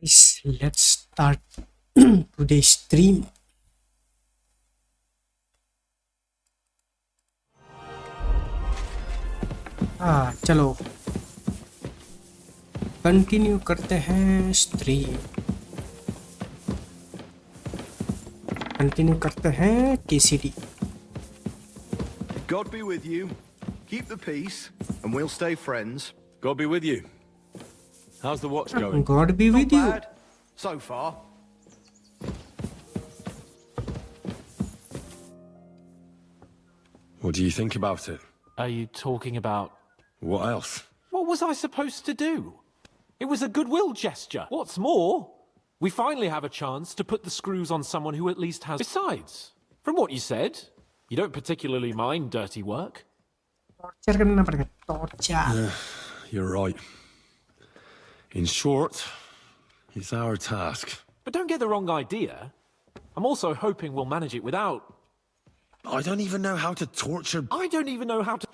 Let's start today's stream. चलो continue करते हैं स्ट्रीम, कंटिन्यू करते हैं KCD. God be with you. Keep the peace, and we'll stay friends. God be with you. How's the watch going? God be with you. Bad, so far. What do you think about it? Are you talking about... What else? What was I supposed to do? It was a goodwill gesture. What's more, we finally have a chance to put the screws on someone who at least has... Besides, from what you said, you don't particularly mind dirty work. Torture करना पड़ेगा, torture. You're right. In short, it's our task. But don't get the wrong idea. I'm also hoping we'll manage it without... I don't even know how to torture... I don't even know how to...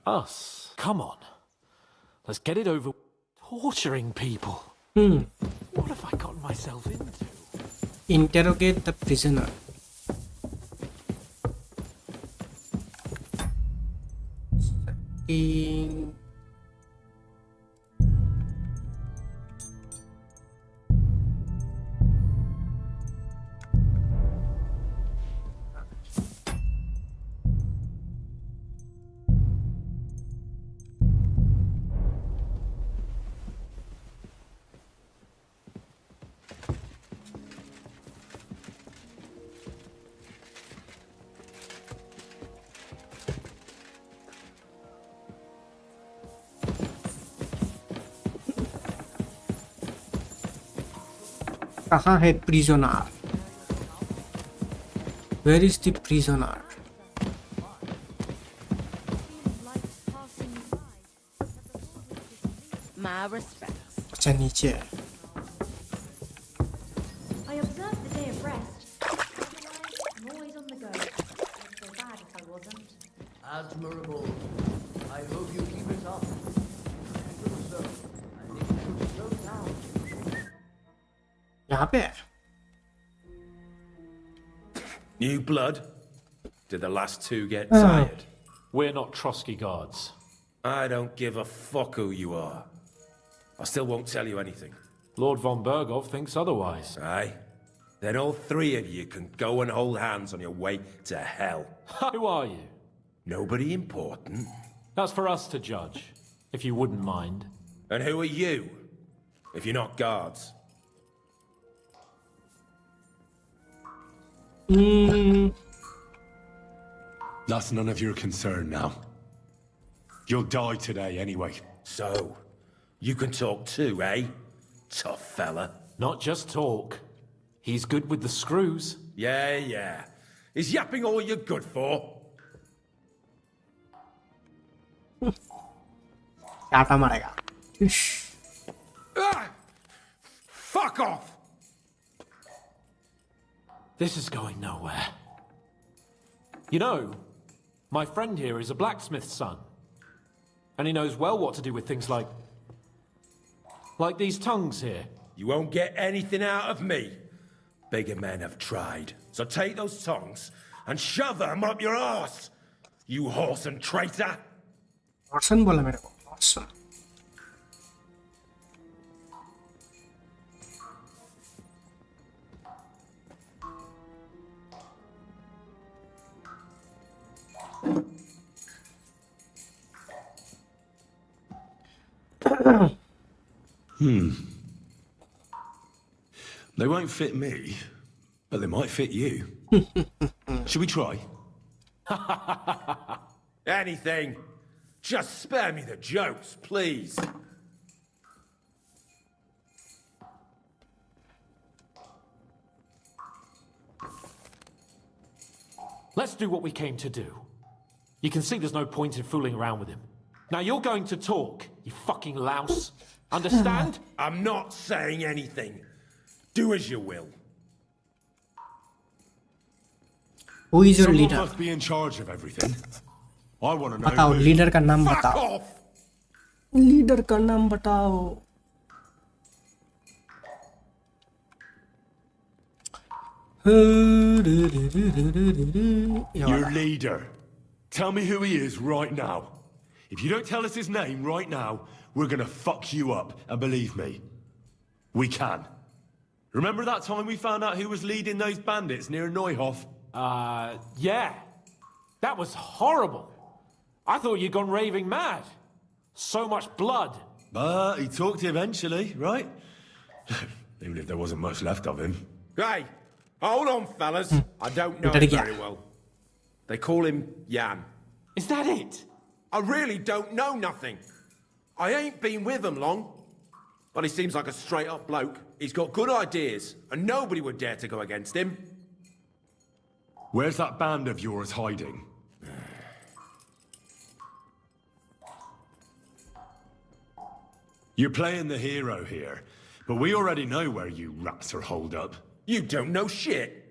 Us. Come on. Let's get it over... Torturing people. What have I gotten myself into? Interrogate the prisoner. In... कहाँ है prisoner? Where is the prisoner? My respects. अच्छा नीचे है. I observed the day of rest. Otherwise, I'm always on the go. I'd feel bad if I wasn't. Admirable. I hope you keep it up. So, I think you should slow down. यहाँ पे है. New blood? Did the last two get tired? We're not Trotsky guards. I don't give a fuck who you are. I still won't tell you anything. Lord von Bergov thinks otherwise. Aye? Then all three of you can go and hold hands on your way to hell. Who are you? Nobody important. That's for us to judge, if you wouldn't mind. And who are you, if you're not guards? That's none of your concern now. You'll die today anyway. So, you can talk too, eh? Tough fella. Not just talk. He's good with the screws. Yeah. Is yapping all you're good for? चाटा मारेगा. Fuck off! This is going nowhere. You know, my friend here is a blacksmith's son. And he knows well what to do with things like these tongues here. You won't get anything out of me. Bigger men have tried. So take those tongs and shove them up your arse, you horse and traitor. Orson बोला मेरे को. Orson. They won't fit me, but they might fit you. Should we try? Anything. Just spare me the jokes, please. Let's do what we came to do. You can see there's no point in fooling around with him. Now you're going to talk, you fucking louse. Understand? I'm not saying anything. Do as you will. Who is your Someone leader? must be in charge of everything. I want to know. बताओ who. Leader का नाम Fuck बताओ. off! Leader का नाम बताओ. Y Your ahora, leader. Tell me who he is right now. If you don't tell us his name right now, we're gonna fuck you up, and believe me, we can. Remember that time we found out who was leading those bandits near Neuhof? Yeah. That was horrible. I thought you'd gone raving mad. So much blood. But he talked eventually, right? Even if there wasn't much left of him. Hey, hold on, fellas. I don't know Better him get. very well. They call him Jan. Is that it? I really don't know nothing. I ain't been with him long, but he seems like a straight-up bloke. He's got good ideas, and nobody would dare to go against him. Where's that band of yours hiding? You're playing the hero here, but we already know where you rats are holed up. You don't know shit.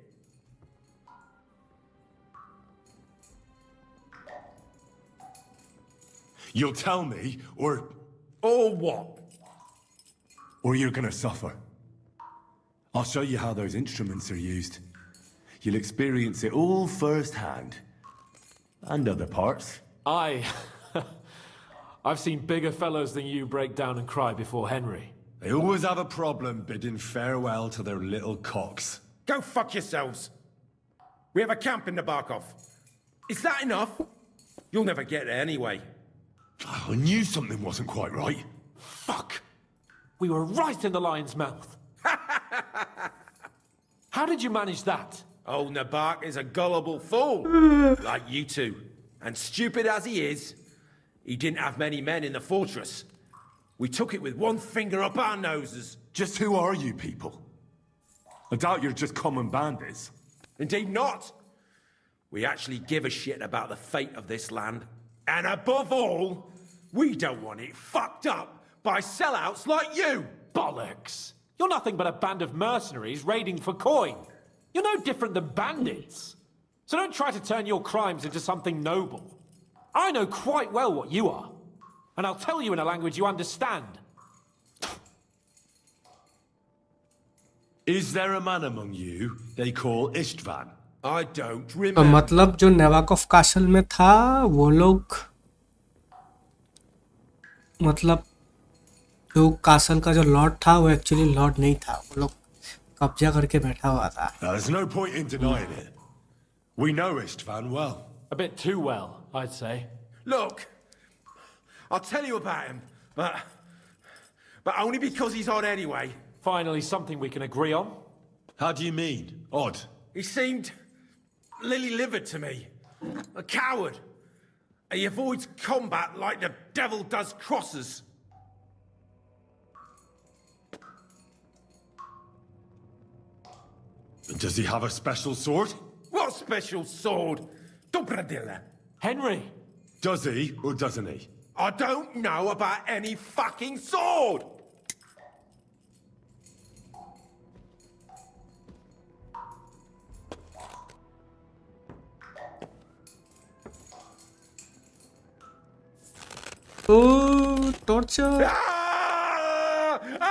You'll tell me, or Or what? you're gonna suffer. I'll show you how those instruments are used. You'll experience it all firsthand. And other parts. I've seen bigger fellows than you break down and cry before Henry. They always have a problem bidding farewell to their little cocks. Go fuck yourselves. We have a camp in the Barkov. Is that enough? You'll never get there anyway. I knew something wasn't quite right. Fuck! We were right in the lion's mouth. How did you manage that? Old Nabark is a gullible fool, like you two. And stupid as he is, he didn't have many men in the fortress. We took it with one finger up our noses. Just who are you people? I doubt you're just common bandits. Indeed not. We actually give a shit about the fate of this land. And above all, we don't want it fucked up by sellouts like you. Bollocks! You're nothing but a band of mercenaries raiding for coin. You're no different than bandits. So don't try to turn your crimes into something noble. I know quite well what you are. And I'll tell you in a language you understand. Is there a man among you they call Istvan? I don't तो remember. मतलब जो नेवाकोफ castle में था वो लोग मतलब जो castle का जो लॉर्ड था वो एक्चुअली लॉर्ड नहीं था, वो लोग कब्जा करके बैठा हुआ था. There's no point in denying it. We know Istvan well. A bit too well, I'd say. Look, I'll tell you about him, but only because he's odd anyway. Finally, something we can agree on. How do you mean? Odd. He seemed lily-livered to me. A coward. He avoids combat like the devil does crosses. Does he have a special sword? What special sword? Dobradilla. Henry! Does he or doesn't he? I don't know about any fucking sword! Oh torture. Ah! Ah!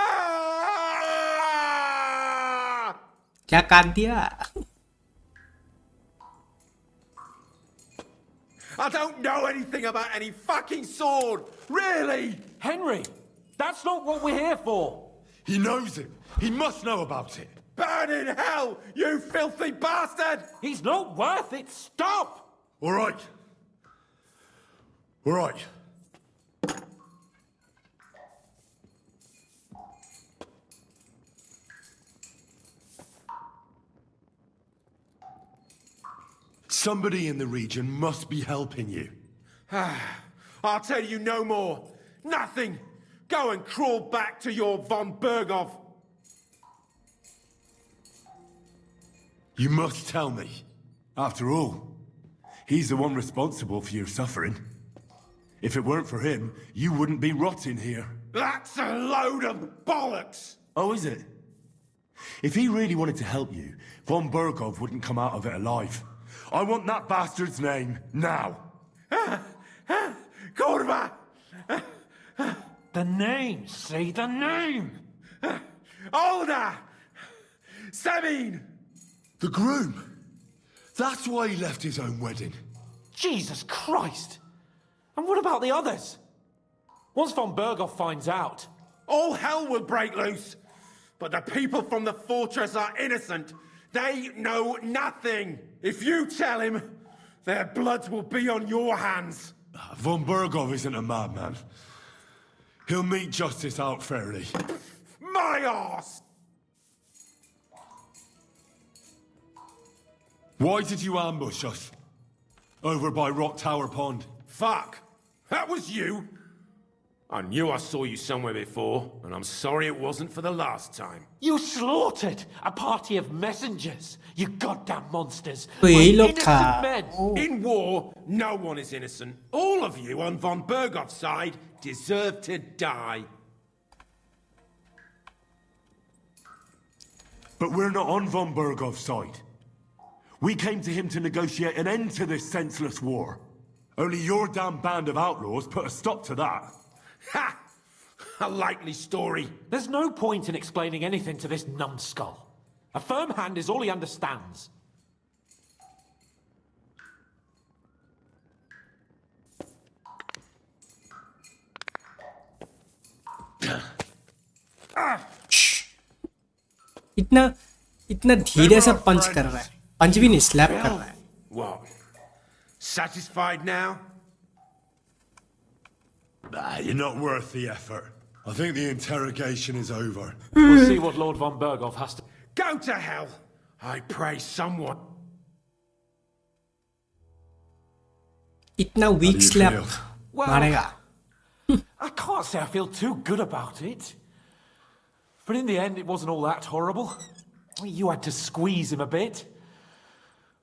क्या काट दिया? I don't know anything about any fucking sword! Really! Henry! That's not what we're here for! He knows it. He must know about it. Burn in hell, you filthy bastard! He's not worth it! Stop! All right. All right. Somebody in the region must be helping you. I'll tell you no more. Nothing. Go and crawl back to your von Berghoff. You must tell me. After all, he's the one responsible for your suffering. If it weren't for him, you wouldn't be rotting here. That's a load of bollocks! Oh, is it? If he really wanted to help you, von Berghoff wouldn't come out of it alive. I want that bastard's name, now. Korva! The name! Say the name! Olda! Sabine! The groom. That's why he left his own wedding. Jesus Christ! And what about the others? Once von Berghoff finds out... All hell will break loose. But the people from the fortress are innocent. They know nothing. If you tell him, their blood will be on your hands. Von Berghoff isn't a madman. He'll mete justice out fairly. My arse! Why did you ambush us? Over by Rock Tower Pond. Fuck! That was you? I knew I saw you somewhere before, and I'm sorry it wasn't for the last time. You slaughtered a party of messengers, you goddamn monsters. तो My यही लोग innocent था men. In war, no one is innocent. All of you on von Berghoff's side deserve to die. But we're not on von Berghoff's side. We came to him to negotiate an end to this senseless war. Only your damn band of outlaws put a stop to that. Ha! A likely story. There's no point in explaining anything to this numbskull. A firm hand is all he understands. इतना इतना धीरे से पंच कर रहा है, पंच भी नहीं slab कर रहा है. What? Satisfied now? You're not worth the effort. I think the interrogation is over. We'll see what Lord von Berghoff has to... Go to hell! I pray someone. इतना वीक you स्लैप feel? मारेगा. I can't say I feel too good about it. But in the end, it wasn't all that horrible. You had to squeeze him a bit.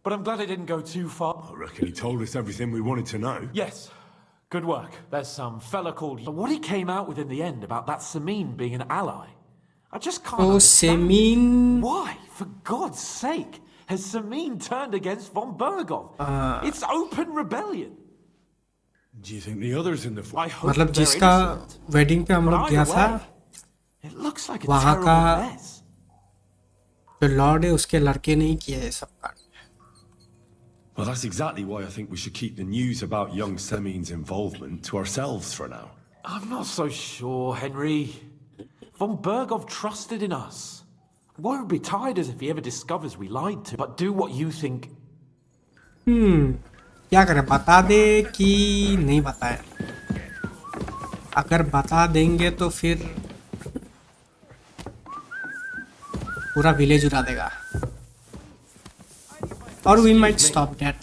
But I'm glad it didn't go too far. I reckon he told us everything we wanted to know. Yes, good work. There's some fella called... What he came out with in the end about that Samin being an ally, I just can't Oh, understand. Samin. Why, for God's sake, has Samin turned against von Berghoff? It's open rebellion. Do you think the others in the... I hope मतलब they're जिसका innocent. Wedding पे हम But लोग गया either था, way, it looks like a वहाँ terrible का mess. जो लॉर्ड है उसके लड़के नहीं किए ये सब कांड. Well, that's exactly why I think we should keep the news about young Semin's involvement to ourselves for now. I'm not so sure, Henry. Von Berghoff trusted in us. Won't be tired as if he ever discovers we lied to. But do what you think. क्या करें, बता दे कि नहीं बताए. अगर बता देंगे तो फिर पूरा विलेज उड़ा देगा. और वी माइट स्टॉप दैट,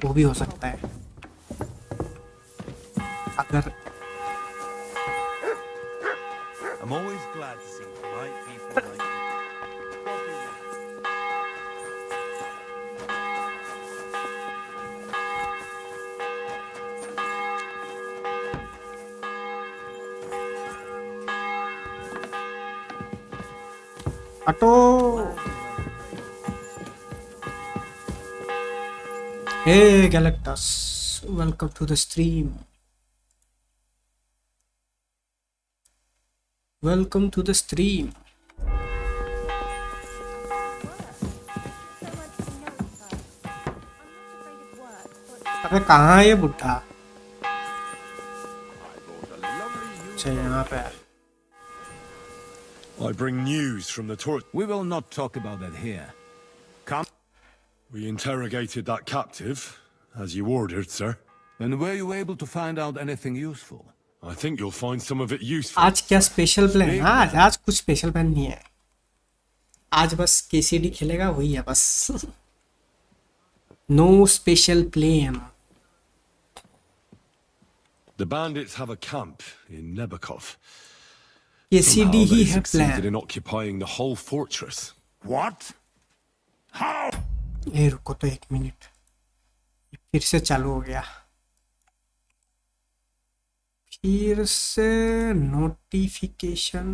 वो भी हो सकता है अगर. I'm always glad to see polite people like you. हटो. Hey Galactus, welcome to the stream. Welcome to the stream. अबे कहाँ है ये बुड्ढा? अच्छा यहाँ पे है. I bring news from the Tor... We will not talk about that here. Come. We interrogated that captive, as you ordered, sir. And were you able to find out anything useful? I think you'll find some of it useful. आज क्या special plan है? आज कुछ special plan नहीं है. आज बस KCD खेलेगा, वही है बस. No special plan. The bandits have a camp in Nebakov. KCD Somehow he they है succeeded plan. in occupying the whole fortress. What? How? ए रुको तो एक मिनट, फिर से चालू हो गया. फिर से notification.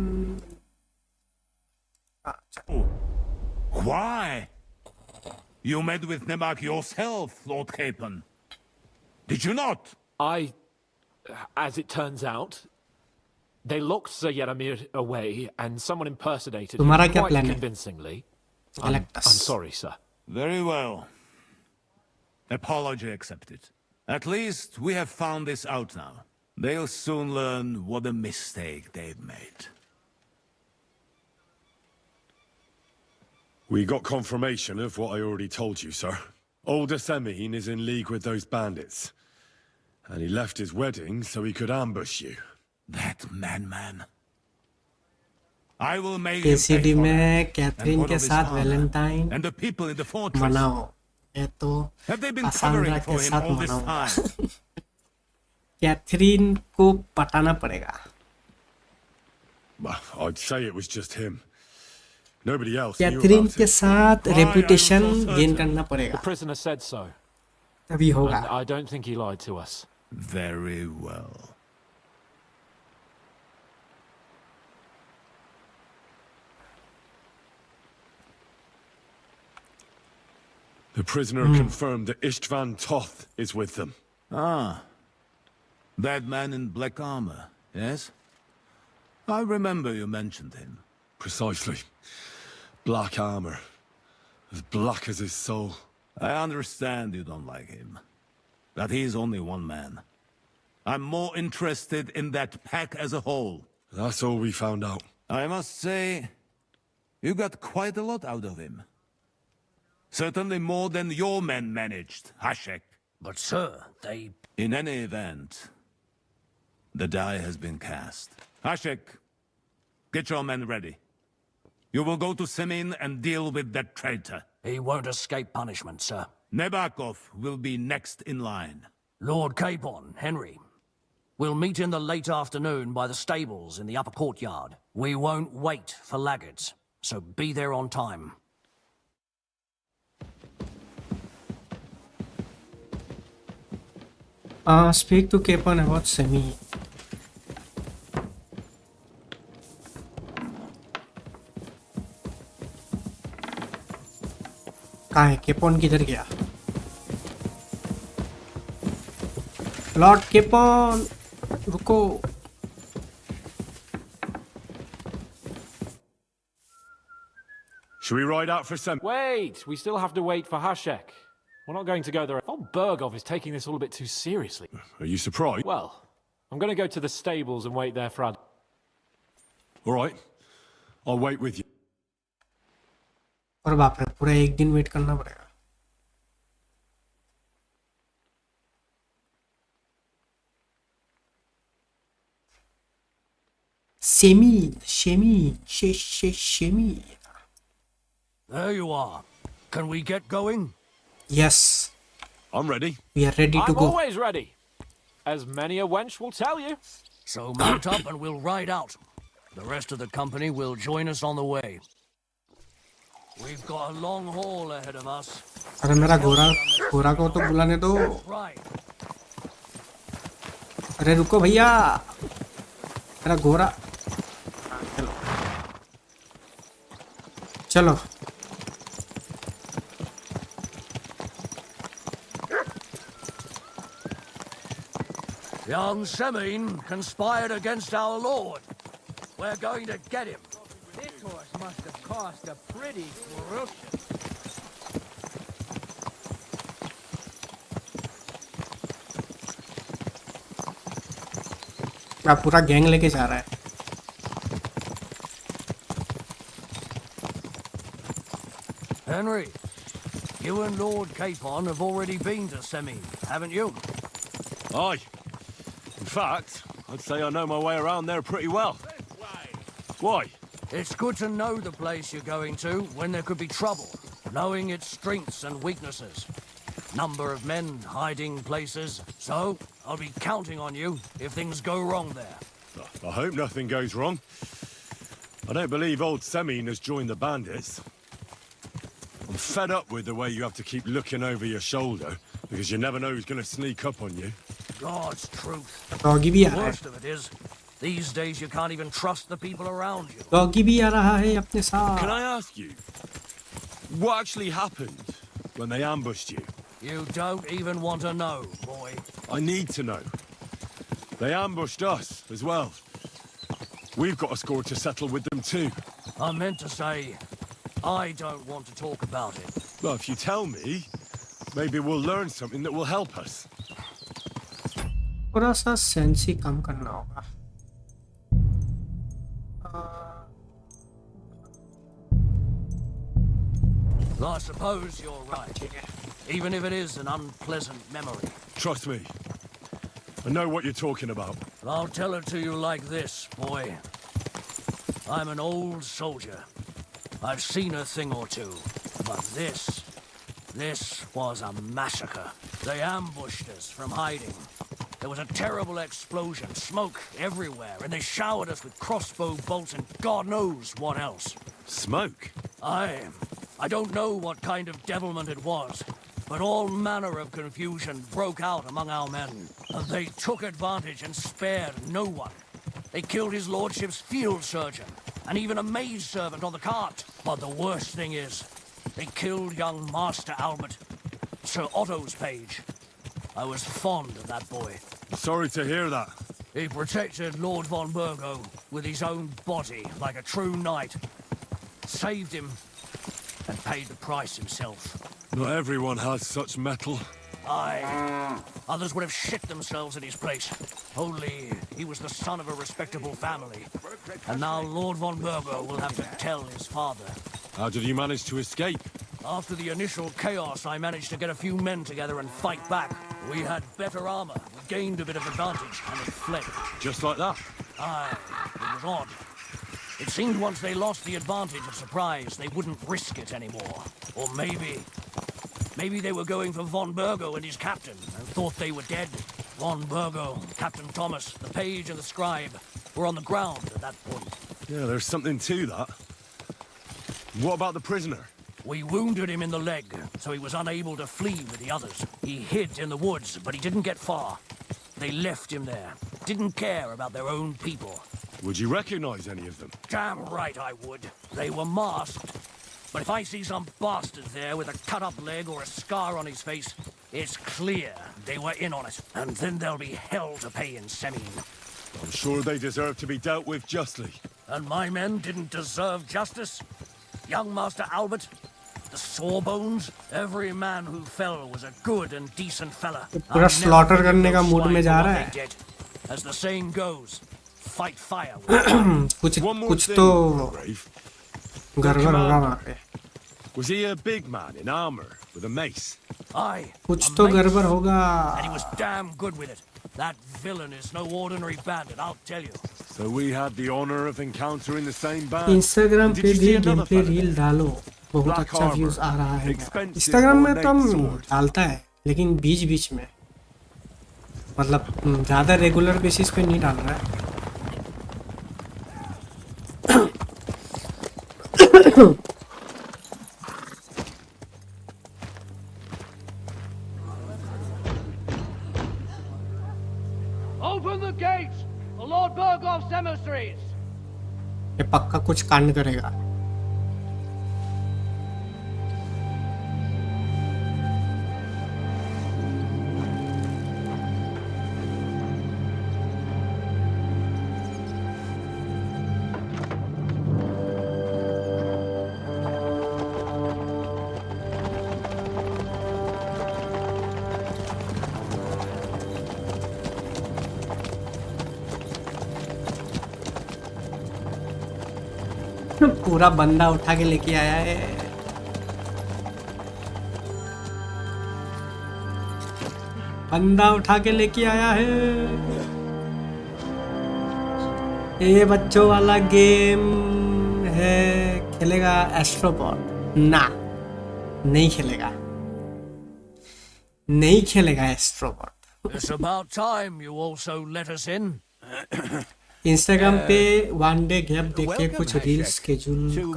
Why? You met with Nebak yourself, Lord Capon. Did you not? As it turns out, they locked Sir Yaramir away and someone impersonated him तुम्हारा क्या quite plan है? convincingly. elect I'm us. sorry, sir. Very well. Apology accepted. At least we have found this out now. They'll soon learn what a mistake they've made. We got confirmation of what I already told you, sir. Old Asemin is in league with those bandits. And he left his wedding so he could ambush you. That man. I will make him KCD pay for में that. Catherine And के what of his साथ honor? Valentine And the people in the fortress. मनाओ. ये तो Have they been असांद्रा covering के for him साथ all this मनाऊंगा. time? Catherine को पटाना पड़ेगा. Well, I'd say it was just him. Nobody else knew Catherine about के it. साथ Why are you reputation so certain? Gain करना The पड़ेगा. prisoner said so. तभी And होगा. I don't think he lied to us. Very well. The prisoner confirmed that Istvan Toth is with them. Ah. That man in black armor, yes? I remember you mentioned him. Precisely. Black armor. As black as his soul. I understand you don't like him. But he's only one man. I'm more interested in that pack as a whole. That's all we found out. I must say, you got quite a lot out of him. Certainly more than your men managed, Hashek. But sir, they... In any event, the die has been cast. Hashek, get your men ready. You will go to Semin and deal with that traitor. He won't escape punishment, sir. Nebakov will be next in line. Lord Capon, Henry. We'll meet in the late afternoon by the stables in the upper courtyard. We won't wait for laggards, so be there on time. Speak to Capon about Semi. कहाँ है केपोन? किधर गया? Lord केपोन रुको. Should we ride out for some? Wait! We still have to wait for Hashek. We're not going to go there. Von Bergov is taking this all a bit too seriously. Are you surprised? Well, I'm going to go to the stables and wait there for Ad. All right. I'll wait with you. और बाप रे, पूरा एक दिन wait करना पड़ेगा. Shemi. There you are. Can we get going? Yes, I'm ready. we are ready to I'm go. always ready. As many a wench will tell you. So mount up and we'll ride out. The rest of the company will join us on the way. We've got a long haul ahead of us. अरे मेरा घोड़ा को तो बुलाने दो. Right. अरे रुको भैया, मेरा घोड़ा. चलो. Young Semin conspired against our lord. We're going to get him. This horse must have cost a pretty fortune. मैं पूरा गैंग लेके जा रहा है. Henry, you and Lord Capon have already been to Semin, haven't you? Aye. In fact, I'd say I know my way around there pretty well. Why? It's good to know the place you're going to when there could be trouble, knowing its strengths and weaknesses. Number of men, hiding places. So, I'll be counting on you if things go wrong there. I hope nothing goes wrong. I don't believe old Semin has joined the bandits. I'm fed up with the way you have to keep looking over your shoulder, because you never know who's going to sneak up on you. God's truth. Doggy भी आ रहा है. Worst of it is, these days you can't even trust the people around you. Doggy भी आ रहा है अपने साथ. Can I ask you, what actually happened when they ambushed you? You don't even want to know, boy. I need to know. They ambushed us as well. We've got a score to settle with them too. I meant to say, I don't want to talk about it. Well, if you tell me, maybe we'll learn something that will help us. थोड़ा सा sense ही कम करना होगा. I suppose you're right. Even if it is an unpleasant memory. Trust me. I know what you're talking about. I'll tell it to you like this, boy. I'm an old soldier. I've seen a thing or two. But this was a massacre. They ambushed us from hiding. There was a terrible explosion, smoke everywhere, and they showered us with crossbow bolts and God knows what else. Smoke? I don't know what kind of devilment it was, but all manner of confusion broke out among our men. And they took advantage and spared no one. They killed his lordship's field surgeon, and even a maidservant on the cart. But the worst thing is, they killed young Master Albert, Sir Otto's page. I was fond of that boy. Sorry to hear that. He protected Lord von Burgo with his own body like a true knight. Saved him and paid the price himself. Not everyone has such metal. Aye. Others would have shit themselves in his place. Only he was the son of a respectable family. And now Lord von Burgo will have to tell his father. How did you manage to escape? After the initial chaos, I managed to get a few men together and fight back. We had better armor, we gained a bit of advantage, and it fled. Just like that? Aye, it was odd. It seemed once they lost the advantage of surprise, they wouldn't risk it anymore. Or maybe they were going for von Burgo and his captain, and thought they were dead. Von Burgo, Captain Thomas, the page and the scribe were on the ground at that point. Yeah, there's something to that. What about the prisoner? We wounded him in the leg, so he was unable to flee with the others. He hid in the woods, but he didn't get far. They left him there. Didn't care about their own people. Would you recognize any of them? Damn right I would. They were masked. But if I see some bastard there with a cut-up leg or a scar on his face, it's clear they were in on it. And then there'll be hell to pay in Semine. I'm sure they deserve to be dealt with justly. And my men didn't deserve justice? Young Master Albert, the Sawbones, every man who fell was a good and decent fella. पूरा slaughter करने का mood में जा रहा है. As the saying goes, fight fire. कुछ तो गड़बड़ होगा वहाँ पे. Was he a big man in armor with a mace? Aye. कुछ तो गड़बड़ होगा. And he was damn good with it. That villain is no ordinary bandit, I'll tell you. So we had the honor of encountering the same band. Instagram Did पे you see भी another game पे fella? Reel डालो, बहुत Black अच्छा armor, views आ रहा है. expensive Instagram में तो ornate हम sword. डालता है, लेकिन बीच बीच में, मतलब ज्यादा रेगुलर बेसिस पे नहीं डाल रहा है. Open the gates! The Lord Burgoff's emissaries! ये पक्का कुछ कांड करेगा. पूरा बंदा उठा के लेके आया है. बंदा उठा के लेके आया है. ये बच्चों वाला गेम है. खेलेगा एस्ट्रोबॉट? ना, नहीं खेलेगा. नहीं खेलेगा एस्ट्रोबॉट. It's about time you also let us in. Instagram पे वन डे गैप देख के कुछ रील स्केड्यूल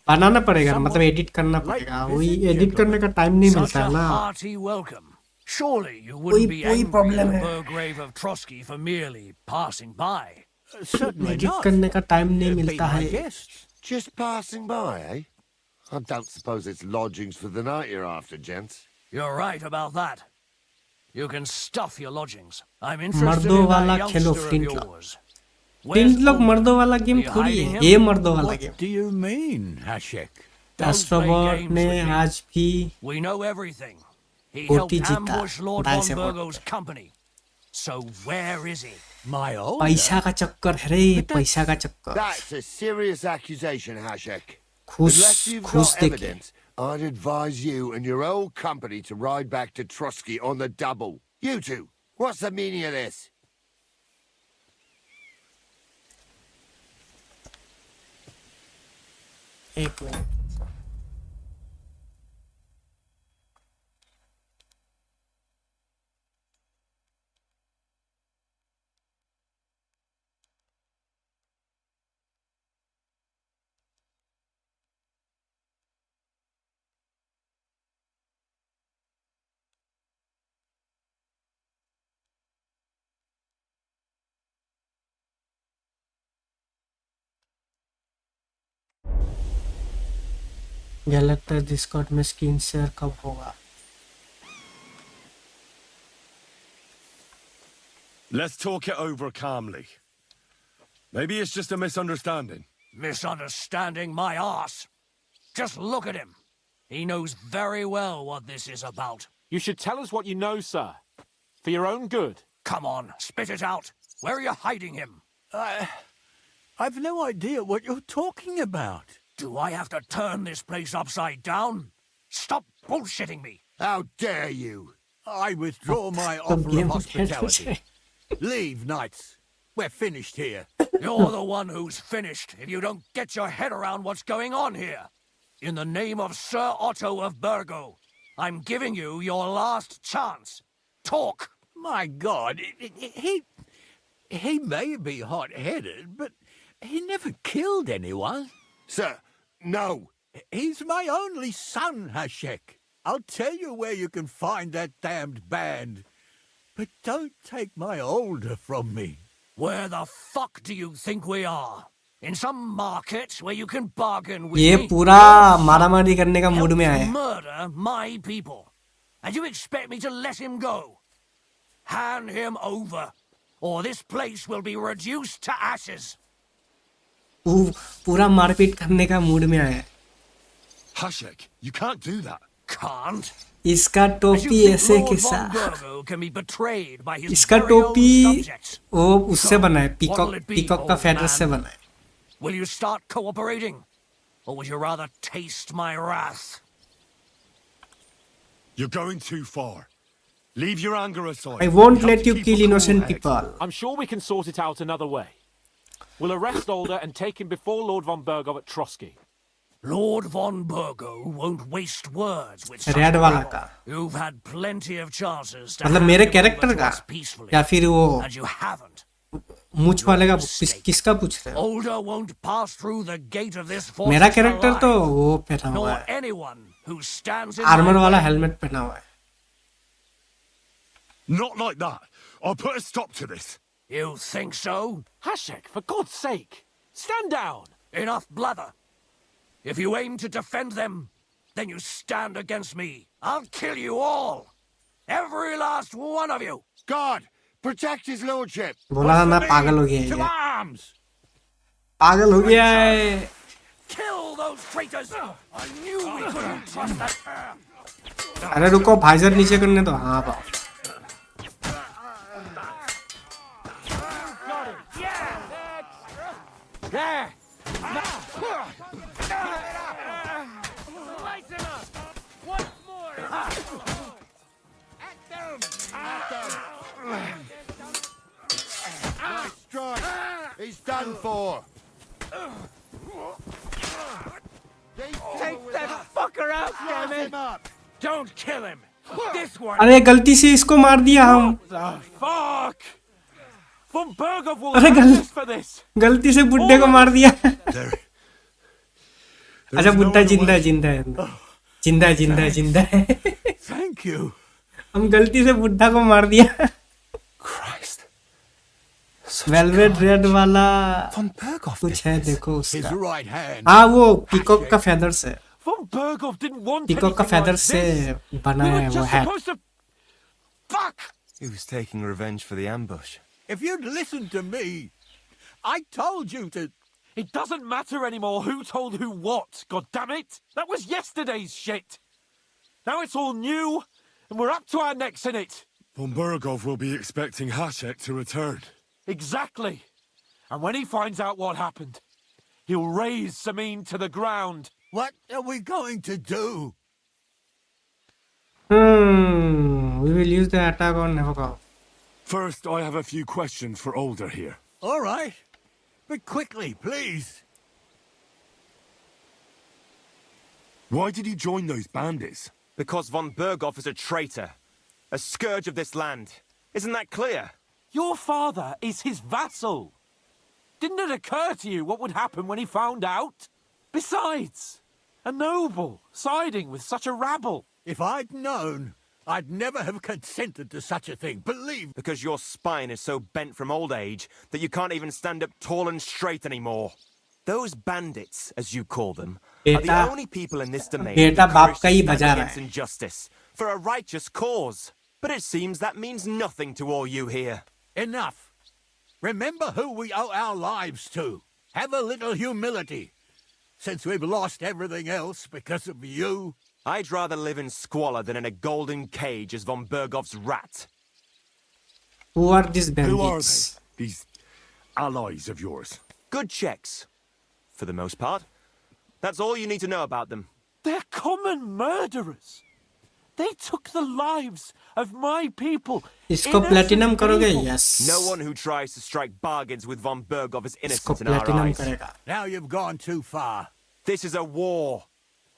बनाना पड़ेगा, मतलब एडिट करना पड़ेगा. वही एडिट करने का टाइम नहीं मिलता है ना. Hearty welcome. Surely you wouldn't be angry at the Burgrave of Trotsky for merely passing by. Edit करने का टाइम नहीं मिलता है. Just passing by, eh? I don't suppose it's lodgings for the night you're after, gents. You're right about that. You can stuff your lodgings. I'm interested मर्दों in वाला that खेलो youngster of Flint ला. yours. Where's तीन लोग Ulmer? मर्दों वाला Are game you थोड़ी hiding है, him? ये मर्दों वाला game. Do you mean, Hashek? Don't play Astrobot games ने with me. आज भी We know everything. He गोटी helped जीता, ambush Lord ढाई von से vote. Burgo's company. So where is he? My old. पैसा का चक्कर है रे, पैसा का चक्कर। That's a serious accusation, Hashek. घूस Unless you've घूस got देके। evidence, I'd advise you and your old company to ride back to Trusky on the double. You two, what's the meaning of this? एक minute. मुझे लगता है Discord में screen share कब होगा। Let's talk it over calmly. Maybe it's just a misunderstanding. Misunderstanding my ass. Just look at him. He knows very well what this is about. You should tell us what you know, sir. For your own good. Come on, spit it out. Where are you hiding him? I've no idea what you're talking about. Do I have to turn this place upside down? Stop bullshitting me. How dare you? I withdraw my तो offer game of खेल hospitality. मुझे। Leave, knights. We're finished here. You're the one who's finished if you don't get your head around what's going on here. In the name of Sir Otto of Burgo, I'm giving you your last chance. Talk. My God, he may be hot-headed, but he never killed anyone. Sir, no. He's my only son, Hashek. I'll tell you where you can find that damned band. But don't take my older from me. Where the fuck do you think we are? In some market where you can bargain with ये me? पूरा मारामारी करने का mood में आया Helped है। murder my people. And you expect me to let him go? Hand him over, or this place will be reduced to ashes. पूरा मारपीट करने का मूड में आया है। Hashek, you can't do that. Can't. इसका As you टोपी think ऐसे Lord कैसा, von Burgo can be betrayed by his इसका very own टोपी subjects. वो उससे बना है, What'll peacock it be, peacock का old फेदर man? से बना है। Will you start cooperating? Or would you rather taste my wrath? You're going too far. Leave your anger aside. I won't You have let to you keep kill a cool innocent head. people. I'm sure we can sort it out another way. We'll arrest Alder and take him before Lord von Burgo at Trotsky. Lord von Burgo won't waste words with such red वाला rabble. का, You've had plenty of chances to मतलब hand मेरे him over character to का us peacefully, या फिर वो and you haven't. मूछ वाले का किसका पूछ रहे हो? Older won't pass through the gate of this fortress मेरा कैरेक्टर तो alive, वो पहना हुआ nor है, anyone who stands in armour my वाला way. हेलमेट पहना हुआ है। Not like that. I'll put a stop to this. You think so? Hashek, for God's sake, stand down. Enough blather. If you aim to defend them, then you stand against me. I'll kill you all. Every last one of you. God, protect his lordship. बोला था मैं पागल हो गया To ये, arms! पागल हो गया है। Kill those traitors. I knew we couldn't trust that. अरे रुको, भाईजर नीचे करने दो। हाँ बाप, There! Lighten up! Once more! Nice strike. He's done for. Take that fucker out, damn it! Him up. Don't kill him. This one. अरे गलती से इसको मार दिया हम, Fuck! Von Burgo will अरे hang us for this. गलती से बुड्ढे को मार दिया। There. अच्छा बुड्ढा जिंदा है, जिंदा है, जिंदा है, जिंदा है, जिंदा है। Thank you. हम गलती से बुड्ढा को मार दिया। Christ. वेलवेट रेड वाला Von Burgo कुछ है देखो His उसका। right hand. हाँ वो पीकॉक का फेदर से, Von Burgo didn't want peacock का anything फेदर like से this. बना We है were वो just hat. supposed to... Fuck! He was taking revenge for the ambush. If you'd listened to me, I told you to... It doesn't matter anymore who told who what, God damn it! That was yesterday's shit! Now it's all new, and we're up to our necks in it! Von Burgov will be expecting Hashek to return. Exactly! And when he finds out what happened, he'll raise Samin to the ground. What are we going to do? We will use the attack on Nabokov. First, I have a few questions for Older here. All right. But quickly, please. Why did you join those bandits? Because von Burgov is a traitor. A scourge of this land. Isn't that clear? Your father is his vassal. Didn't it occur to you what would happen when he found out? Besides, a noble siding with such a rabble. If I'd known, I'd never have consented to such a thing. Believe... Because your spine is so bent from old age that you can't even stand up tall and straight anymore. Those bandits, as you call them, are the only people in this domain who stand against injustice for a righteous cause. But it seems that means nothing to all you here. Enough. Remember who we owe our lives to. Have a little humility. Since we've lost everything else because of you. I'd rather live in squalor than in a golden cage as von Burgov's rat. Who are these bandits? Who are they? These allies of yours? Good checks. For the most part. That's all you need to know about them. They're common murderers. They took the lives of my people. इसको platinum करोगे? Yes. No one who tries to strike bargains with von Burgov is innocent in our eyes. करेगा. Now you've gone too far. This is a war.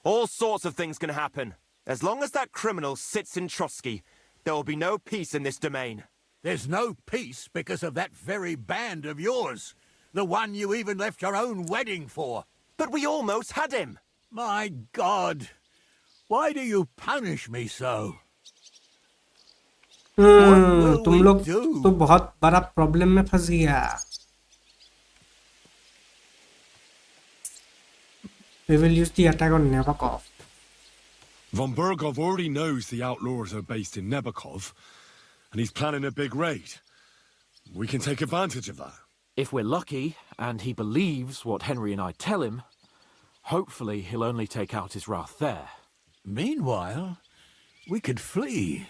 All sorts of things can happen. As long as that criminal sits in Trotsky, there will be no peace in this domain. There's no peace because of that very band of yours. The one you even left your own wedding for. But we almost had him. My God. Why do you punish me so? तुम लोग तो बहुत बड़ा problem में फंस गया. We will use the attack on Nabokov. Von Burgov already knows the outlaws are based in Nebokov, and he's planning a big raid. We can take advantage of that. If we're lucky, and he believes what Henry and I tell him, hopefully he'll only take out his wrath there. Meanwhile, we could flee.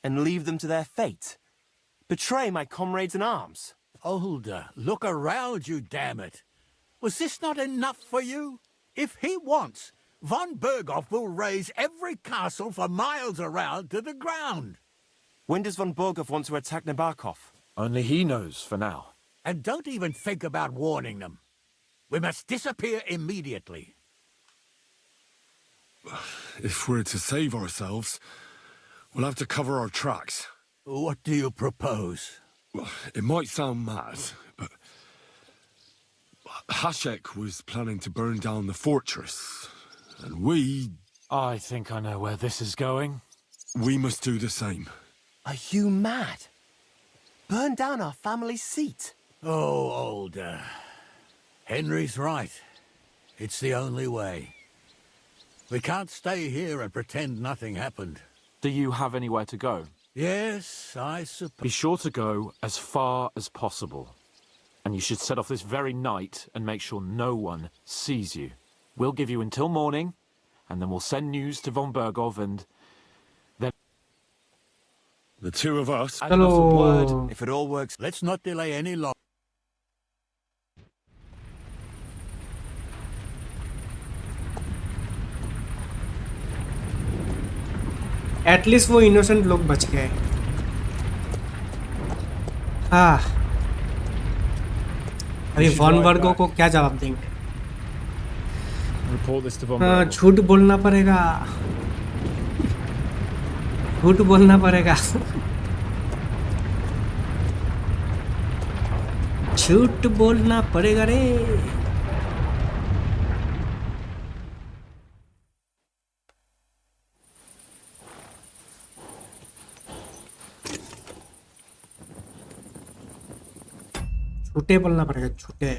And leave them to their fate. Betray my comrades in arms. Older, look around you, damn it. Was this not enough for you? If he wants, von Burgov will raise every castle for miles around to the ground. When does von Burgov want to attack Nabokov? Only he knows for now. And don't even think about warning them. We must disappear immediately. If we're to save ourselves, we'll have to cover our tracks. What do you propose? Well, it might sound mad, but Hashek was planning to burn down the fortress, and we... I think I know where this is going. We must do the same. Are you mad? Burn down our family seat? Oh, Older. Henry's right. It's the only way. We can't stay here and pretend nothing happened. Do you have anywhere to go? Yes, I suppose. Be sure to go as far as possible. And you should set off this very night and make sure no one sees you. We'll give you until morning, and then we'll send news to von Burgov and... then... The two of us... Hello. If it all works... Let's not delay any longer. At least वो innocent लोग बच गए. अभी von वर्गो को क्या जवाब देंगे? झूठ बोलना पड़ेगा. झूठ बोलना पड़ेगा. झूठ बोलना पड़ेगा रे. झूठे बोलना पड़ेगा. झूठे.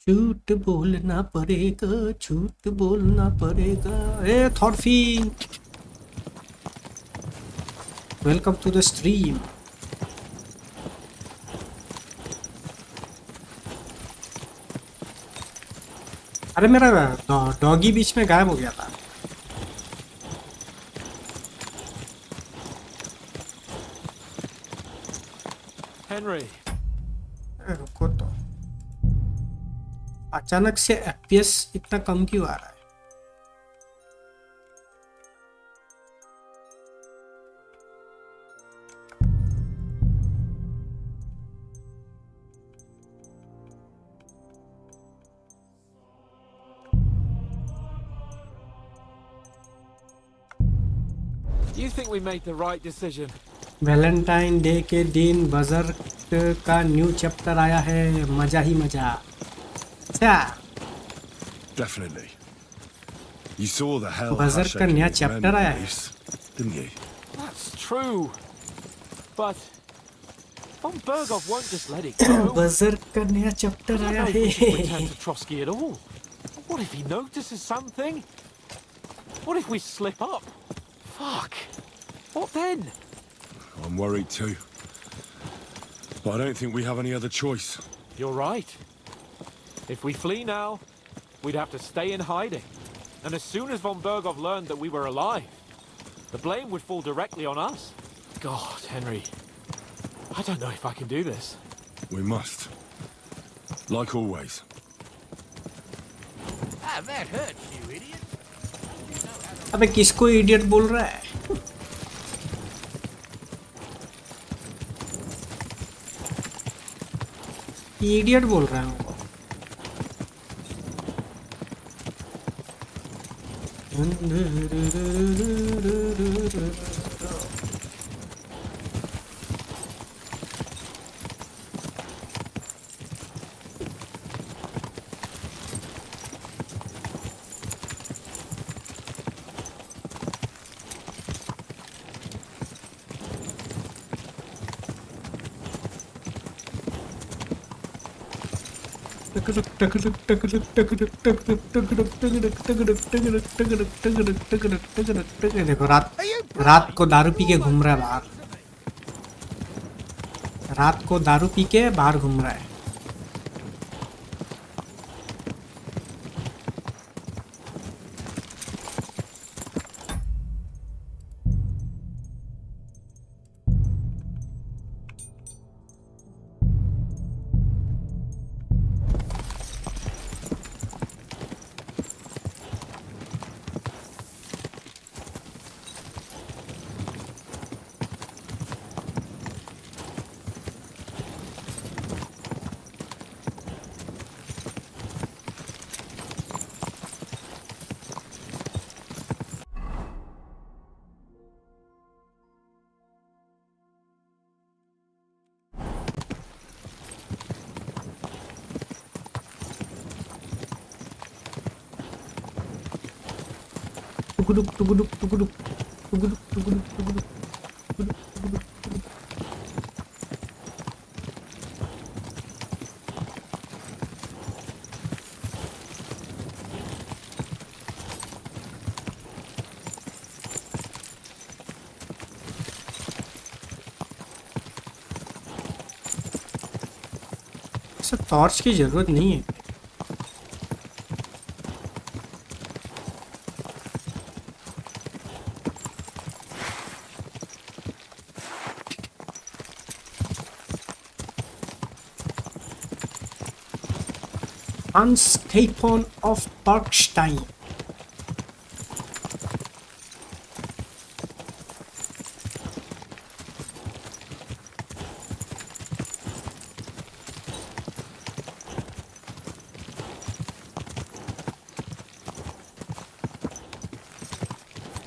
झूठ बोलना पड़ेगा, झूठ बोलना पड़ेगा। ए Thorfinn, welcome to the stream. अरे मेरा डॉगी बीच में गायब हो गया था। Henry. रुको तो, अचानक से एफपीएस इतना कम क्यों आ रहा है? You think we made the right decision? Valentine day के दिन बजर्क का न्यू चैप्टर आया है, मजा ही मजा। अच्छा, Definitely. You saw the hell बजर्क का नया चैप्टर आया है। didn't you? That's true. But Von Berghoff won't just let it go. बजर्क का नया चैप्टर I आया don't know if we should return है। to Trotsky at all. What if he notices something? What if we slip up? Fuck. What then? I'm worried too. But I don't think we have any other choice. You're right. If we flee now, we'd have to stay in hiding. And as soon as Von Berghoff learned that we were alive, the blame would fall directly on us. God, Henry. I don't know if I can do this. We must. Like always. Ah, that hurts, you idiot. अबे किसको idiot बोल रहा है? Idiot बोल रहा है हमको। देखो रात को दारू पी के घूम रहा है बाहर। रात को दारू पी के बाहर घूम रहा है। टुकुडुक टुकुडुक टुकुडुक टुकुडुक टुकुडुक टुकुडुक टुकुडुक टुकुडुक टुकुडुक। इसे टॉर्च की जरूरत नहीं है। Unstapon of Bergstein.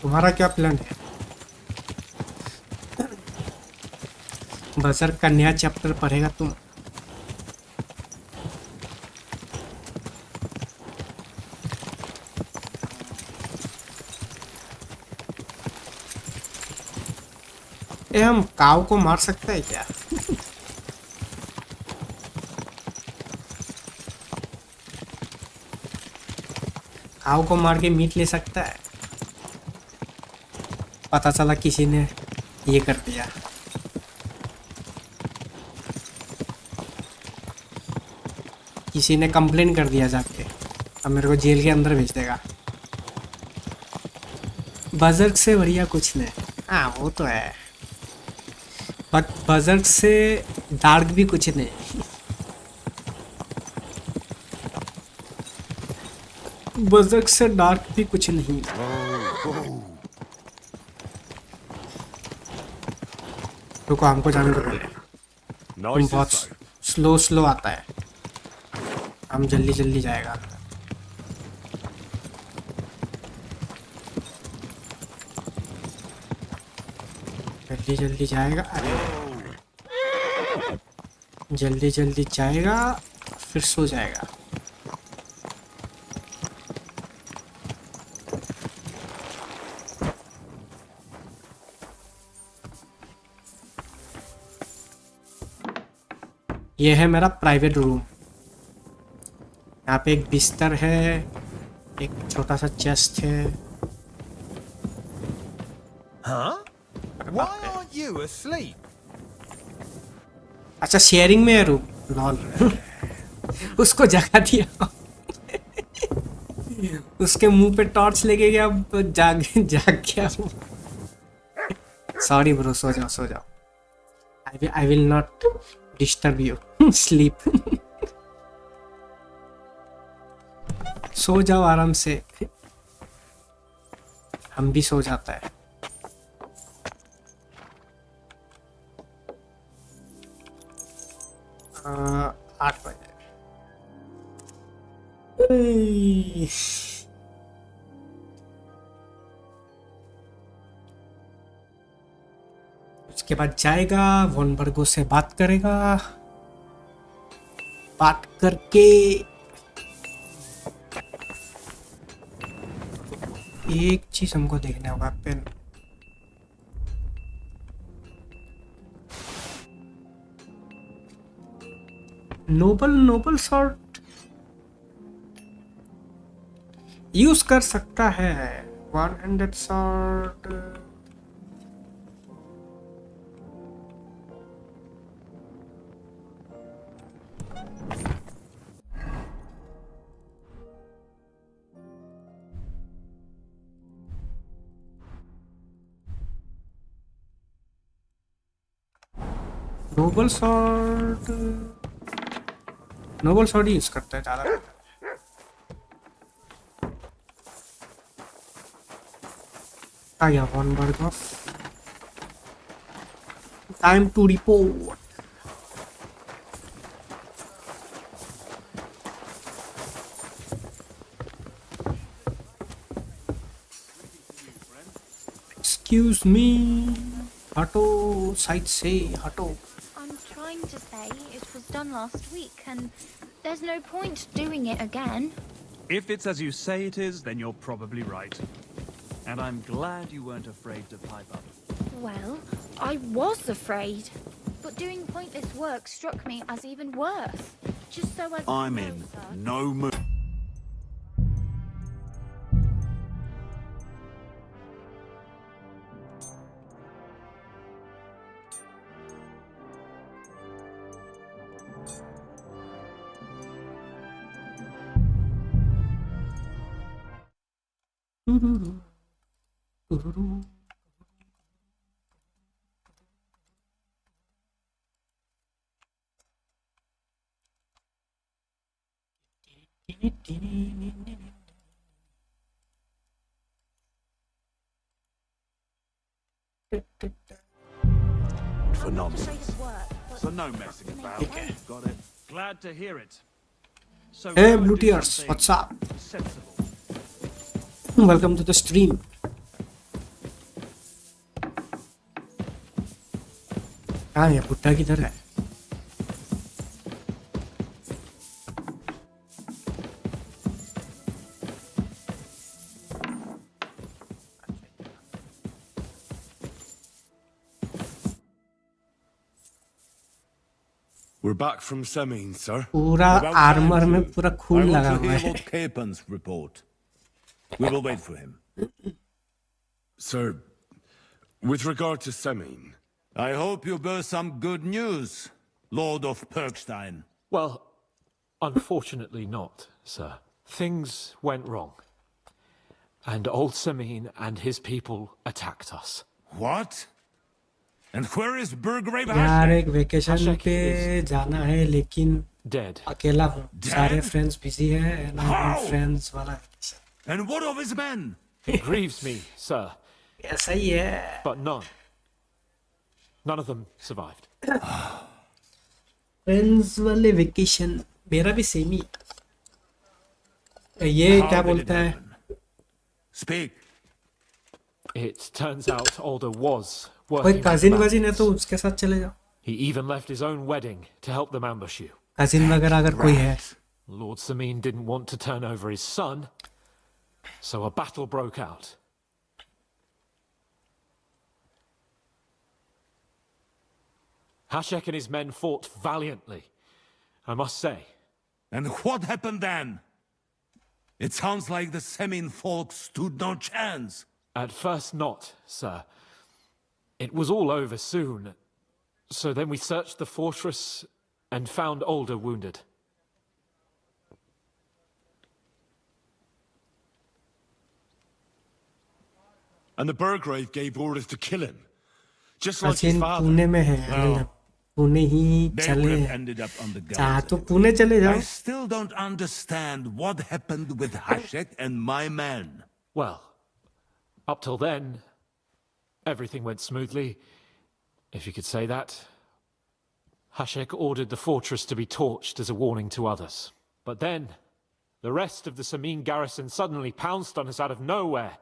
तुम्हारा क्या प्लान है? बजर्क का नया चैप्टर पढ़ेगा तुम? ए, हम काऊ को मार सकते हैं क्या? काऊ को मार के मीट ले सकता है। पता चला किसी ने ये कर दिया। किसी ने कंप्लेन कर दिया जाके, अब मेरे को जेल के अंदर भेज देगा। बजर्ग से बढ़िया कुछ नहीं। हाँ वो तो है, बट बजर्ग से डार्क भी कुछ नहीं। बजर्ग से डार्क भी कुछ नहीं। रुको, हमको जाने दो पहले। तुम बहुत स्लो आता है, हम जल्दी जल्दी जाएगा। जल्दी जल्दी जाएगा। अरे जल्दी जल्दी जाएगा फिर सो जाएगा। ये है मेरा प्राइवेट रूम। यहाँ पे एक बिस्तर है, एक छोटा सा चेस्ट है। Huh? Why aren't you asleep? अच्छा शेयरिंग में है रूम, लॉल। उसको जगा दिया। उसके मुंह पे टॉर्च लेके गया, जाग गया। सॉरी ब्रो, सो जाओ सो जाओ। I will not disturb you, sleep. सो जाओ आराम से, हम भी सो जाता है। 8 बजे। उसके बाद जाएगा वॉन बर्गो से बात करेगा, बात करके एक चीज हमको देखना होगा। पेन नोबल शॉट यूज कर सकता है। 100 शॉट नोबल शॉट यूज करता है ज्यादा। आ गया Von Berg. Time to report. Excuse me, हटो साइड से हटो। Trying to say it was done last week, and there's no point doing it again. If it's as you say it is, then you're probably right. And I'm glad you weren't afraid to pipe up. Well, I was afraid. But doing pointless work struck me as even worse. Just so as I'm in no mood. For nonsense. So no messing about. Okay. Got it. Glad to hear it. So Hey go and blue do tears, something what's up? sensible. Welcome to the stream. हाँ ये पुट्टा किधर है? We're back from Semin, sir. पूरा armour में पूरा खून लगा हुआ है। Capen's report. We will wait for him. So, with regard to Semin, I hope you bear some good news, Lord of Perkstein. Well, unfortunately not, sir. Things went wrong. And old Semin and his people attacked us. What? And where is Burgrave यार एक Hashek? Vacation पे जाना है लेकिन Dead. अकेला हूँ, सारे friends busy हैं and I want How? friends वाला vacation. And what of his men? It grieves me, sir, ऐसा ही है. but none of them survived. Friends वाले वेकेशन मेरा भी सेम ही. ये How क्या did it बोलता है? happen? Speak. It turns out Alder was कोई working with the कजिन वजिन है bandits. तो उसके साथ चले जाओ. He even left his own wedding to help them ambush you. Cousin वगैरह अगर कोई है. Lord Semin didn't want to turn over his son, so a battle broke out. Hashek and his men fought valiantly, I must say. And what happened then? It sounds like the Semin folk stood no chance. At first not, sir. It was all over soon. So then we searched the fortress and found Alder wounded. and the Burgrave gave orders to kill him, just like his Sachin father. Pune में है. पुणे ही They चले. would have ended up on the चाह gallows. तो पुणे चले जाओ. I still don't understand what happened with Hashek and my men. Well, up till then, everything went smoothly, if you could say that. Hashek ordered the fortress to be torched as a warning to others. But then, the rest of the Samin garrison suddenly pounced on us out of nowhere,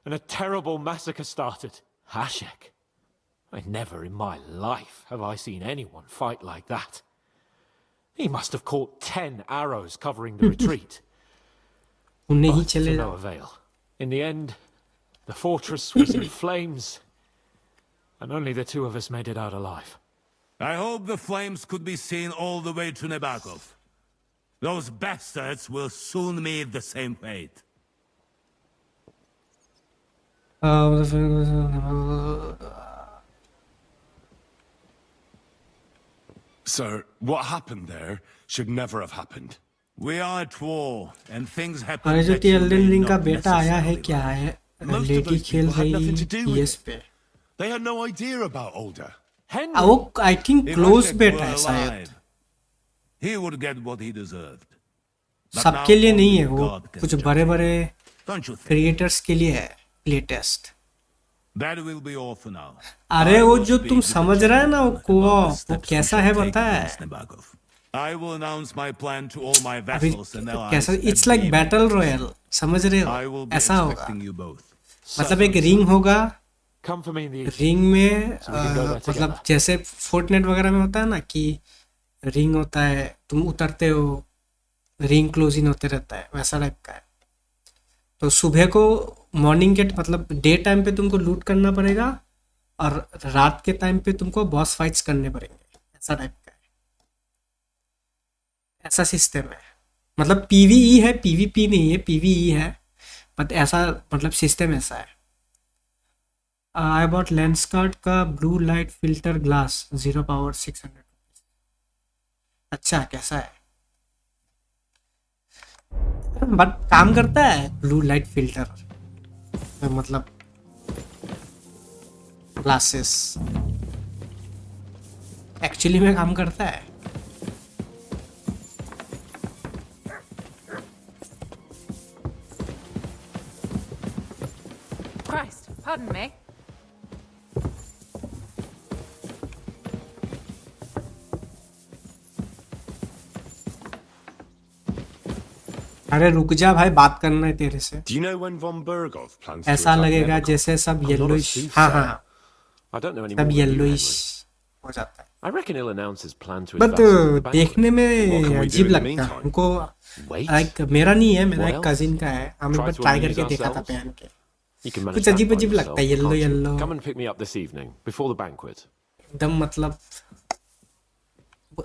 and a terrible massacre started. Hashek. Never in my life have I seen anyone fight like that. He must have caught 10 arrows covering the retreat. Pune he But चले to जाओ. no avail. In the end, the fortress was in flames, and only the two of us made it out alive. I hope the flames could be seen all the way to Nebakov. Those bastards will soon meet the same fate. Sir, what happened there should never have happened. We are at war, and things happen अरे जो that you Elden may ring का not बेटा आया है necessarily क्या like. है? Most of lady those खेल people had nothing रही to do with PS it. पे. They had no idea about Alder. Henry! वो I think If close Hashek बेटा were है शायद. alive, he would get what he deserved. But सबके now लिए नहीं है only वो. God can कुछ judge. बड़े बड़े Don't you think? क्रिएटर्स के लिए है play test. That will be all for now. अरे I वो will जो speak तुम with the समझ रहे हैं ना वो general को about the वो steps we कैसा shall है take पता है. against Nebakov. I will announce my plan to all my अभी vassals and allies. कैसा at it's like the battle royal समझ रहे I हो will be ऐसा होगा. expecting you both. मतलब एक रिंग होगा. Come for me in the evening. Ring में So we can go there मतलब together. जैसे फोर्टनाइट वगैरह में होता है ना कि रिंग होता है तुम उतरते हो रिंग क्लोजिंग होते रहता है वैसा टाइप का है. तो सुबह को मॉर्निंग के मतलब डे टाइम पे तुमको लूट करना पड़ेगा और रात के टाइम पे तुमको बॉस फाइट्स करने पड़ेंगे. ऐसा टाइप का है. ऐसा सिस्टम है. मतलब पीवीई है पीवीपी नहीं है पीवीई है बट ऐसा मतलब सिस्टम ऐसा है. आई बॉट लेंस कार्ड का blue light filter glass 0 power 600. अच्छा कैसा है बट काम करता है ब्लू लाइट फिल्टर मतलब ग्लासेस एक्चुअली में काम करता है. Christ, pardon me. अरे रुक जा भाई बात करना है तेरे से. Do you know when von Bergov plans to ऐसा attack लगेगा Nebakov? जैसे सब I'm not a yellowish. soothsayer. हाँ हाँ I don't know any सब more than you, yellowish Henry. हो जाता है. I reckon he'll announce his plan to his but vassals at the banquet. देखने What can में we अजीब do in the लगता है meantime? उनको. Wait. लाइक मेरा नहीं है मेरा What एक else? कजिन का है. हम एक Try bar to try amuse करके देखा था ourselves? पहन के. You can manage कुछ that अजीब by अजीब yourself, लगता है yellow can't you? Yellow Come and pick me up this evening before the banquet. एकदम मतलब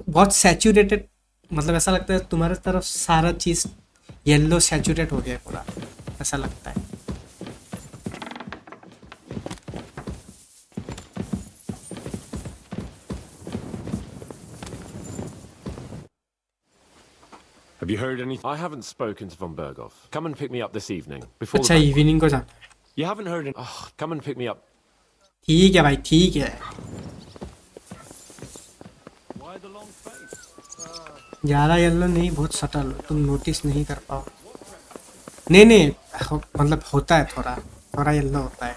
बहुत सैचुरेटेड. मतलब ऐसा लगता है तुम्हारे तरफ सारा चीज येलो सैचुरेट हो गया पूरा. ऐसा लगता है। Have you heard anything? I haven't spoken to von Berghoff. Come and pick me up this evening before अच्छा the banquet. इवनिंग को जाना है। You haven't heard any... Oh, come and pick me up. ठीक है भाई, ठीक है। ज़्यादा येलो नहीं, बहुत सटल, तुम नोटिस नहीं कर पाओ। नहीं नहीं, मतलब होता है, थोड़ा थोड़ा येलो होता है।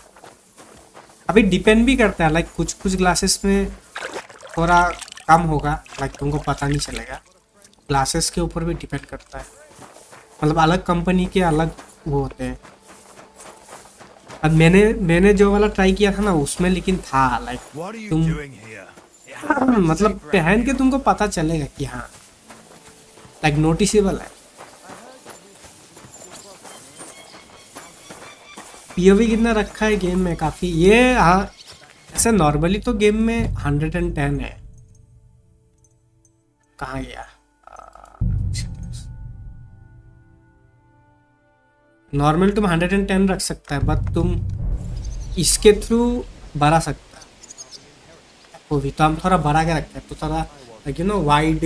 अभी डिपेंड भी करता है, लाइक कुछ कुछ ग्लासेस में थोड़ा कम होगा, लाइक तुमको पता नहीं चलेगा। ग्लासेस के ऊपर भी डिपेंड करता है, मतलब अलग कंपनी के अलग वो होते हैं। अब मैंने जो वाला ट्राई किया था ना उसमें लेकिन था लाइक तुम मतलब पहन के तुमको पता चलेगा कि हाँ लाइक नोटिसेबल है। पीओवी कितना रखा है गेम में, काफी ये हाँ। ऐसे नॉर्मली तो गेम में 110 है। कहाँ गया? नॉर्मल तुम 110 रख सकता है, बट तुम इसके थ्रू बढ़ा सकता है। वो भी तो हम थोड़ा बढ़ा के रखते हैं तो थोड़ा like you know wide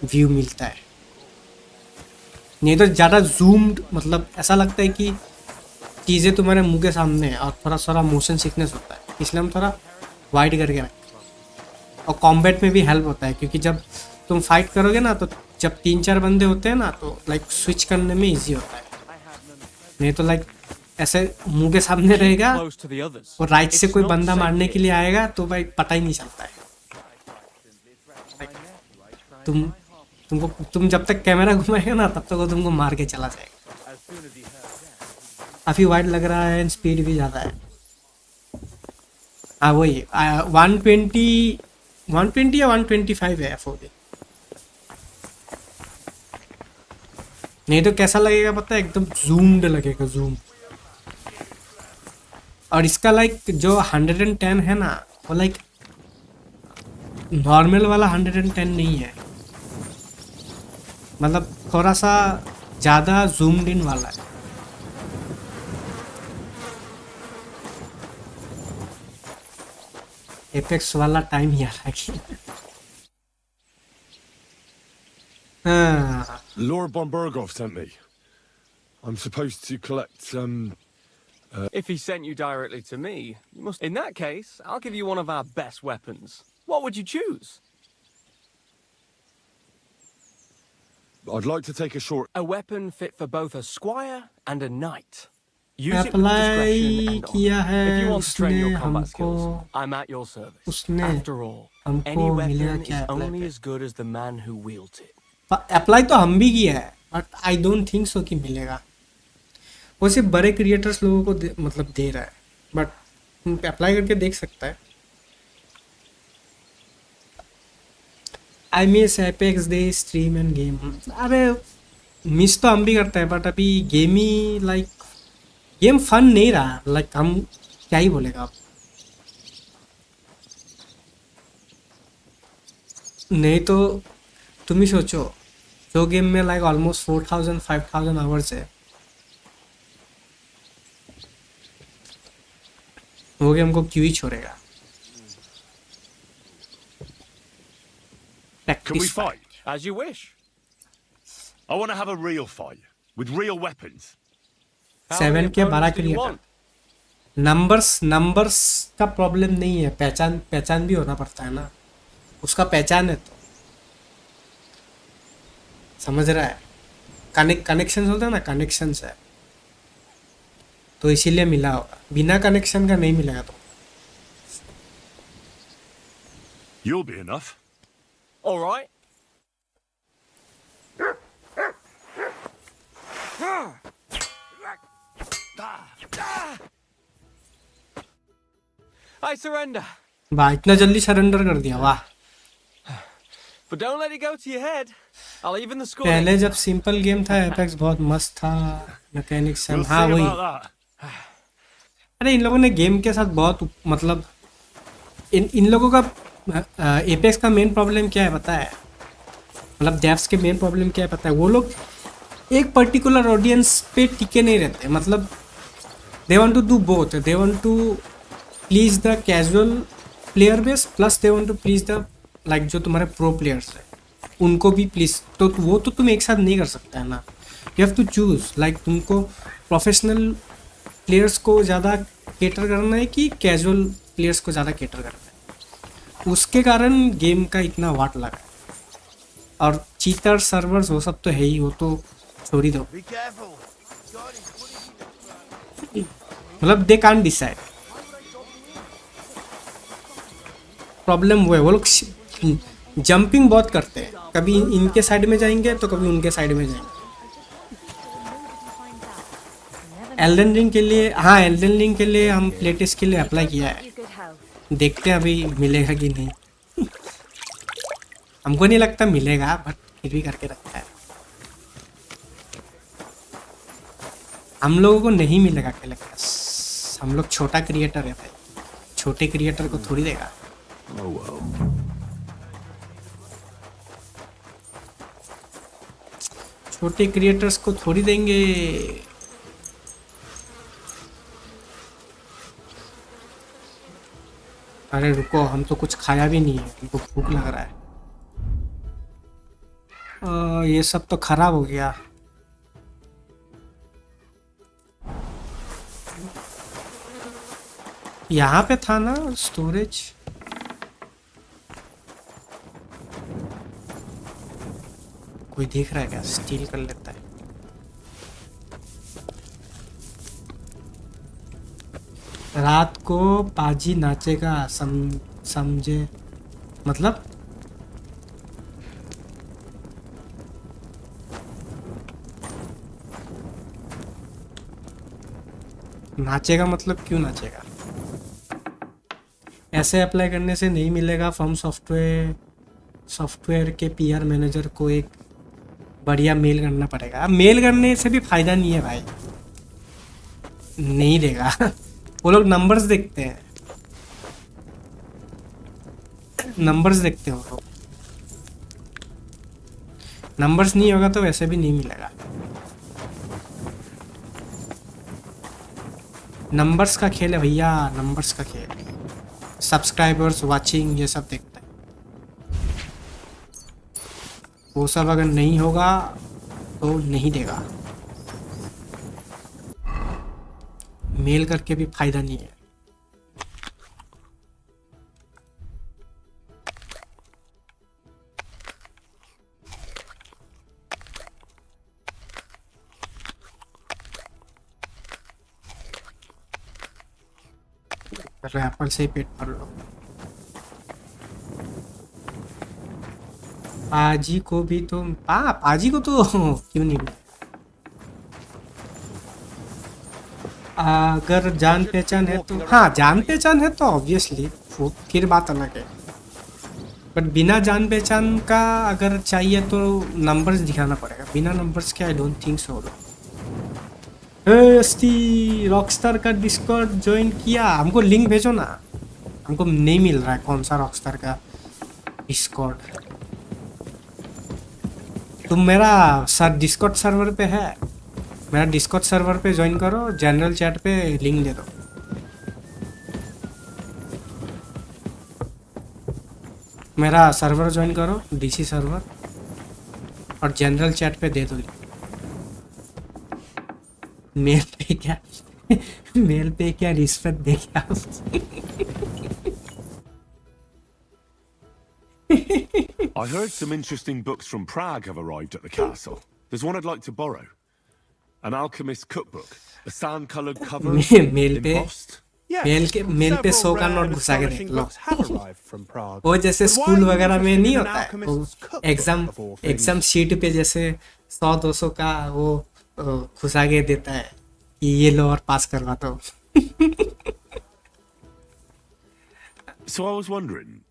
view मिलता है। नहीं तो ज़्यादा जूम्ड, मतलब ऐसा लगता है कि चीज़ें तुम्हारे मुंह के सामने है और थोड़ा थोड़ा मोशन सिकनेस होता है, इसलिए हम थोड़ा वाइड करके रखते हैं। और कॉम्बैट में भी हेल्प होता है क्योंकि जब तुम फाइट करोगे ना तो जब 3-4 बंदे होते हैं ना तो लाइक स्विच करने में इजी होता है। नहीं तो लाइक ऐसे मुंह के सामने रहेगा और राइट से कोई बंदा मारने के लिए आएगा तो भाई पता ही नहीं चलता है। तुम जब तक कैमरा घुमाएगा ना तब तक वो तुमको मार के चला जाएगा। काफी वाइड लग रहा है, स्पीड भी ज़्यादा है। हाँ वही 120 या 125 है FOV। नहीं तो कैसा लगेगा पता है, एकदम जूम्ड लगेगा, जूम। और इसका लाइक जो 110 है ना वो लाइक नॉर्मल वाला 110 नहीं है, मतलब थोड़ा सा ज़्यादा जूम्ड इन वाला है। एपेक्स वाला टाइम ही आ रहा है। हाँ Lord von Berghoff sent me. I'm supposed to collect If he sent you directly to me, you must. In that case, I'll give you one of our best weapons. What would you choose? I'd like to take a short. A weapon fit for both a squire and a knight. Use it with discretion and honor. If you want to train your combat skills, I'm at your service. After all, any weapon is only as good as the man who wields it. Apply तो हम भी किया है but I don't think so कि मिलेगा। वो सिर्फ बड़े क्रिएटर्स लोगों को मतलब दे रहा है, बट अप्लाई करके देख सकता है। I miss apex day stream end game. अरे मिस तो हम भी करते हैं बट अभी गेम ही लाइक गेम फन नहीं रहा, लाइक हम क्या ही बोलेगा आप। नहीं तो तुम ही सोचो, जो गेम में लाइक ऑलमोस्ट 4000-5000 आवर्स है, वो गेम को क्यों ही छोड़ेगा। Can we fight? As you wish. I want to have a real fight with real weapons. 7 के 12 क्रिएटर। नंबर्स का प्रॉब्लम नहीं है, पहचान भी होना पड़ता है ना, उसका पहचान है तो समझ रहा है। कनेक्शन होता है ना, कनेक्शन है तो इसीलिए मिला होगा, बिना कनेक्शन का नहीं मिलेगा। तो You'll be enough. All right. I surrender. वाह, इतना जल्दी सरेंडर कर दिया, वाह। But don't let it go to your head. I'll even the score. पहले जब सिंपल गेम था एपेक्स बहुत मस्त था, मैकेनिक्स हाँ वही। अरे इन लोगों ने गेम के साथ बहुत मतलब इन लोगों का एपेक्स का मेन प्रॉब्लम क्या है पता है, मतलब डेव्स के मेन प्रॉब्लम क्या है पता है, वो लोग एक पर्टिकुलर ऑडियंस पे टिके नहीं रहते, मतलब they want to do both, they want to please the casual player base plus they want to please the like जो तुम्हारे प्रो प्लेयर्स है उनको भी प्लीज, तो वो तो तुम एक साथ नहीं कर सकता है ना। You have to choose like तुमको प्रोफेशनल प्लेयर्स को ज़्यादा केटर करना है कि कैजुअल प्लेयर्स को ज़्यादा केटर करना है, उसके कारण गेम का इतना वाट लगा है। और चीटर सर्वर्स वो सब तो है ही, वो तो छोड़ ही दो, मतलब दे कांट डिसाइड। प्रॉब्लम वो है, वो लोग जंपिंग बहुत करते हैं, कभी इनके साइड में जाएंगे तो कभी उनके साइड में जाएंगे। एल्डन रिंग के लिए, हाँ एल्डन रिंग के लिए हम प्लेटेस्ट के लिए अप्लाई किया है, देखते हैं अभी मिलेगा कि नहीं। हमको नहीं लगता मिलेगा, बट फिर भी करके रखता है। हम लोगों को नहीं मिलेगा क्या लगता, हम लोग छोटा क्रिएटर है भाई, छोटे क्रिएटर को थोड़ी देगा। छोटे क्रिएटर्स को थोड़ी देंगे। अरे रुको, हम तो कुछ खाया भी नहीं है, हमको भूख लग रहा है। ये सब तो खराब हो गया। यहाँ पे था ना स्टोरेज, कोई देख रहा है क्या? स्टील कर लेता है। रात को पाजी नाचेगा, समझे मतलब? नाचेगा मतलब क्यों नाचेगा? ऐसे अप्लाई करने से नहीं मिलेगा। फ्रॉम सॉफ्टवेयर के पीआर मैनेजर को एक बढ़िया मेल करना पड़ेगा। मेल करने से भी फायदा नहीं है भाई, नहीं देगा। वो लोग नंबर्स देखते हैं, नंबर्स देखते हो लोग, नंबर्स नहीं होगा तो वैसे भी नहीं मिलेगा। नंबर्स का खेल है भैया, नंबर्स का खेल। सब्सक्राइबर्स, वाचिंग, ये सब देखते हैं। वो सब अगर नहीं होगा तो नहीं देगा। मेल करके भी फायदा नहीं है। एप्पल से ही पेट भर लो। पाजी को भी तो पाजी को तो क्यों नहीं? अगर जान पहचान है तो हाँ, जान पहचान है तो ऑब्वियसली वो फिर बात अलग है। बट बिना जान पहचान का अगर चाहिए तो नंबर्स दिखाना पड़ेगा। बिना नंबर्स के I don't think so. Rockstar का डिस्कॉर्ड ज्वाइन किया, हमको लिंक भेजो ना। हमको नहीं मिल रहा है कौन सा रॉकस्टार का डिस्कॉर्ड। तुम मेरा सर डिस्कॉर्ड सर्वर पे है, मेरा डिस्कॉर्ड सर्वर पे ज्वाइन करो, जनरल चैट पे लिंक दे दो। मेरा सर्वर ज्वाइन करो, डीसी सर्वर, और जनरल चैट पे दे दो लिंक। मेल पे क्या मेल पे क्या रिश्वत दे क्या? I heard some interesting books from Prague have arrived at the castle. There's one I'd like to borrow. An alchemist cookbook, a sand-colored cover, embossed. Mail पे 100 का नोट घुसा के देख लो। वो जैसे स्कूल वगैरह में नहीं होता है, वो एग्जाम शीट पे जैसे 100-200 का वो घुसा के देता है कि ये लो और पास करवा दो। So I was wondering,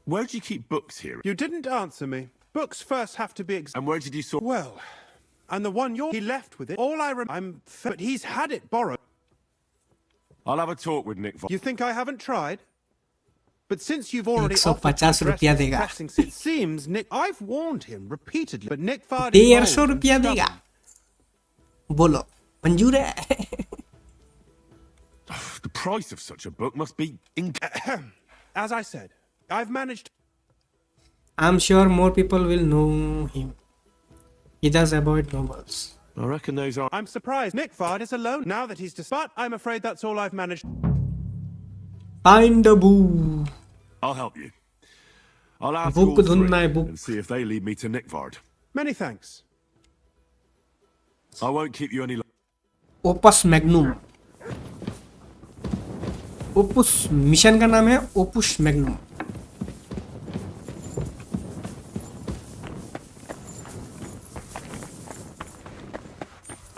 where do you keep books here? You didn't answer me. Books first have to be And where did you sort? Well, and the one he left with it. All I but he's had it borrowed. I'll have a talk with Nick. You think I haven't tried? But since you've already 150 रुपया देगा। it seems Nick. I've warned him repeatedly, but Nick Vardy. 150 रुपया देगा। बोलो मंजूर है? The price of such a book must be As I said, I've managed. I'm sure more people will know him. He does avoid novels. I reckon those are. I'm surprised Nick Vard is alone now that he's but I'm afraid that's all I've managed. Find a boo. I'll help you. I'll ask Book all ढूंढना है, three book. and see if they lead me to Nickvard. Many thanks. I won't keep you any longer. Opus Magnum. Opus mission का नाम है ओपुस मैग्नूम.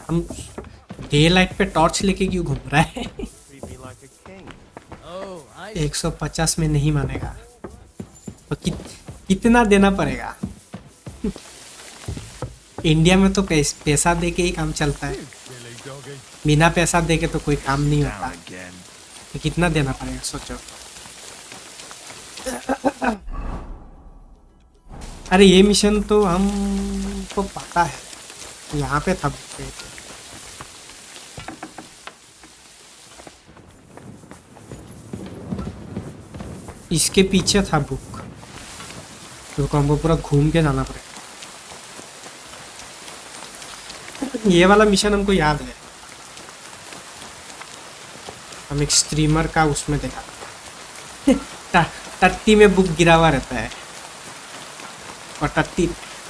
हम day light पे torch लेके क्यों घूम रहा है? 150 में नहीं मानेगा तो कितना देना पड़ेगा? इंडिया में तो पैसा दे के ही काम चलता है, बिना पैसा दे के तो कोई काम नहीं होता. तो कितना देना पड़ेगा सोचो. अरे ये मिशन तो हमको पता है, यहाँ पे था. इसके पीछे था बुक, तो हमको पूरा घूम के जाना पड़ेगा. ये वाला मिशन हमको याद है, हम एक स्ट्रीमर का उसमें देखा. टट्टी में बुक गिरा हुआ रहता है और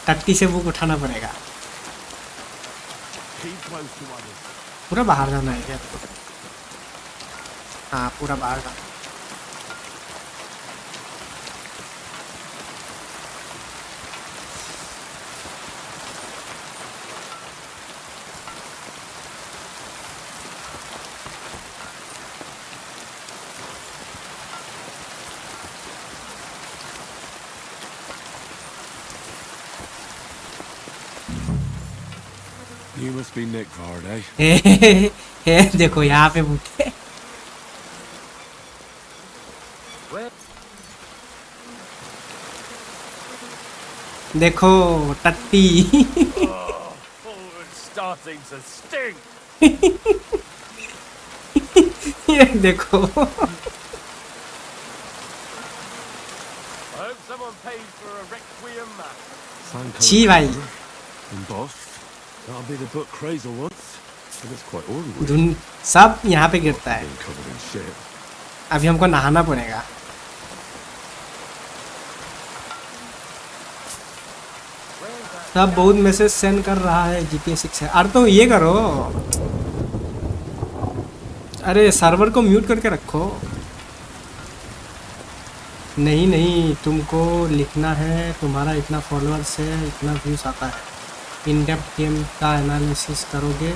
टट्टी से बुक उठाना पड़ेगा. पूरा बाहर जाना है क्या? हाँ पूरा बाहर जाना. You must be Nickvard, eh? देखो यहाँ पे बुक है. देखो टट्टी. Starting to stink. ये देखो. I hope someone paid for a requiem mat. छी भाई. Embossed. That'll be the book Crazel wants. But it's quite ordinary. सब यहाँ पे गिरता है. Covered in shit. अभी हमको नहाना पड़ेगा. सब बहुत मैसेज सेंड कर रहा है GTA 6 है. अरे तो ये करो, अरे सर्वर को म्यूट करके रखो. नहीं नहीं, तुमको लिखना है तुम्हारा इतना फॉलोअर्स है, इतना व्यूज आता है, इन डेप्थ गेम का एनालिसिस करोगे,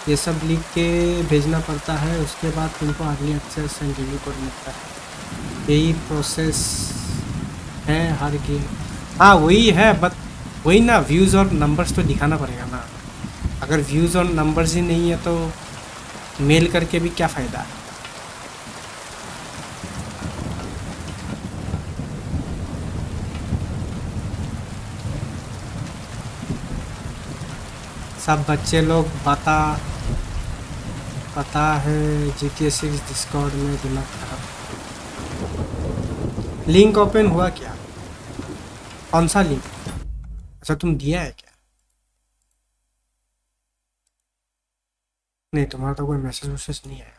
ये सब लिख के भेजना पड़ता है. उसके बाद तुमको early access and review code मिलता है. यही प्रोसेस है हर गेम. हाँ वही है, बट वही ना, व्यूज़ और नंबर्स तो दिखाना पड़ेगा ना. अगर व्यूज़ और नंबर्स ही नहीं है तो मेल करके भी क्या फ़ायदा. सब बच्चे लोग पता है GTA 6 डिस्कॉर्ड में दिमाग खराब. लिंक ओपन हुआ क्या? कौन सा लिंक? अच्छा तुम दिया है क्या? नहीं, तुम्हारा तो कोई मैसेज वैसेज नहीं आया.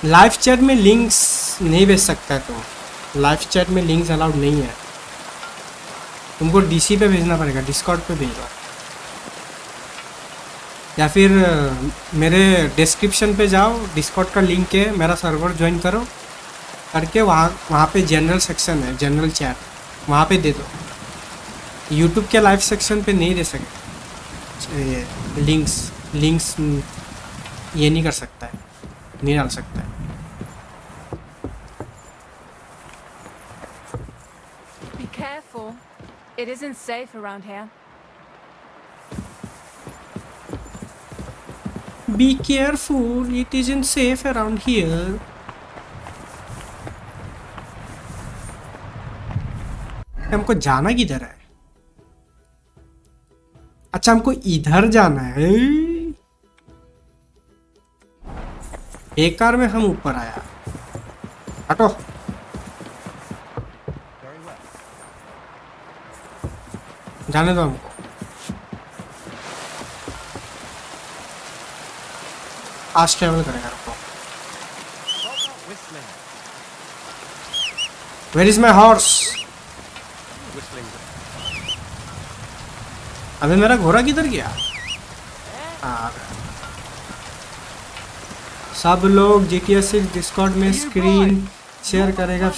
लाइव चैट में लिंक्स नहीं भेज सकता है तुम. लाइव चैट में लिंक्स अलाउड नहीं है. तुमको डीसी पे भेजना पड़ेगा, डिस्कॉर्ड पे भेजो, या फिर मेरे डिस्क्रिप्शन पे जाओ, डिस्कॉर्ड का लिंक है, मेरा सर्वर ज्वाइन करो करके वहाँ पे जनरल सेक्शन है, जनरल चैट, वहाँ पे दे दो. यूट्यूब के लाइव सेक्शन पे नहीं दे सकते लिंक्स ये नहीं कर सकता है, नहीं डाल सकता है. It isn't safe around here. Be careful, it isn't safe around here. हमको जाना किधर है? अच्छा हमको इधर जाना है। बेकार में हम ऊपर आया। हटो। जाने दो हमको। फास्ट ट्रेवल करेगा हमको। Where is my horse? अबे मेरा घोड़ा किधर गया? सब लोग GTA 6 डिस्कॉर्ड में स्क्रीन शेयर करेगा।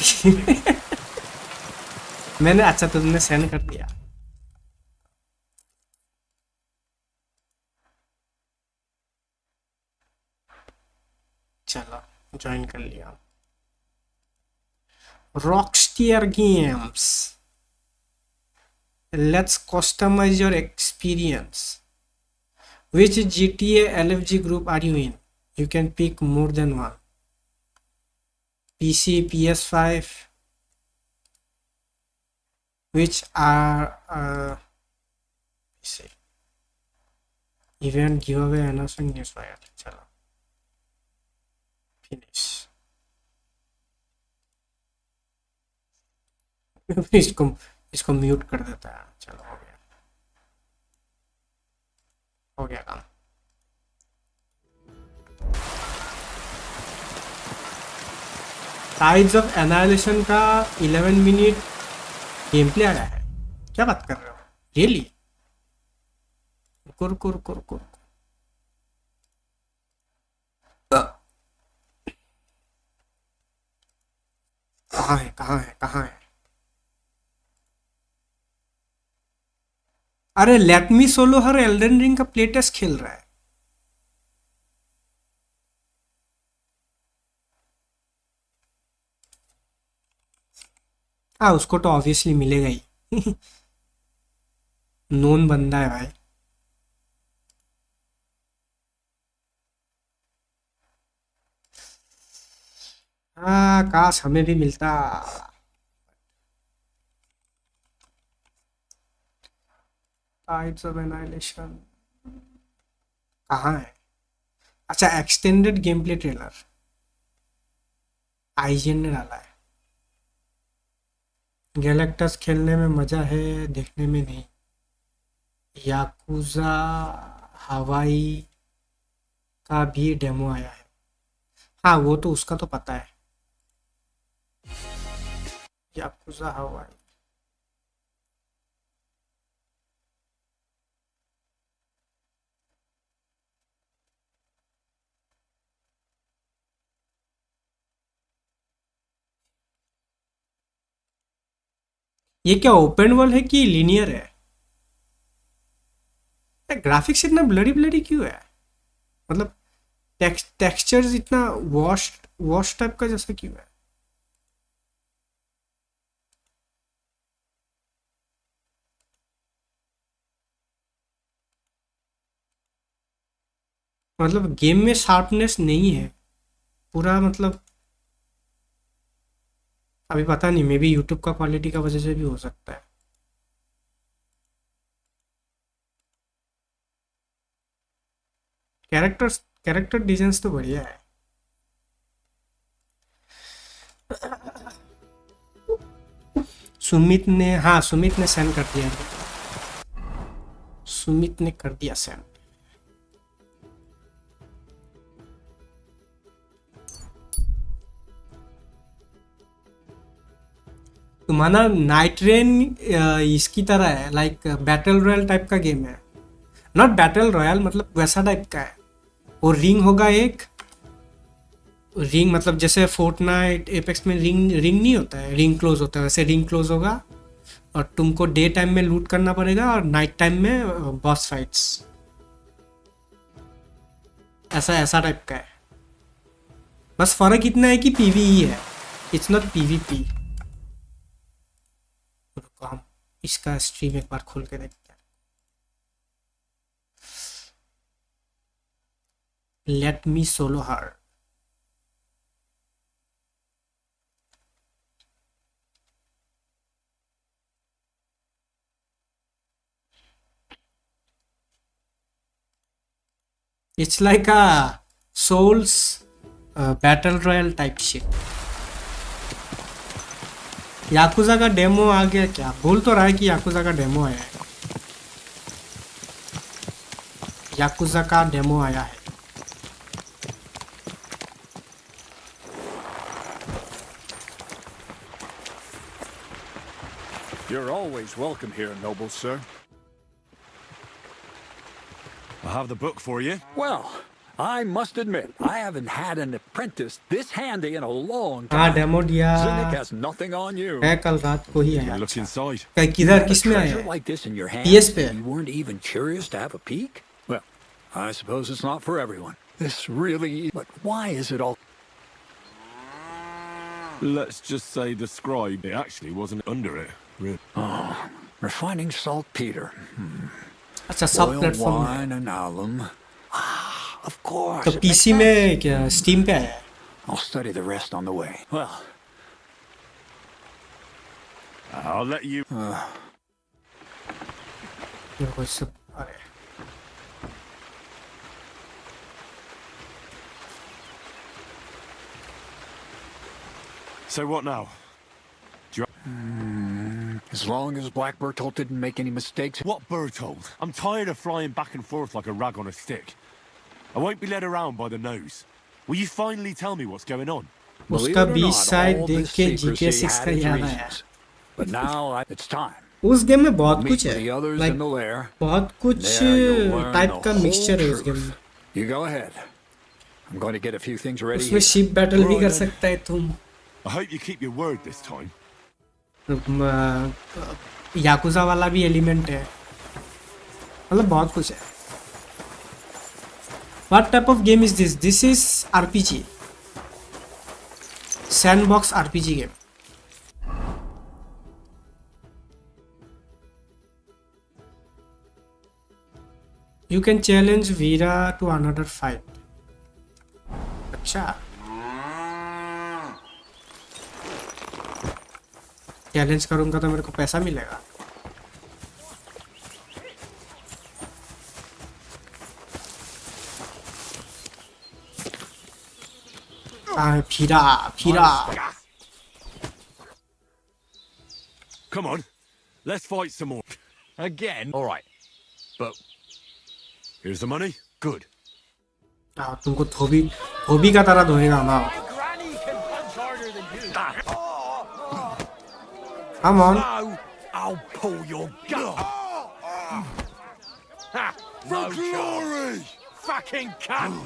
मैंने अच्छा तुमने सेंड कर दिया। चलो ज्वाइन कर लिया। Rockstar Games. Let's customize your experience. Which GTA LFG group are you in? You can pick more than one. PC, PS5. Which are see. Event giveaway announcement newswire. चलो finish. इसको mute कर देता है। चलो हो गया काम। टाइड्स ऑफ एनालिसिस का 11 मिनट गेम प्ले आया है। क्या बात कर रहे हो? रियली? कुर कुर कुर कुर कहाँ है कहाँ है कहाँ है? अरे लेट मी सोलो हर एल्डन रिंग का प्ले टेस्ट खेल रहा है। उसको तो ऑब्वियसली मिलेगा ही। नोन बंदा है भाई। काश हमें भी मिलता। टाइड्स ऑफ एनाइलेशन कहाँ है? अच्छा extended game play trailer IGN ने डाला है। गैलेक्टस खेलने में मजा है, देखने में नहीं। याकुजा हवाई का भी डेमो आया है। हाँ वो तो उसका तो पता है। याकुजा हवाई ये क्या ओपन वर्ल्ड है कि लीनियर है? ग्राफिक्स इतना ब्लडी ब्लडी क्यों है? मतलब टेक्सचर्स इतना वॉश टाइप का जैसा क्यों है? मतलब गेम में शार्पनेस नहीं है पूरा। मतलब अभी पता नहीं, मे बी यूट्यूब का क्वालिटी का वजह से भी हो सकता है। कैरेक्टर डिजाइन्स तो बढ़िया है। सुमित ने सेंड कर दिया। सुमित ने कर दिया सेंड। तुम्हारा नाइट रेन इसकी तरह है, लाइक बैटल रॉयल टाइप का गेम है। नॉट बैटल रॉयल, मतलब वैसा टाइप का है। वो रिंग होगा एक रिंग, मतलब जैसे फोर्टनाइट एपेक्स में रिंग नहीं होता है, रिंग क्लोज होता है, वैसे रिंग क्लोज होगा और तुमको डे टाइम में लूट करना पड़ेगा और नाइट टाइम में बॉस फाइट्स। ऐसा टाइप का है। बस फर्क इतना है कि पीवीई है, इट्स नॉट पीवीपी। इसका स्ट्रीम एक बार खोल के देखते हैं. Let me solo her. It's like a Souls battle royale type shit. Yakuza का डेमो आ गया क्या? बोल तो रहा है कि याकुजा का डेमो आया है. याकुजा का डेमो आया है. You're always welcome here, noble sir. I have the book for you. Well, I must admit, I haven't had an apprentice this handy in a long हाँ time. डेमो दिया Zinnik has nothing on you. है, कल रात को ही आया. Look inside. किधर किस में आया Treasure है? like this in your hand, PS पे. you weren't even curious to have a peek? Well, I suppose it's not for everyone. This really... But why is it all... Let's just say the scribe, it actually wasn't under it. Really. Oh, refining saltpeter. अच्छा सब Oil, platform में. wine, and alum. Ah, of course. तो it PC makes sense. में क्या steam पे आया है? I'll study the rest on the way. Well, I'll let you. मेरे को इससे अरे So what now? as long as Black Bertolt didn't make any mistakes. What Bertold? I'm tired of flying back and forth like a rag on a stick. I won't be led around by the nose. Will you finally tell me what's going on? उसका 20 side देख के GTA 6 का याद आया. But now it's time. उस game में बहुत Meet कुछ with है. the others Like in the lair. बहुत कुछ There you'll learn type the का whole मिक्सचर है इस गेम truth. में. You go ahead. I'm going to get a few things ready उसमें here. शिप बैटल भी कर सकता है तुम. I hope you keep your word this time. Yakuza वाला भी एलिमेंट है. मतलब बहुत कुछ है. What type of game is this? This is RPG. Sandbox RPG game. You can challenge Veera to another fight. अच्छा. चैलेंज करूंगा तो मेरे को पैसा मिलेगा. फिरा फिरा. Come on, let's fight some more. Again? All right. But here's the money. Good. तुमको धोबी का तरह धोएगा ना. Come on. No, I'll pull your gut. For glory! Fucking cunt.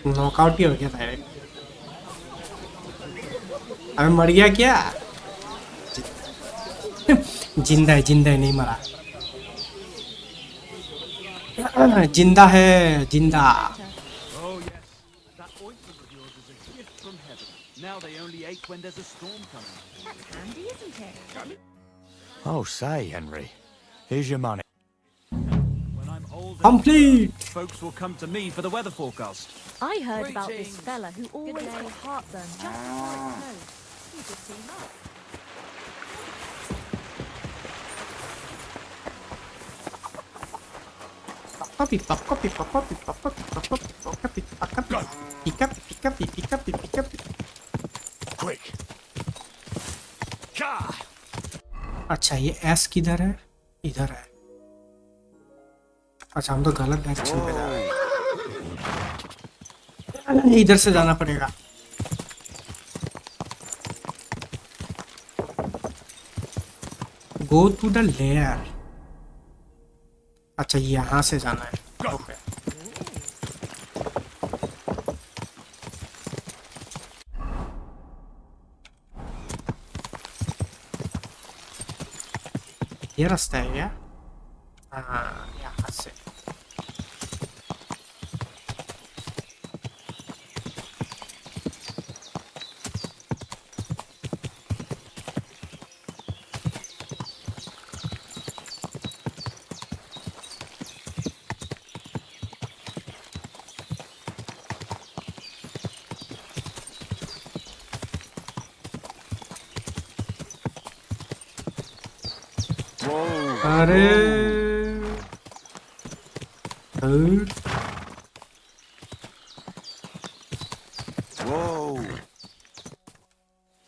Knockout ही हो गया था. अबे मर गया क्या? जिंदा है नहीं मरा. जिंदा है जिंदा. Oh yes, that ointment of yours is a gift from heaven. Now they only ache when there's a storm coming. That's handy, isn't it? Oh, say, Henry, here's your money. When I'm old and Complete. folks will come to me for the weather forecast. I heard about this fella who always got heartburn just before it snowed. He just seemed up. Quick. अच्छा ये S किधर है? इधर है. अच्छा हम तो गलत डायरेक्शन पे जा रहे हैं. इधर से जाना पड़ेगा. Go to the lair. अच्छा यहाँ से जाना है. Okay. ये रास्ता है क्या? हाँ, यहाँ से। अरे Whoa.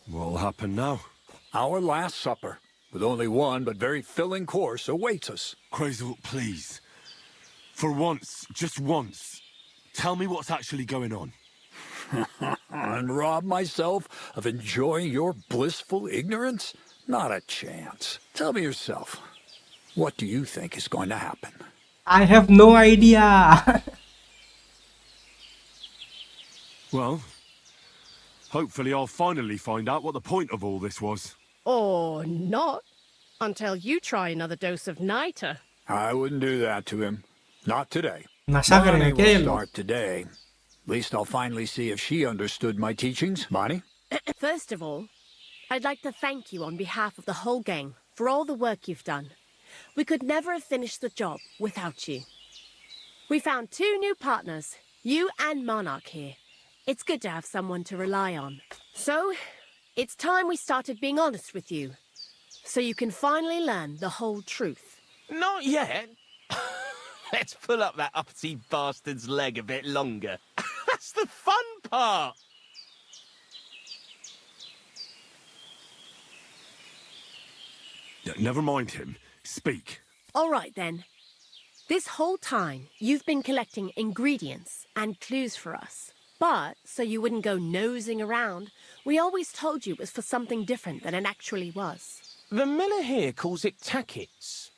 What'll happen now? Our last supper, with only one but very filling course, awaits us. Crazel, please. For once, just once, tell me what's actually going on. And rob myself of enjoying your blissful ignorance? Not a chance. Tell me yourself, what do you think is going to happen? I have no idea. Well, hopefully I'll finally find out what the point of all this was. Or not, until you try another dose of niter. I wouldn't do that to him. Not today. नशा करेंगे Bonnie क्या ये will लोग? start today. At least I'll finally see if she understood my teachings. Bonnie? First of all, I'd like to thank you on behalf of the whole gang for all the work you've done. We could never have finished the job without you. We found 2 new partners, you and Monarch here. It's good to have someone to rely on. So, it's time we started being honest with you, so you can finally learn the whole truth. Not yet. Let's pull up that uppity bastard's leg a bit longer. That's the fun part. Never mind him. Speak. All right then. This whole time, you've been collecting ingredients and clues for us. But, so you wouldn't go nosing around, we always told you it was for something different than it actually was. The miller here calls it tackets.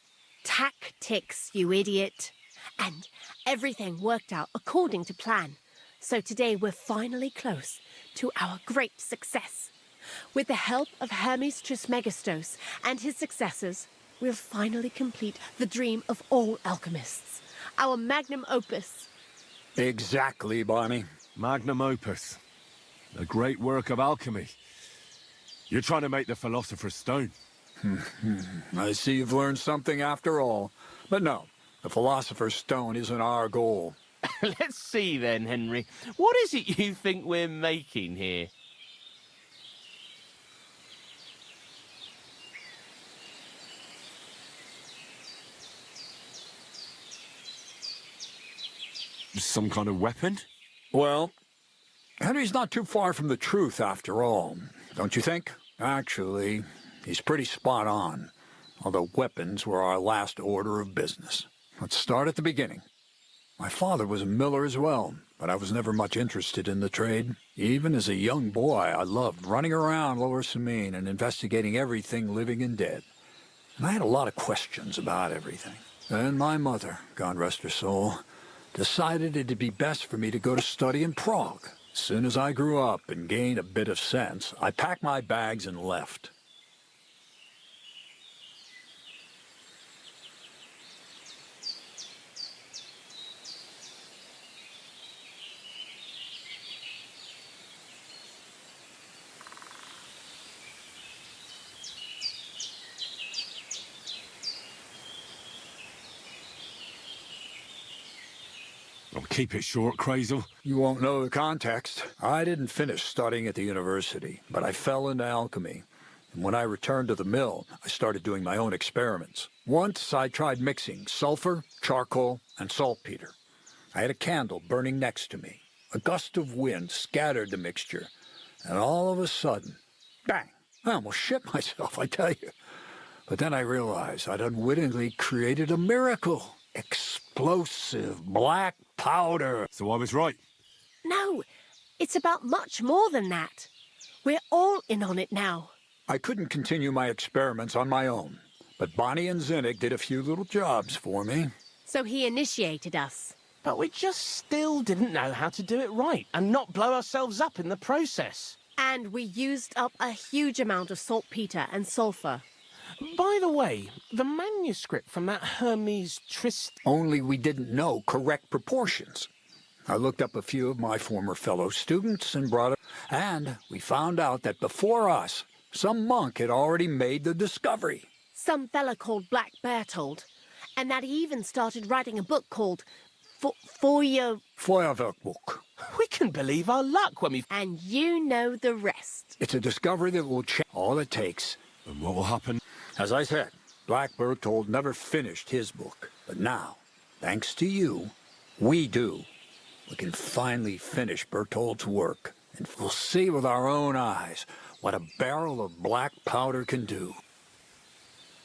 Tactics, you idiot. And everything worked out according to plan. So today we're finally close to our great success. With the help of Hermes Trismegistos and his successors, we'll finally complete the dream of all alchemists. Our magnum opus. Exactly, Bonnie. Magnum opus. A great work of alchemy. You're trying to make the Philosopher's Stone. I see you've learned something after all. But no, the Philosopher's Stone isn't our goal. Let's see then, Henry. What is it you think we're making here? Some kind of weapon? Well, Henry's not too far from the truth after all, don't you think? Actually, he's pretty spot on. Although weapons were our last order of business. Let's start at the beginning. My father was a miller as well, but I was never much interested in the trade. Even as a young boy, I loved running around Lower Samine and investigating everything living and dead. And I had a lot of questions about everything. Then my mother, God rest her soul, decided it'd be best for me to go to study in Prague. As soon as I grew up and gained a bit of sense, I packed my bags and left. Keep it short, Crazel. You won't know the context. I didn't finish studying at the university, but I fell into alchemy. And when I returned to the mill, I started doing my own experiments. Once I tried mixing sulfur, charcoal, and saltpeter. I had a candle burning next to me. A gust of wind scattered the mixture, and all of a sudden, bang! I almost shit myself, I tell you. But then I realized I'd unwittingly created a miracle. Explosive black powder. So I was right. No, it's about much more than that. We're all in on it now. I couldn't continue my experiments on my own, but Bonnie and Zinnik did a few little jobs for me. So he initiated us. But we just still didn't know how to do it right and not blow ourselves up in the process. And we used up a huge amount of saltpeter and sulfur. By the way, the manuscript from that Hermes Trist... Only we didn't know correct proportions. I looked up a few of my former fellow students and brought it, and we found out that before us, some monk had already made the discovery. Some fella called Black Bertold, and that he even started writing a book called Feuerwerkbuch. We can believe our luck when we... And you know the rest. It's a discovery that will change all it takes. And what will happen? As I said, Black Bertold never finished his book. But now, thanks to you, we do. We can finally finish Bertold's work, and we'll see with our own eyes what a barrel of black powder can do.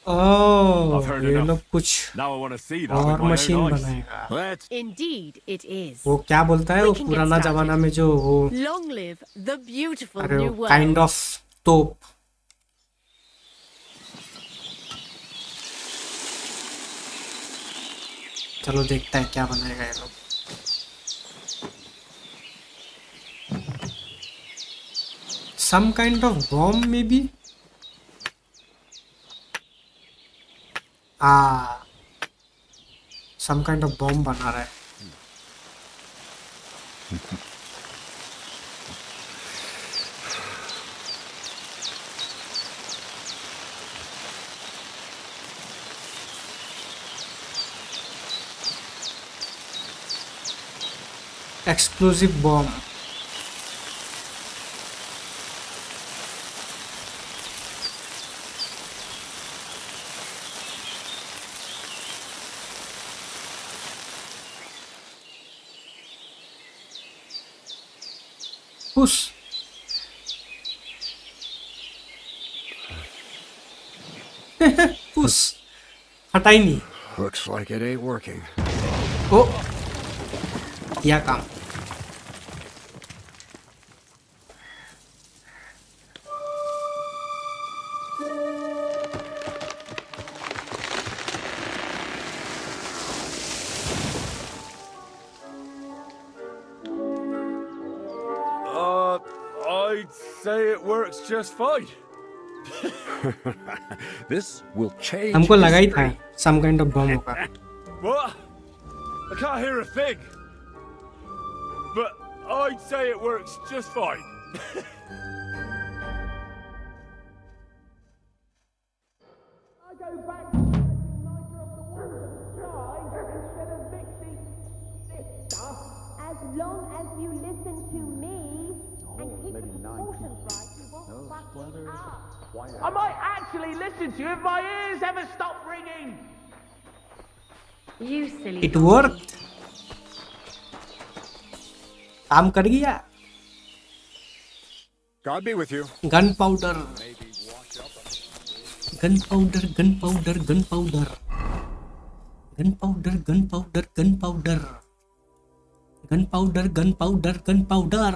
Oh, I've heard ये enough. लोग कुछ Now I want to see that और with my machine own eyes. बनाएगा. Let's... Indeed, it is. वो क्या बोलता है वो We can get पुराना started. जमाना में जो वो Long live the beautiful अरे new वो world. काइंड ऑफ तोप. चलो देखता है क्या बनाएगा ये लोग. Some kind of bomb maybe. some kind of bomb बना रहा है. Explosive bomb. Push. Push. हटा ही नहीं. Looks like it ain't working. ओ किया काम. I'd say it works just fine. This will change. हमको लगा ही था some kind of bomb होगा. What? I can't hear a thing. But I'd say it works just fine. As long as you listen to me and keep the proportions right, you won't fuck it up. I might actually listen to you if my ears ever stop ringing. You silly. It worked. काम कर गया. God be with you. Gunpowder. Gunpowder. Gunpowder. Gunpowder. Gunpowder. Gunpowder. Gunpowder. Gunpowder. Gunpowder. Gunpowder.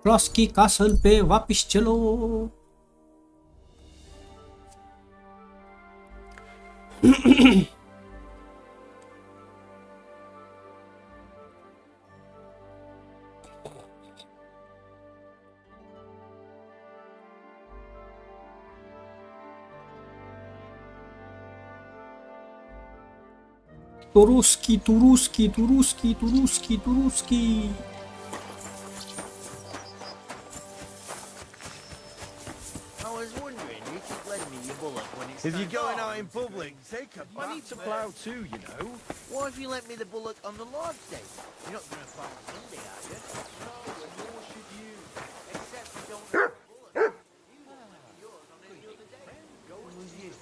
Cross की castle पे वापिस चलो. तुरुस्की तुरुस्की तुरुस्की तुरुस्की तुरुस्की. I was wondering, you keep lending me your bullock when it's... If you're going out in public, take a bath. I need to plough too, you know. Why have you lent me the bullock on the Lord's Day? You're not going to plough on Sunday, are you? No, and nor should you. Except you don't have a bullock. Yours on any other day.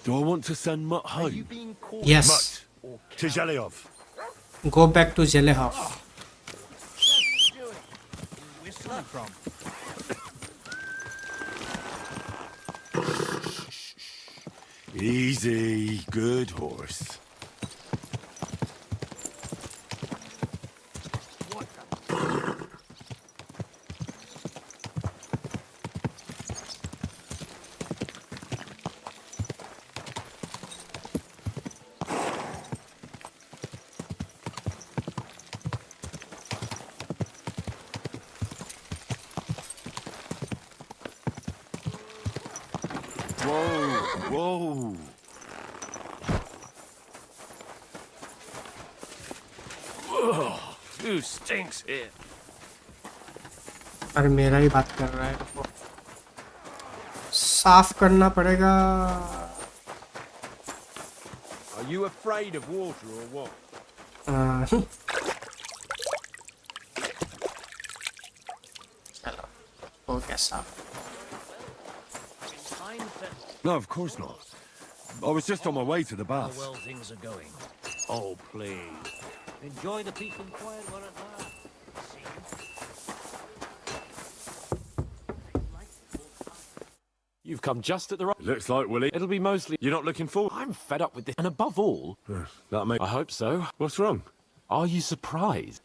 Do I want to send Mutt home? You being caught? Yes. Mutt. To Zhelyov. Go back to Zhelyov. Where's coming from? Easy, good horse. Whoa. Ugh, who stinks here? अरे मेरा ही बात कर रहा है वो साफ करना पड़ेगा. Are you afraid of water or what? चलो हो गया साफ. No, of course not. I was just on my way to the How bath. well things are going. Oh, please. Enjoy the peace and quiet while it lasts. You've come just at the right... Looks like, Willie. It'll be mostly... You're not looking forward? I'm fed up with this. And above all... That may... I hope so. What's wrong? Are you surprised?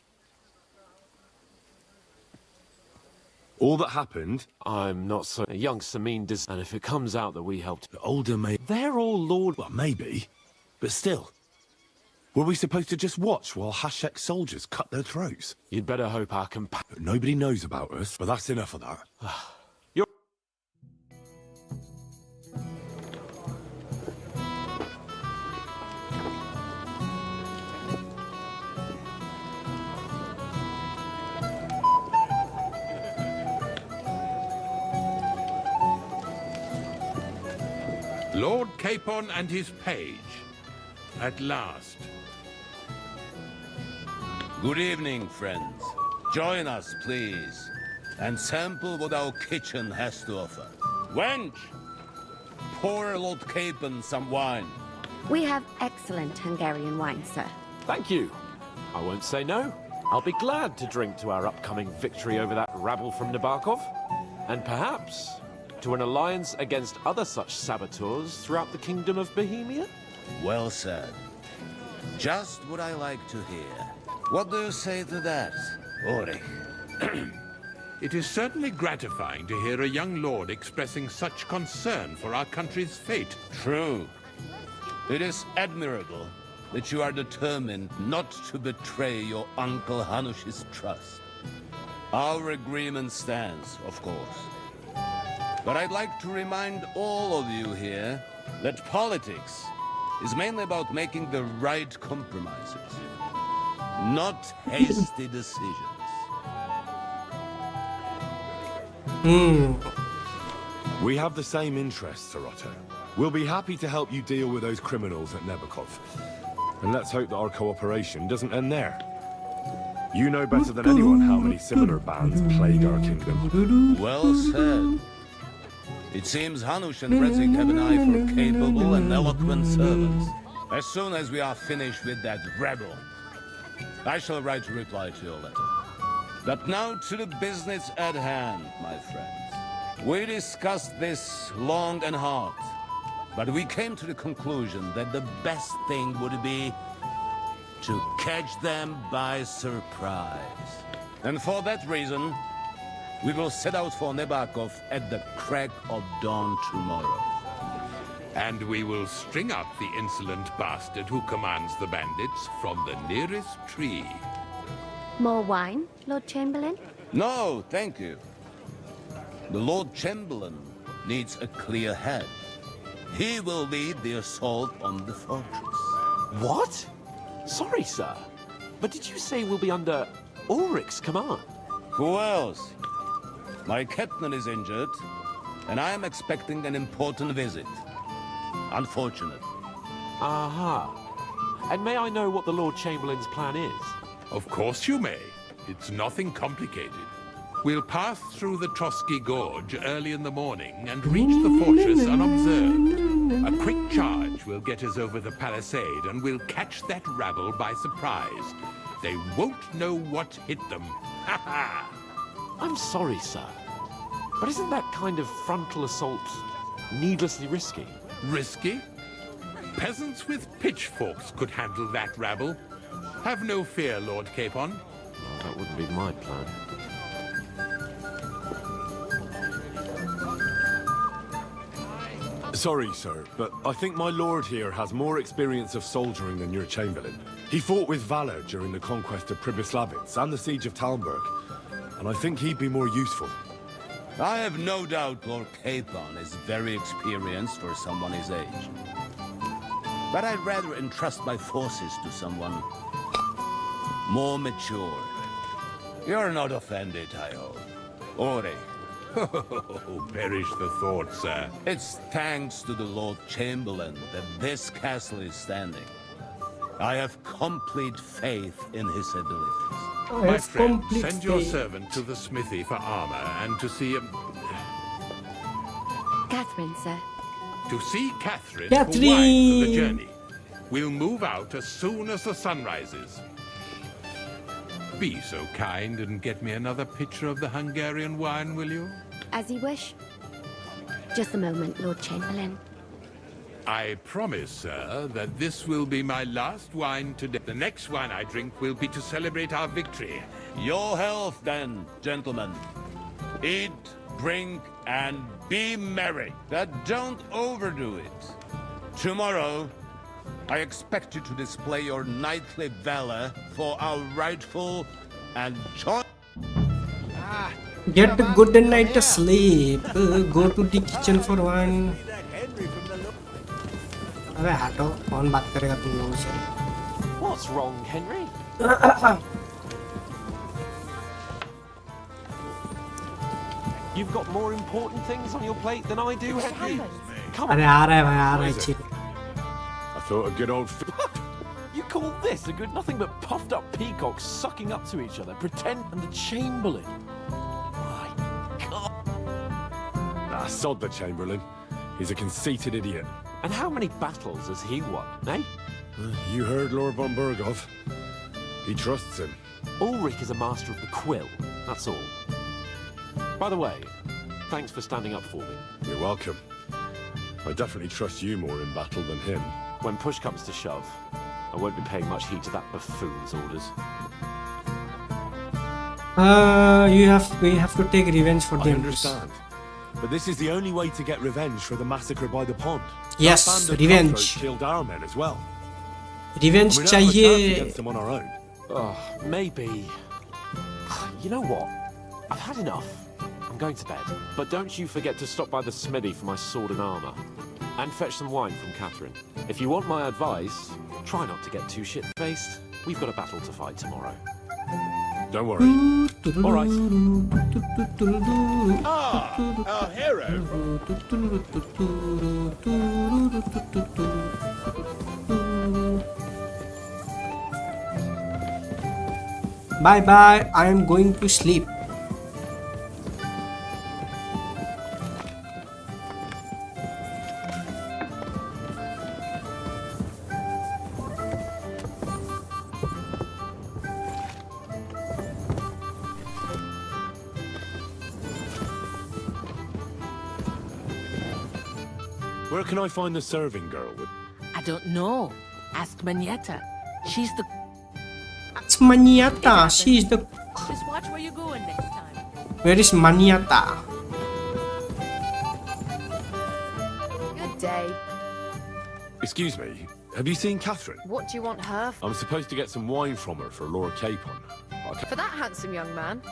All that happened? I'm not so... Young Samin does... And if it comes out that we helped... The older may... They're all Lord... Well, maybe. But still. Were we supposed to just watch while Hashek's soldiers cut their throats? You'd better hope our But nobody knows about us. But that's enough of that. You're... Lord Capon and his page. At last. Good evening, friends. Join us, please, and sample what our kitchen has to offer. Wench, pour Lord Capon some wine. We have excellent Hungarian wine, sir. Thank you. I won't say no. I'll be glad to drink to our upcoming victory over that rabble from Nabokov. And perhaps to an alliance against other such saboteurs throughout the kingdom of Bohemia? Well said. Just what I like to hear. What do you say to that, Ulrich? It is certainly gratifying to hear a young lord expressing such concern for our country's fate. True. It is admirable that you are determined not to betray your Uncle Hanush's trust. Our agreement stands, of course. But I'd like to remind all of you here that politics is mainly about making the right compromises, not hasty decisions. We have the same interests, Sir Otto. We'll be happy to help you deal with those criminals at Nebokov. And let's hope that our cooperation doesn't end there. You know better than anyone how many similar bands plague our kingdom. Well said. It seems Hanush and Brezzik have an eye for capable and eloquent servants. As soon as we are finished with that rebel, I shall write a reply to your letter. But now to the business at hand, my friends. We discussed this long and hard, but we came to the conclusion that the best thing would be to catch them by surprise. And for that reason, we will set out for Nebakov at the crack of dawn tomorrow. And we will string up the insolent bastard who commands the bandits from the nearest tree. More wine, Lord Chamberlain? No, thank you. The Lord Chamberlain needs a clear head. He will lead the assault on the fortress. What? Sorry, sir. But did you say we'll be under Ulrich's command? Who else? My captain is injured, and I am expecting an important visit. Unfortunate. Aha. And may I know what the Lord Chamberlain's plan is? Of course you may. It's nothing complicated. We'll pass through the Trotsky Gorge early in the morning and reach the fortress unobserved. A quick charge will get us over the palisade, and we'll catch that rabble by surprise. They won't know what hit them. Ha ha! I'm sorry, sir. But isn't that kind of frontal assault needlessly risky? Risky? Peasants with pitchforks could handle that rabble. Have no fear, Lord Capon. Well, that wouldn't be my plan. Sorry, sir, but I think my lord here has more experience of soldiering than your chamberlain. He fought with valor during the conquest of Pribyslavitz and the siege of Talmberg, and I think he'd be more useful. I have no doubt Lord Capon is very experienced for someone his age. But I'd rather entrust my forces to someone more mature. You're not offended, I hope. Ore. Oh, perish the thought, sir. It's thanks to the Lord Chamberlain that this castle is standing. I have complete faith in his abilities. My friend, send your servant to the smithy for armor and to see Catherine, sir. To see Catherine for wine for the journey. We'll move out as soon as the sun rises. Be so kind and get me another pitcher of the Hungarian wine, will you? As you wish. Just a moment, Lord Chamberlain. I promise, sir, that this will be my last wine today. The next wine I drink will be to celebrate our victory. Your health, then, gentlemen. Eat, drink, and be merry. But don't overdo it. Tomorrow, I expect you to display your knightly valor for our rightful and joy. Get a good night sleep. Go to the kitchen for one. अबे हटो कौन बात करेगा तुम लोगों से? What's wrong, Henry? You've got more important things on your plate than I do, Henry. Come on. अरे आ रहा है भाई आ रहा है chill. I thought a good old. You call this a good nothing but puffed up peacocks sucking up to each other, pretend and the Chamberlain. My God. Ah, sod the Chamberlain. He's a conceited idiot. And how many battles has he won, eh? You heard Lord von Burgov. He trusts him. Ulrich is a master of the quill, that's all. By the way, thanks for standing up for me. You're welcome. I definitely trust you more in battle than him. When push comes to shove, I won't be paying much heed to that buffoon's orders. We have to take revenge for I them. understand. But this is the only way to get revenge for the massacre by the pond. Yes, That band of revenge. cutthroats killed our men as well. Revenge We don't have a chance चाहिए. against them on our own. Maybe. You know what? I've had enough. I'm going to bed. But don't you forget to stop by the smithy for my sword and armor. And fetch some wine from Catherine. If you want my advice, try not to get too shit-faced. We've got a battle to fight tomorrow. Don't worry. All right. Ah, our hero. Bye bye. I am going to sleep. Where can I find the serving girl? I don't know. Ask Manietta. She's the... It's Maniata. She is the... Just watch where you're going next time. Where is Maniata? Good day. Excuse me. Have you seen Catherine? What do you want her for? I'm supposed to get some wine from her for Lord Capon. For that handsome young man?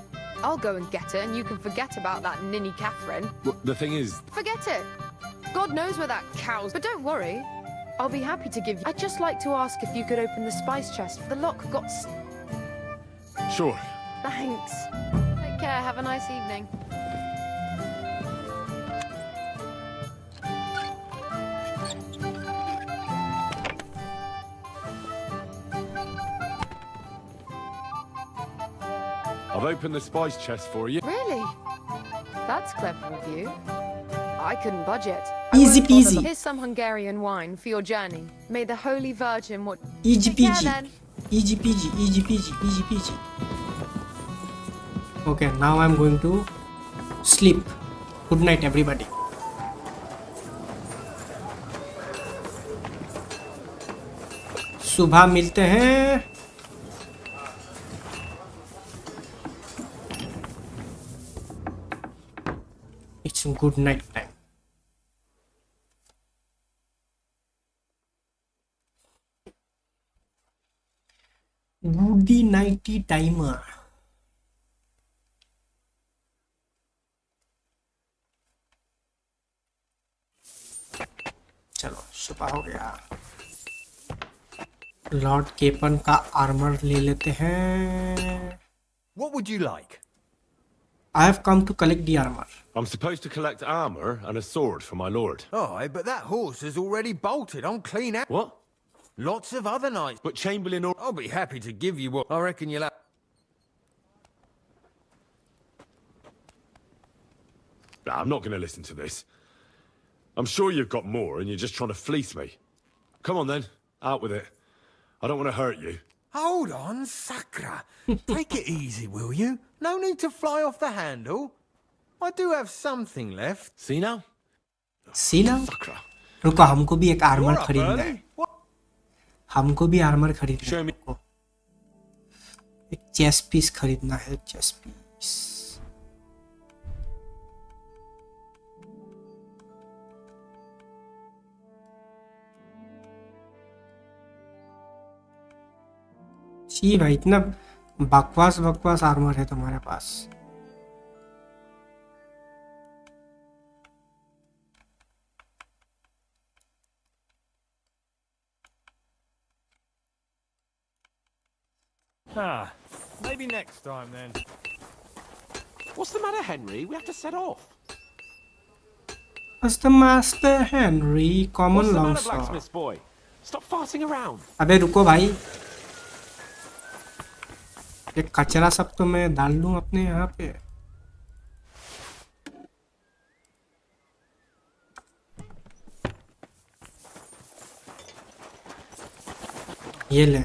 I'll go and get it, and you can forget about that ninny Catherine. Well, the thing is... Forget it. God knows where that cow's... But don't worry. I'll be happy to give you... I'd just like to ask if you could open the spice chest, for the lock got... Sure. Thanks. Take care. Have a nice evening. I've opened the spice chest for you. Really? That's clever of you. I couldn't budget. Easy peasy. Here's some Hungarian wine for your journey. May the Holy Virgin what... Easy Take care peasy. then. Easy peasy. Easy peasy. Easy peasy. Okay, now I'm going to sleep. Good night, everybody. सुबह मिलते हैं. It's good night time. Goody nighty timer. सुबह हो गया। Lord केपन का armour ले लेते हैं। What would you like? I have come to collect the armor. I'm supposed to collect armor and a sword for my lord. Oh, but that horse is already bolted on clean out. What? Lots of other knights. But Chamberlain or... I'll be happy to give you what I reckon you'll have. Nah, I'm not going to listen to this. I'm sure you've got more and you're just trying to fleece me. Come on then, out with it. I don't want to hurt you. Hold on, Sakra. Take it easy, will you? No need to fly off the handle. I do have something left. See now? See now? रुको, हमको भी एक armour खरीदना है। हमको भी armour खरीदना है। एक चेस पीस खरीदना है, चेस पीस। जी भाई, इतना बकवास आर्मर है तुम्हारे पास। Maybe next time then. What's the matter, Henry? We have to set off. What's the master, Henry? Common What's the matter, longsword. blacksmith's boy? Stop farting around. अबे रुको भाई, ये कचरा सब तो मैं डाल लूं अपने यहाँ पे। ये ले।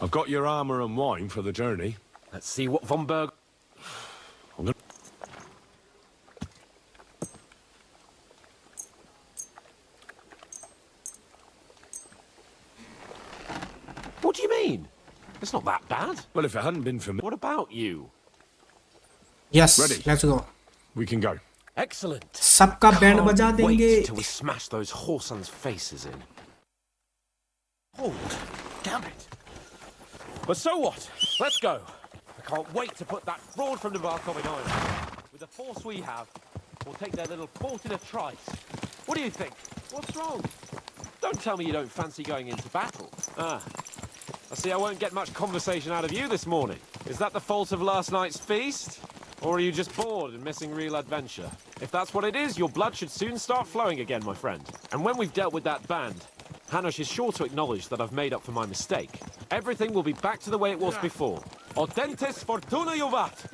I've got your armor and wine for the journey. Let's see what Von Berg... What do you mean? It's not that bad. Well, if it hadn't been for me... What about you? Yes, Ready? let's go. We can go. Excellent. सबका band बजा Can't देंगे। wait till we smash those whoresons' faces in. Hold. Damn it. But so what? Let's go. I can't wait to put that fraud from Navarco in irons. With the force we have, we'll take their little port in a trice. What do you think? What's wrong? Don't tell me you don't fancy going into battle. Ah, I see I won't get much conversation out of you this morning. Is that the fault of last night's feast? Or are you just bored and missing real adventure? If that's what it is, your blood should soon start flowing again, my friend. And when we've dealt with that band, Hanush is sure to acknowledge that I've made up for my mistake. Everything will be back to the way it was before. Audentes fortuna juvat!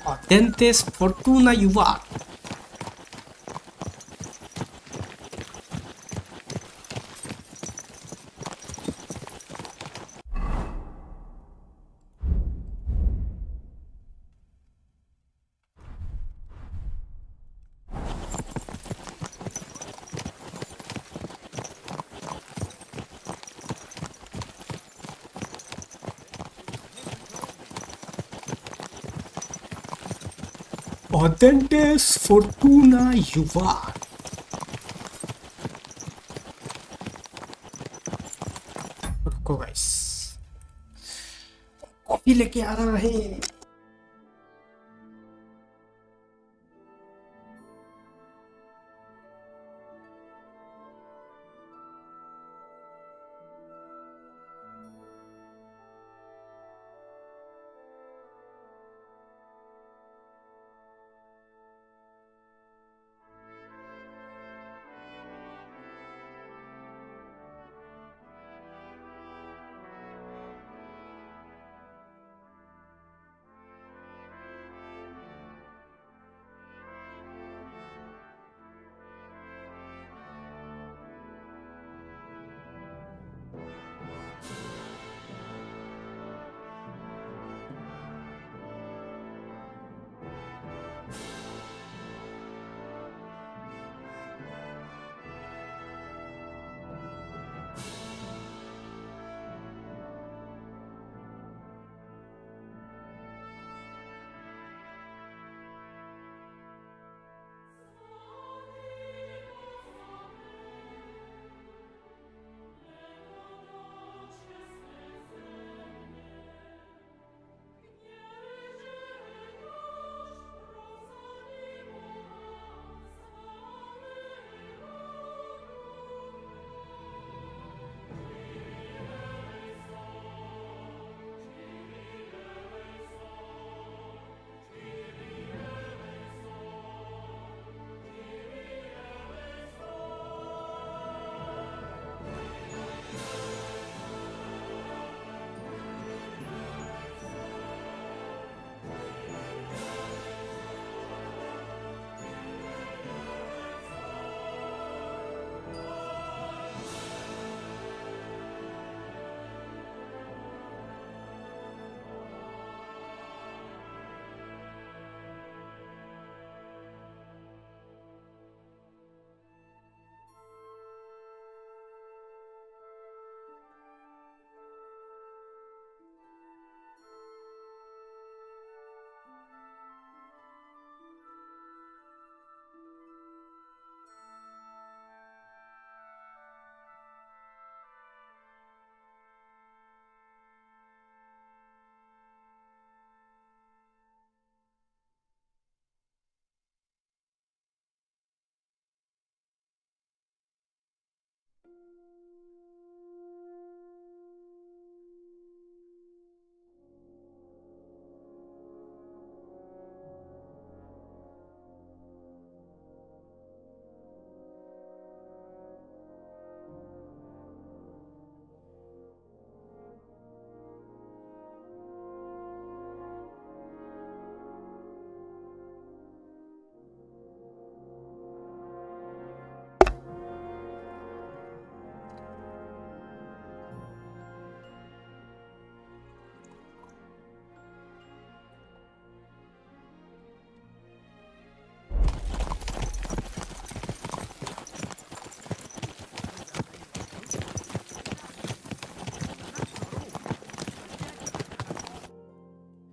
Audentes fortuna juvat. Audentes fortuna juvat. रुको guys, coffee लेके आ रहा है।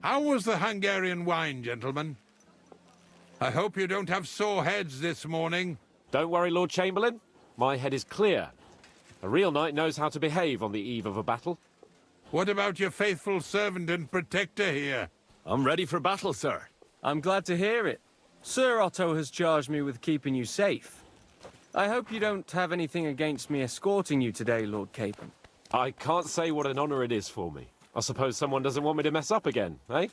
How was the Hungarian wine, gentlemen? I hope you don't have sore heads this morning. Don't worry, Lord Chamberlain. My head is clear. A real knight knows how to behave on the eve of a battle. What about your faithful servant and protector here? I'm ready for battle, sir. I'm glad to hear it. Sir Otto has charged me with keeping you safe. I hope you don't have anything against me escorting you today, Lord Capon. I can't say what an honor it is for me. I suppose someone doesn't want me to mess up again, eh?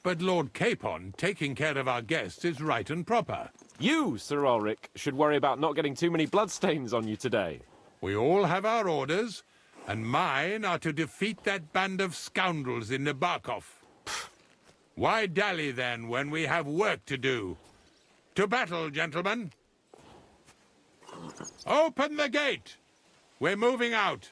But Lord Capon, taking care of our guests is right and proper. You, Sir Ulrich, should worry about not getting too many bloodstains on you today. We all have our orders, and mine are to defeat that band of scoundrels in Nabokov. Why dally then when we have work to do? To battle, gentlemen! Open the gate! We're moving out.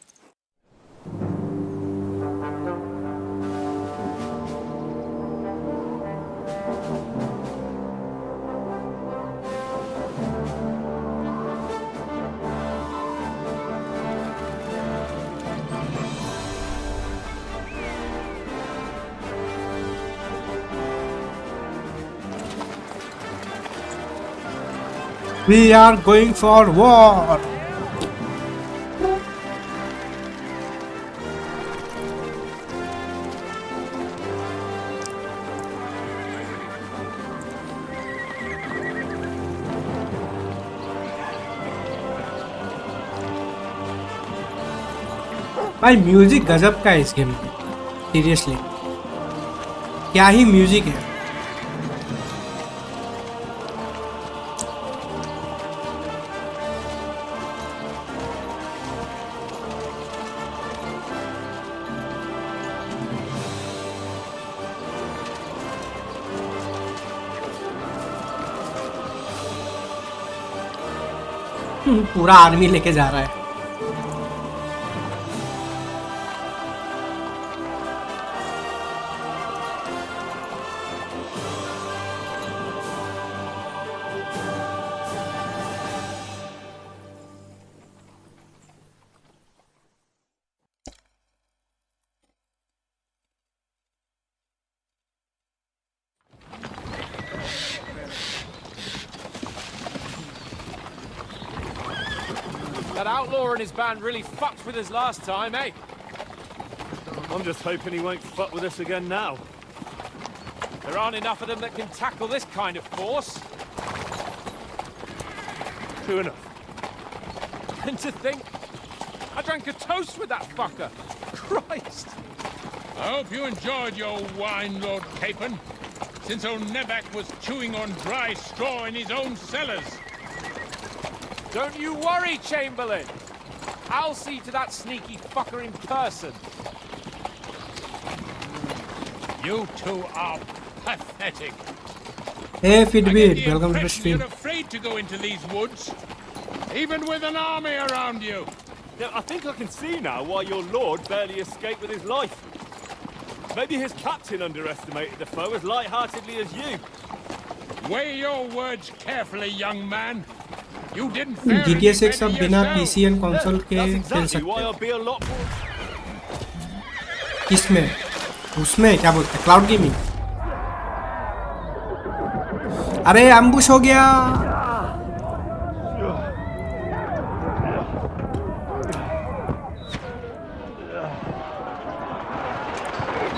We are going for war. भाई music गजब का है इस game में, seriously क्या ही music है। पूरा army लेके जा रहा है। That outlaw and his band really fucked with us last time, eh? I'm just hoping he won't fuck with us again now. There aren't enough of them that can tackle this kind of force. True enough. And to think, I drank a toast with that fucker. Christ! I hope you enjoyed your wine, Lord Capon, since old Nebak was chewing on dry straw in his own cellars. Don't you worry, Chamberlain. I'll see to that sneaky fucker in person. You two are pathetic. Hey Fitbit, welcome to the stream. You're afraid to go into these woods, even with an army around you. Yeah, I think I can see now why your lord barely escaped with his life. Maybe his captain underestimated the foe as light-heartedly as you. Weigh your words carefully, young man. You didn't GTA 6 अब बिना PC and console के खेल सकते हो। किसमें? उसमें क्या बोलते हैं? Cloud gaming. अरे एम्बुश हो गया।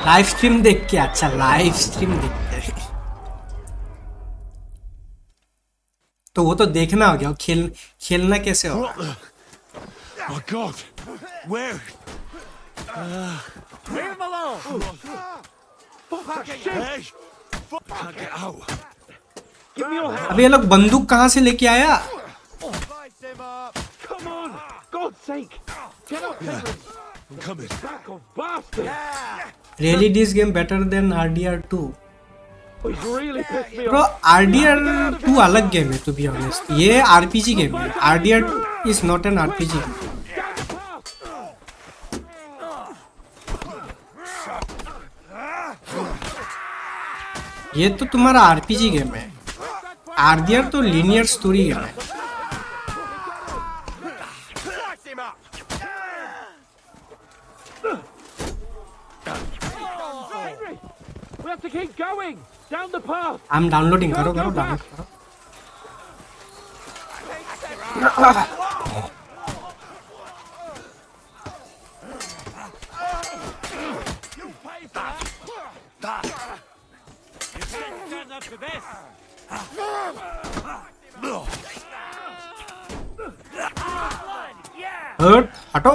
लाइव स्ट्रीम देख के, अच्छा लाइव स्ट्रीम देख के तो वो तो देखना हो गया, खेलना कैसे होगा? My God, where? Leave him alone! Hey, can't get out. Give me your hand! अबे ये लोग बंदूक कहाँ से लेके आया? Come on! God's sake! Get up, Henry! I'm coming. Back off, bastard! Really, this game better than RDR2? He's really pissed me Bro, off. RDR2 अलग game है, to be honest. ये RPG गेम है. RDR is not an RPG game. ये तो तुम्हारा RPG game है. RDR तो linear story game है. We have to going? Down the path. I'm downloading. करो डाउनलोड करो. हटो.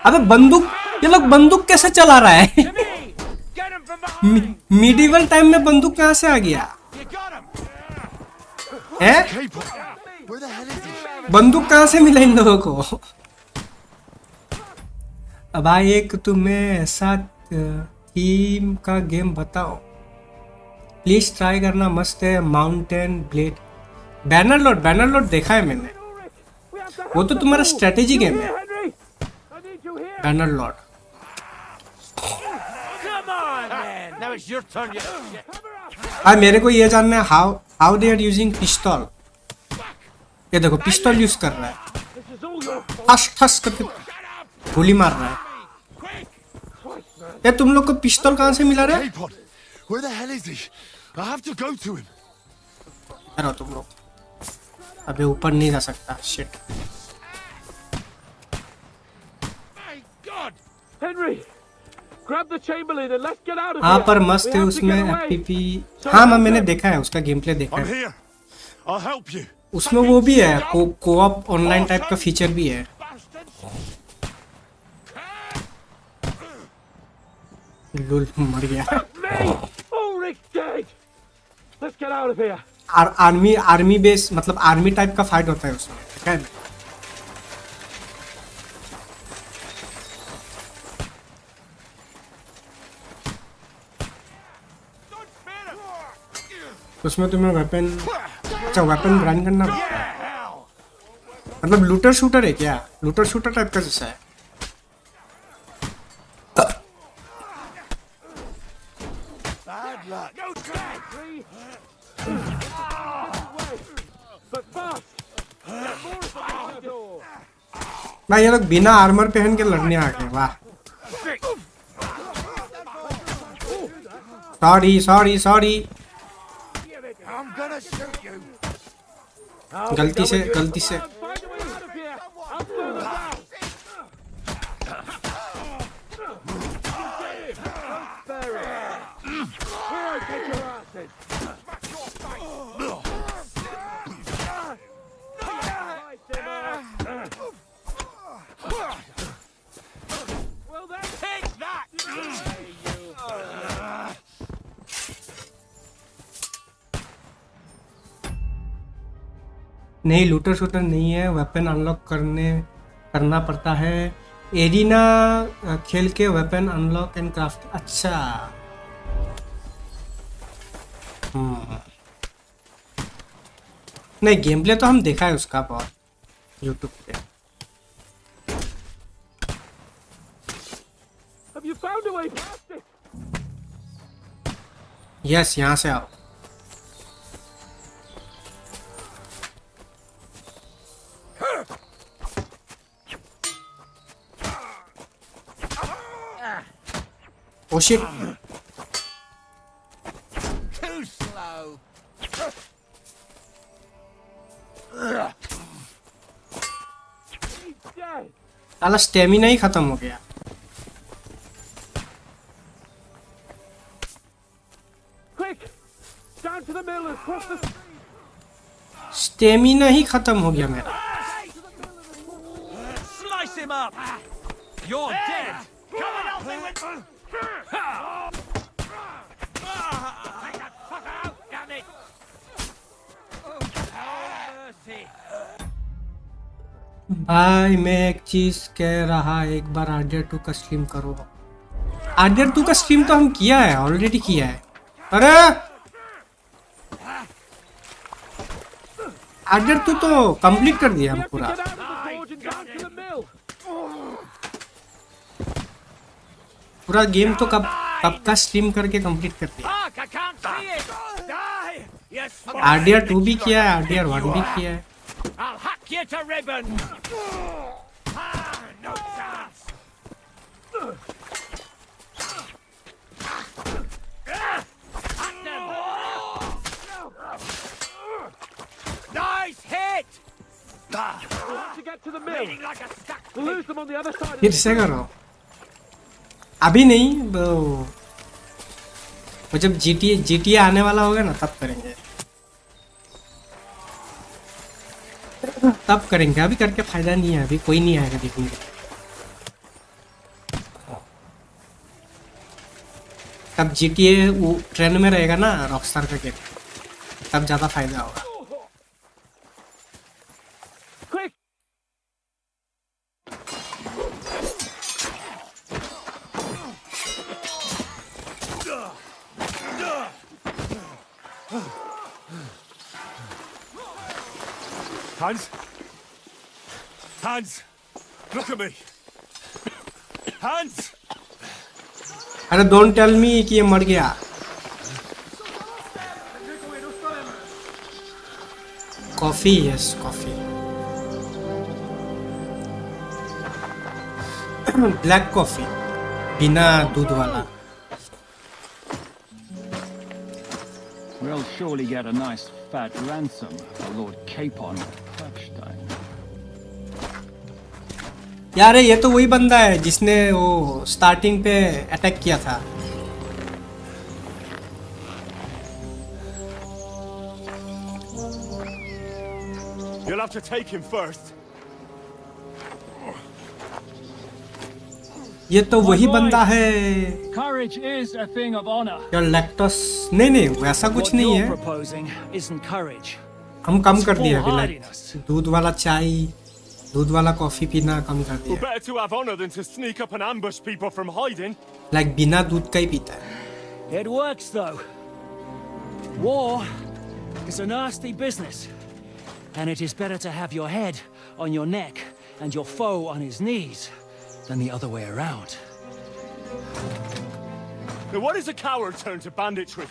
अबे बंदूक, ये लोग बंदूक कैसे चला रहा है? मिडिवल टाइम में बंदूक कहाँ से आ गया? हैं? बंदूक कहाँ से मिला इन लोगों को? अब भाई एक तुम्हें ऐसा थीम का गेम बताओ, प्लीज ट्राई करना, मस्त है. माउंटेन ब्लेड, बैनरलोड देखा है मैंने. वो तो तुम्हारा स्ट्रेटेजी गेम है. बैनरलोड. हाँ, मेरे को ये जानना है हाउ दे आर यूजिंग पिस्तौल. ये देखो पिस्तौल यूज कर रहा है, ठस करके गोली मार रहा है. ये तुम लोग को पिस्तौल कहाँ से मिला रे? करो तुम लोग. अबे ऊपर नहीं जा सकता. शिट. हाँ पर मस्त है उसमें एफपीपी. हाँ मैंने देखा है उसका गेम प्ले देखा है. उसमें वो भी है, कोऑप ऑनलाइन टाइप का फीचर भी है. लुल मर गया. आर्मी बेस, मतलब आर्मी टाइप का फाइट होता है उसमें. देखा है. उसमें तुम्हें वेपन, अच्छा वेपन ग्राइंड करना, मतलब लूटर शूटर है क्या? लूटर शूटर टाइप का जैसा है. भाई ये लोग बिना आर्मर पहन के लड़ने आ गए. वाह. सॉरी. गलती से नहीं, लूटर शूटर नहीं है. वेपन अनलॉक करना पड़ता है. एरिना खेल के वेपन अनलॉक एंड क्राफ्ट. अच्छा. नहीं, गेम प्ले तो हम देखा है उसका बहुत यूट्यूब पे. यस, यहाँ से आओ. Oh shit. Too slow. साला स्टेमिना ही खत्म हो गया. स्टेमिना ही खत्म हो गया मेरा. Slice him up. You're dead. Come and help me with. भाई मैं एक चीज कह रहा, एक बार आर्डियर 2 का स्ट्रीम करो. आर्डियर 2 का स्ट्रीम तो हम किया है, ऑलरेडी किया है. अरे आर्डियर 2 तो कंप्लीट कर दिया हम पूरा. पूरा गेम तो कब का स्ट्रीम करके कंप्लीट कर दिया. आरडीआर 2 भी किया है, आरडीआर 1 भी किया है. to the mill. We'll lose them on the other side. फिर से करो, अभी नहीं, वो जब GTA आने वाला होगा ना तब करेंगे, तब करेंगे, अभी करके फायदा नहीं है, अभी कोई नहीं आएगा देखने के। तब GTA वो ट्रेंड में रहेगा ना रॉकस्टार का गेम, तब ज्यादा फायदा होगा। Hands, look at me. Hands. अरे डोंट टेल मी कि ये मर गया। Coffee, yes coffee, black coffee बिना दूध वाला। We'll surely get a nice fat ransom for Lord Capon Crutchstone. यार ये तो वही बंदा है जिसने वो स्टार्टिंग पे अटैक किया था। You'll have to take him first. ये तो वही बंदा है। Courage is a thing of honor. यार लैक्टोस नहीं वैसा कुछ नहीं है। हम कम कर दिया अभी, लाइक दूध वाला चाय, दूध वाला कॉफी पीना कम कर दिया। Better to have honor than to sneak up and ambush people from hiding. Like बिना दूध का ही पीता है। It works though. War is a nasty business, and it is better to have your head on your neck and your foe on his knees than the other way around. Now what is a coward turn to banditry?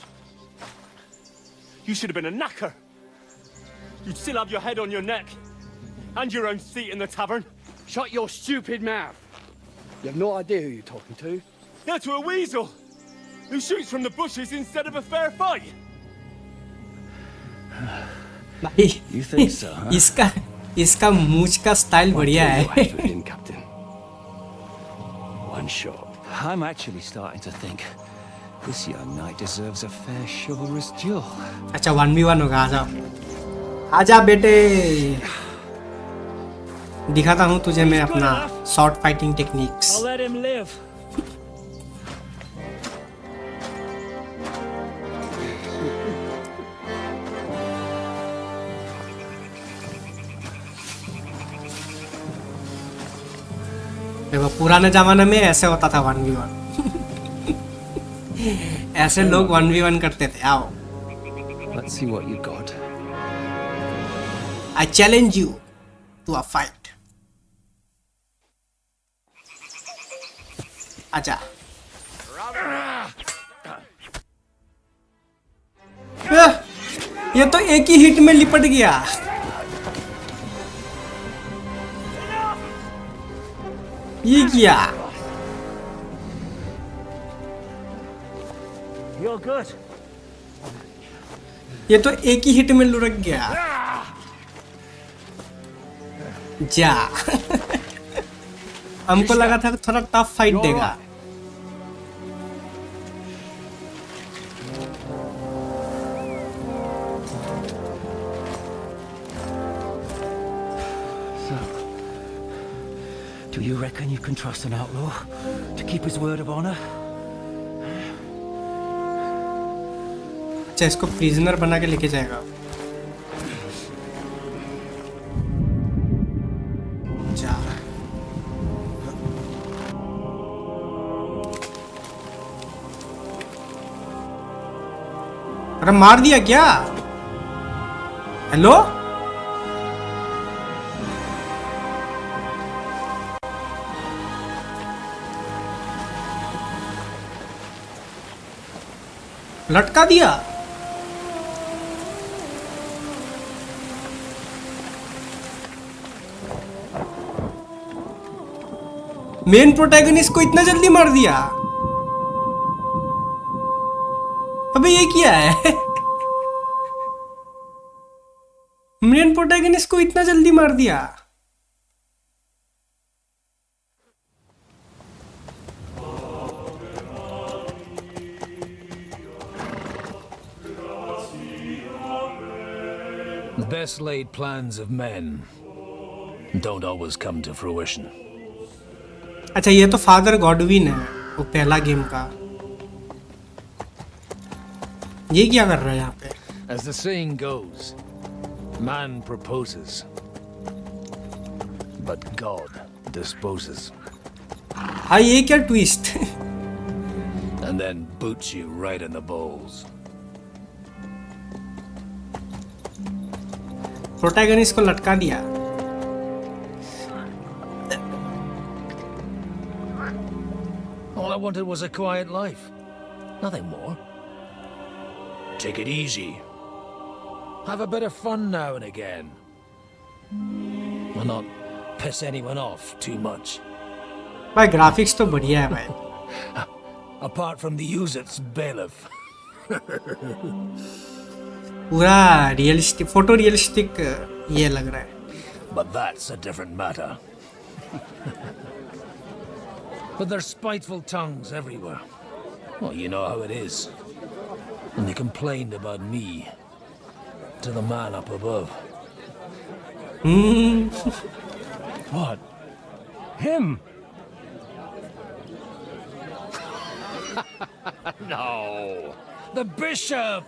You should have been a knacker. You'd still have your head on your neck and your own seat in the tavern. Shut your stupid mouth. You have no idea who you're talking to. Yeah, to a weasel who shoots from the bushes instead of a fair fight. You think so, huh? इसका मूंछ का style बढ़िया है। One shot. I'm actually starting to think this young knight deserves a fair chivalrous duel. अच्छा 1v1 होगा, आजा बेटे, दिखाता हूँ तुझे मैं अपना short fighting techniques. I'll let him live. देखो पुराने जमाने में ऐसे होता था 1v1। ऐसे लोग 1v1 करते थे। आओ, Let's see what you got. I challenge you to a fight. आजा। ये तो एक ही हिट में लिपट गया। ये क्या? You're good. ये तो एक ही हिट में लुढ़क गया। जा। हमको लगा था थोड़ा टफ फाइट देगा। Do you reckon you can trust an outlaw to keep his word of honor? अच्छा, इसको प्रिजनर बना के लेके जाएगा। जा। अरे मार दिया क्या? हेलो? लटका दिया। मेन प्रोटैगनिस्ट को इतना जल्दी मार दिया। अबे ये क्या है? मेन प्रोटैगनिस्ट को इतना जल्दी मार दिया। The best laid plans of men don't always come to fruition. अच्छा ये तो फादर गॉडविन है वो पहला गेम का ये क्या कर रहा है यहाँ पे As the saying goes, man proposes, but God disposes. हाँ ये क्या twist And then boots you right in the balls. Protagonist को लटका दिया All I wanted was a quiet life. Nothing more. Take it easy. Have a bit of fun now and again. And not piss anyone off too much. भाई graphics तो बढ़िया है भाई Apart from the use-its bailiff. पूरा realistic photo realistic ये लग रहा है But that's a different matter. But there's spiteful tongues everywhere. Well, you know how it is. And they complained about me to the man up above. What? Him? No. The bishop!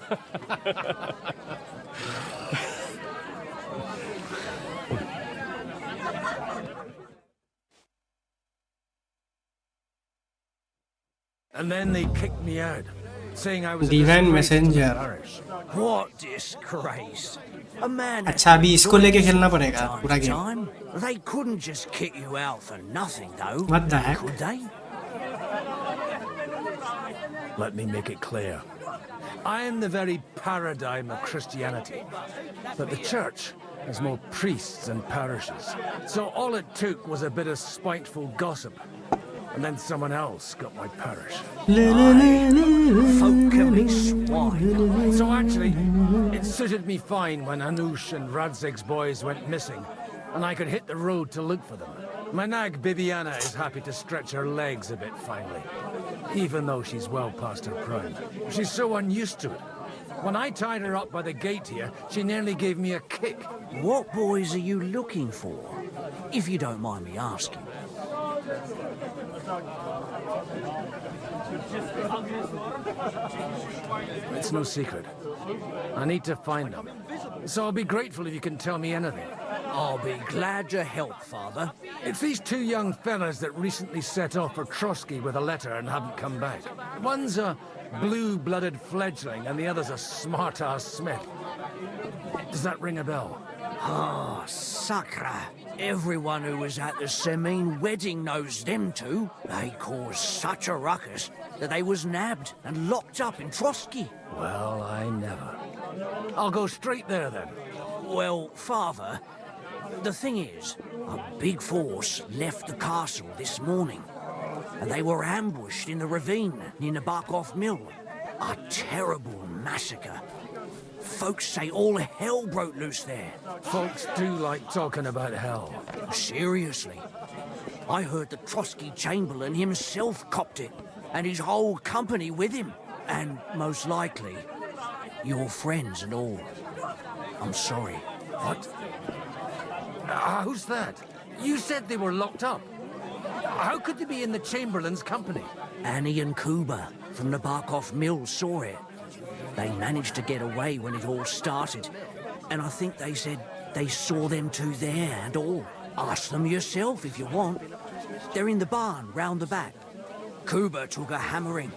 And then they kicked me out, saying I was a Divine disgrace to the messenger. parish. What disgrace? A man. अच्छा अभी इसको लेके खेलना पड़ेगा पूरा game Time? They couldn't just kick you out for nothing, though. What the heck? Could they? Let me make it clear. I am the very paradigm of Christianity. But the church has more priests and parishes. So all it took was a bit of spiteful gossip. And then someone else got my parish. Folk can be swine. So actually, it suited me fine when Anush and Radzig's boys went missing, and I could hit the road to look for them. My nag Bibiana is happy to stretch her legs a bit finally, even though she's well past her prime. She's so unused to it. When I tied her up by the gate here, she nearly gave me a kick. What boys are you looking for, if you don't mind me asking? It's no secret. I need to find them. So I'll be grateful if you can tell me anything. I'll be glad to help, Father. It's these two young fellas that recently set off for Trotsky with a letter and haven't come back. One's a blue-blooded fledgling and the other's a smart-ass smith. Does that ring a bell? Ah, Sakra. Everyone who was at the Semine wedding knows them two. They caused such a ruckus that they was nabbed and locked up in Trotsky. Well, I never. I'll go straight there then. Well, Father, the thing is, a big force left the castle this morning, and they were ambushed in the ravine near the Barkov Mill. A terrible massacre. Folks say all hell broke loose there. Folks do like talking about hell. Seriously. I heard the Trotsky Chamberlain himself copped it, and his whole company with him. And most likely, your friends and all. I'm sorry. What? Who's that? You said they were locked up. How could they be in the Chamberlain's company? Annie and Kuba from the Barkov Mill saw it. They managed to get away when it all started. And I think they said they saw them two there and all. Ask them yourself if you want. They're in the barn round the back. Kuba took a hammering,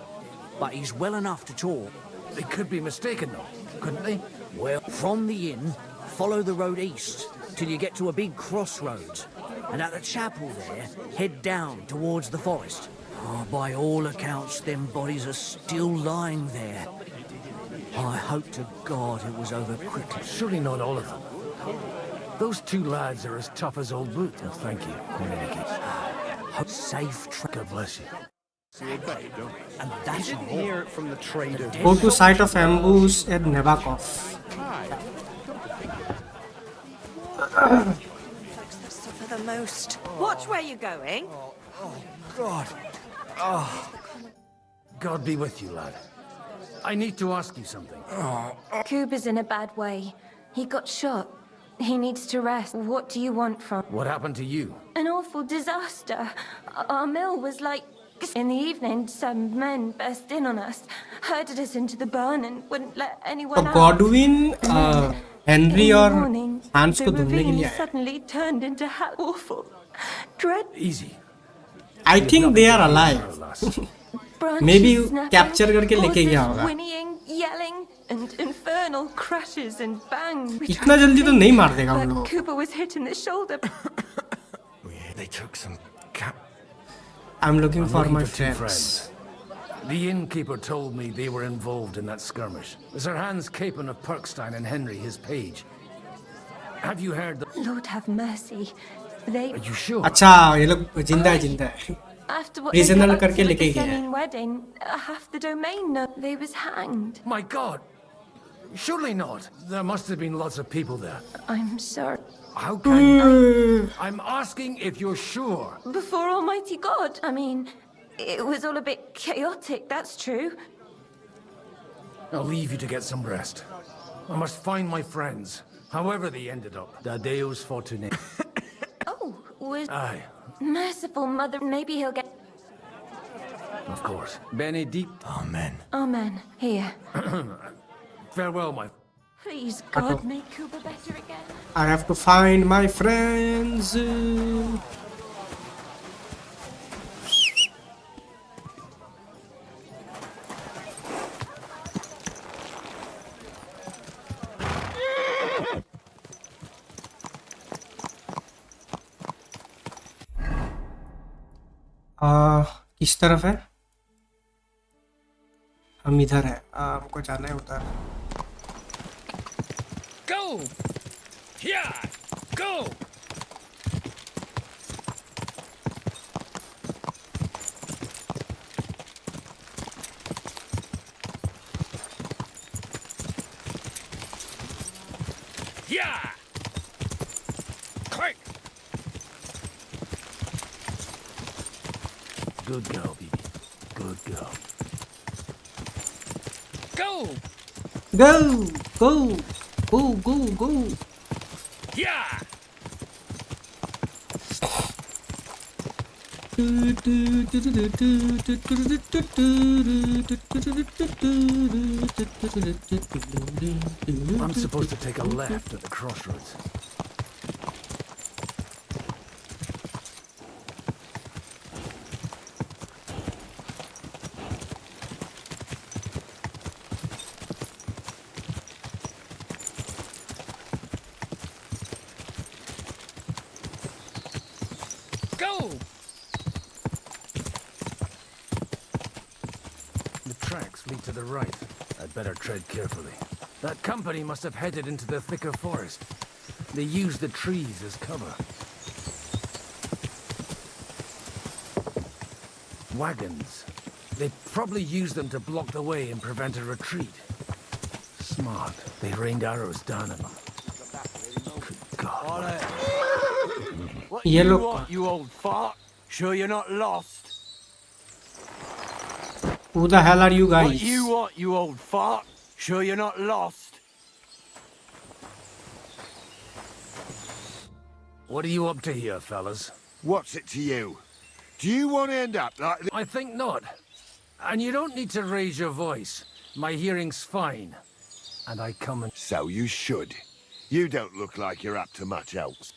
but he's well enough to talk. They could be mistaken though, couldn't they? Well, from the inn, follow the road east till you get to a big crossroads. And at the chapel there, head down towards the forest. Oh, by all accounts, them bodies are still lying there. I hope to God it was over quickly. Surely not all of them. Those two lads are as tough as old boot. Oh, thank you. In any case. Safe trip. God bless you. And that's didn't hear it from the trader. Go to site of ambush at Nebakov. Suffer the most. Watch where you're going. God. Oh. God be with you, lad. I need to ask you something. Kuba's in a bad way. He got shot. He needs to rest. What do you want from... What happened to you? An awful disaster. Our mill was like... In the evening, some men burst in on us, herded us into the barn and wouldn't let anyone out. Godwin, Henry और Hans को the ढूंढने के लिए ravine आया. suddenly turned into hell. Awful. Dread. Easy. I think they are alive. Maybe capture करके लेके गया होगा. Whinnying, yelling, and infernal crashes and bangs. इतना जल्दी तो नहीं मार देगा उन But लोगों को. Cooper was hit in the shoulder. They took some cap. I'm looking for my two friends. The innkeeper told me they were involved in that skirmish. Sir Hans Capon of Perkstein and Henry, his page. Have you heard the... Lord have mercy. They... Are you sure? अच्छा ये लोग जिंदा है. After what Prisoner they got up करके to लेके at the गया है. Fleming wedding, half the domain know they was hanged. My God! Surely not. There must have been lots of people there. I'm sorry. How can I'm asking if you're sure. Before Almighty God, I mean, it was all a bit chaotic, that's true. I'll leave you to get some rest. I must find my friends, however they ended up. Da Deus Fortune. Oh, was... Aye, Merciful Mother, maybe he'll get... of course. Benedict. Amen. Amen. Here. Farewell, my... Please, God, make Cooper better again. I have to find my friends. किस तरफ है? हम इधर है. हमको जाना है उधर. Go! Yeah! Go! Yeah! Quick! Good girl, baby. Good girl. Go! Go! Go! Go, go, go! Yeah! I'm supposed to take a left at the crossroads. Go! The tracks lead to the right. I'd better tread carefully. That company must have headed into the thicker forest. They used the trees as cover. Wagons. They probably used them to block the way and prevent a retreat. Smart. They rained arrows down at them. Good God. What you want, you old fart? Sure you're not lost? Who the hell are you guys? What you want, you old fart? Sure you're not lost? What are you up to here, fellas? What's it to you? Do you want to end up like... I think not. And you don't need to raise your voice. My hearing's fine. And I come and... So you should. You don't look like you're up to much else.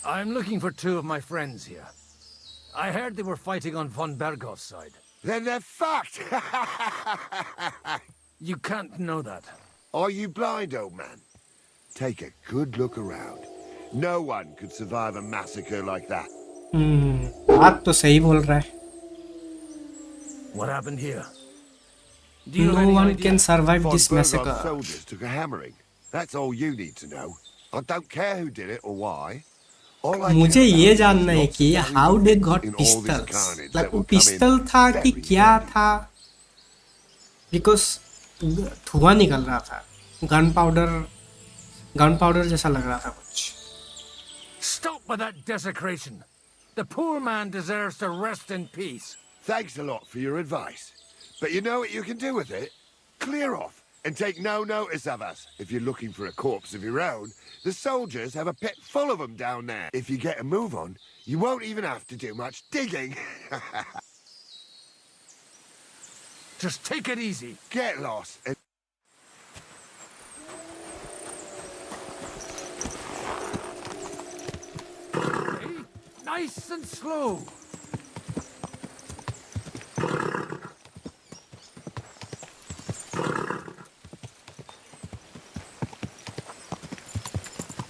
I'm looking for two of my friends here. I heard they were fighting on von Berghoff's side. Then they're fucked! You can't know that. Are you blind, old man? Take a good look around. No one could survive a massacre like that. बात तो सही बोल रहा है. What happened here? No one can survive Von this Bergoff's massacre. soldiers took a hammering. That's all you need to know. I don't care who did it or why. All I मुझे care ये about जानना है is कि not how they got in all this pistols. carnage Like that वो will come in pistol था कि very क्या था? Because धुआं निकल रहा था. गन पाउडर जैसा लग रहा था कुछ. Stop with that desecration. The poor man deserves to rest in peace. Thanks a lot for your advice. But you know what you can do with it? Clear off and take no notice of us. If you're looking for a corpse of your own, the soldiers have a pit full of them down there. If you get a move on, you won't even have to do much digging. Just take it easy. Get lost and... Hey, nice and slow.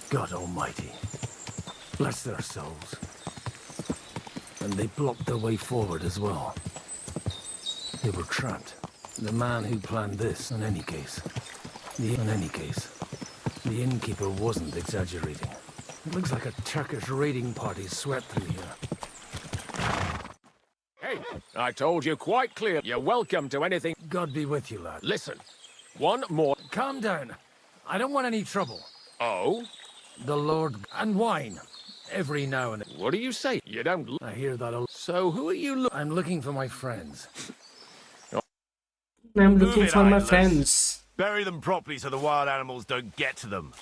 God Almighty, bless their souls. And they blocked their way forward as well. They were trapped. The man who planned this, in any case, the innkeeper wasn't exaggerating. It looks like a Turkish raiding party swept through here. Hey, I told you quite clear. You're welcome to anything. God be with you, lad. Listen, one more. Calm down. I don't want any trouble. Oh? The Lord... and wine. Every now and then. What do you say? You don't... I hear that a... So who are you I'm looking for my friends. I'm looking Move it, for my idlers. friends. Bury them properly so the wild animals don't get to them.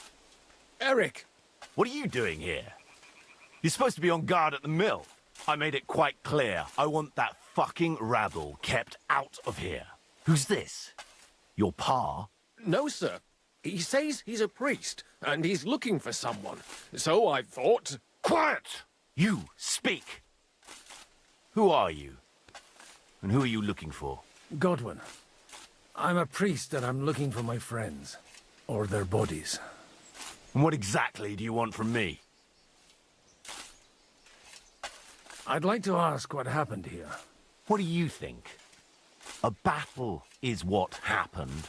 Eric! What are you doing here? You're supposed to be on guard at the mill. I made it quite clear. I want that fucking rabble kept out of here. Who's this? Your pa? No, sir. He says he's a priest, and he's looking for someone. So I thought... Quiet! You, speak! Who are you? And who are you looking for? Godwin. I'm a priest and I'm looking for my friends. Or their bodies. And what exactly do you want from me? I'd like to ask what happened here. What do you think? A battle is what happened.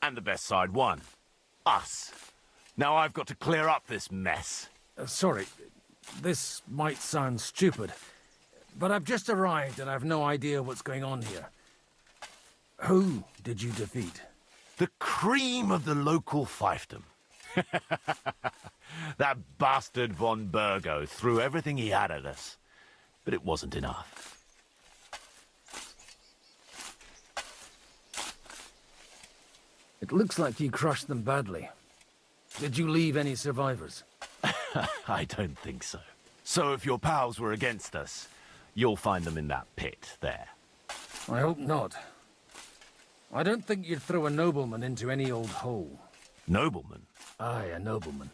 And the best side won. Us. Now I've got to clear up this mess. Sorry, this might sound stupid, but I've just arrived and I've no idea what's going on here. Who did you defeat? The cream of the local fiefdom. That bastard von Burgo threw everything he had at us, but it wasn't enough. It looks like you crushed them badly. Did you leave any survivors? I don't think so. So if your pals were against us, you'll find them in that pit there. I hope not. I don't think you'd throw a nobleman into any old hole. Nobleman? Aye, a nobleman.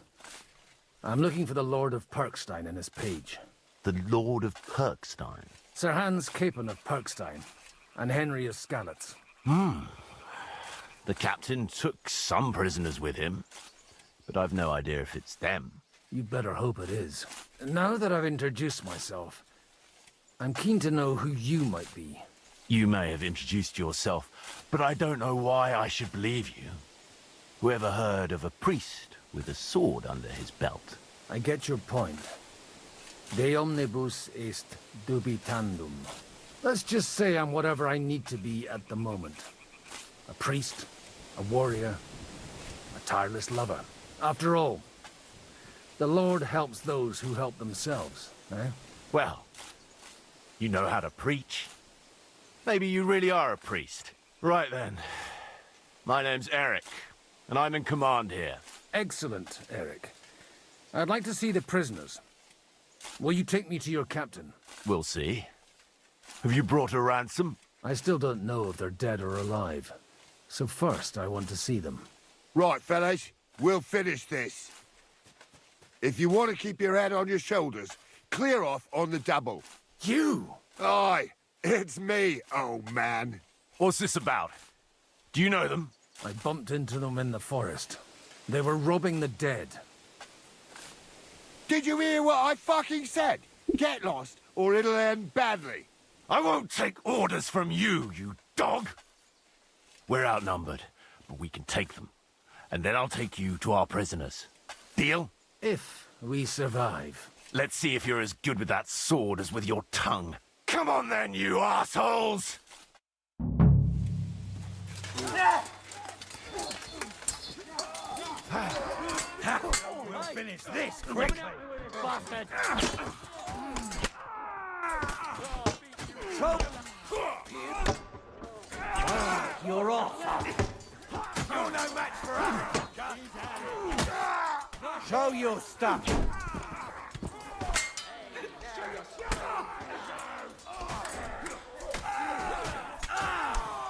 I'm looking for the Lord of Perkstein and his page. The Lord of Perkstein? Sir Hans Capon of Perkstein, and Henry of Skalitz. The captain took some prisoners with him, but I've no idea if it's them. You'd better hope it is. Now that I've introduced myself, I'm keen to know who you might be. You may have introduced yourself, but I don't know why I should believe you. Whoever heard of a priest with a sword under his belt? I get your point. De omnibus est dubitandum. Let's just say I'm whatever I need to be at the moment. A priest, a warrior, a tireless lover. After all, the Lord helps those who help themselves, eh? Well, you know how to preach. Maybe you really are a priest. Right then. My name's Eric, and I'm in command here. Excellent, Eric. I'd like to see the prisoners. Will you take me to your captain? We'll see. Have you brought a ransom? I still don't know if they're dead or alive. So first, I want to see them. Right, fellas. We'll finish this. If you want to keep your head on your shoulders, clear off on the double. You? Aye, it's me, old man. What's this about? Do you know them? I bumped into them in the forest. They were robbing the dead. Did you hear what I fucking said? Get lost, or it'll end badly. I won't take orders from you, you dog! We're outnumbered, but we can take them. And then I'll take you to our prisoners. Deal? If we survive. Let's see if you're as good with that sword as with your tongue. Come on then, you assholes! We'll finish this quickly. Bastard. You're off. no match for us. Show your stuff.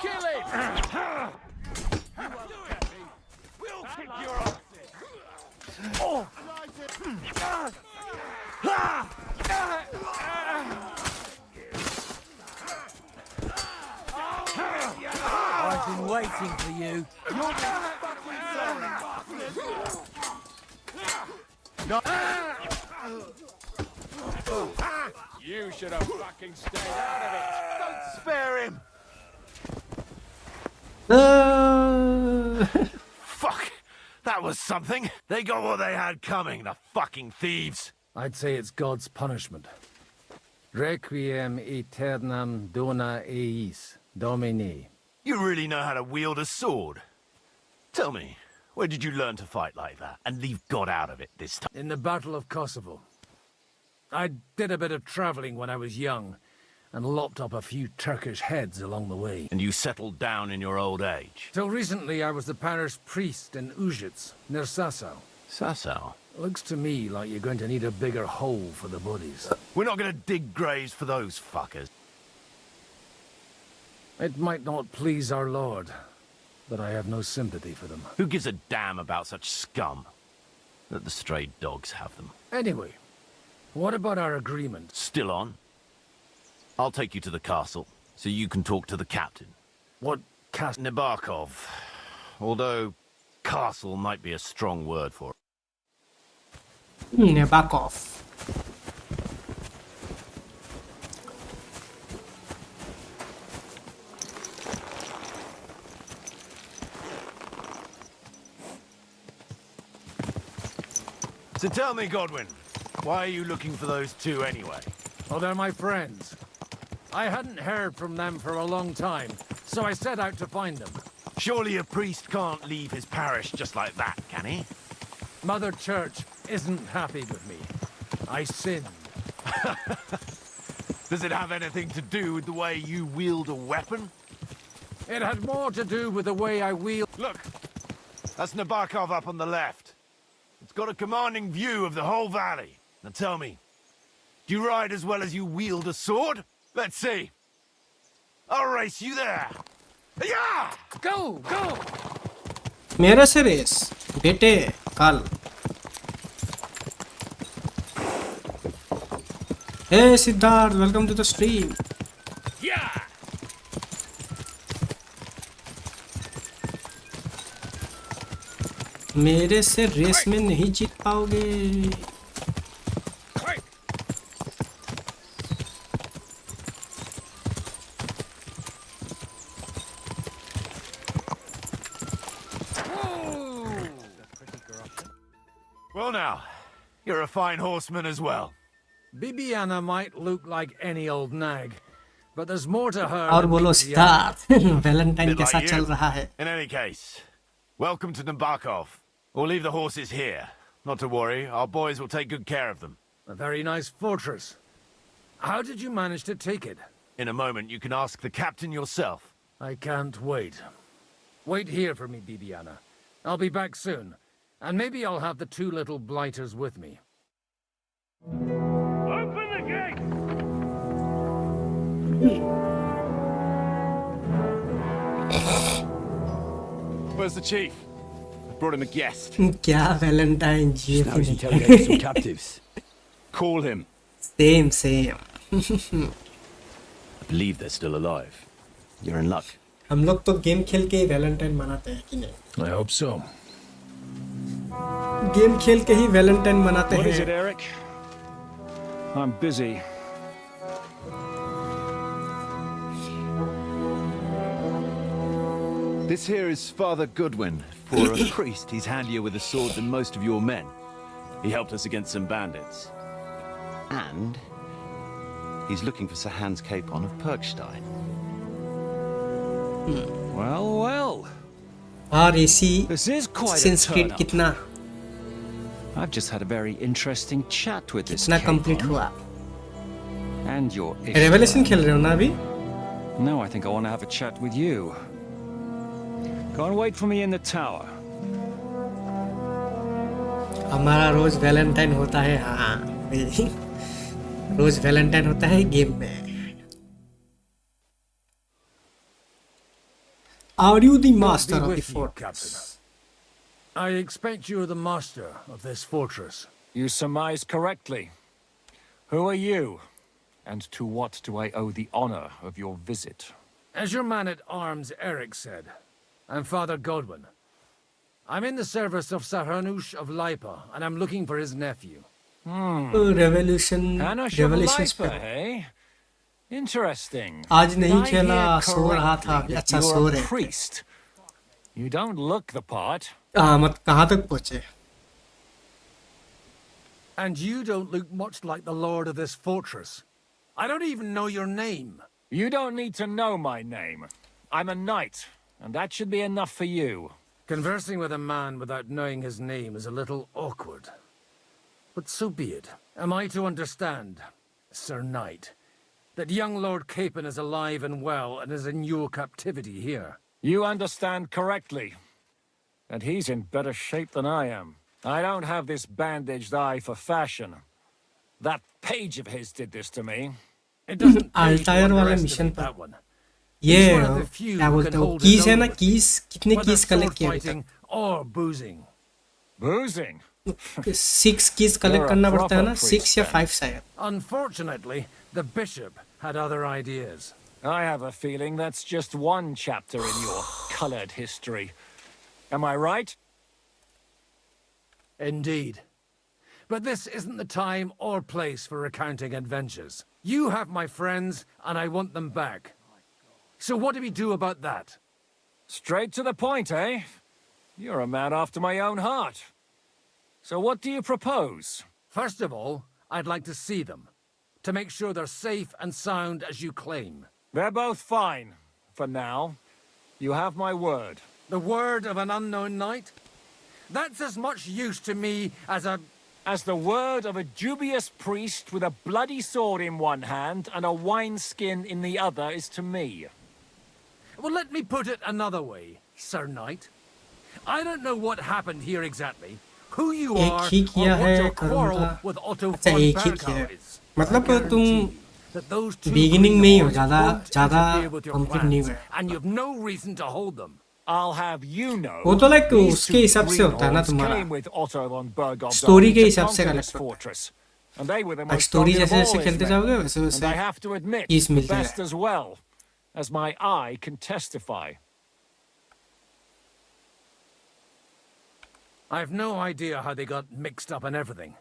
Kill him! We'll kick your asses. I've been waiting for you. You should have fucking stayed out of it. Don't spare him. Fuck! That was something. They got what they had coming, the fucking thieves. I'd say it's God's punishment. Requiem aeternam dona eis, Domini. You really know how to wield a sword? Tell me, where did you learn to fight like that and leave God out of it this time? In the Battle of Kosovo. I did a bit of traveling when I was young, and lopped up a few Turkish heads along the way. And you settled down in your old age? Till recently I was the parish priest in Ujits, near Sasau. Sasau? Looks to me like you're going to need a bigger hole for the bodies. We're not going to dig graves for those fuckers. It might not please our Lord, but I have no sympathy for them. Who gives a damn about such scum? Let the stray dogs have them. Anyway, what about our agreement? Still on? I'll take you to the castle, so you can talk to the captain. What castle? Nabokov. Although, castle might be a strong word for it. Nabokov. So tell me, Godwin, why are you looking for those two anyway? Oh, they're my friends. I hadn't heard from them for a long time, so I set out to find them. Surely a priest can't leave his parish just like that, can he? Mother Church isn't happy with me. I sinned. Does it have anything to do with the way you wield a weapon? It had more to do with the way I wield... Look, that's Nabokov up on the left. It's got a commanding view of the whole valley. Now tell me, do you ride as well as you wield a sword? Let's see. I'll race you there. Yeah! Go, go! मेरे से race बेटे कल Hey Siddharth, welcome to the stream. Yeah! मेरे से race में नहीं जीत पाओगे. Well now, you're a fine horseman as well. Bibiana might look like any old nag, but there's more to her. और बोलो सिद्धार्थ, वैलेंटाइन कैसा चल रहा है? In any case, welcome to Nabokov. We'll leave the horses here. Not to worry, our boys will take good care of them. A very nice fortress. How did you manage to take it? In a moment, you can ask the captain yourself. I can't wait. Wait here for me, Bibiana. I'll be back soon. And maybe I'll have the two little blighters with me. Open the gate! Where's the chief? I brought him a guest. क्या Valentine ji? Now he's interrogating some captives. Call him. Same. I believe they're still alive. You're in luck. हम लोग तो game खेल के ही Valentine मनाते हैं कि नहीं? I hope so. गेम खेल के ही वैलेंटाइन मनाते हैं. What is it, Eric? I'm busy. This here is Father Goodwin. For a priest, he's handier with a sword than most of your men. He helped us against some bandits. And he's looking for Sir Hans Capon of Perkstein. Well. और इसी This is quite a Sanskrit turn-up. कितना I've just had a very interesting chat with this कितना complete Capon. हुआ? And your revolution खेल रहे हो ना अभी? No, I think I want to have a chat with you. Go and wait for me in the tower. हमारा रोज Valentine होता है हाँ रोज वैलेंटाइन होता है गेम में Are you the master of the fortress? I expect you're the master of this fortress. You surmise correctly. Who are you? And to what do I owe the honor of your visit? As your man-at-arms Eric said, I'm Father Godwin. I'm in the service of Sarahanush of Lipa, and I'm looking for his nephew. Hanush of Lipa, eh? Interesting. आज नहीं खेला सो रहा था अच्छा सो रहे priest. You don't look the part. मत कहाँ तक पहुँचे And you don't look much like the lord of this fortress. I don't even know your name. You don't need to know my name. I'm a knight, and that should be enough for you. Conversing with a man without knowing his name is a little awkward. But so be it. Am I to understand, Sir Knight, that young Lord Capon is alive and well and is in your captivity here? You understand correctly. And he's in better shape than I am. I don't have this bandaged eye for fashion. That page of his did this to me. It doesn't pay to underestimate that one. ये क्या बोलते हो keys है ना keys कितने keys collect किए अभी तक or boozing. Boozing? 6 keys collect करना पड़ता है ना 6 या 5 शायद Unfortunately, the bishop had other ideas. I have a feeling that's just one chapter in your colored history. Am I right? Indeed. But this isn't the time or place for recounting adventures. You have my friends, and I want them back. So what do we do about that? Straight to the point, eh? You're a man after my own heart. So what do you propose? First of all, I'd like to see them, to make sure they're safe and sound as you claim. They're both fine, for now. You have my word. The word of an unknown knight? That's as much use to me as the word of a dubious priest with a bloody sword in one hand and a wineskin in the other is to me. Well, let me put it another way, Sir Knight. I don't know what happened here exactly, who you are, or what your quarrel with Otto von Bergau is. मतलब तुम beginning में ही हो ज़्यादा complete नहीं हुआ And you've no reason to hold them. I'll have you know. वो तो like उसके हिसाब से होता है ना तुम्हारा स्टोरी के हिसाब से कलेक्ट होता है स्टोरी जैसे जैसे खेलते जाओगे वैसे वैसे कीज मिलते हैं as my eye can testify. I've no idea how they got mixed up in everything,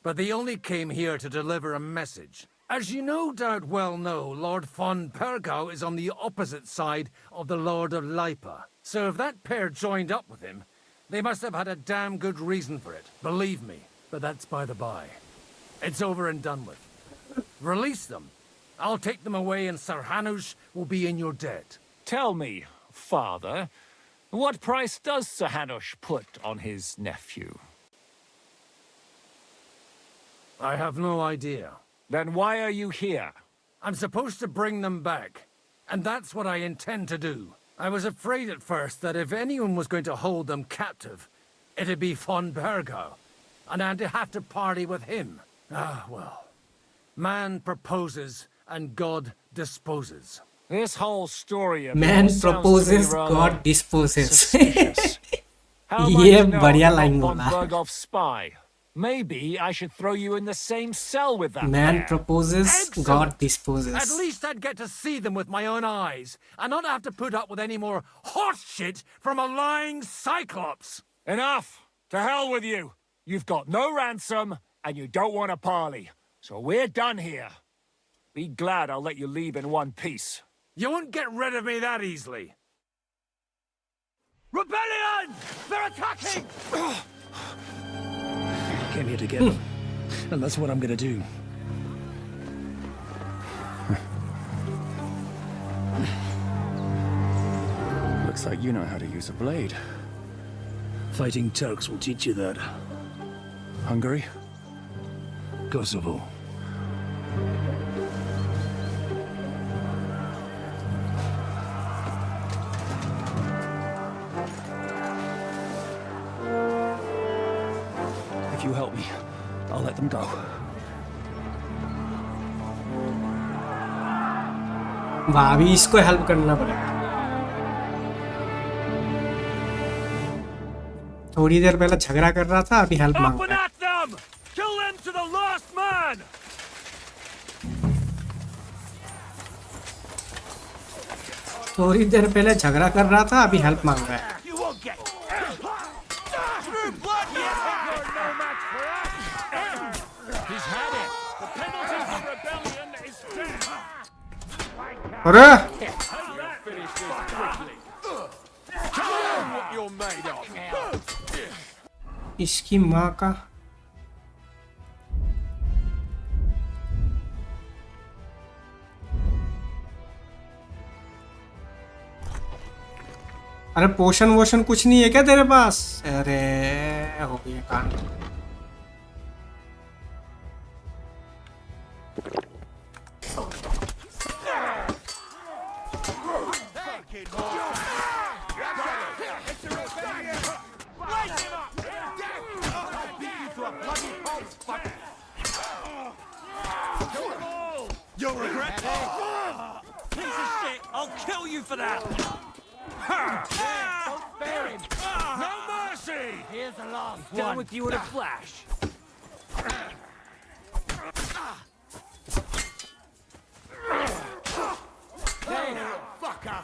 but they only came here to deliver a message. As you no doubt well know, Lord von Bergau is on the opposite side of the Lord of Lipa. So if that pair joined up with him, they must have had a damn good reason for it. Believe me, but that's by the by. It's over and done with. Release them. I'll take them away and Sir Hanush will be in your debt. Tell me, Father, what price does Sir Hanush put on his nephew? I have no idea. Then why are you here? I'm supposed to bring them back, and that's what I intend to do. I was afraid at first that if anyone was going to hold them captive, it'd be von Bergau, and I'd have to party with him. Ah, well. Man proposes, and God disposes. This whole story of Man proposes, God disposes. ये बढ़िया line बोला. Bergau's spy. Maybe I should throw you in the same cell with that Man pair. proposes, Excellent. God disposes. At least I'd get to see them with my own eyes, and not have to put up with any more horse shit from a lying cyclops. Enough! To hell with you! You've got no ransom, and you don't want a parley. So we're done here. Be glad I'll let you leave in one piece. You won't get rid of me that easily. Rebellion! They're attacking! Came here to get them, and that's what I'm gonna do. Looks like you know how to use a blade. Fighting Turks will teach you that. Hungary? Kosovo. you help me, I'll let them go. वाह, अभी इसको help करना पड़ेगा। थोड़ी देर पहले झगड़ा कर रहा था, अभी हेल्प मांग रहा है। Kill them to the last man! थोड़ी देर पहले झगड़ा कर रहा था, अभी हेल्प मांग रहा है। You won't get through blood. You're no match for us. He's had it. The penalty for rebellion is death. अरे Finish this quickly. Show them what you're made of. इसकी माँ का अरे पोशन वोशन कुछ नहीं है क्या तेरे पास? अरे हो गया कांड। You'll regret that. Piece of shit! I'll kill you for that. Don't spare him. No mercy. Here's the last one. Done with you in a flash. Fucker.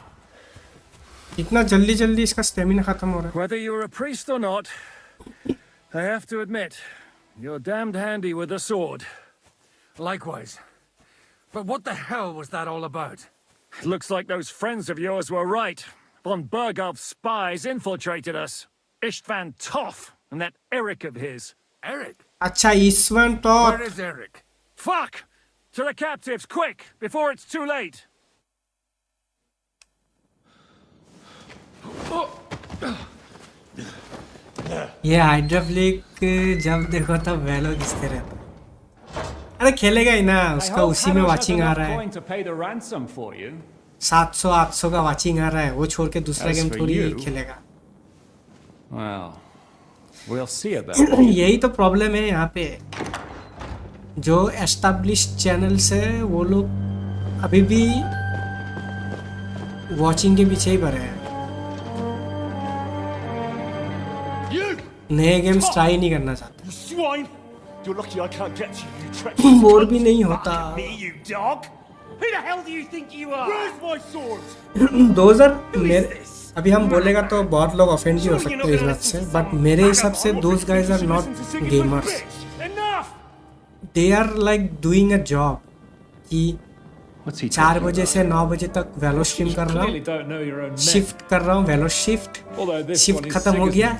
इतना जल्दी जल्दी इसका स्टेमिना खत्म हो रहा है। Whether you're a priest or not, I have to admit, you're damned handy with a sword. Likewise. But what the hell was that all about? It looks like those friends of yours were right. Von Berghoff's spies infiltrated us. Istvan Toth and that Eric of his. Eric? अच्छा, ईश्वन top. Where is Eric? Fuck! To the captives, quick, before it's too late. ये hydrophilic जब देखो तब वेलो घिसते रहता। अरे खेलेगा ही ना, उसका उसी में वाचिंग आ रहा है। 700-800 का वाचिंग आ रहा है, वो छोड़ के दूसरा गेम थोड़ी खेलेगा। यही तो प्रॉब्लम है यहाँ पे। जो एस्टैब्लिश्ड चैनल्स है वो लोग अभी भी वॉचिंग के पीछे ही पड़े हैं, नए गेम्स ट्राई नहीं करना चाहते। You're lucky I can't get to you, treacherous. Bore भी नहीं होता। Me, you dog. Who the hell do you think you are? Where's my sword? 2000 अभी हम बोलेगा तो बहुत लोग ऑफेंड भी हो सकते हैं इस बात से, बट मेरे हिसाब से those guys are not gamers. They are like doing a job कि 4 बजे से 9 बजे तक वेलो स्ट्रीम कर रहा हूँ, शिफ्ट कर रहा हूँ, वेलो शिफ्ट खत्म हो गया,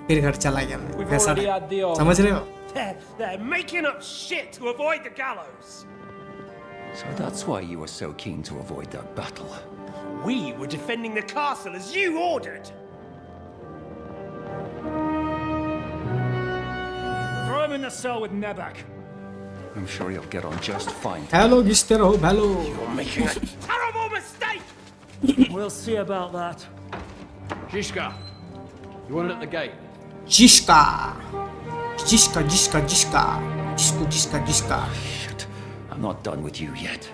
फिर घर चला गया मैं, वैसा समझ रहे हो? They're making up shit to avoid the gallows. So that's why you were so keen to avoid that battle. We were defending the castle as you ordered. Throw him in the cell with Nebak. I'm sure he'll get on just fine. Hello, Mr. Hello. You're making a terrible mistake. We'll see about that. Jishka, you want it at the gate? Jishka. Jishka, Jishka, Jishka. Jishku, Jishka, Jishka. Shit. I'm not done with you yet.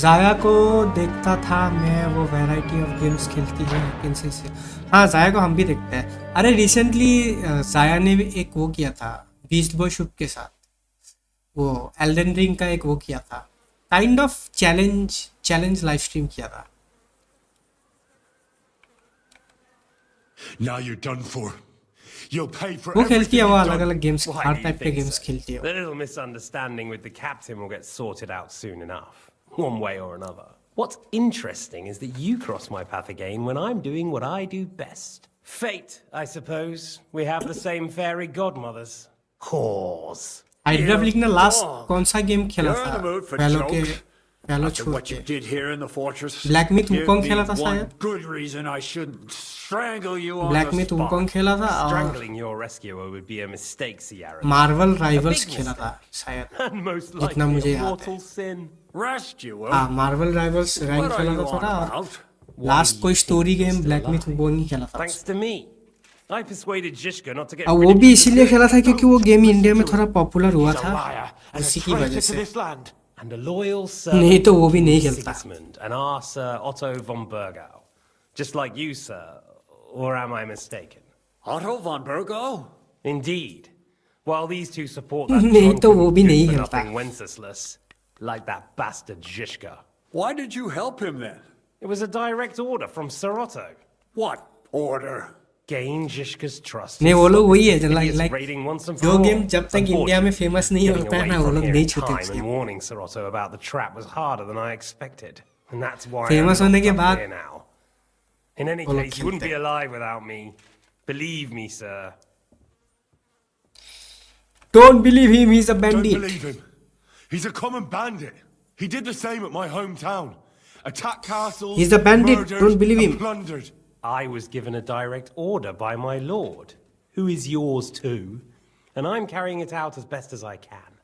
जाया को देखता था मैं, वो variety of games खेलती है किनसे से। हाँ, जाया को हम भी देखते हैं। अरे रिसेंटली जाया ने भी एक वो किया था बीस्ट बॉय शुप के साथ, वो एल्डन रिंग का एक वो किया था, kind of challenge live stream किया था। Now you're done for. You'll pay for वो खेलती है, वो everything अलग you've अलग games, Why her do you type के think गेम्स so? खेलती है। The little misunderstanding with the captain will get sorted out soon enough, one way or another. What's interesting is that you cross my path again when I'm doing what I do best. Fate, I suppose. We have the same fairy godmothers. Whores. Hydrophilic ने last कौन सा game खेला था वेलो छोड़ What you के? did here in the fortress. Black myth Give Wukong me खेला था one शायद। good reason I shouldn't strangle you on black the myth spot. Wukong खेला था और Strangling your rescuer would be a mistake, Sierra. Marvel A rivals big खेला mistake. था शायद, And most जितना likely मुझे a याद है। mortal sin. Rescuer? हाँ, Marvel Rivals rank What are खेला you था on थोड़ा, about? और लास्ट कोई story game Black Myth Wukong ही खेला था। Thanks to me. I persuaded Zhishka not to get अब rid वो of भी you. इसीलिए खेला था क्योंकि वो गेम इंडिया में थोड़ा पॉपुलर हुआ था उसी की वजह से And a loyal नहीं servant तो वो of भी King नहीं खेलता Sigismund and our Sir Otto von Bergau. Just like you, sir. Or am I mistaken? Otto von Bergau? Indeed. While these two support that नहीं तो वो भी drunken, नहीं good-for-nothing खेलता Wenceslas, like that bastard Zhishka. Why did you help him then? It was a direct order from Sir Otto. What order? Gain Zhishka's trust. नहीं वो लोग वही है Hideous like raiding once and जो for all. Game जब तक India में famous नहीं Getting होता है away ना वो from लोग here नहीं in छूते time and warning Sir Otto about the trap was harder than I expected. And that's why famous I'm होने not के up बाद here now. In any वो लोग case, you wouldn't खेलते be हैं alive without me. Believe me, sir. Don't believe him, he's a Don't bandit. believe him. He's a common bandit. He did the same at my hometown. Attacked castles, He's a bandit. murdered, Don't believe and him. plundered. I was given a direct order by my lord, who is yours too, and I'm carrying it out as best as I can.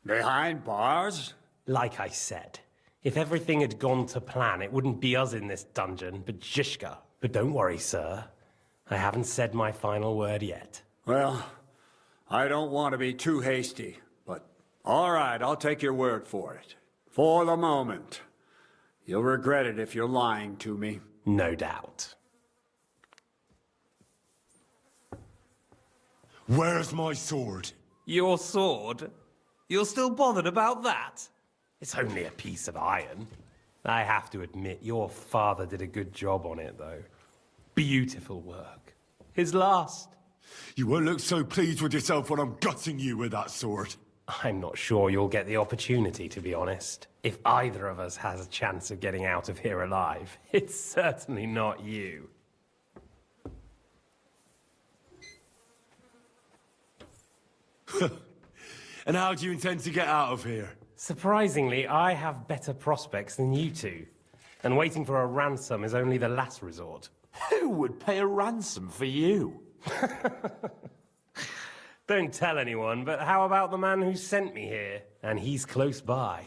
Behind bars? Like I said, if everything had gone to plan, it wouldn't be us in this dungeon, but Zhishka. But don't worry, sir. I haven't said my final word yet. Well, I don't want to be too hasty, but all right, I'll take your word for it. For the moment. You'll regret it if you're lying to me. No doubt. Where's my sword? Your sword? You're still bothered about that? It's only a piece of iron. I have to admit, your father did a good job on it, though. Beautiful work. His last. You won't look so pleased with yourself when I'm gutting you with that sword. I'm not sure you'll get the opportunity, to be honest. If either of us has a chance of getting out of here alive, it's certainly not you. And how do you intend to get out of here? Surprisingly, I have better prospects than you two. And waiting for a ransom is only the last resort. Who would pay a ransom for you? Don't tell anyone, but how about the man who sent me here? And he's close by.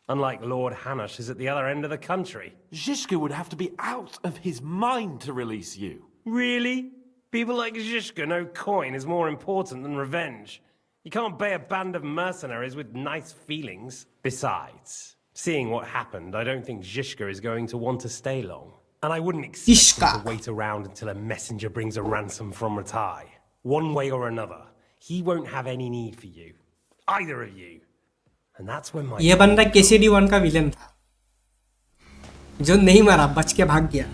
Unlike Lord Hanush is at the other end of the country. Zhishka would have to be out of his mind to release you. Really? People like Zhishka know coin is more important than revenge. You can't pay a band of mercenaries with nice feelings. Besides, seeing what happened, I don't think Zhishka is going to want to stay long. And I wouldn't expect him to wait around until a messenger brings a ransom from Ratai. One way or another, he won't have any need for you. Either of you. And that's when my... ये बंदा KCD 1 का villain था जो नहीं मरा बच के भाग गया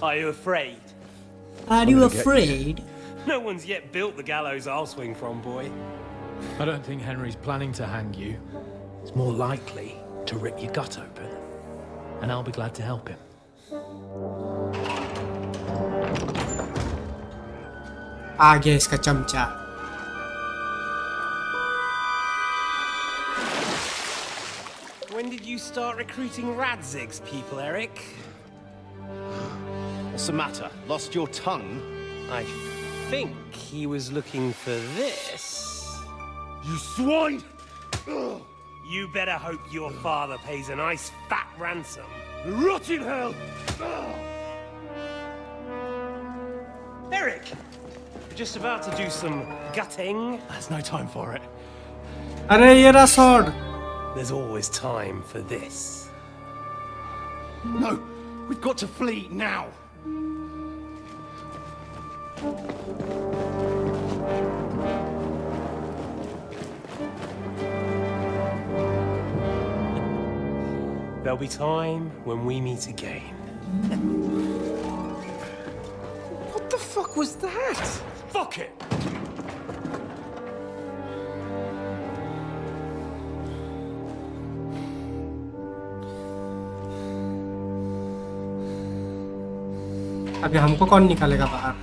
Are you afraid? Are you afraid? No one's yet built the gallows I'll swing from, boy. I don't think Henry's planning to hang you. It's more likely to rip your gut open. And I'll be glad to help him. आ गया इसका चमचा When did you start recruiting Radzig's people, Eric? What's the matter? Lost your tongue? I think he was looking for this. You swine! You better hope your father pays a nice fat ransom. Rot in hell! Eric! We're just about to do some gutting. There's no time for it. अरे ये रहा sword There's always time for this. No! We've got to flee now! There'll be time when we meet again. What the fuck was that? Fuck it! अभी हमको कौन निकालेगा बाहर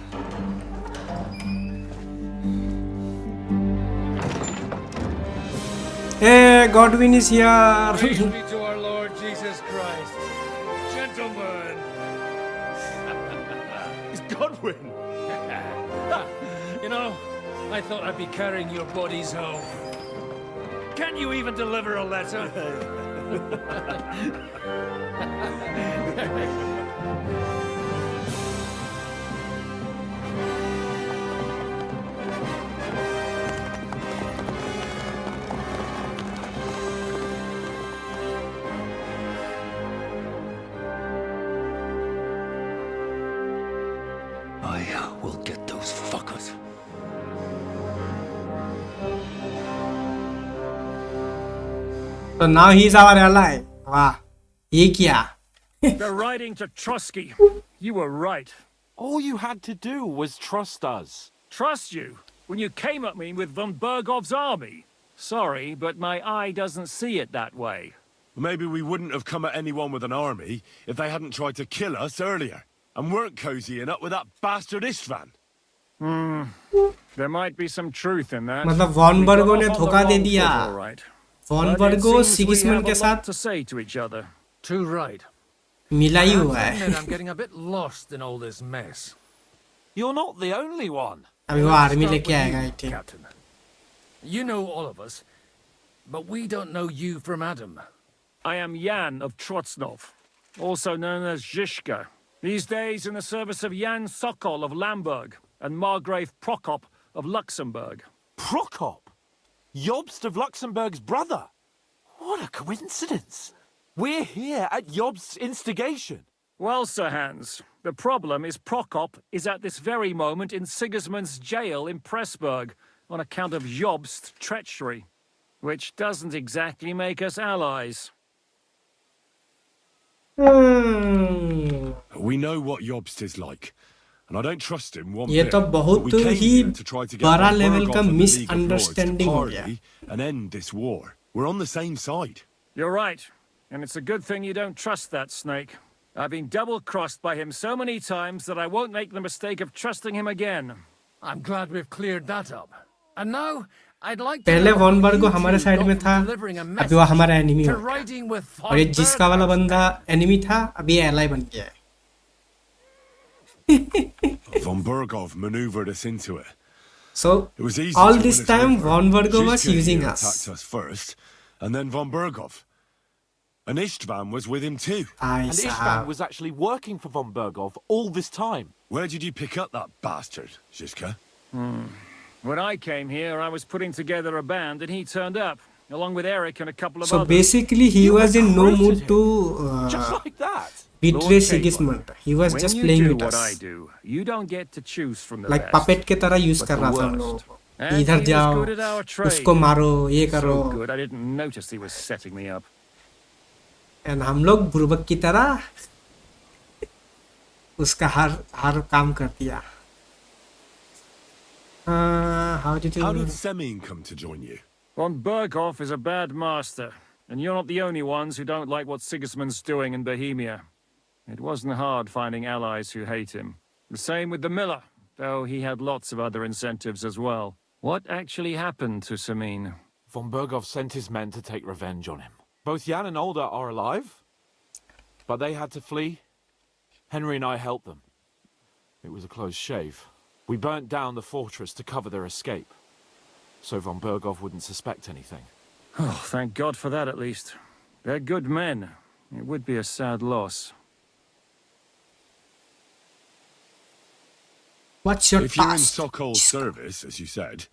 Hey, Godwin is here. Praise be to our Lord Jesus Christ. Gentlemen. It's Godwin. You know, I thought I'd be carrying your bodies home. Can't you even deliver a letter? I will get those fuckers. So now he's our ally. Wow. Ye kya? They're riding to Trusky. You were right. All you had to do was trust us. Trust you? When you came at me with von Bergov's army? Sorry, but my eye doesn't see it that way. Maybe we wouldn't have come at anyone with an army if they hadn't tried to kill us earlier. And weren't cozying up with that bastard Istvan. There might be some truth in that. मतलब Von We Burgo got ने off on the धोखा दे wrong दिया. foot, all right. Von But it Burgo seems we Sigismund have के a lot साथ to say to each other. Too right. मिला ही हुआ I have to admit है. I'm getting a bit lost in all this mess. You're not the only one. अभी वो Let's army start लेके with आएगा you, I think. Captain. You know all of us, but we don't know you from Adam. I am Jan of Trotsnov, also known as Zhishka. These days in the service of Jan Sokol of Lamberg and Margrave Prokop of Luxembourg. Prokop? Jobst of Luxembourg's brother? What a coincidence. We're here at Jobst's instigation. Well, Sir Hans, the problem is Prokop is at this very moment in Sigismund's jail in Pressburg on account of Jobst's treachery, which doesn't exactly make us allies. We know what Jobst is like. And I don't trust him one ये bit. तो But बहुत we came he here to try to get बड़ा von level Berghoff का and the League of Lords to misunderstanding हो गया. parley and end this war. We're on the same side. You're right, and it's a good thing you don't trust that snake. I've been double-crossed by him so many times that I won't make the mistake of trusting him again. I'm glad we've cleared that up. And now, I'd like to पहले know Von how Burgo you हमारे two side got में from था. delivering a अभी वो हमारा enemy to हो गया. riding with और ये von जिसका वाला Berghoff. बंदा एनिमी था अभी ये एलाई बन गया है. Von Berghoff maneuvered us into it. So It was easy all to this win us time over. von Bergho was Zhizka using here us. attacked us first, and then von Berghoff. And Istvan was with him too. Aye, And Istvan was actually working for von Berghoff all this time. Where did you pick up that bastard, Zhizka? When I came here, I was putting together a band, and he turned up, along with Eric and a couple of So others. basically he was in no mood to Just like that. betray Lord Sigismund. He was when just you playing do with what I us. do, you don't get to choose from the Like best, puppet के तरह use but कर the रहा था हम worst. लोगों को. And इधर he was जाओ, good at our trade. उसको मारो, ये करो. So good, I didn't notice he was setting me up. And हम लोग बुर्बक की तरह उसका हर काम कर दिया. How did Semyon come to join you? Von Berghoff is a bad master, and you're not the only ones who don't like what Sigismund's doing in Bohemia. It wasn't hard finding allies who hate him. The same with the miller, though he had lots of other incentives as well. What actually happened to Semyon? Von Berghoff sent his men to take revenge on him. Both Jan and Olda are alive, but they had to flee. Henry and I helped them. It was a close shave. We burnt down the fortress to cover their escape, so von Berghoff wouldn't suspect anything. Oh, thank God for that at least. They're good men. It would be a sad loss. What's your If you're in task? Sokol's service, as you said,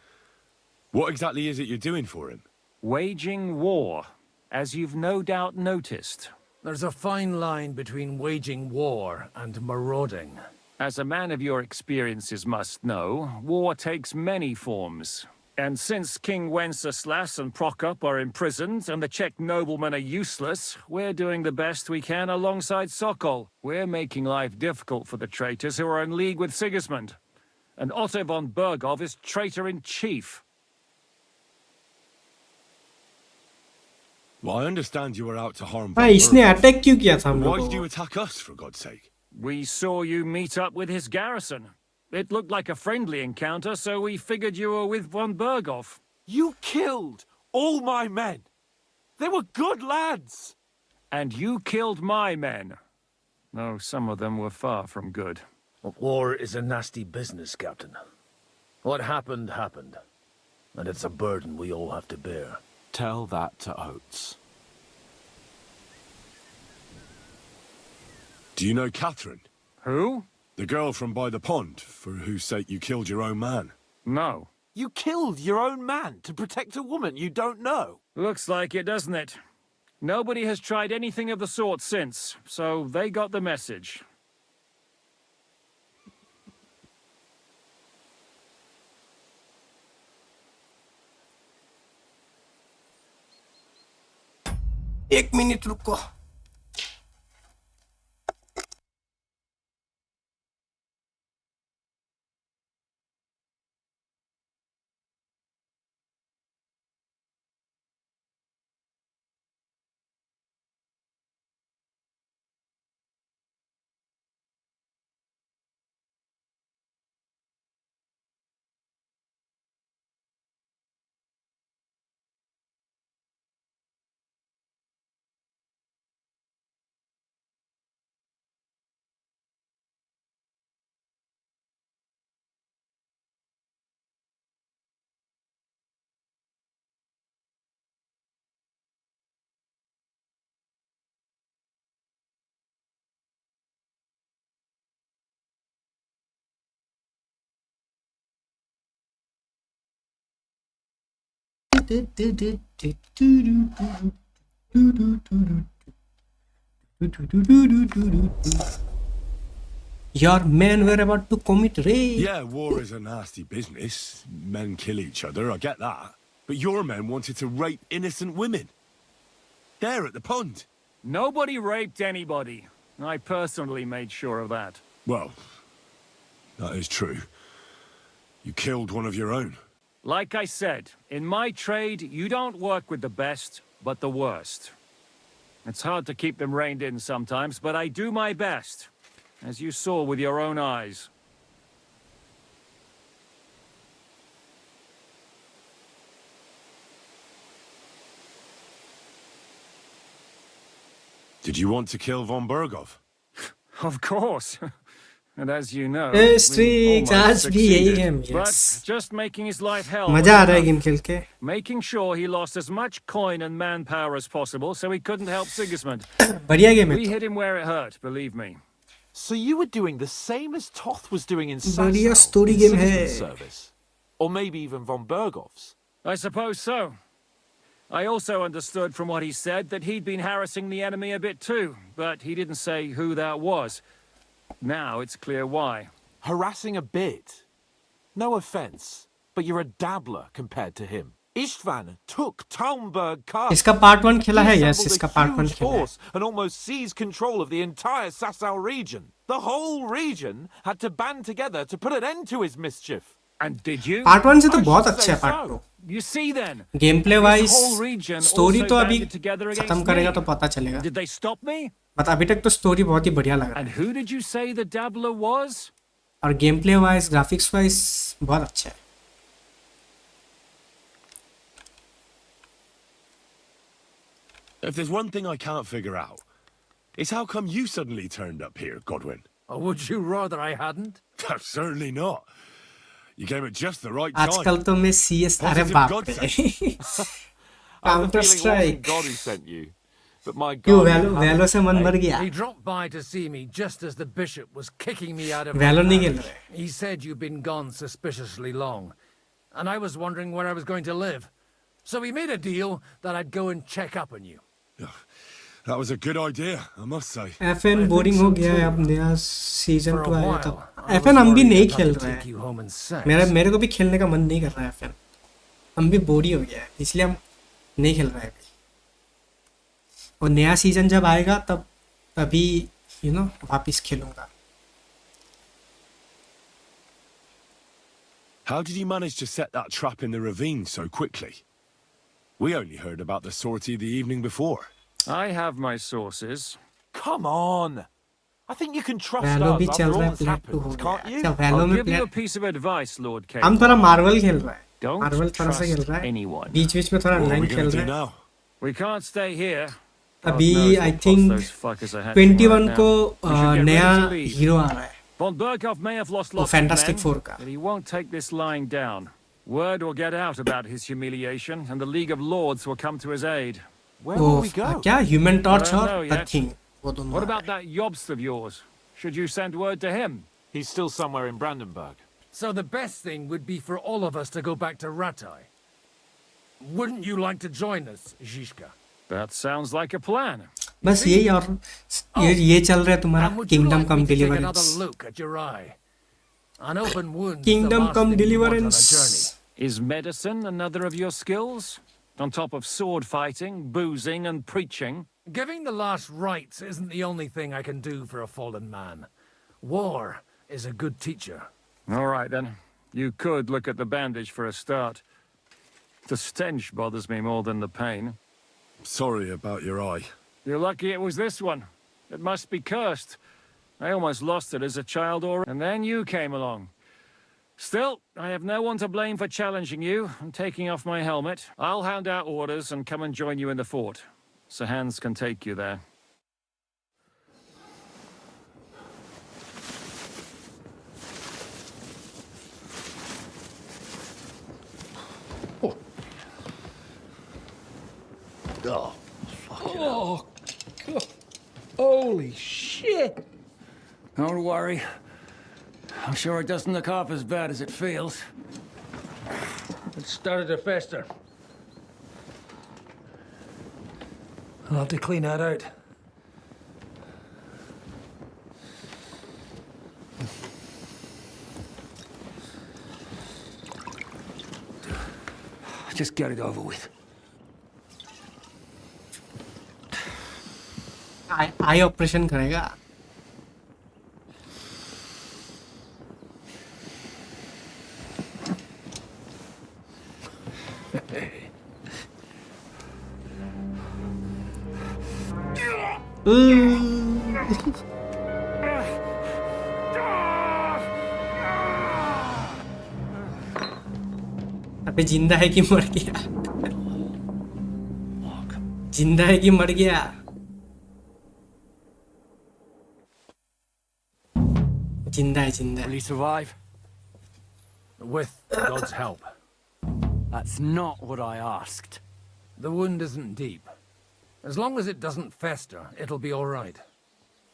what exactly is it you're doing for him? Waging war, as you've no doubt noticed. There's a fine line between waging war and marauding. As a man of your experiences must know, war takes many forms. And since King Wenceslas and Prokop are imprisoned and the Czech noblemen are useless, we're doing the best we can alongside Sokol. We're making life difficult for the traitors who are in league with Sigismund. And Otto von Berghoff is traitor-in-chief. Well, I understand you were out to harm हाँ von इसने Berghoff. Attack क्यों किया था हम Why लोगों did you को? attack us, for God's sake? We saw you meet up with his garrison. It looked like a friendly encounter, so we figured you were with von Berghoff. You killed all my men. They were good lads. And you killed my men. Though some of them were far from good. War is a nasty business, Captain. What happened, happened. And it's a burden we all have to bear. Tell that to Oates. Do you know Catherine? Who? The girl from by the pond, for whose sake you killed your own man. No. You killed your own man to protect a woman you don't know? Looks like it, doesn't it? Nobody has tried anything of the sort since, so they got the message. एक minute रुको। Your men were about to commit rape. Yeah, war is a nasty business. Men kill each other, I get that. But your men wanted to rape innocent women. There at the pond. Nobody raped anybody. I personally made sure of that. Well, that is true. You killed one of your own. Like I said, in my trade, you don't work with the best, but the worst. It's hard to keep them reined in sometimes, but I do my best, as you saw with your own eyes. Did you want to kill von Bergov? Of course. And as you know, Streaks, आज भी यही है, yes. But just making his life hell. मजा आ रहा है game खेल के. Making sure he lost as much coin and manpower as possible, so he couldn't help Sigismund. बढ़िया गेम है. We hit him where it hurt, believe me. So you were doing the same as Toth was doing in बढ़िया Sasau, story in game है. Sigismund's service, or maybe even von Bergov's. I suppose so. I also understood from what he said that he'd been harassing the enemy a bit too, but he didn't say who that was. Now it's clear why. Harassing a bit? No offense, but you're a dabbler compared to him. Istvan took Talmberg Castle. इसका part 1 खेला है, He yes, assembled इसका a part 1 huge खेला है. force and almost seized control of the entire Sasau region. The whole region had to band together to put an end to his mischief. And did you? Part 1 से तो I बहुत should अच्छा है say part 2. so. You see then? Gameplay wise, This whole region story also तो अभी banded together खत्म against करेगा me. तो पता चलेगा. Did they stop me? But अभी तक तो story बहुत ही बढ़िया लग रहा And है. who did you say the dabbler was? और gameplay wise, graphics wise बहुत अच्छा है. If there's one thing I can't figure out, it's how come you suddenly turned up here, Godwin? Or would you rather I hadn't? Certainly not. You came at just the right time. आजकल तो मैं CS अरे Positive बाप God रे. sent. I have a Counter feeling it wasn't Strike. God who sent you, but my क्यों God. वैलो वैलो से मन भर गया. He dropped by to see me just as the bishop was kicking me out of वैलो my नहीं खेल parish. रहा है. He said you'd been gone suspiciously long, and I was wondering where I was going to live. So we made a deal that I'd go and check up on you. That was a good idea, I must say. FN boring हो गया है, अब नया season For 2 a आया while, तो. I was FN हम भी worried नहीं I'd have खेल to रहे take you हैं. home and sex. मेरे को भी खेलने का मन नहीं कर रहा है FN. हम भी बोरी हो गया है, इसलिए हम नहीं खेल रहे हैं अभी. और नया सीजन जब आएगा तब तभी वापस खेलूंगा. How did you manage to set that trap in the ravine so quickly? We only heard about the sortie the evening before. I have my sources. Come on. I think you can trust वैलो us भी after चल all रहा है, that's plate 2 हो happened, गया. can't you? अच्छा वैलो I'll में give you a plate. piece of advice, Lord Kate. हम थोड़ा मार्वल खेल रहा है. Don't मार्वल थोड़ा सा खेल trust रहा है. anyone. बीच में थोड़ा What are ऑनलाइन we खेल going to do रहा है. now? We can't stay here. God अभी knows I what think those fuckers are hatching 21 right को now. We should get नया ready to leave. हीरो आ रहा है. Von Berghoff may have lost वो lots of Fantastic men, Four का. but he won't take this lying down. Word will get out about his humiliation, and the League of Lords will come to his aid. Where will वो we go? क्या human torch I don't और know the yet. Thing What about that Jobst of yours? Should you send word to him? He's still somewhere in Brandenburg. So the best thing would be for all of us to go back to Ratai. Wouldn't you like to join us, Zhishka? That sounds like a plan. बस यही और ये चल रहा है तुम्हारा kingdom come Take another deliverance look at your eye. An open wound. Kingdom come deliverance. Is medicine another of your skills? On top of sword fighting, boozing, and preaching? Giving the last rites isn't the only thing I can do for a fallen man. War is a good teacher. All right, then. You could look at the bandage for a start. The stench bothers me more than the pain. Sorry about your eye. You're lucky it was this one. It must be cursed. I almost lost it as a child, and then you came along. Still, I have no one to blame for challenging you and taking off my helmet. I'll hand out orders and come and join you in the fort. Sir Hans can take you there. Oh, fucking hell. God. Holy shit! Don't worry. I'm sure it doesn't look half as bad as it feels. It started to fester. I'll have to clean that out. Just get it over with. I operation करेगा अबे जिंदा है कि मर गया जिंदा है कि मर गया Will you survive? With God's help. That's not what I asked. The wound isn't deep. As long as it doesn't fester, it'll be all right.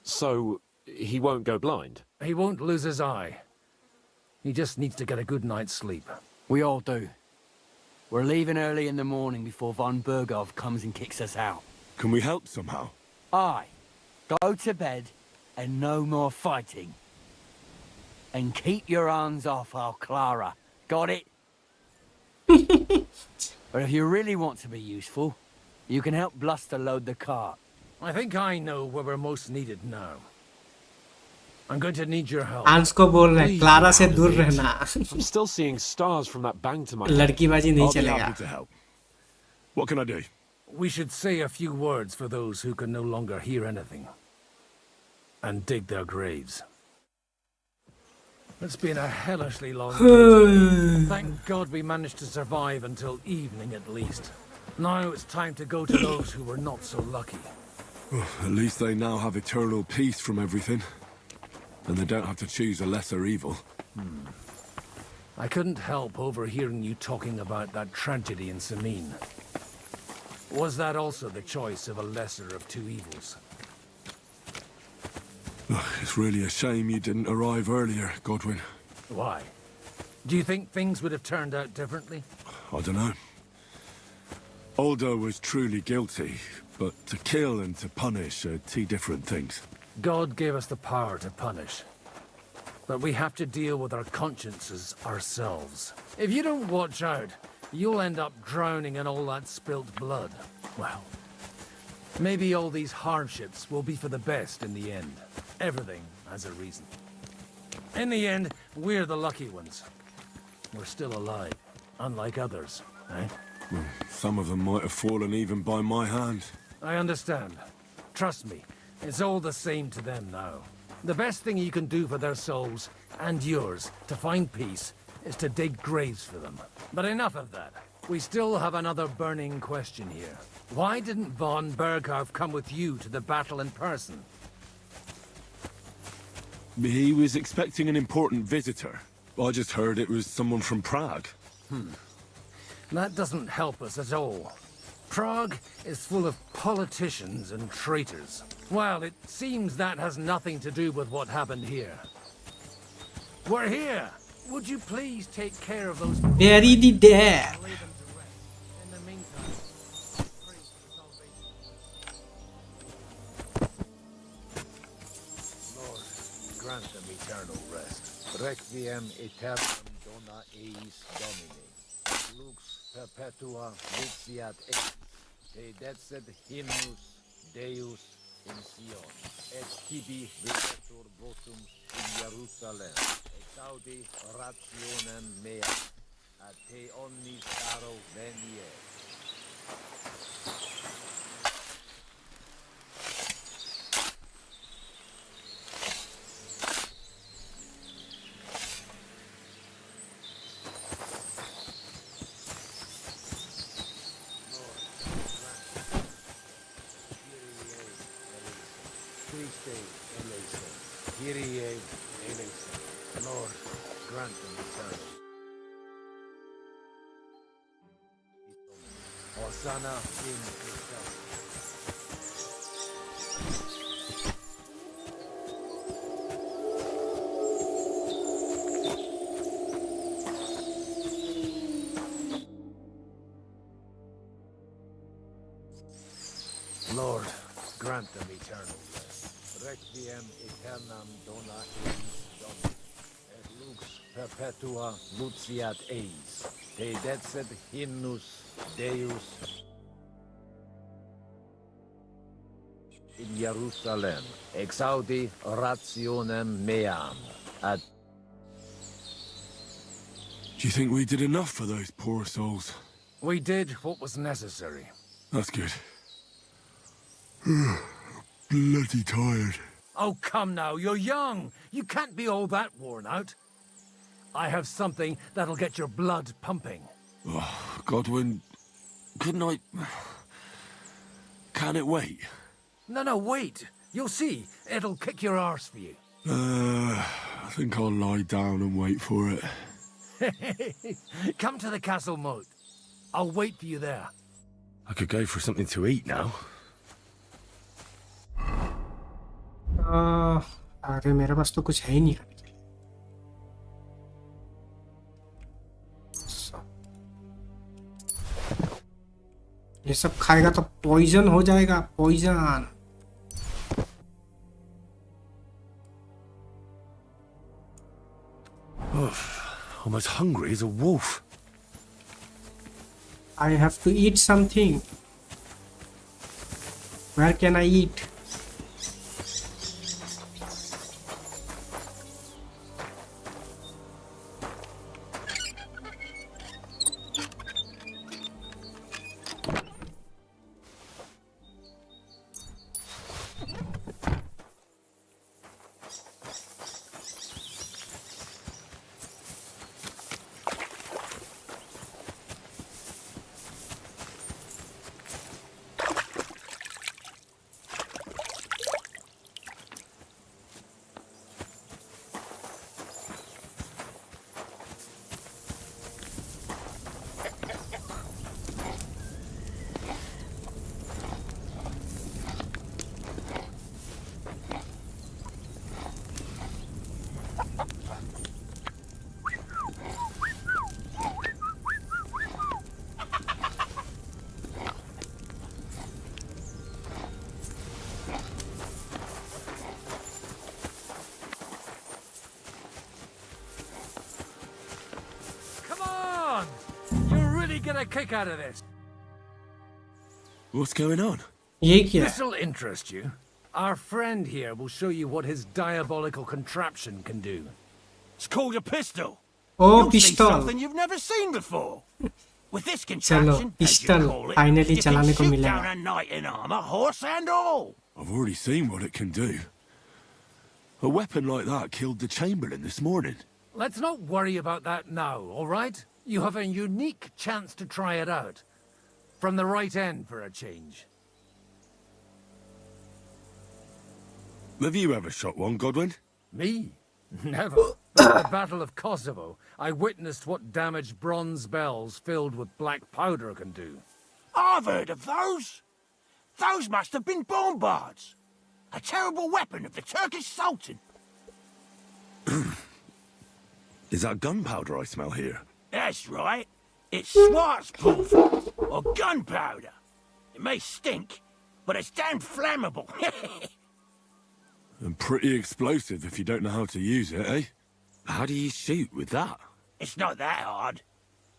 So, he won't go blind? He won't lose his eye. He just needs to get a good night's sleep. We all do. We're leaving early in the morning before von Bergov comes and kicks us out. Can we help somehow? Aye. Go to bed and no more fighting. And keep your hands off our Clara. Got it? But if you really want to be useful, you can help Bluster load the cart. I think I know where we're most needed now. I'm going to need your help. आंस को बोल रहे Clara से दूर रहना I'm still seeing stars from that bang to my लड़कीबाजी नहीं I'll be चलेगा happy to help. What can I do? We should say a few words for those who can no longer hear anything. And dig their graves. It's been a hellishly long day. Thank God we managed to survive until evening at least. Now it's time to go to those who were not so lucky. At least they now have eternal peace from everything. And they don't have to choose a lesser evil. I couldn't help overhearing you talking about that tragedy in Samin. Was that also the choice of a lesser of two evils? It's really a shame you didn't arrive earlier, Godwin. Why? Do you think things would have turned out differently? I don't know. Aldo was truly guilty, but to kill and to punish are two different things. God gave us the power to punish. But we have to deal with our consciences ourselves. If you don't watch out, you'll end up drowning in all that spilt blood. Well, maybe all these hardships will be for the best in the end. Everything has a reason. In the end, we're the lucky ones. We're still alive, unlike others, eh? Well, some of them might have fallen even by my hand. I understand. Trust me, it's all the same to them now. The best thing you can do for their souls, and yours, to find peace, is to dig graves for them. But enough of that. We still have another burning question here. Why didn't von Berghoff come with you to the battle in person? He was expecting an important visitor. I just heard it was someone from Prague. That doesn't help us at all. Prague is full of politicians and traitors. Well, it seems that has nothing to do with what happened here. We're here. Would you please take care of those... Bury the dead. In the meantime, Lord, grant them eternal rest. Requiem aeternam dona eis Domini. Lux perpetua luciat eis. Te decet hymnus Deus in Sion. Et tibi vicatur votum in Jerusalem. Exaudi rationem mea. A te omnis caro venie. Christe eleison, Kyrie eleison. Lord, grant them eternal. Hosanna in Christus. Lord, grant them eternal rest. Requiem aeternam dona eis Domini. Et lux perpetua luciat eis. Te decet hymnus Deus in Jerusalem. Exaudi rationem meam. Ad Do you think we did enough for those poor souls? We did what was necessary. That's good. Bloody tired. Oh, come now, you're young. You can't be all that worn out. I have something that'll get your blood pumping. Oh, Godwin, couldn't I... Can it wait? No, wait. You'll see. It'll kick your arse for you. I think I'll lie down and wait for it. Come to the castle moat. I'll wait for you there. I could go for something to eat now. अरे मेरे पास तो कुछ है ही नहीं खाने के लिए। ये सब खाएगा तो पॉइजन हो जाएगा, poison. I'm as hungry as a wolf. I have to eat something. Where can I eat? Get a kick out of this. What's going on? This'll interest you. Our friend here will show you what his diabolical contraption can do. It's called a pistol. Oh, You'll see something you've never seen before. With this contraption, as you call it, finally you can चलाने को shoot मिलेगा। down a knight in armor, horse and all. I've already seen what it can do. A weapon like that killed the Chamberlain this morning. Let's not worry about that now, all right? You have a unique chance to try it out. From the right end for a change. Have you ever shot one, Godwin? Me? Never. But at the Battle of Kosovo, I witnessed what damage bronze bells filled with black powder can do. I've heard of those. Those must have been bombards. A terrible weapon of the Turkish Sultan. Is that gunpowder I smell here? That's right. It's Schwarzpulver, or gunpowder. It may stink, but it's damn flammable. And pretty explosive if you don't know how to use it, eh? How do you shoot with that? It's not that hard,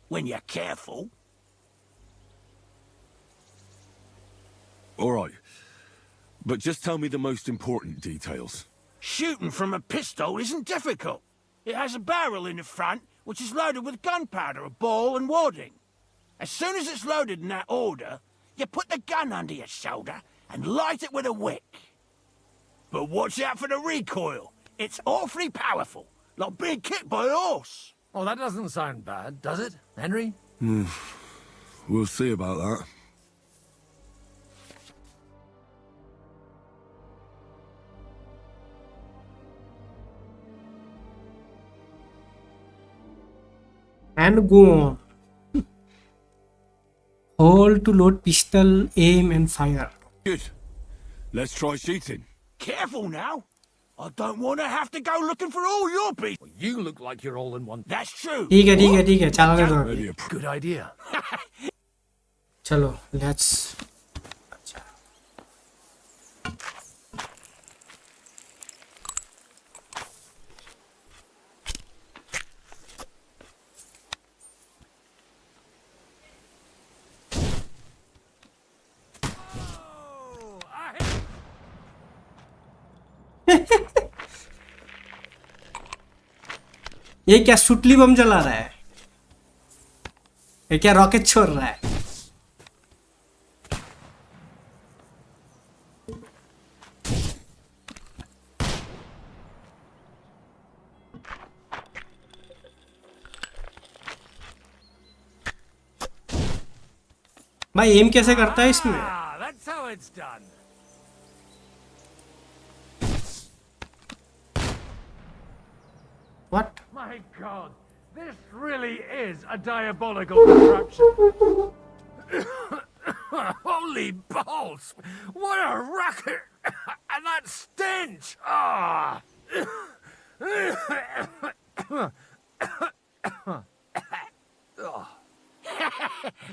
when you're careful. All right. But just tell me the most important details. Shooting from a pistol isn't difficult. It has a barrel in the front, which is loaded with gunpowder, a ball, and wadding. As soon as it's loaded in that order, you put the gun under your shoulder and light it with a wick. But watch out for the recoil. It's awfully powerful, like being kicked by a horse. Oh, that doesn't sound bad, does it, Henry? We'll see about that. And go on. Hold to load pistol, aim and fire. Good. Let's try shooting. Careful now. I don't want to have to go looking for all your pieces. Well, you look like you're all in one. That's true. ठीक है चलाने दो. Good idea. चलो let's. ये क्या सुतली बम जला रहा है? ये क्या रॉकेट छोड़ रहा है? भाई एम कैसे करता है इसमें? That's how it's done. What? My God, this really is a diabolical contraption. Holy balls! What a racket! And that stench! Ah!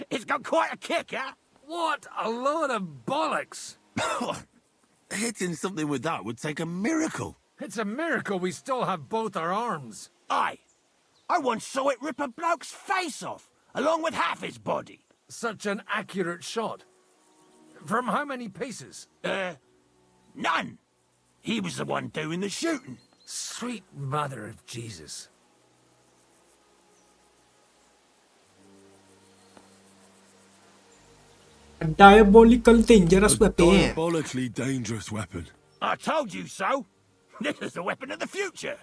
It's got quite a kick, huh? What a load of bollocks! Hitting something with that would take a miracle. It's a miracle we still have both our arms. Aye. I once saw it rip a bloke's face off, along with half his body. Such an accurate shot. From how many paces? None. He was the one doing the shooting. Sweet mother of Jesus. A diabolical dangerous weapon. Diabolically dangerous weapon. I told you so. This is the weapon of the future.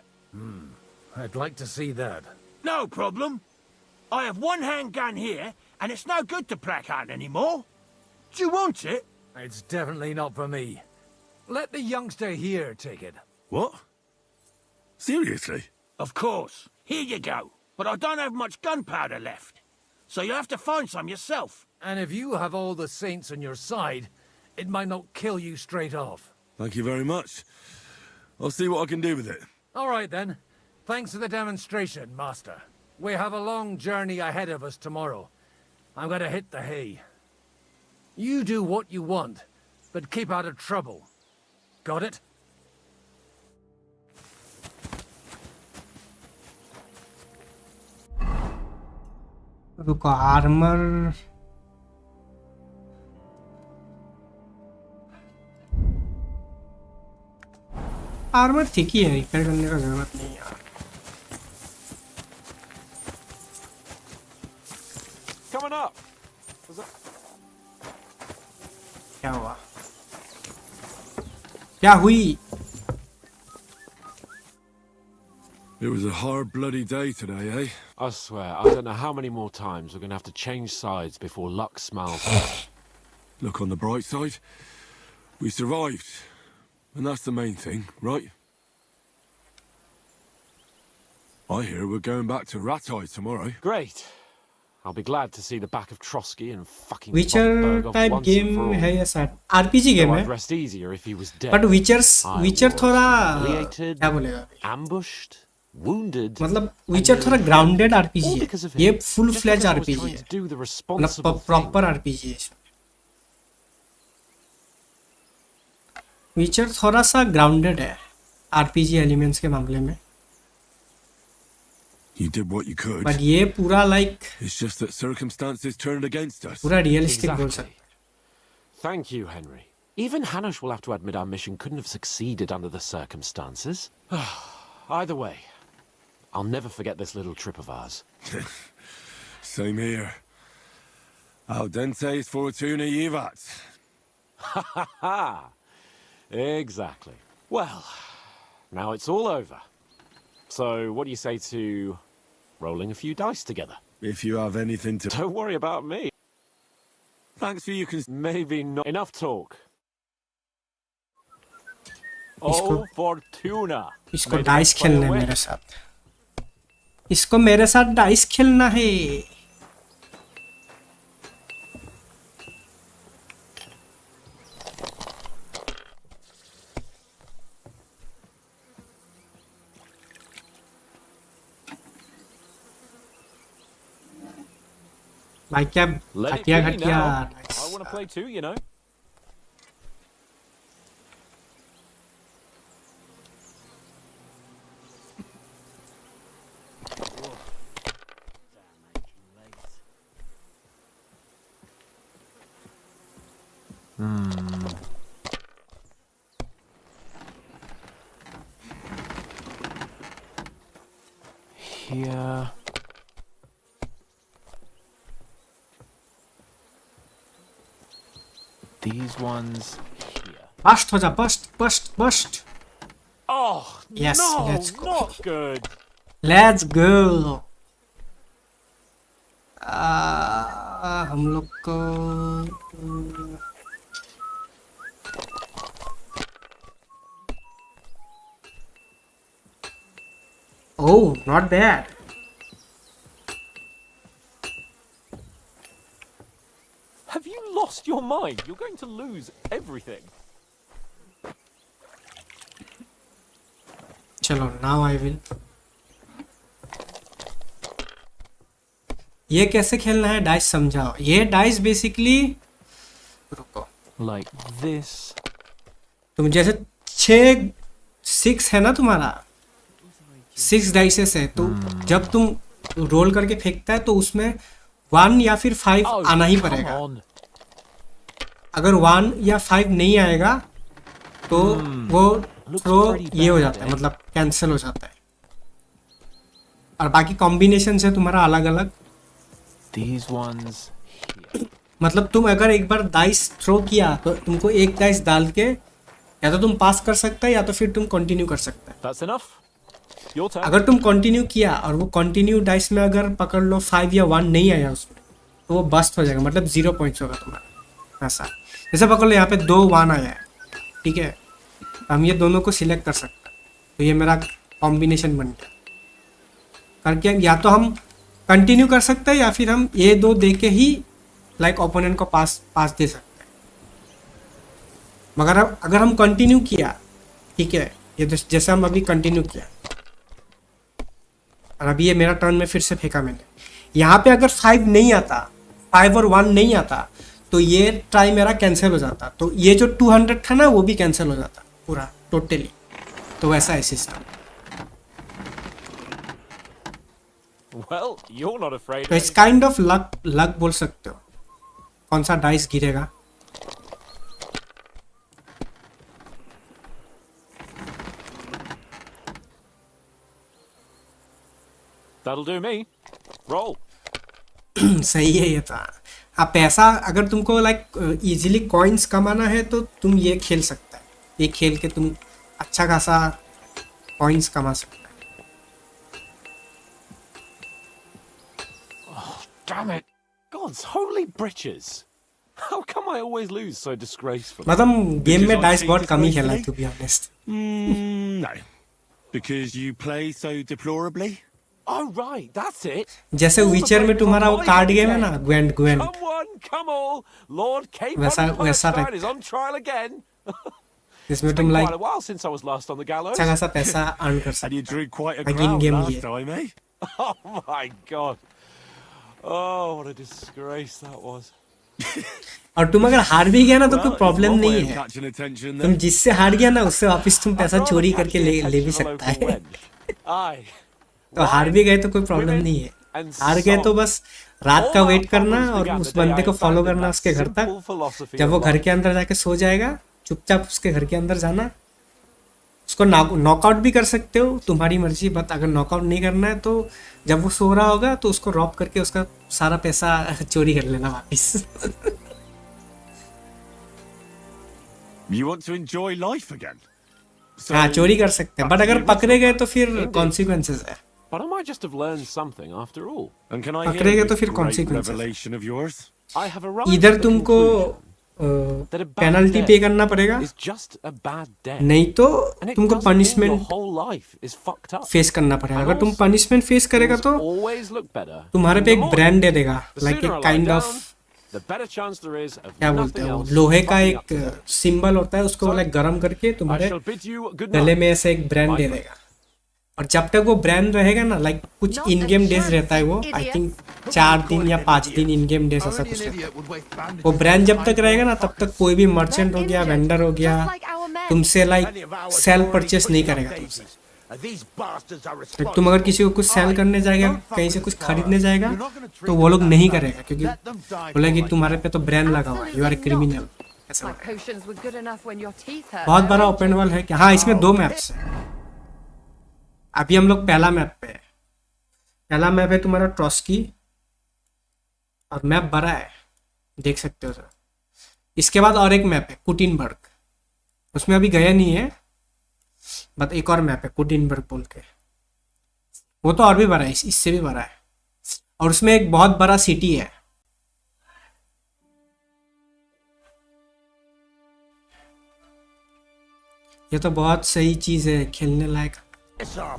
I'd like to see that. No problem. I have one handgun here, and it's no good to placard anymore. Do you want it? It's definitely not for me. Let the youngster here take it. What? Seriously? Of course. Here you go. But I don't have much gunpowder left. So you have to find some yourself. And if you have all the saints on your side, it might not kill you straight off. Thank you very much. I'll see what I can do with it. All right, then. Thanks for the demonstration, Master. We have a long journey ahead of us tomorrow. I'm gonna hit the hay. You do what you want, but keep out of trouble. Got it? रुको armour armour ठीक ही है repair करने का जरूरत नहीं यार Coming up. क्या हुआ क्या हुई It was a hard bloody day today, eh? I swear, I don't know how many more times we're going to have to change sides before luck smiles. Look on the bright side. We survived. And that's the main thing, right? I hear we're going back to Ratai tomorrow. Great. I'll be glad to see the back of Trotsky and fucking विचर Bogberg type once and game for all. है ये शायद RPG game Though है I'd rest easier if he was dead. But विचर I विचर was थोड़ा humiliated, क्या बोलेगा ambushed, wounded. मतलब विचर थोड़ा ग्राउंडेड आरपीजी All है because of ये him. Full Just fledge because I was RPG trying है to do the मतलब responsible प्रॉपर thing. आरपीजी है विचर थोड़ा सा ग्राउंडेड है आरपीजी एलिमेंट्स के मामले में You did what you could. But ये पूरा like It's just that circumstances turned against us. पूरा रियलिस्टिक बोल Exactly. सकते Thank you, Henry. Even Hanush will have to admit our mission couldn't have succeeded under the circumstances. Either way, I'll never forget this little trip of ours. Same here. Al dente's fortuna jivat. Ha ha ha! Exactly. Well, now it's all over. So, what do you say to rolling a few dice together? If you have anything to... Don't worry about me. Thanks for your... Maybe not. Enough talk. इसको- Oh, Fortuna! इसको May the dice best player खेलना है win. मेरे साथ इसको मेरे साथ dice खेलना है भाई क्या Let it घटिया be घटिया now. Dice I want to play too, you know. Here. These ones here. Bust हो जा bust bust bust Oh, Yes, no, let's go. not good. Let's go हम लोग को oh not bad Have you lost your mind? You're going to lose everything. चलो now I will ये कैसे खेलना है डाइस समझाओ ये डाइस बेसिकली रुको Like this. तुम जैसे 6 है ना तुम्हारा 6 डाइसेस है तो जब तुम रोल करके फेंकता है तो उसमें 1 या फिर 5 Oh, आना ही come पड़ेगा on. अगर 1 या 5 नहीं आएगा तो वो थ्रो ये हो जाता है मतलब कैंसिल हो जाता है और बाकी कॉम्बिनेशन है तुम्हारा अलग अलग These ones. मतलब तुम अगर एक बार डाइस थ्रो किया तो तुमको एक डाइस डाल के या तो तुम पास कर सकता है या तो फिर तुम कंटिन्यू कर सकता है That's enough. Your turn. अगर तुम कंटिन्यू किया और वो कंटिन्यू डाइस में अगर पकड़ लो 5 या 1 नहीं आया उसमें तो वो बस्ट हो जाएगा मतलब 0 पॉइंट्स होगा तुम्हारा ऐसा जैसे पकड़ लो यहाँ पे 2 1 आया है ठीक है हम ये दोनों को सिलेक्ट कर सकते हैं तो ये मेरा कॉम्बिनेशन बन गया करके या तो हम कंटिन्यू कर सकते हैं या फिर हम ये दो दे के ही लाइक ओपोनेंट को पास दे सकते हैं मगर अगर हम कंटिन्यू किया ठीक है ये जैसे हम अभी कंटिन्यू किया और अभी ये मेरा टर्न में फिर से फेंका मैंने यहाँ पे अगर 5 नहीं आता 5 और 1 नहीं आता तो ये ट्राई मेरा कैंसिल हो जाता तो ये जो 200 था ना वो भी कैंसिल हो जाता पूरा टोटली तो वैसा है system Well, you're not afraid. तो इट्स काइंड ऑफ लक बोल सकते हो कौन सा डाइस गिरेगा That'll do me. Roll. सही है ये तो आप पैसा अगर तुमको लाइक इजीली कॉइन्स कमाना है तो तुम ये खेल सकता है ये खेल के तुम अच्छा खासा कॉइन्स कमा सकता है Damn it. God's holy britches. How come I always lose so disgracefully? मतलब गेम में I डाइस बहुत cheated कम ही खेला है gracefully? To be honest No. Because you play so deplorably? Oh right, that's it. जैसे All the विचर में blame is तुम्हारा on वो my कार्ड head गेम है again. ना, ग्वेंट ग्वेंट, Come one, come all. Lord Capon वैसा वैसा Perkstein रहता is है, on trial again. जिसमें It's तुम been like quite a while since I was last on the gallows. अच्छा खासा पैसा अर्न कर And सकते you drew quite a हो, इन crowd गेम last ये। time, eh? Oh my god. Oh, what a disgrace that was. और तुम अगर हार भी गया ना तो कोई Well, it's problem one way नहीं of है, catching attention तुम then. जिससे हार गया ना उससे वापस तुम पैसा I'd rather चोरी catch करके the ले attention भी of a सकता local है। wench. Aye. तो हार भी Wine, गए तो कोई प्रॉब्लम women, नहीं है, and हार गए तो song. बस रात का All वेट our करना problems और began उस the day बंदे I को फॉलो abandoned करना that उसके घर तक, simple philosophy जब of वो घर life. के अंदर जाके सो जाएगा चुपचाप उसके घर के अंदर जाना, उसको नॉकआउट भी कर सकते हो, तुम्हारी मर्जी, बट अगर नॉकआउट नहीं करना है तो जब वो सो रहा होगा तो उसको रॉब करके उसका सारा पैसा चोरी कर लेना वापस। You want to enjoy life again? So, हाँ चोरी कर सकते हैं, बट अगर पकड़े गए तो फिर Indeed. कॉन्सिक्वेंसेस है, But I might just have learned something after all. and can I पकड़े hear गए तो this फिर great consequences. revelation of yours? I have arrived इधर at the तुमको conclusion that a bad penalty day पे करना पड़ेगा, is just a bad day. नहीं तो And it तुमको doesn't mean your punishment whole life is fucked up. Face करना पड़ेगा। And अगर तुम also, पनिशमेंट फेस करेगा things तो always look better तुम्हारे in पे the एक morning. ब्रांड दे देगा, The लाइक sooner एक I lie kind down, of, the better chance there is of क्या बोलते nothing हैं, else लोहे का fucking up एक today. सिंबल होता है, उसको लाइक गरम करके I तुम्हारे shall bid you good गले night. में ऐसे एक ब्रांड My दे friend. देगा, और जब तक वो ब्रांड रहेगा ना, लाइक कुछ Not in a game days chance, रहता है वो, आई idiot. थिंक 4 दिन या 5 दिन इन गेम डेज ऐसा कुछ रहता है। वो ब्रांड जब तक रहेगा ना तब तक कोई भी मर्चेंट हो गया, वेंडर हो गया, तुमसे लाइक सेल परचेस नहीं करेगा तुमसे। तो तुम अगर किसी को कुछ सेल करने जाएगा, कहीं से कुछ खरीदने जाएगा, तो वो लोग नहीं करेगा, क्योंकि बोलेंगे तुम्हारे पे तो ब्रांड लगा हुआ है, यू आर ए क्रिमिनल, ऐसा My होता है। potions were good enough when your teeth hurt. बहुत बड़ा though, ओपन वर्ल्ड है क्या? हाँ, इसमें 2 मैप्स है। अभी हम लोग पहला मैप पे है, पहला मैप है तुम्हारा ट्रॉस्की, और मैप बड़ा है, देख सकते हो सर। इसके बाद और एक मैप है कुटिनबर्ग, उसमें अभी गया नहीं है, बट एक और मैप है कुटिनबर्ग बोल के, वो तो और भी बड़ा है, इससे भी बड़ा है, और उसमें एक बहुत बड़ा सिटी है। ये तो बहुत सही चीज है, खेलने लायक,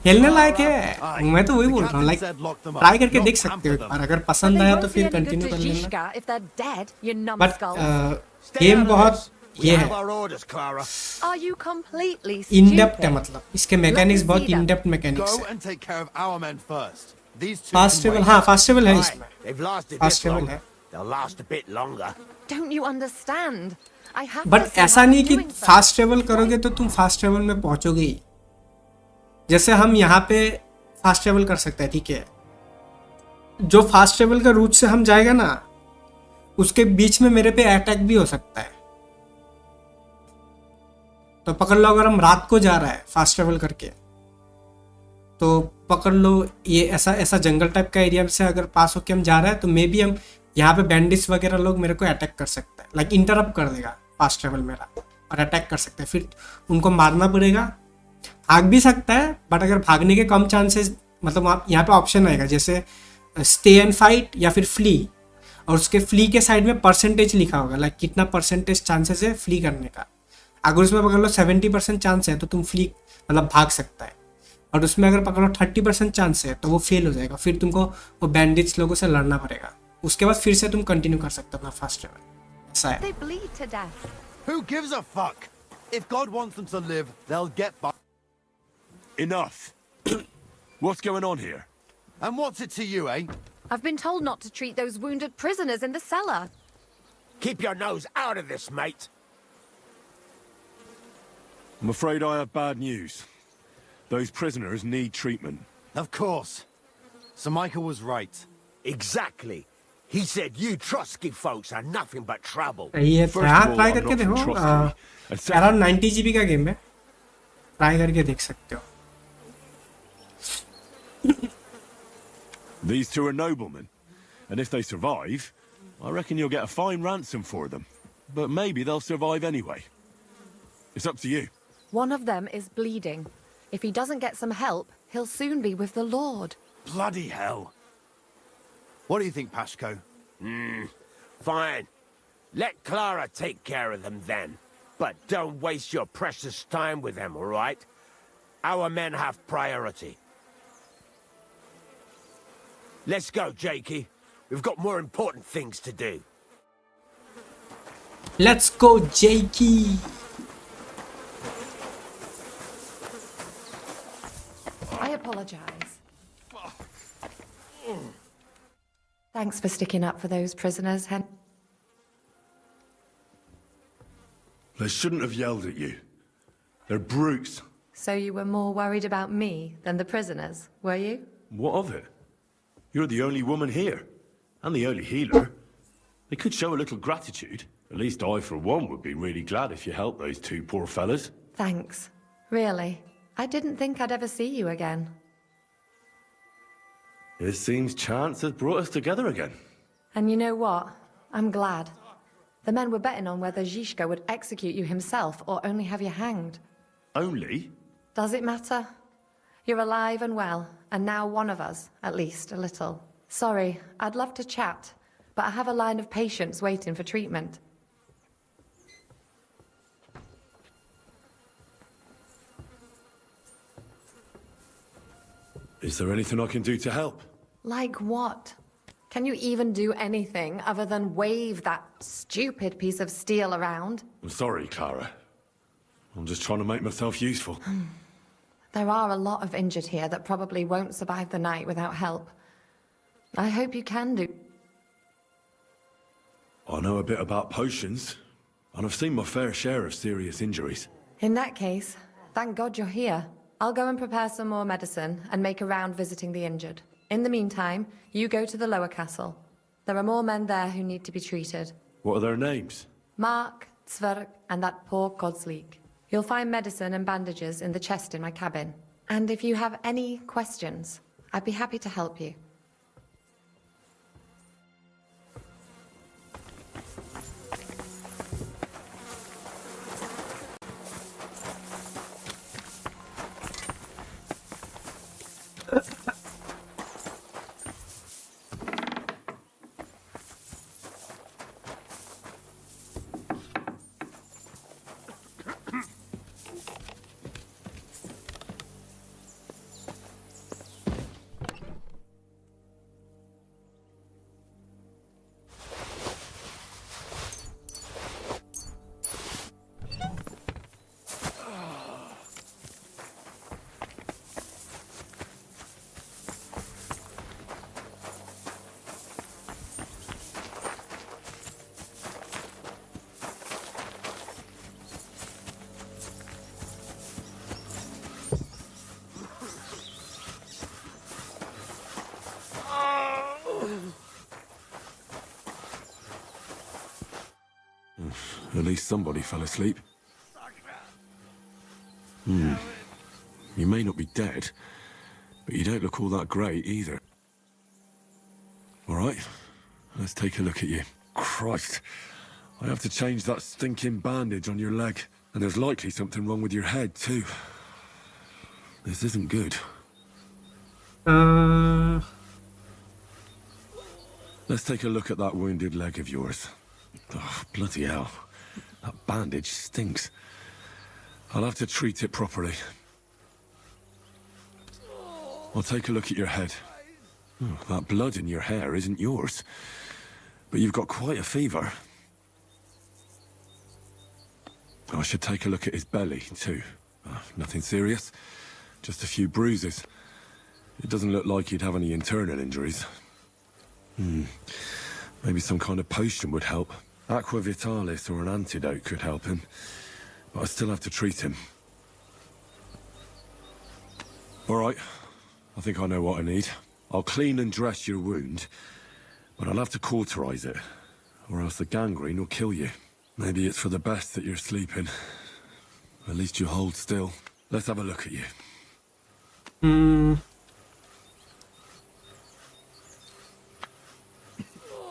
खेलने लायक है, मैं तो वही बोल रहा हूँ, लाइक ट्राई करके देख सकते हो एक बार, अगर पसंद आया तो फिर कंटिन्यू कर लेना, If they're dead, you but numbskulls. Game बहुत ये है, Are you completely in depth है, stupid? मतलब इसके मैकेनिक्स बहुत इन डेप्थ मैकेनिक्स है। फास्ट ट्रेवल, हाँ फास्ट ट्रेवल है इसमें, फास्ट ट्रेवल है, Don't you understand? I have to but see ऐसा how नहीं you're कि doing फास्ट ट्रेवल करोगे तो तुम फास्ट ट्रेवल में पहुंचोगे ही। जैसे हम यहाँ पे फास्ट ट्रेवल कर सकते हैं, ठीक है, जो फास्ट ट्रेवल का रूट से हम जाएगा ना, उसके बीच में मेरे पे अटैक भी हो सकता है, तो पकड़ लो अगर हम रात को जा रहा है फास्ट ट्रेवल करके, तो पकड़ लो ये ऐसा ऐसा जंगल टाइप का एरिया से अगर पास होके हम जा रहे हैं, तो मे बी हम यहाँ पे बैंडिट्स वगैरह लोग मेरे को अटैक कर सकते हैं, लाइक इंटरप्ट कर देगा फास्ट ट्रेवल मेरा, और अटैक कर सकते हैं, फिर उनको मारना पड़ेगा। भाग भी सकता है, बट अगर भागने के कम चांसेस, मतलब आप यहाँ पे ऑप्शन आएगा जैसे स्टे एंड फाइट या फिर फ्ली, और उसके फ्ली के साइड में परसेंटेज लिखा होगा, लाइक कितना परसेंटेज चांसेस है फ्ली करने का। अगर उसमें पकड़ लो 70% चांस है तो तुम फ्ली मतलब भाग सकता है, और उसमें अगर पकड़ लो 30% चांस है तो वो फेल हो जाएगा, फिर तुमको वो बैंडिट्स लोगों से लड़ना पड़ेगा, उसके बाद फिर से तुम कंटिन्यू कर सकते हो अपना फास्ट ट्रेवल, ऐसा है। They bleed to death. Who gives a fuck? If God wants them to live, they'll get by. Enough. What's going on here? And what's it to you, eh? I've been told not to treat those wounded prisoners in the cellar. Keep your nose out of this, mate. I'm afraid I have bad news. Those prisoners need treatment. Of course. Sir Michael was right. Exactly. He said you Trotsky folks are nothing but trouble. ये try करके देखो, around 90 GB का game है, try करके देख सकते हो। These two are noblemen, and if they survive, I reckon you'll get a fine ransom for them. But maybe they'll survive anyway. It's up to you. One of them is bleeding. If he doesn't get some help, he'll soon be with the Lord. Bloody hell. What do you think, Pashko? Fine. Let Clara take care of them then. But don't waste your precious time with them, all right? Our men have priority. Let's go, Jakey. We've got more important things to do. Let's go, Jakey. I apologize. Thanks for sticking up for those prisoners, They shouldn't have yelled at you. They're brutes. So you were more worried about me than the prisoners, were you? What of it? You're the only woman here. And the only healer. They could show a little gratitude. At least I, for one, would be really glad if you helped those two poor fellas. Thanks. Really. I didn't think I'd ever see you again. It seems chance has brought us together again. And you know what? I'm glad. The men were betting on whether Zizka would execute you himself or only have you hanged. Only? Does it matter? You're alive and well, and now one of us, at least a little. Sorry, I'd love to chat, but I have a line of patients waiting for treatment. Is there anything I can do to help? Like what? Can you even do anything other than wave that stupid piece of steel around? I'm sorry, Clara. I'm just trying to make myself useful. There are a lot of injured here that probably won't survive the night without help. I hope you can do. I know a bit about potions, and I've seen my fair share of serious injuries. In that case, thank God you're here. I'll go and prepare some more medicine and make a round visiting the injured. In the meantime, you go to the lower castle. There are more men there who need to be treated. What are their names? Mark, Zverk, and that poor Kodslik. You'll find medicine and bandages in the chest in my cabin. And if you have any questions, I'd be happy to help you. At least somebody fell asleep. You may not be dead, but you don't look all that great either. All right, let's take a look at you. Christ, I have to change that stinking bandage on your leg, and there's likely something wrong with your head too. This isn't good. Let's take a look at that wounded leg of yours. Oh, bloody hell. That bandage stinks. I'll have to treat it properly. I'll take a look at your head. Oh, that blood in your hair isn't yours. But you've got quite a fever. I should take a look at his belly, too. Nothing serious. Just a few bruises. It doesn't look like he'd have any internal injuries. Maybe some kind of potion would help. Aqua Vitalis or an antidote could help him. But I still have to treat him. All right. I think I know what I need. I'll clean and dress your wound, but I'll have to cauterize it, or else the gangrene will kill you. Maybe it's for the best that you're sleeping. At least you hold still. Let's have a look at you.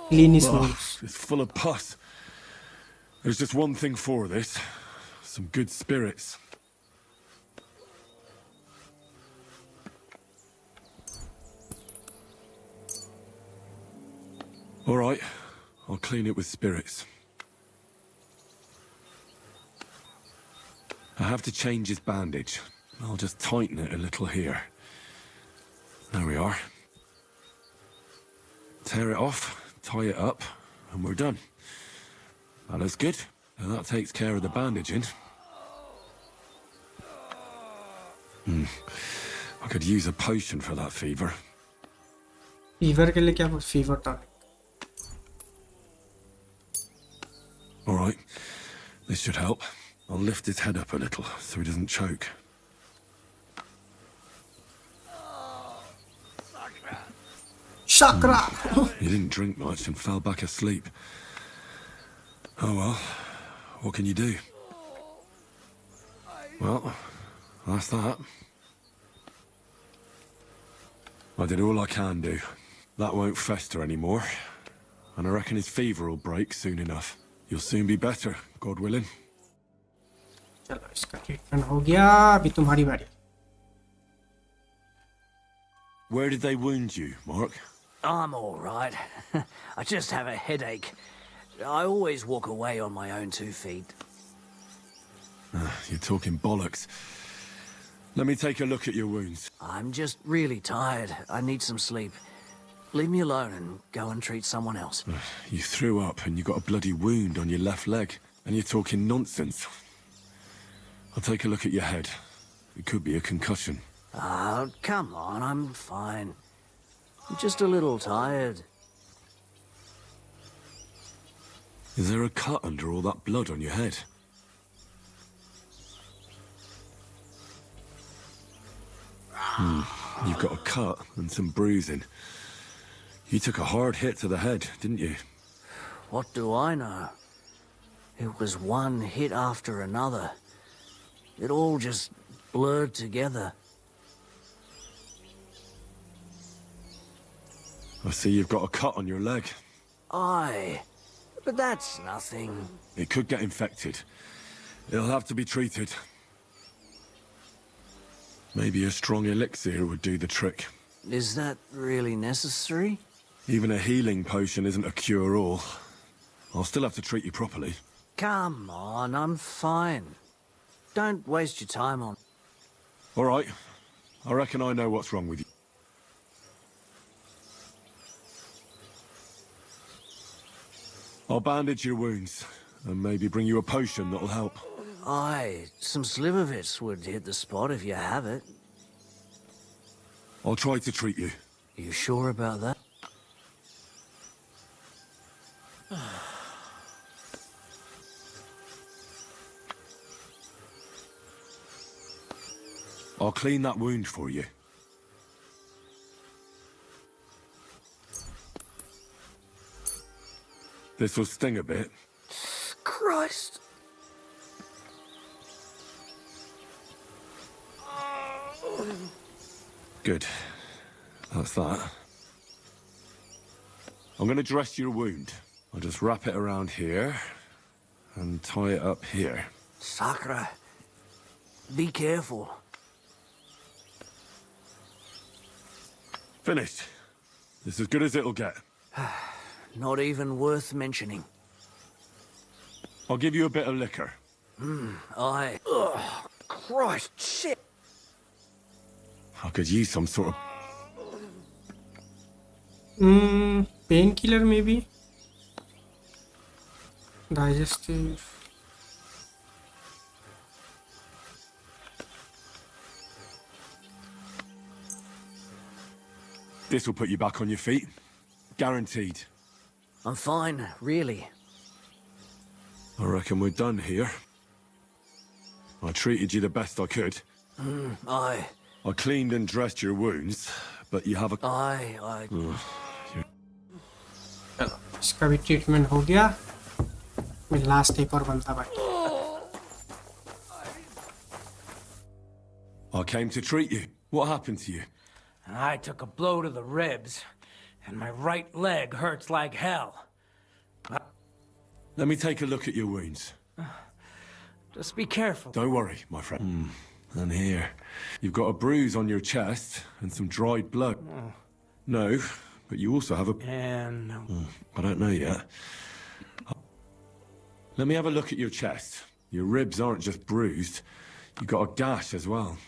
Clean his wounds. It's full of pus. There's just one thing for this. Some good spirits. All right, I'll clean it with spirits. I have to change his bandage. I'll just tighten it a little here. There we are. Tear it off, tie it up, and we're done. That looks good. And that takes care of the bandaging. I could use a potion for that fever. Fever के लिए क्या fever tonic? All right, this should help. I'll lift his head up a little so he doesn't choke. Chakra. He didn't drink much and fell back asleep. Oh well, what can you do? Well, that's that. I did all I can do. That won't fester anymore. And I reckon his fever will break soon enough. You'll soon be better, God willing. चलो इसका treatment हो गया, अभी तुम्हारी बारी. Where did they wound you, Mark? I'm all right. I just have a headache. I always walk away on my own 2 feet. You're talking bollocks. Let me take a look at your wounds. I'm just really tired. I need some sleep. Leave me alone and go and treat someone else. You threw up and you got a bloody wound on your left leg. And you're talking nonsense. I'll take a look at your head. It could be a concussion. Oh, come on, I'm fine. I'm just a little tired. Is there a cut under all that blood on your head? You've got a cut and some bruising. You took a hard hit to the head, didn't you? What do I know? It was one hit after another. It all just blurred together. I see you've got a cut on your leg. Aye, but that's nothing. It could get infected. It'll have to be treated. Maybe a strong elixir would do the trick. Is that really necessary? Even a healing potion isn't a cure-all. I'll still have to treat you properly. Come on, I'm fine. Don't waste your time on... All right. I reckon I know what's wrong with you. I'll bandage your wounds, and maybe bring you a potion that'll help. Aye, some slivovitz would hit the spot if you have it. I'll try to treat you. You sure about that? I'll clean that wound for you. This will sting a bit. Christ! Good. That's that. I'm going to dress your wound. I'll just wrap it around here and tie it up here. Sakra, be careful. Finished. It's as good as it'll get. Not even worth mentioning. I'll give you a bit of liquor. Aye. Ugh, Christ, shit. I could use some sort of... painkiller maybe? Digestive... This will put you back on your feet. Guaranteed. I'm fine, really. I reckon we're done here. I treated you the best I could. Aye. I cleaned and dressed your wounds, but you have a... Aye. इसका भी treatment हो गया. मैं last एक और बनता बाकी. I came to treat you. What happened to you? I took a blow to the ribs, and my right leg hurts like hell. Let me take a look at your wounds. Just be careful. Don't worry, my friend. And here, you've got a bruise on your chest and some dried blood. No, but you also have a... And... I don't know yet. Let me have a look at your chest. Your ribs aren't just bruised. You've got a gash as well.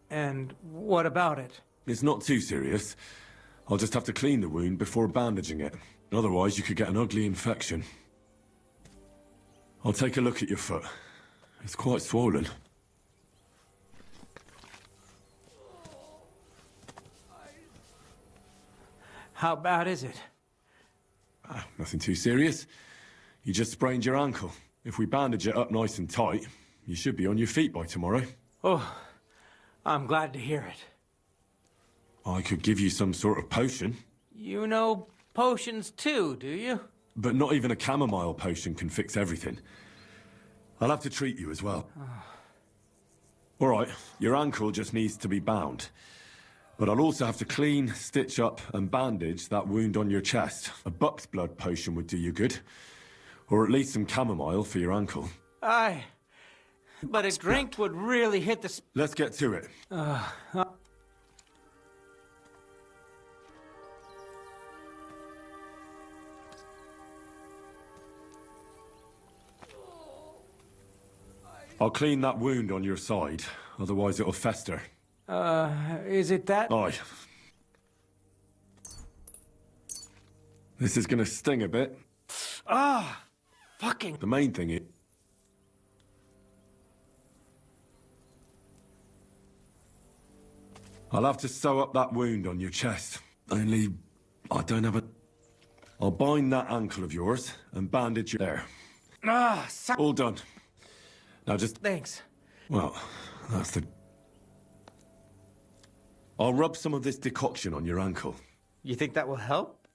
And what about it? It's not too serious. I'll just have to clean the wound before bandaging it. Otherwise, you could get an ugly infection. I'll take a look at your foot. It's quite swollen. How bad is it? Nothing too serious. You just sprained your ankle. If we bandage it up nice and tight, you should be on your feet by tomorrow. Oh, I'm glad to hear it. I could give you some sort of potion. You know potions too, do you? But not even a chamomile potion can fix everything. I'll have to treat you as well. All right, your ankle just needs to be bound. But I'll also have to clean, stitch up, and bandage that wound on your chest. A buck's blood potion would do you good. Or at least some chamomile for your ankle. Aye. But a drink would really hit the... Let's get to it. I'll clean that wound on your side, otherwise it'll fester. Is it that? Aye. This is gonna sting a bit. Fucking... The main thing is... I'll have to sew up that wound on your chest. Only, I don't have a... I'll bind that ankle of yours and bandage you there. All done. Now just... Thanks. Well, that's the... I'll rub some of this decoction on your ankle. You think that will help?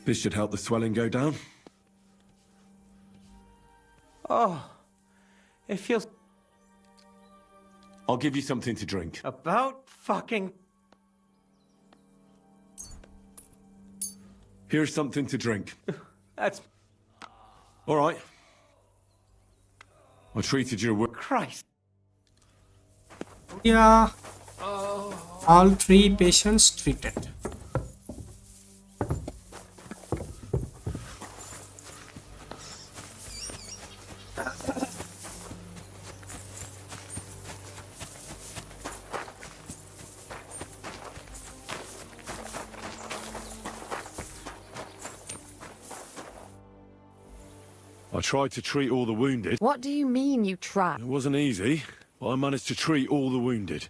This should help the swelling go down. Oh, it feels... I'll give you something to drink. About fucking... Here's something to drink. That's... All right. I treated your work. Christ. Yeah. All 3 patients treated. I tried to treat all the wounded. What do you mean you tried? It wasn't easy, but I managed to treat all the wounded.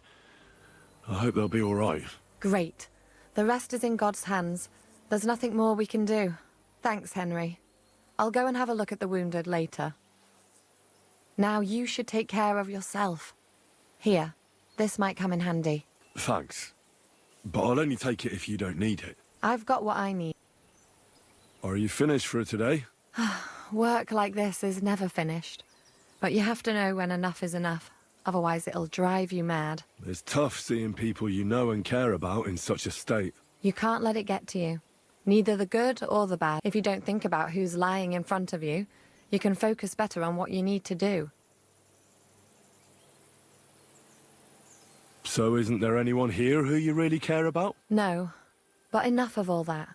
I hope they'll be all right. Great. The rest is in God's hands. There's nothing more we can do. Thanks, Henry. I'll go and have a look at the wounded later. Now you should take care of yourself. Here, this might come in handy. Thanks. But I'll only take it if you don't need it. I've got what I need. Are you finished for today? Work like this is never finished. But you have to know when enough is enough. Otherwise it'll drive you mad. It's tough seeing people you know and care about in such a state. You can't let it get to you. Neither the good or the bad. If you don't think about who's lying in front of you, you can focus better on what you need to do. So isn't there anyone here who you really care about? No. But enough of all that.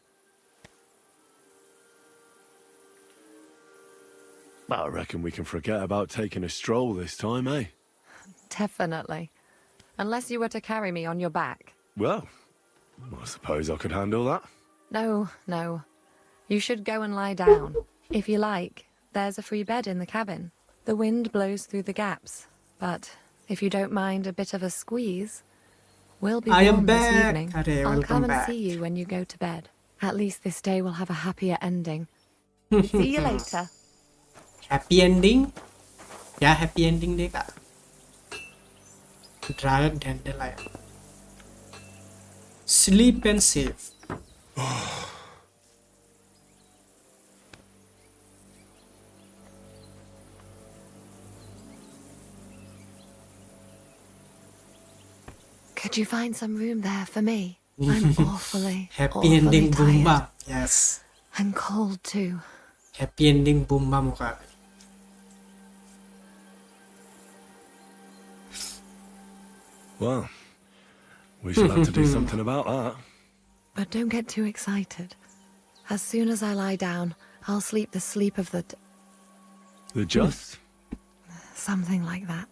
I reckon we can forget about taking a stroll this time, eh? Definitely. Unless you were to carry me on your back. Well, I suppose I could handle that. No, no. You should go and lie down. If you like, there's a free bed in the cabin. The wind blows through the gaps, but if you don't mind a bit of a squeeze, we'll be warm this evening. I'll come and see you when you go to bed. At least this day will have a happier ending. See you later. Happy ending? क्या happy ending देगा? Dryad dandelion. Sleep and save. Could you find some room there for me? I'm awfully ending tired. Boomba. Yes. And cold too. Happy ending Boomba मुकाबले. Well, we shall have to do something about that. But don't get too excited. As soon as I lie down, I'll sleep the sleep of the... The just? Something like that.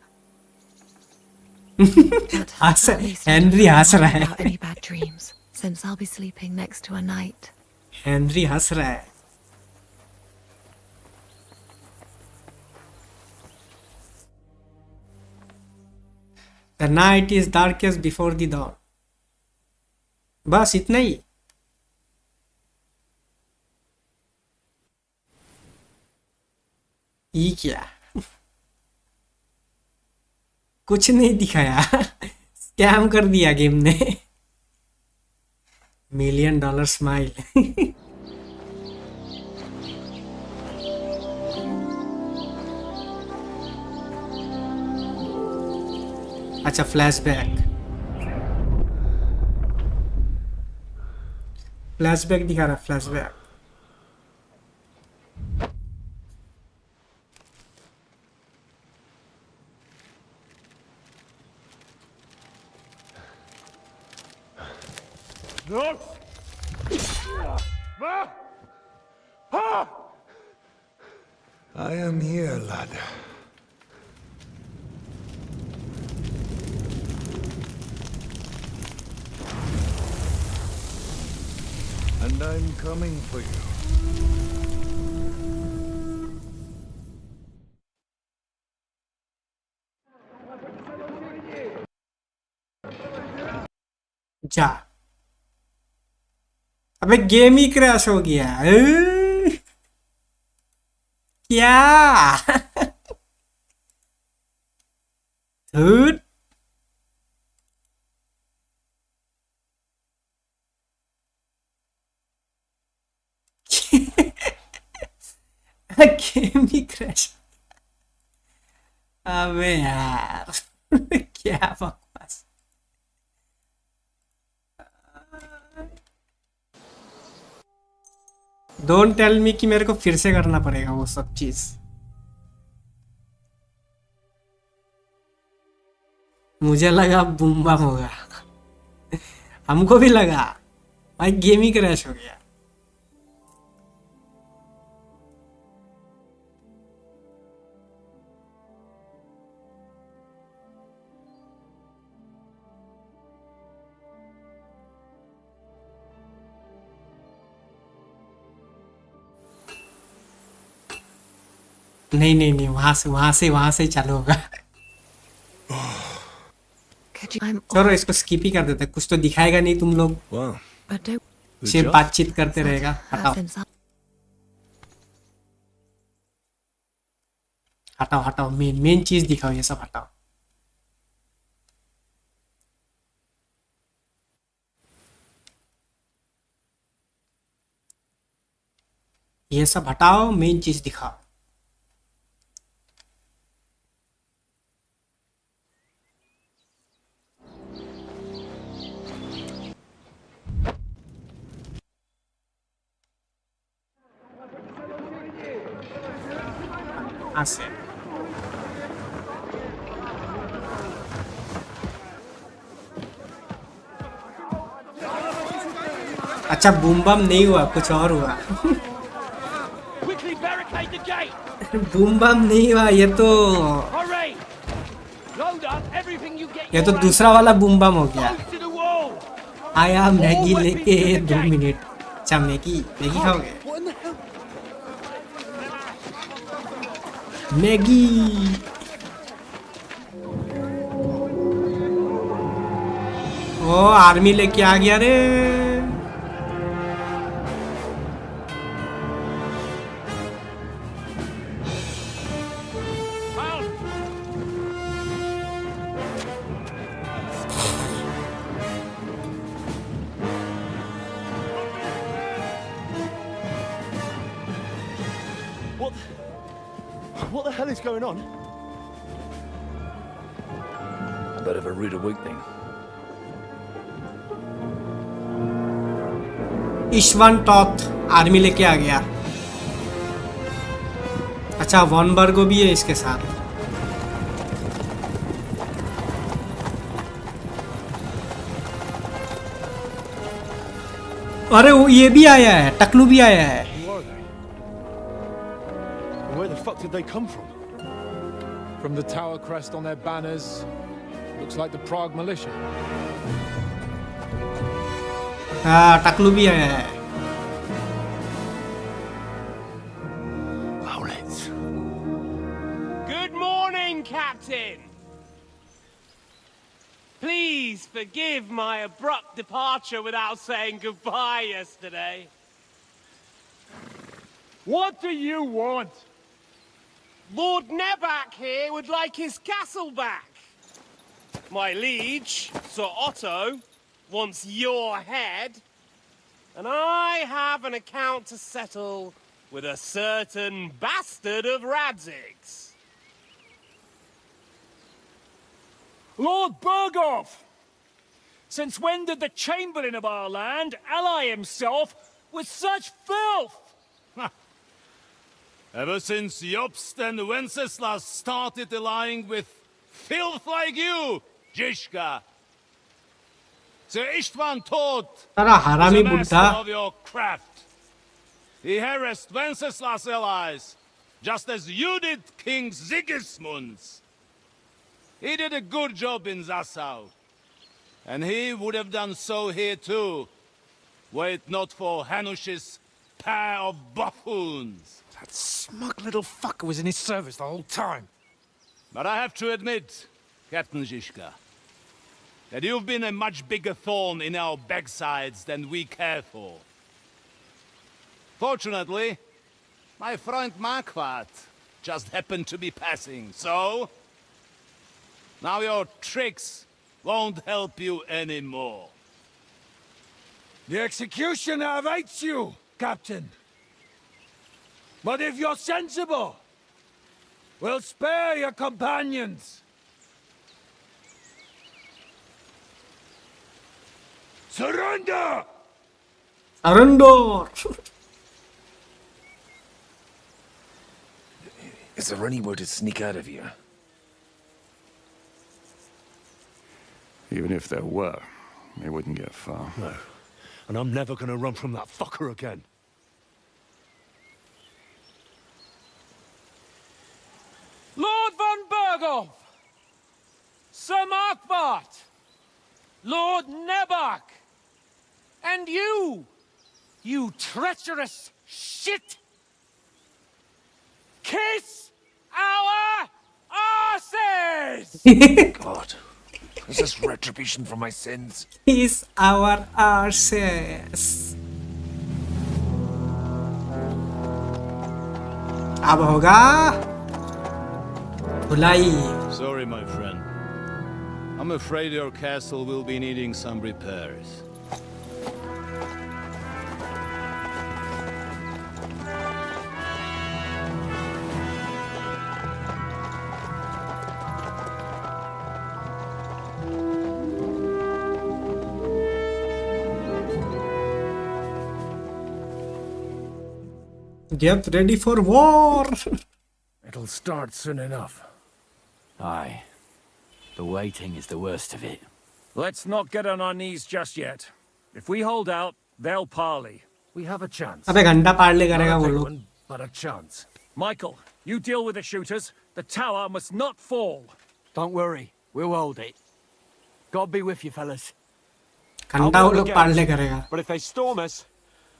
Henry हंस रहा है. Without any bad dreams, since I'll be sleeping next to a knight. Henry हंस रहा है. The night is darkest before the dawn. बस इतना ही. ये क्या? कुछ नहीं दिखाया. स्कैम कर दिया गेम ने. $1 million स्माइल. अच्छा फ्लैशबैक दिखा रहा. Flashback No! I am here, lad. And I'm coming for you. जा. अबे गेम ही क्रैश हो गया. क्या? धूत. गेम ही क्रैश. अबे यार. क्या बकवास. डोंट टेल मी कि मेरे को फिर से करना पड़ेगा वो सब चीज. मुझे लगा बूम बम होगा. हमको भी लगा. भाई गेम ही क्रैश हो गया. नहीं वहां से चालू होगा. चलो इसको स्किप ही कर देते. कुछ तो दिखाएगा नहीं तुम लोग. सिर्फ बातचीत करते रहेगा. हटाओ मेन चीज दिखाओ. ये सब हटाओ. ये सब हटाओ. मेन चीज दिखाओ. से अच्छा बूम बम नहीं हुआ. कुछ और हुआ. बूम बम नहीं हुआ. ये तो दूसरा वाला बूम बम हो गया. आया मैगी लेके 2 मिनट. अच्छा मैगी खाओगे. मैगी. ओ आर्मी लेके आ गया रे. What the hell is going on? A bit of a rude awakening. ईश्वन टॉथ आर्मी लेके आ गया. अच्छा वन बर्गो भी है इसके साथ. अरे वो ये भी आया है. टकलू भी आया है. Where the fuck did they come from? From the tower crest on their banners, looks like the Prague militia. टकलू भी आया है. Good morning, Captain! Please forgive my abrupt departure without saying goodbye yesterday. What do you want? Lord Nebak here would like his castle back. My liege, Sir Otto, wants your head. And I have an account to settle with a certain bastard of Radzig's. Lord Berghoff! Since when did the Chamberlain of our land ally himself with such filth? Ever since Jobst and Wenceslas started allying with filth like you, Zizka. Sir Istvan Tod सारा is हरामी a master बुड्ढा. of your craft. He harassed Wenceslas' allies, just as you did King Sigismund's. He did a good job in Zassau, and he would have done so here too, were it not for Hanush's pair of buffoons. That smug little fucker was in his service the whole time. But I have to admit, Captain Zizka, that you've been a much bigger thorn in our backsides than we care for. Fortunately, my friend Marquardt just happened to be passing, so... now your tricks won't help you anymore. The executioner awaits you, Captain. But if you're sensible, we'll spare your companions. Surrender! Surrender! Is there anywhere to sneak out of here? Even if there were, they wouldn't get far. No. And I'm never gonna run from that fucker again. Lord von Berghoff! Sir Marquardt! Lord Nebak! And you treacherous shit! Kiss our asses! God, is this retribution for my sins? Kiss our arses. अब होगा धुलाई. Sorry, my friend. I'm afraid your castle will be needing some repairs. Get ready for war. It'll start soon enough. Aye. The waiting is the worst of it. Let's not get on our knees just yet. If we hold out, they'll parley. We have a chance. अबे घंटा पार्ले करेगा वो Not a big लोग. one, but a chance. Michael, you deal with the shooters. The tower must not fall. Don't worry, we'll hold it. God be with you, fellas. घंटा वो लोग पार्ले करेगा. But if they storm us,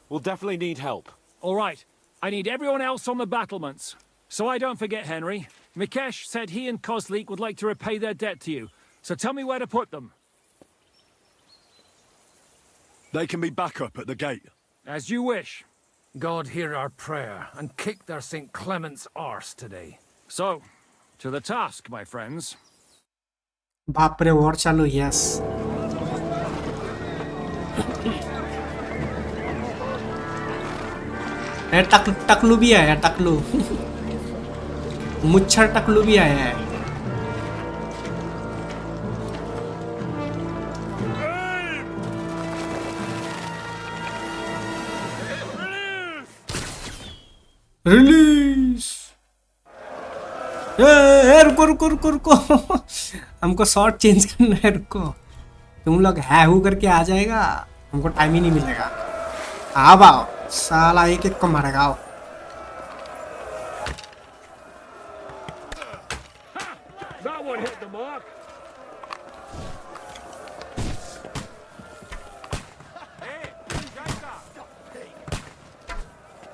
we'll definitely need help. All right. I need everyone else on the battlements. So I don't forget, Henry. Mikesh said he and Kozlik would like to repay their debt to you. So tell me where to put them. They can be back up at the gate. As you wish. God hear our prayer and kick their St. Clement's arse today. So, to the task, my friends. बाप रे war चालू. Yes. टकलू भी आया. टकलू मुच्छर टकलू भी आया है. Release. रुको रुको रुको रुको. हमको शॉट चेंज करना है. रुको. तुम लोग है हु करके आ जाएगा. हमको टाइम ही नहीं मिलेगा. आओ साला एक एक को मारेगा. आओ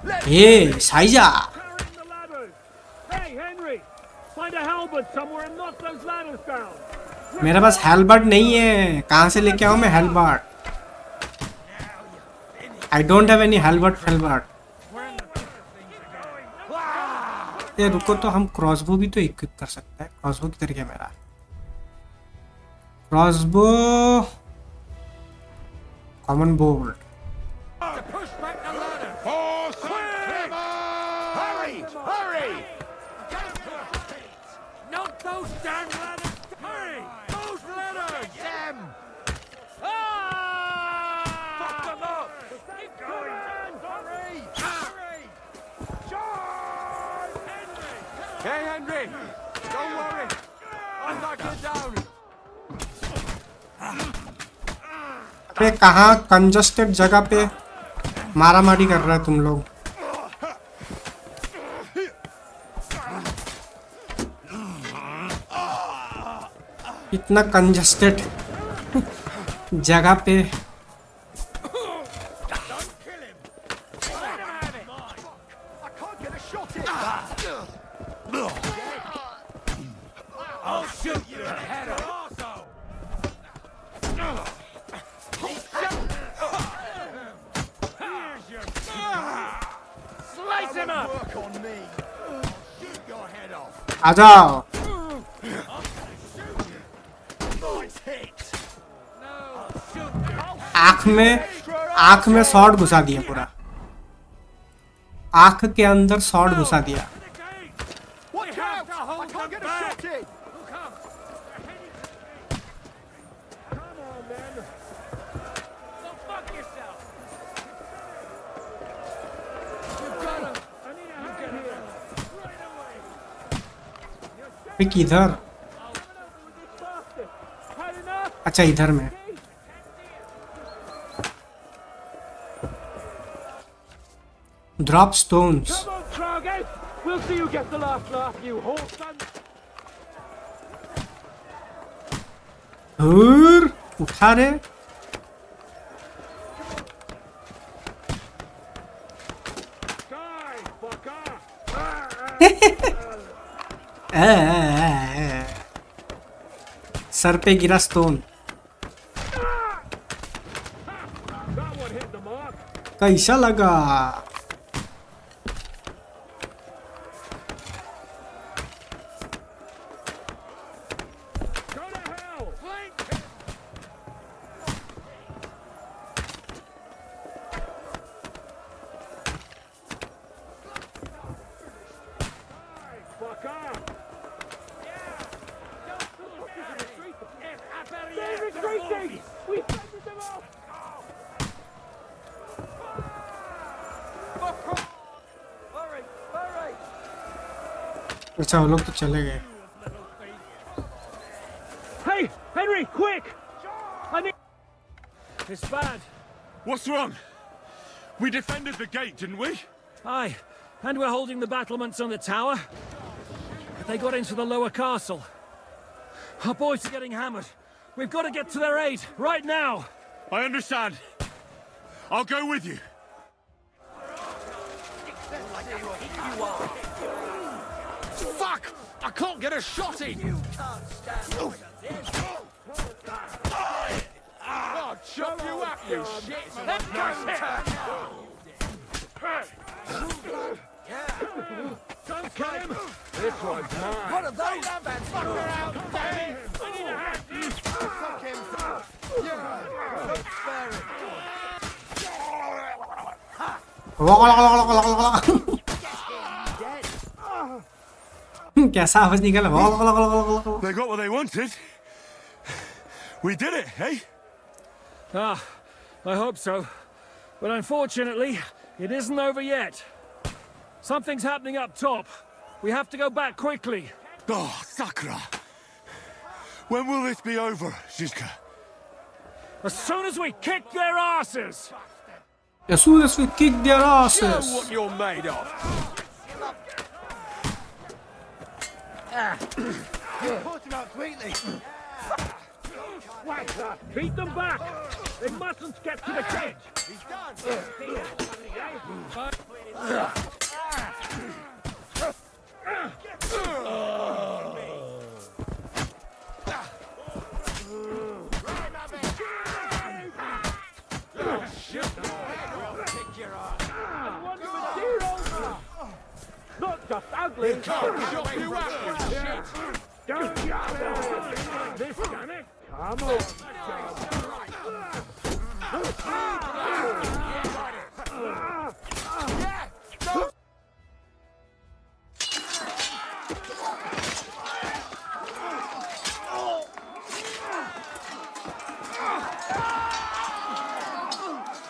Hey, Saija! Hey, Henry! Find a halberd somewhere and knock those ladders down. मेरे पास हेलबर्ट नहीं है. कहाँ से लेके आऊँ मैं हेलबर्ट? I don't have any हेलबर्ट. ये रुको तो हम क्रॉसबो भी तो इक्विप कर सकते हैं. क्रॉसबो किधर गया मेरा? Crossbow common bolt. Hurry! Hurry! Knock those damn ladders! Hurry! Those ladders! Them! Fuck them up! Keep going! Hurry! Hurry! Charge! Hey, Henry! Don't worry! I'll knock you down! पे कहाँ congested जगह पे मारामारी कर रहे हैं तुम लोग? इतना कंजस्टेड जगह पे I'll shoot your head off! Slice him up! Work on me! Shoot your head off! आ जाओ. Nice hit! आँख में शॉट घुसा दिया पूरा. आँख के अंदर शॉट घुसा दिया. Watch out! I can't get a shot in! किधर? अच्छा इधर में. Drop stones. Come on, Tragus! We'll see who gets the last laugh, you whole son. उठा रे. सर पे गिरा स्टोन. कैसा लगा? अच्छा वो लोग तो चले गए. Hey, Henry, quick! I need. It's bad. What's wrong? We defended the gate, didn't we? Aye, and we're holding the battlements on the tower. But they got into the lower castle. Our boys are getting hammered. We've got to get to their aid, right now! I understand. I'll go with you. Fuck! I can't get a shot in! I'll chop you up, you shit! Don't kill him! This one's mine. One of those bands fuck around! Damn it! I need a hand. Fuck him! Yeah! Don't spare him! कैसा आवाज निकला? They got what they wanted. We did it, hey? Ah, I hope so. But unfortunately, it isn't over yet. Something's happening up top. We have to go back quickly. Oh, Sakura. When will this be over, Shizuka? As soon as we kick their asses! As soon as we kick their asses. Show what you're made of! Put him out sweetly! Whack that! Beat them back! They mustn't get to the cage! He's done! Not just ugly. You can't shut you up, you shit. Don't you this done it? Come on.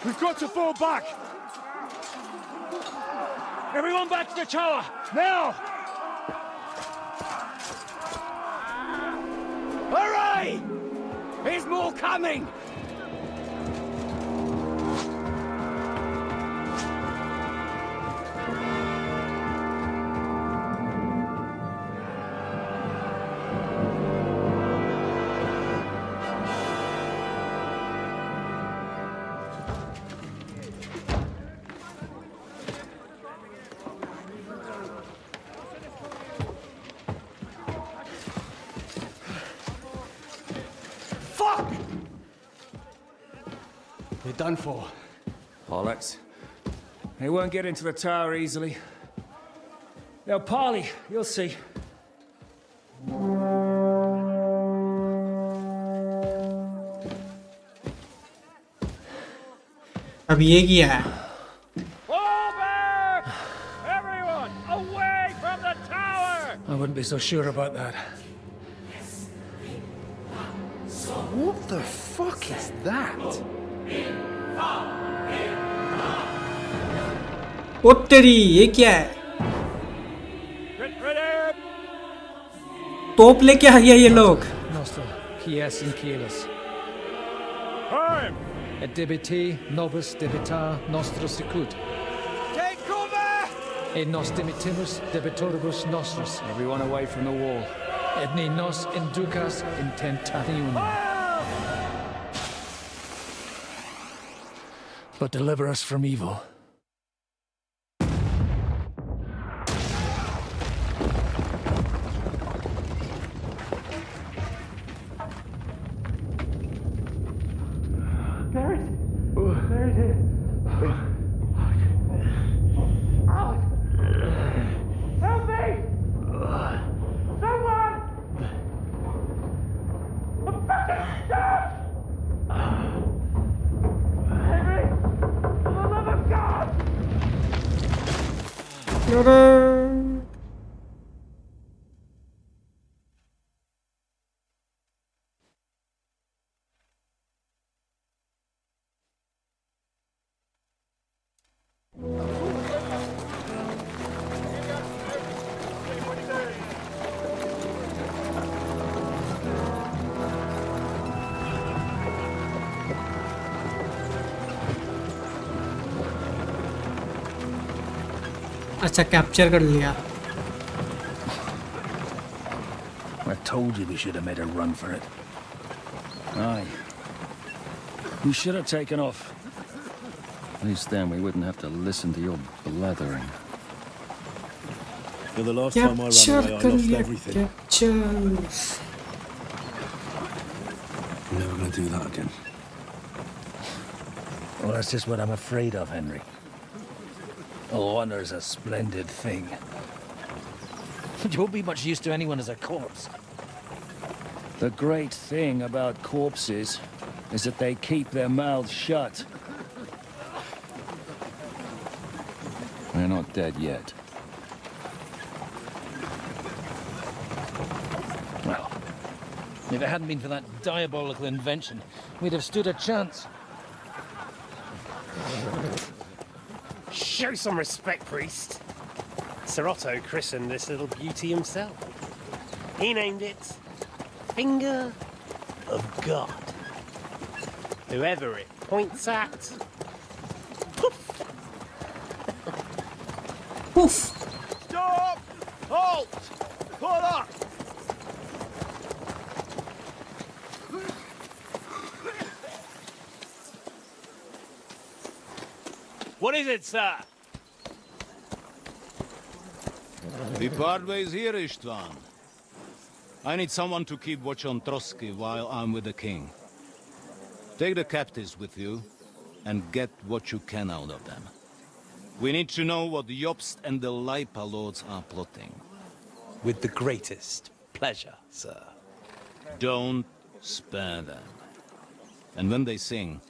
We've got to fall back. Everyone back to the tower, now! Hurry! There's more coming! Fuck! You're done for. Bollocks. They won't get into the tower easily. They'll parley, you'll see. अब ये किया है Fall back! Everyone, away from the tower! I wouldn't be so sure about that. What the fuck is that? ओ तेरी ये क्या है तोप लेके आ गया ये लोग Nostra, Kies in Kielis. Time! Et debiti nobis debitar nostra sicut. Take cover! Et nos dimitimus debitoribus nostros. Everyone away from the wall. Et ni nos inducas in tentationem. But deliver us from evil. अच्छा capture कर लिया I told you we should have made a run for it. Aye. We should have taken off. At least then we wouldn't have to listen to your blathering. For the last time I ran capture away, I कर lost लिया everything. Capture I'm never going to do that again. Well, that's just what I'm afraid of, Henry. Honor's a splendid thing. You won't be much use to anyone as a corpse. The great thing about corpses is that they keep their mouths shut. They're not dead yet. Well, if it hadn't been for that diabolical invention, we'd have stood a chance. Show some respect, priest. Sir Otto christened this little beauty himself. He named it Finger of God. Whoever it points at, poof! Poof! Stop! Halt! Pull up! What is it, sir? We part ways here, Istvan. I need someone to keep watch on Trotsky while I'm with the king. Take the captives with you, and get what you can out of them. We need to know what the Jobst and the Leipa lords are plotting. With the greatest pleasure, sir. Don't spare them. And when they sing,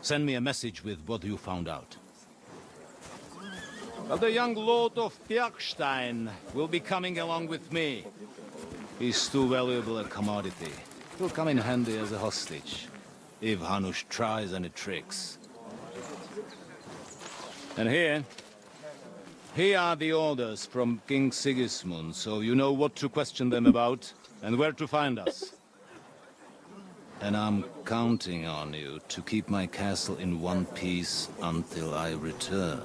send me a message with what you found out. Well, the young lord of Bjergstein will be coming along with me. He's too valuable a commodity. He'll come in handy as a hostage, if Hanush tries any tricks. And here are the orders from King Sigismund, so you know what to question them about and where to find us. And I'm counting on you to keep my castle in one piece until I return.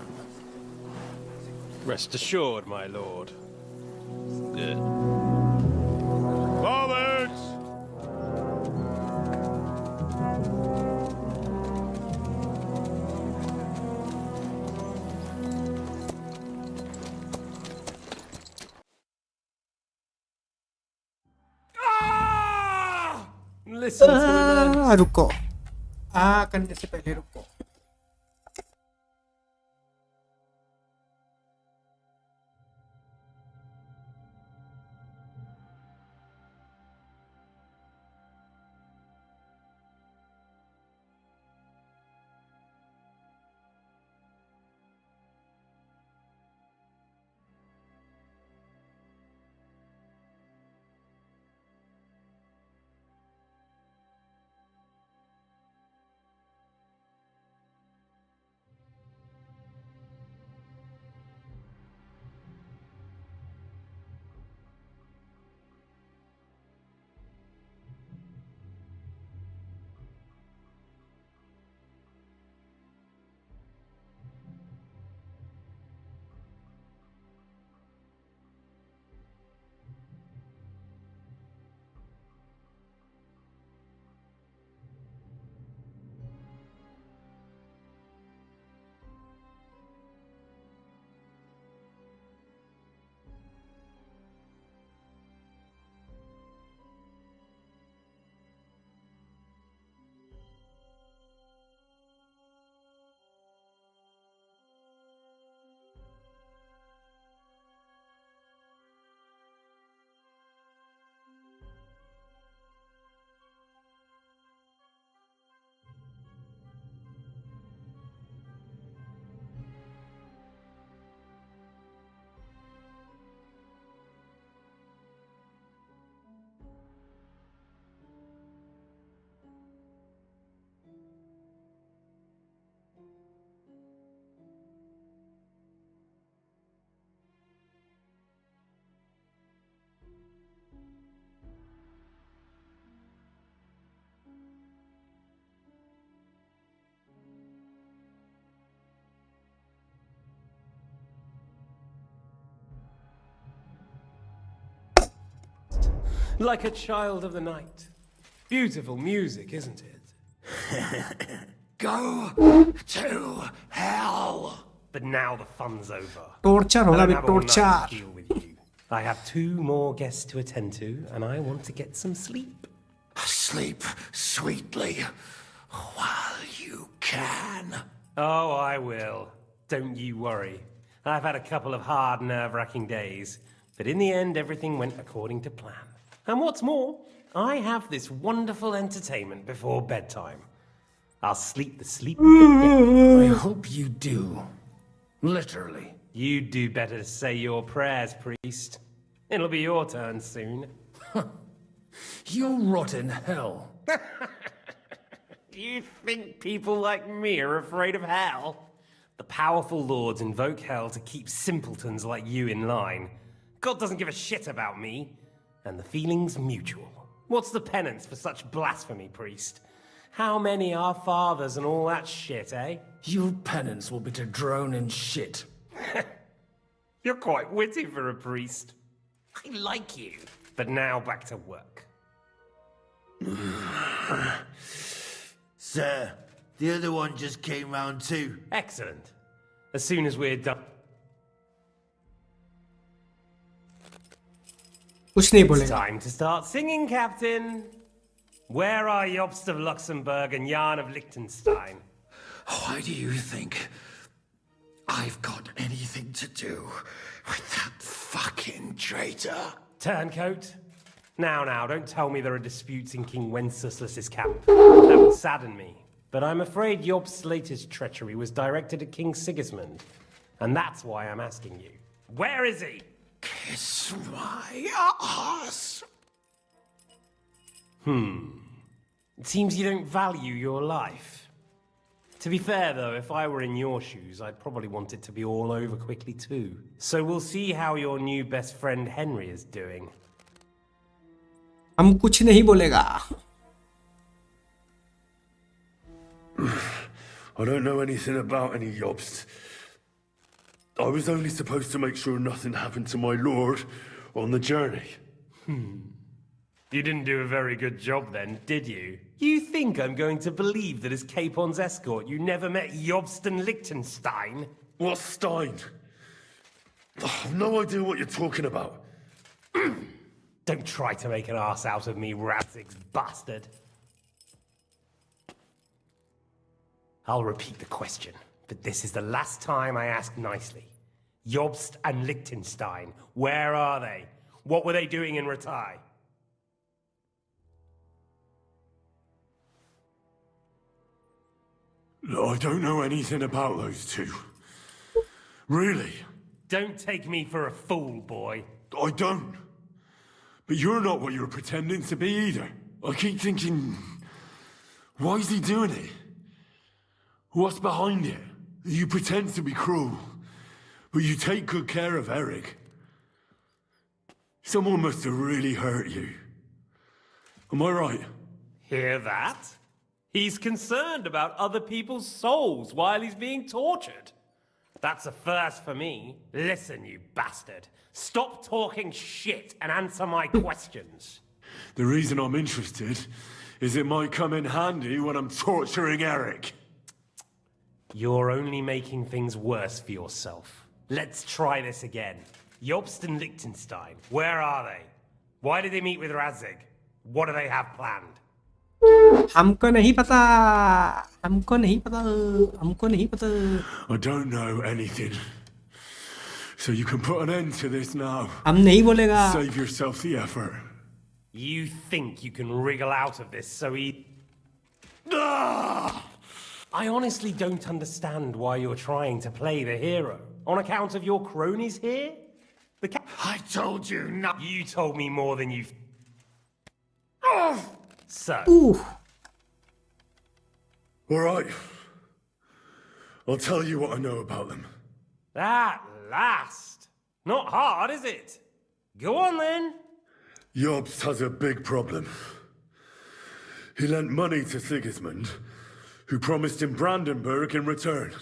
Rest assured, my lord. Good. Forwards! Listen to the रुको करने से पहले रुको like a child of the night. Beautiful music, isn't it? Go to hell! But now the fun's over. torture I होगा don't भी have all night torture to deal with you. I have 2 more guests to attend to, and I want to get some sleep. Sleep sweetly while you can. Oh, I will. Don't you worry. I've had a couple of hard, nerve-wracking days, but in the end, everything went according to plan. And what's more, I have this wonderful entertainment before bedtime. I'll sleep the sleep of the dead. I hope you do. Literally. You'd do better to say your prayers, priest. It'll be your turn soon. You'll rot in hell. Do you think people like me are afraid of hell? The powerful lords invoke hell to keep simpletons like you in line. God doesn't give a shit about me. And the feeling's mutual. What's the penance for such blasphemy, priest? How many are fathers and all that shit, eh? Your penance will be to drown in shit. You're quite witty for a priest. I like you. But now back to work. Sir, the other one just came round too. Excellent. As soon as we're done... कुछ नहीं It's बोलेगा। time to start singing, Captain. Where are Jobst of Luxembourg and Jan of Liechtenstein? Why do you think I've got anything to do with that fucking traitor? Turncoat. Now, don't tell me there are disputes in King Wenceslas's camp. That would sadden me. But I'm afraid Jobst's latest treachery was directed at King Sigismund. And that's why I'm asking you. Where is he? Kiss my ass. It seems you don't value your life. To be fair, though, if I were in your shoes, I'd probably want it to be all over quickly too. So we'll see how your new best friend Henry is doing. हम कुछ नहीं बोलेगा। I don't know anything about any Jobst. I was only supposed to make sure nothing happened to my lord on the journey. You didn't do a very good job then, did you? You think I'm going to believe that as Capon's escort you never met Jobst and Liechtenstein? What's Stein? I've no idea what you're talking about. Don't try to make an ass out of me, Radzig's bastard. I'll repeat the question, but this is the last time I ask nicely. Jobst and Liechtenstein, where are they? What were they doing in Ratai? I don't know anything about those two. Really? Don't take me for a fool, boy. I don't. But you're not what you're pretending to be either. I keep thinking, why is he doing it? What's behind it? You pretend to be cruel, but you take good care of Eric. Someone must have really hurt you. Am I right? Hear that? He's concerned about other people's souls while he's being tortured. That's a first for me. Listen, you bastard. Stop talking shit and answer my questions. The reason I'm interested is it might come in handy when I'm torturing Eric. You're only making things worse for yourself. Let's try this again. Jobst and Liechtenstein, where are they? Why did they meet with Radzig? What do they have planned? हमको नहीं पता, हमको नहीं पता, हमको नहीं पता। I don't know anything. So you can put an end to this now. हम नहीं बोलेगा। Save yourself the effort. You think you can wriggle out of this so I honestly don't understand why you're trying to play the hero. On account of your cronies here? I told you not. You told me more than you... So... All right. I'll tell you what I know about them. At last! Not hard, is it? Go on, then. Jobst has a big problem. He lent money to Sigismund, who promised him Brandenburg in return.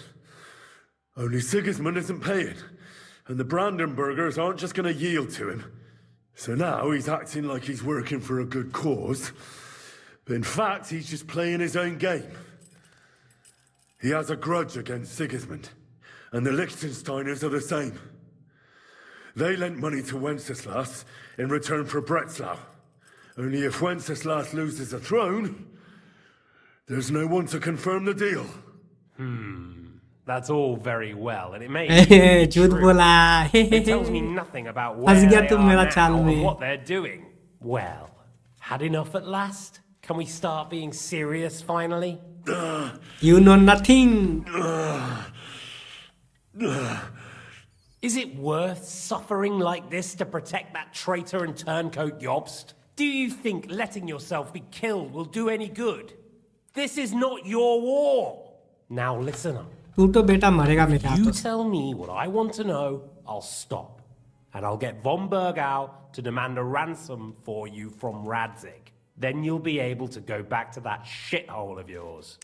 Only Sigismund isn't paying, and the Brandenburgers aren't just going to yield to him. So now he's acting like he's working for a good cause, but in fact he's just playing his own game. He has a grudge against Sigismund, and the Liechtensteiners are the same. They lent money to Wenceslas in return for Breslau. Only if Wenceslas loses the throne, there's no one to confirm the deal. That's all very well, and it may झूठ be बोला। true. It tells me nothing about where फंस they गया are तुम मेरा चाल now में। and what they're doing. Well, had enough at last? Can we start being serious finally? You know nothing. Is it worth suffering like this to protect that traitor and turncoat Jobst? Do you think letting yourself be killed will do any good? This is not your war. Now listen up. तू तो बेटा मरेगा मेरे You हाथों से। tell me what I want to know, I'll stop. And I'll get von Bergau to demand a ransom for you from Radzig. Then you'll be able to go back to that shithole of yours.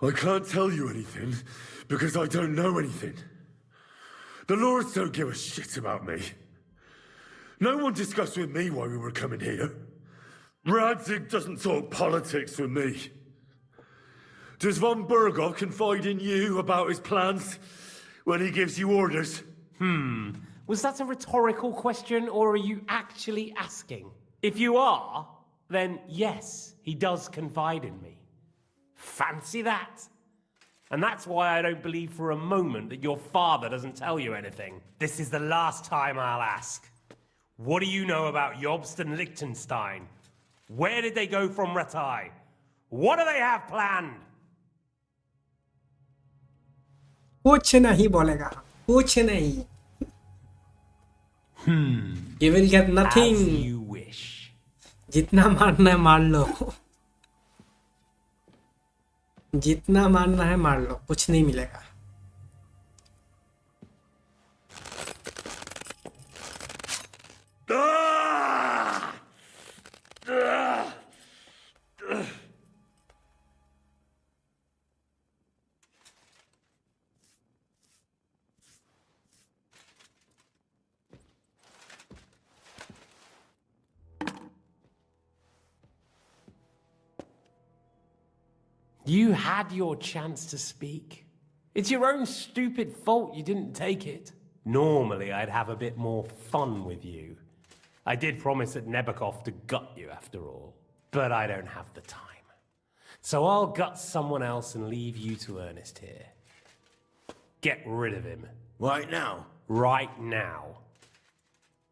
I can't tell you anything because I don't know anything. The lords don't give a shit about me. No one discussed with me why we were coming here. Radzig doesn't talk politics with me. Does von Bergov confide in you about his plans when he gives you orders? Was that a rhetorical question, or are you actually asking? If you are, then yes, he does confide in me. Fancy that. And that's why I don't believe for a moment that your father doesn't tell you anything. This is the last time I'll ask. What do you know about Jobst and Liechtenstein? Where did they go from Ratai? What do they have planned? कुछ नहीं बोलेगा, कुछ नहीं. You will get nothing. As you wish. जितना मारना है मार लो, जितना मारना है मार लो, कुछ नहीं मिलेगा. You had your chance to speak. It's your own stupid fault you didn't take it. Normally, I'd have a bit more fun with you. I did promise at Nebakov to gut you after all, but I don't have the time. So I'll gut someone else and leave you to Ernest here. Get rid of him. Right now? Right now.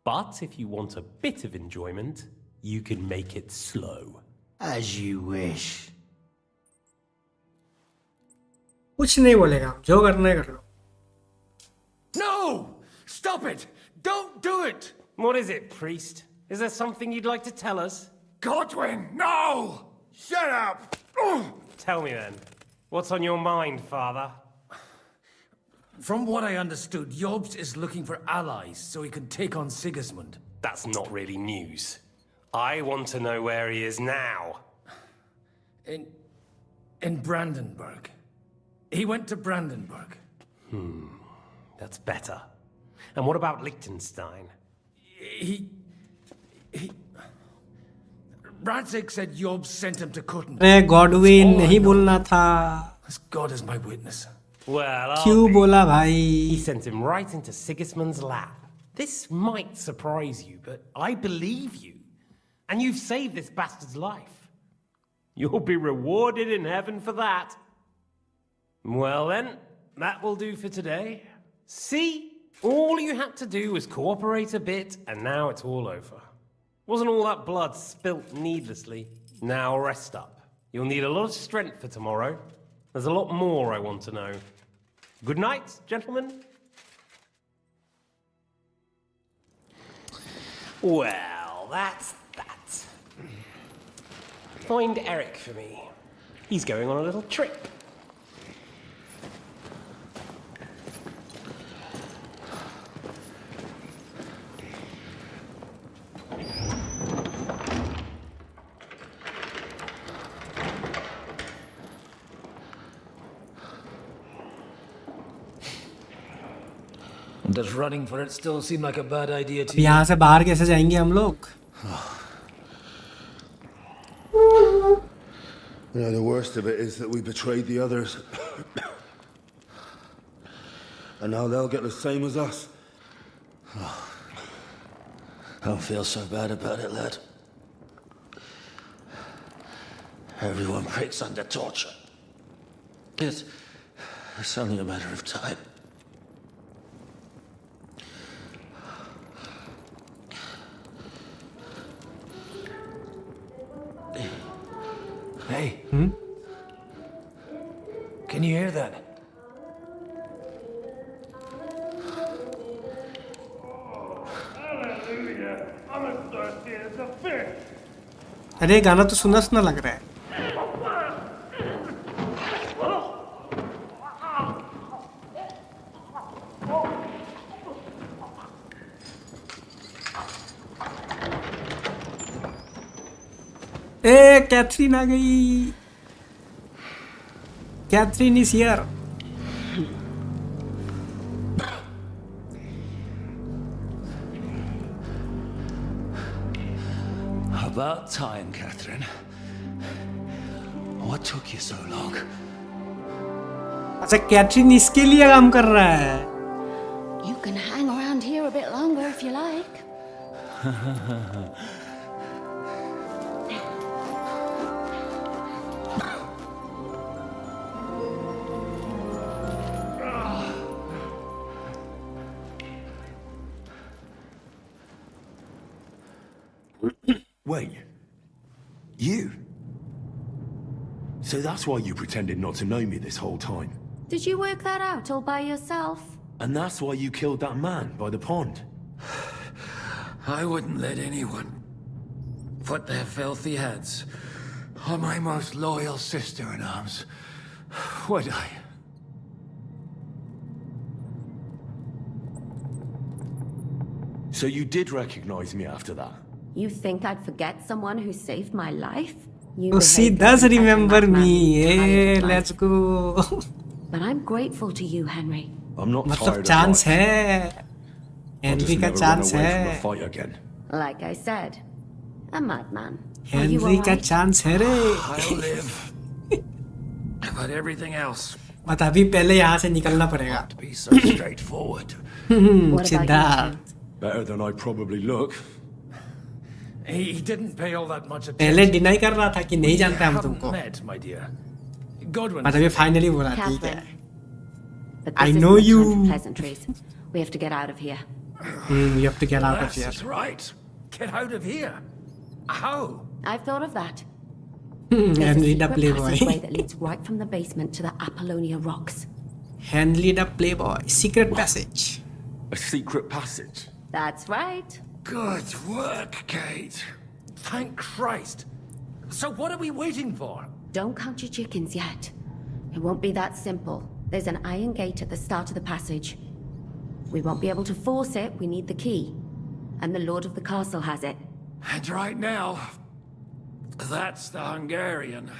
But if you want a bit of enjoyment, you can make it slow. As you wish. कुछ नहीं बोलेगा, जो करना है कर लो. No! Stop it! Don't do it! What is it, priest? Is there something you'd like to tell us? Godwin, no! Shut up! Tell me then. What's on your mind, father? From what I understood, Jobst is looking for allies so he can take on Sigismund. That's not really news. I want to know where he is now. In Brandenburg. He went to Brandenburg. That's better. And what about Liechtenstein? Radzig said Jobst sent him to Kutn. अरे Godwin नहीं बोलना था. As God is my witness. Well, क्यों बोला He भाई? sent him right into Sigismund's lap. This might surprise you, but I believe you. And you've saved this bastard's life. You'll be rewarded in heaven for that. Well then, that will do for today. See? All you had to do was cooperate a bit, and now it's all over. Wasn't all that blood spilt needlessly? Now rest up. You'll need a lot of strength for tomorrow. There's a lot more I want to know. Good night, gentlemen. Well, that's that. Find Eric for me. He's going on a little trip. Does running for it still seem like a bad idea to अब यहाँ से बाहर कैसे जाएंगे हम लोग? You know, the worst of it is that we betrayed the others. And now they'll get the same as us. Don't feel so bad about it, lad. Everyone breaks under torture. It's only a matter of time. Hey. Can you hear that? Hallelujah! I'm as thirsty as a fish. अरे गाना तो सुना सुना लग रहा है. ए Catherine आ गई. Catherine is here. About time, Catherine. What took you so long? अच्छा कैथरीन इसके लिए काम कर रहा है। You can hang around here a bit longer if you like. Wait. You? So that's why you pretended not to know me this whole time. Did you work that out all by yourself? And that's why you killed that man by the pond. I wouldn't let anyone put their filthy hands on my most loyal sister-in-arms, would I? So you did recognize me after that? You think I'd forget someone who saved my life? You Oh, she behaved does like a remember madman me. who's tired Hey, of life. let's go. But I'm grateful to you, Henry. I'm not मतलब tired chance of life. है, I'll just Henry का never run chance away from a है, fight again. Like I said, a madman. Are you Henry का alright? Chance है रे। I'll live. But everything else but अभी पहले यहाँ से निकलना पड़ेगा। be so straightforward. Siddharth, Better than I probably look. He didn't pay all that much attention. पहले डिनाई कर रहा था कि नहीं जानते हम We तुमको, haven't met, my dear. Godwin. But अभी फाइनली बोला ठीक है। Catherine. But I this know isn't the you. time for pleasantries. We have to get out of here. You have to get out of here. That's right. Get out of here. How? I've thought of that. There's a Henry the secret Playboy. passageway that leads right from the basement to the Apollonia Rocks. Henry the Playboy, secret passage. A secret passage. That's right. Good work, Kate. Thank Christ. So what are we waiting for? Don't count your chickens yet. It won't be that simple. There's an iron gate at the start of the passage. We won't be able to force it. We need the key. And the Lord of the Castle has it. And right now, that's the Hungarian.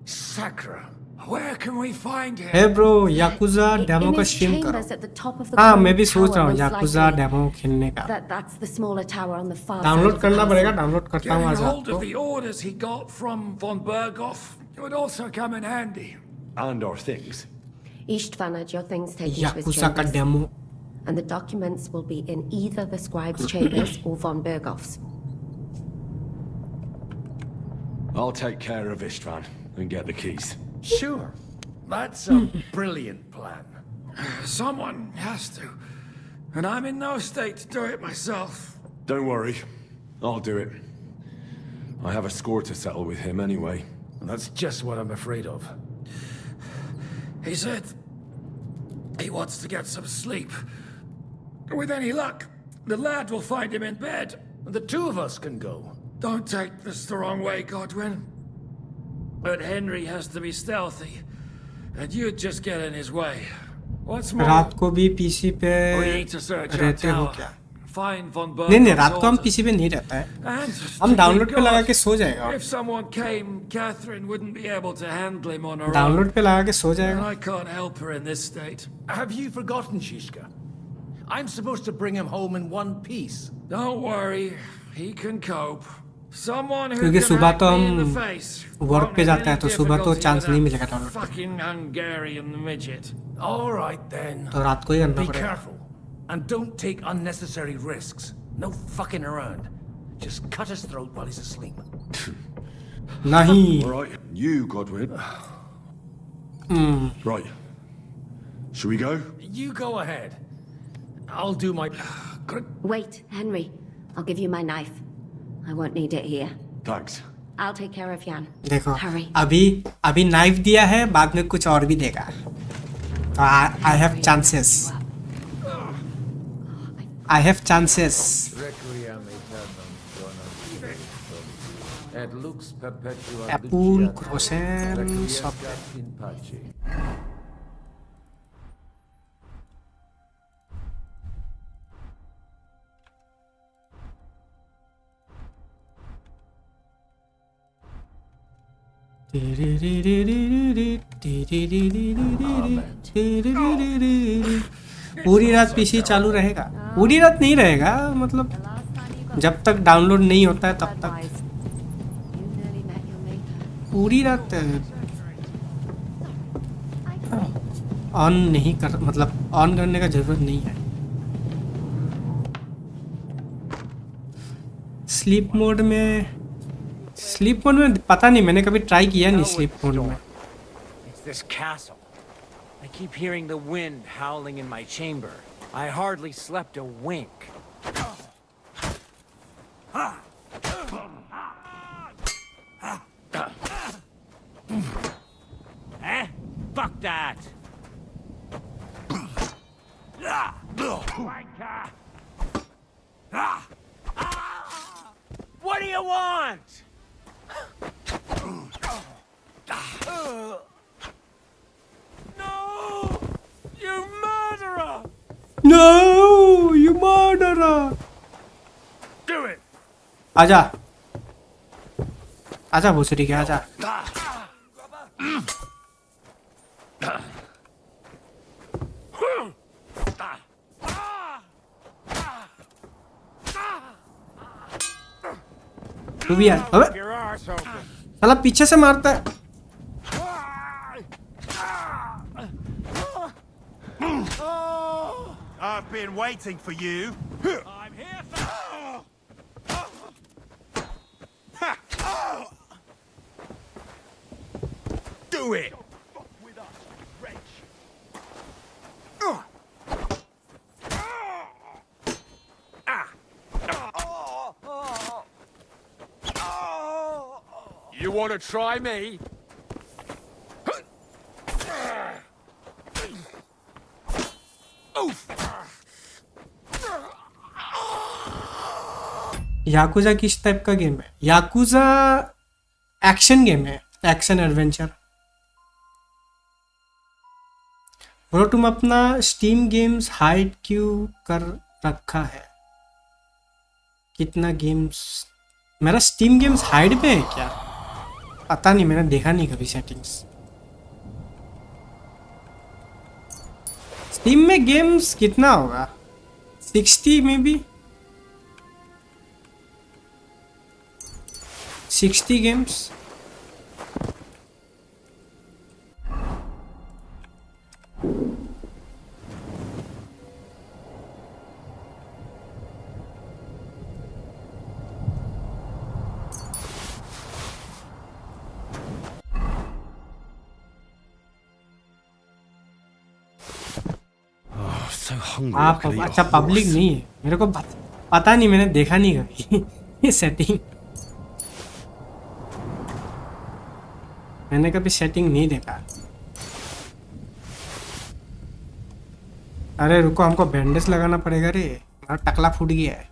Sakra. Where can we find him? Hey bro, yakuza demo In का his stream करो। chambers at the top of the हाँ, clock मैं भी सोच tower, रहा हूँ most yakuza likely. Demo खेलने का। That's the smaller tower on the far side download of the करना पड़ेगा, castle. डाउनलोड करता हूँ आज Getting रात hold को। of the orders he got from von Berghoff would also come in handy. And our things. Istvan had your things taken to his yakuza का chambers. Demo. And the documents will be in either the scribe's chambers or von Berghoff's. I'll take care of Istvan and get the keys. Sure. That's a brilliant plan. Someone has to. And I'm in no state to do it myself. Don't worry. I'll do it. I have a score to settle with him anyway. That's just what I'm afraid of. He said he wants to get some sleep. With any luck, the lad will find him in bed. The two of us can go. Don't take this the wrong way, Godwin. But Henry has to be stealthy. And you'd just get in his way. What's more, रात को भी PC पे we need to search our रहते हो tower. क्या? Find von नहीं नहीं, Berghoff's रात को हम orders. पीसी पे नहीं रहता है। And हम to डाउनलोड keep पे लगा God, के सो जाएगा। If someone came, Catherine wouldn't be able to handle him on her own. Download पे लगा के सो And जाएगा। I can't help her in this state. Have you forgotten, Shishka? I'm supposed to bring him home in one piece. Don't worry, he can cope. Someone who क्योंकि can सुबह act तो me in the हम face. Work Won't पे have जाते any हैं तो सुबह तो difficulty चांस with नहीं that मिलेगा download. Fucking Hungarian midget. All right then. तो रात को ही करना Be पड़ेगा। careful. And don't take unnecessary risks. No fucking around. Just cut his throat while he's asleep. नहीं। All right, you, Godwin. Right. Should we go? You go ahead. I'll do my... Wait, Henry. I'll give you my knife. I won't need it here. Thanks. I'll take care of Jan. देखो, Hurry. अभी knife दिया है, बाद में कुछ और भी देगा। तो I have chances. I have chances. Requiem aeternam donum et lux perpetua Apple, luceat, croissant, requiescat chocolate. in pace. पूरी रात पीसी चालू रहेगा। पूरी रात नहीं रहेगा, मतलब जब तक डाउनलोड नहीं होता है तब तक। पूरी रात ऑन नहीं कर, मतलब ऑन करने का जरूरत नहीं है। स्लीप मोड में पता नहीं, मैंने कभी ट्राई किया नहीं स्लीप मोड में। It's this castle. I keep hearing the wind howling in my chamber. I hardly slept a wink. Eh? Fuck that! What do you want? No! You murderer! No, you murderer! Do it! आजा, आजा भोसड़ी के, आजा। तू भी आ। अबे साला पीछे से मारता है। I've been waiting for you. I'm here for... Do it! You want to try me? Yakuza किस टाइप का गेम है? याकुजा एक्शन गेम है, एक्शन एडवेंचर। ब्रो तुम अपना स्टीम गेम्स हाइड क्यों कर रखा है? कितना गेम्स? मेरा स्टीम गेम्स हाइड पे है क्या? पता नहीं, मैंने देखा नहीं कभी सेटिंग्स। स्टीम में गेम्स कितना होगा? 60 में भी 60 गेम्स। आप अच्छा पब्लिक नहीं है, मेरे को पता नहीं, मैंने देखा नहीं कभी ये सेटिंग। मैंने कभी सेटिंग नहीं देखा। अरे रुको, हमको बैंडेज लगाना पड़ेगा रे, मेरा टकला फूट गया है।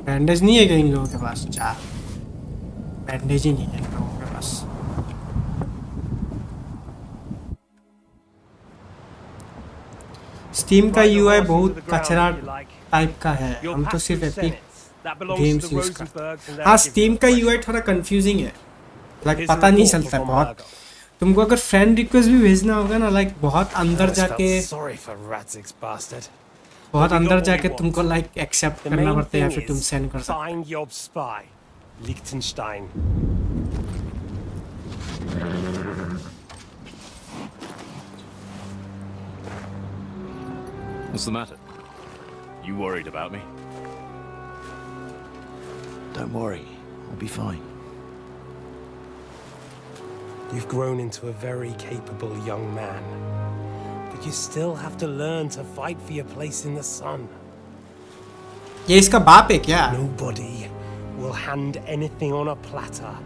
बैंडेज नहीं है क्या इन लोगों के पास? चार बैंडेज ही नहीं है इन लोगों के पास। स्टीम का यूआई बहुत कचरा टाइप का है, हम तो सिर्फ एपिक गेम्स यूज करते हैं। हाँ, स्टीम का यूआई थोड़ा कंफ्यूजिंग है, लाइक पता नहीं चलता बहुत। तुमको अगर फ्रेंड रिक्वेस्ट भी भेजना होगा ना, लाइक बहुत अंदर जाके तुमको लाइक एक्सेप्ट करना पड़ता है या फिर तुम सेंड कर सकते हो। What's the matter? You worried about me? Don't worry, I'll be fine. You've grown into a very capable young man, but you still have to learn to fight for your place in the sun. ये इसका बाप है क्या? Nobody will hand anything on a platter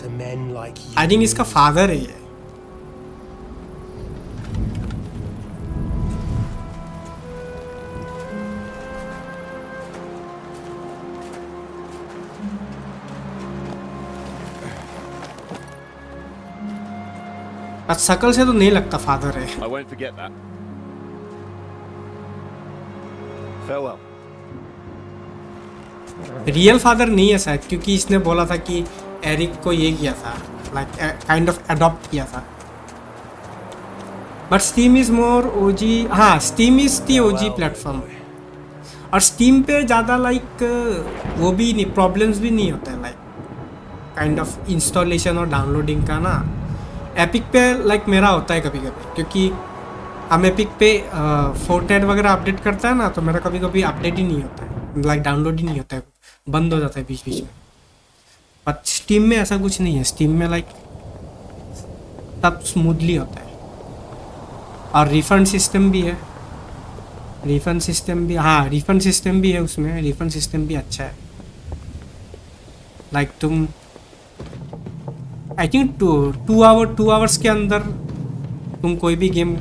to men like you. I think इसका father है ये। शकल से तो नहीं लगता फादर है। I won't forget that. Farewell. Real father नहीं है शायद, क्योंकि इसने बोला था कि एरिक को ये किया था, लाइक काइंड ऑफ अडॉप्ट किया था। बट स्टीम इज मोर ओजी। हाँ, steam is the OG platform, और स्टीम पे ज़्यादा लाइक वो भी नहीं, प्रॉब्लम्स भी नहीं होते हैं, लाइक काइंड ऑफ इंस्टॉलेशन और डाउनलोडिंग का ना, एपिक पे लाइक मेरा होता है कभी कभी, क्योंकि हम एपिक पे फोर्टनाइट वगैरह अपडेट करता है ना, तो मेरा कभी कभी अपडेट ही नहीं होता है, लाइक डाउनलोड ही नहीं होता है, बंद हो जाता है बीच बीच में। बट स्टीम में ऐसा कुछ नहीं है, स्टीम में लाइक तब स्मूथली होता है। और रिफंड सिस्टम भी है, रिफंड सिस्टम भी, हाँ रिफंड सिस्टम भी है उसमें, रिफंड सिस्टम भी अच्छा है। लाइक तुम आई थिंक 2 आवर्स के अंदर तुम कोई भी गेम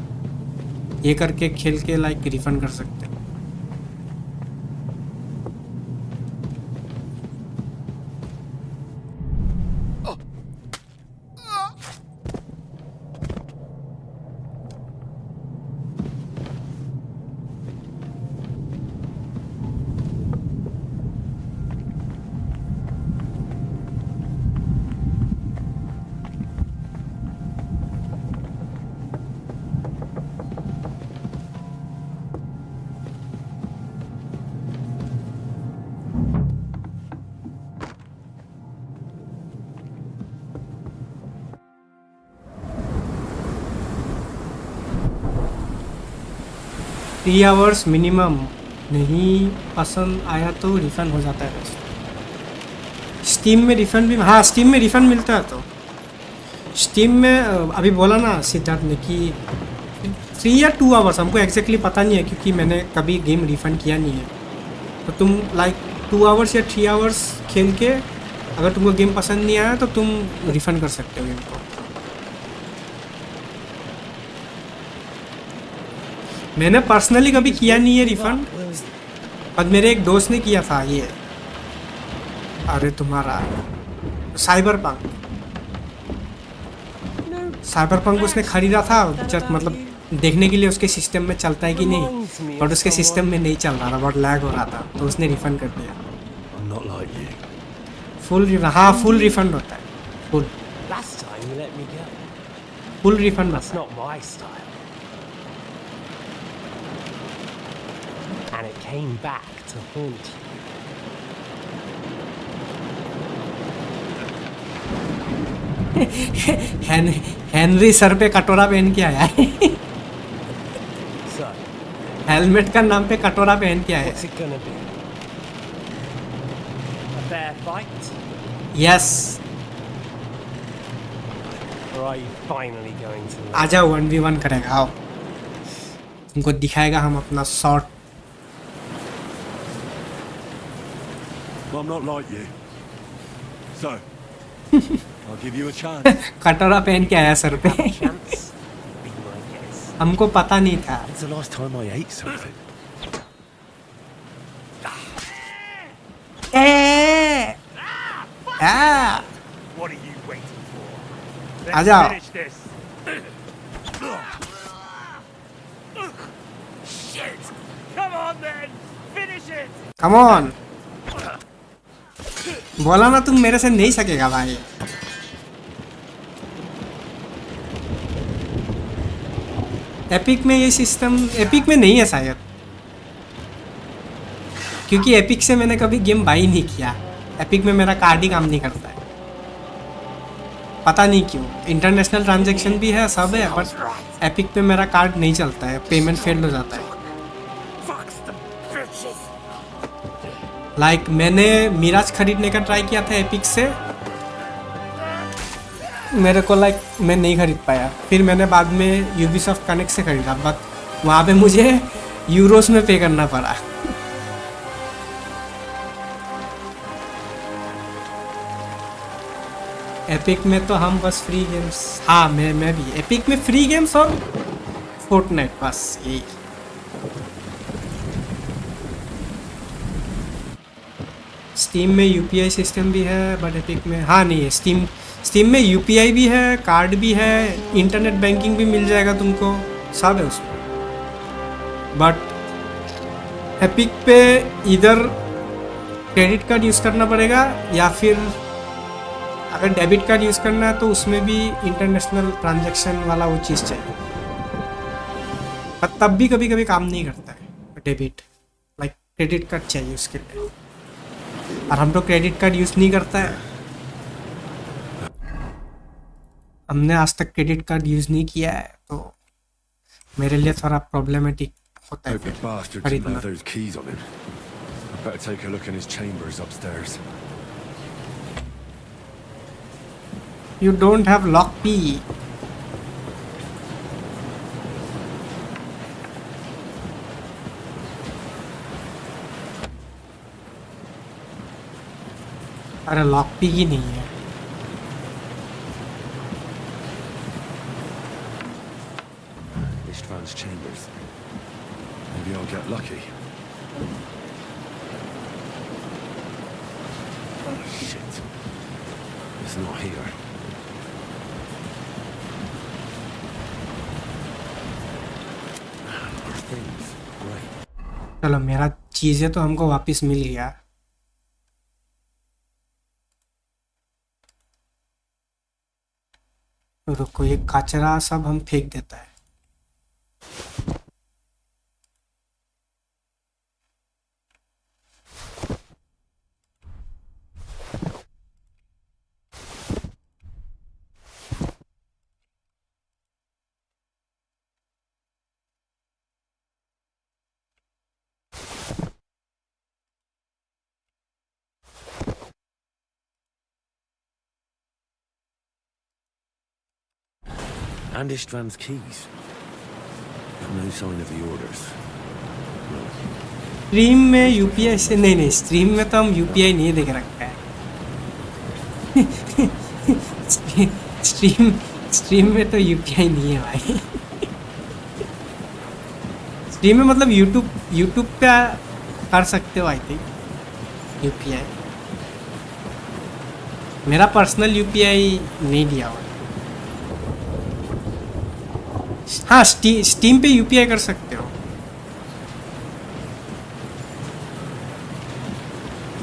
ये करके खेल के लाइक रिफंड कर सकते हो। थ्री आवर्स मिनिमम, नहीं पसंद आया तो रिफंड हो जाता है वैसे। स्टीम में रिफंड भी, हाँ स्टीम में रिफंड मिलता है। तो स्टीम में अभी बोला ना सिद्धार्थ ने कि 3 या 2 आवर्स, हमको एग्जैक्टली पता नहीं है क्योंकि मैंने कभी गेम रिफंड किया नहीं है। तो तुम लाइक 2 आवर्स या 3 आवर्स खेल के अगर तुमको गेम पसंद नहीं आया तो तुम रिफंड कर सकते हो गेम को। मैंने पर्सनली कभी किया नहीं है रिफंड, पर मेरे एक दोस्त ने किया था ये, अरे तुम्हारा साइबर पंक उसने खरीदा था जब, मतलब देखने के लिए उसके सिस्टम में चलता है कि नहीं, बट उसके सिस्टम में नहीं चल रहा था, बहुत लैग हो रहा था, तो उसने रिफंड कर दिया। फुल, हाँ फुल रिफंड होता है, फुल रिफंड होता है। And it came back to haunt you. Henry sir पे कटोरा पहन के आया है। हेलमेट का नाम पे कटोरा पहन के आया है। fair fight? Yes. Or are you finally going to? आ जाओ 1v1 करेगा, आओ तुमको दिखाएगा हम अपना shot. I'm not like you. So, I'll give you a chance. कटोरा पहन के आया सर पे। हमको पता नहीं था। It's the last time I ate something. What are you waiting for? आ जाओ। Finish this. Shit! Come on then, finish it. Come on. बोला ना तुम मेरे से नहीं सकेगा भाई। एपिक में ये सिस्टम, एपिक में नहीं है शायद, क्योंकि एपिक से मैंने कभी गेम बाई नहीं किया। एपिक में मेरा कार्ड ही काम नहीं करता है, पता नहीं क्यों। इंटरनेशनल ट्रांजैक्शन भी है, सब है, बट एपिक पे मेरा कार्ड नहीं चलता है, पेमेंट फेल्ड हो जाता है। लाइक मैंने मिराज खरीदने का ट्राई किया था एपिक से, मेरे को लाइक मैं नहीं खरीद पाया। फिर मैंने बाद में यूबीसॉफ्ट कनेक्ट से खरीदा, बट वहाँ पे मुझे यूरोस में पे करना पड़ा। एपिक में तो हम बस फ्री गेम्स, हाँ मैं भी एपिक में फ्री गेम्स और फोर्टनाइट, बस यही। स्टीम में यूपीआई सिस्टम भी है, बट एपिक में हाँ नहीं है। स्टीम में यूपीआई भी है, कार्ड भी है, इंटरनेट बैंकिंग भी मिल जाएगा तुमको, सब है उसमें। बट एपिक पे इधर क्रेडिट कार्ड यूज़ करना पड़ेगा, या फिर अगर डेबिट कार्ड यूज़ करना है तो उसमें भी इंटरनेशनल ट्रांजैक्शन वाला वो चीज़ चाहिए, पर तब भी कभी कभी काम नहीं करता है डेबिट, लाइक क्रेडिट कार्ड चाहिए उसके लिए, और हम तो क्रेडिट कार्ड यूज़ नहीं करता है। हमने आज तक क्रेडिट कार्ड यूज नहीं किया है, तो मेरे लिए थोड़ा प्रॉब्लमेटिक होता है Hope the bastard didn't खरीदना। have those keys on him. I better take a look in his chambers upstairs. You don't have lock key. अरे लॉक पी ही नहीं है। Ishtvan's chambers. Maybe I'll get lucky. Oh, shit. It's not here. Our things. Right. चलो मेरा चीजें तो हमको वापस मिल गया। रुको, ये कचरा सब हम फेंक देता है। And Ishtvan's keys. No sign of the orders. Stream में यूपीआई से नहीं, स्ट्रीम में तो हम यूपीआई नहीं देख रखा है। स्ट्रीम में तो यूपीआई नहीं है भाई। स्ट्रीम में मतलब यूट्यूब पे कर सकते हो आई थिंक यूपीआई। मेरा पर्सनल यूपीआई नहीं दिया हुआ। हाँ, स्टीम पे यूपीआई कर सकते हो।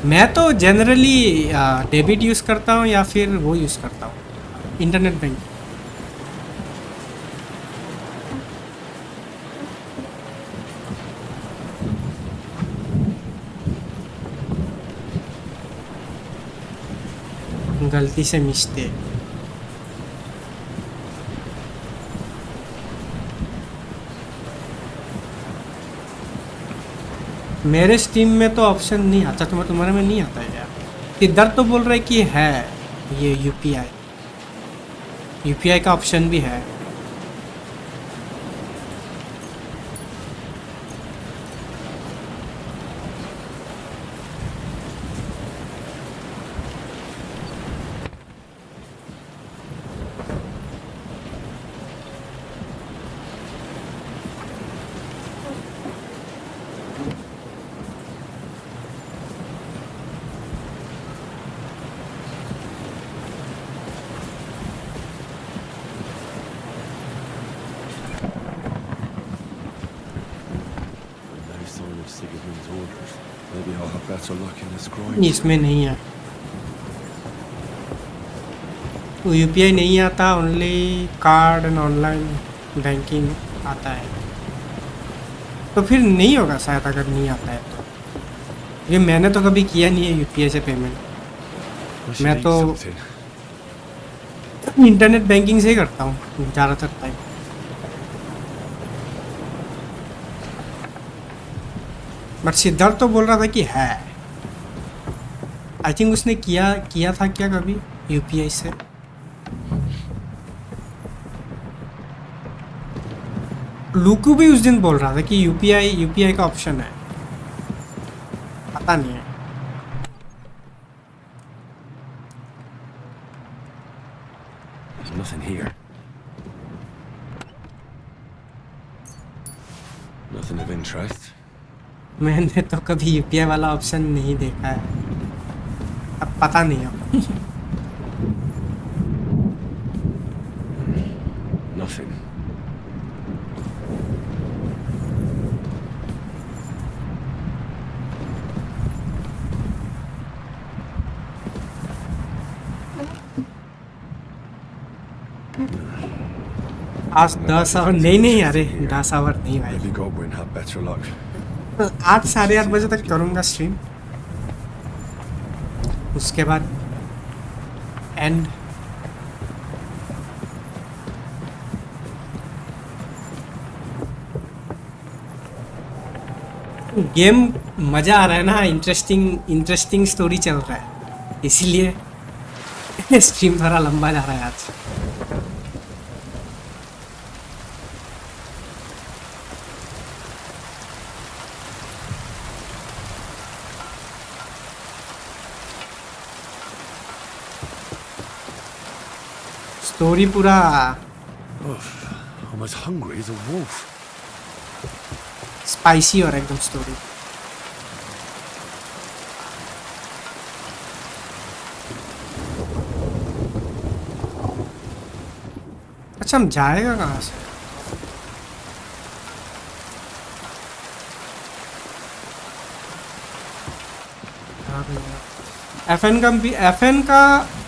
मैं तो जनरली डेबिट यूज़ करता हूँ या फिर वो यूज़ करता हूँ, इंटरनेट बैंक। गलती से मिस्टेक। मेरे स्टीम में तो ऑप्शन नहीं आता, तुम्हारे में नहीं आता है यार। इधर तो बोल रहे कि है ये यूपीआई का ऑप्शन भी है। इसमें नहीं है, तो यूपीआई नहीं आता, only card and online banking आता है। तो फिर नहीं होगा शायद, अगर नहीं आता है तो। ये मैंने तो कभी किया नहीं है यूपीआई से पेमेंट। मैं तो इंटरनेट बैंकिंग से ही करता हूँ ज़्यादातर टाइम। बट सिद्धार्थ तो बोल रहा था कि है। आई थिंक उसने किया था क्या कभी यूपीआई से। लूकू भी उस दिन बोल रहा था कि यूपीआई का ऑप्शन है, पता नहीं है। Nothing here. Nothing of interest. मैंने तो कभी यूपीआई वाला ऑप्शन नहीं देखा है, अब पता नहीं है। Nothing. आज 10 आवर नहीं अरे 10 आवर नहीं भाई। Maybe Godwin had better luck. 8 साढ़े 8 बजे तक करूँगा स्ट्रीम, उसके बाद एंड। गेम मजा आ रहा है ना, इंटरेस्टिंग इंटरेस्टिंग स्टोरी चल रहा है, इसीलिए स्ट्रीम थोड़ा लंबा जा रहा है आज। स्टोरी पूरा I'm as hungry as a wolf. Spicy और एकदम स्टोरी। अच्छा, हम जाएगा कहाँ से? FN का भी, FN का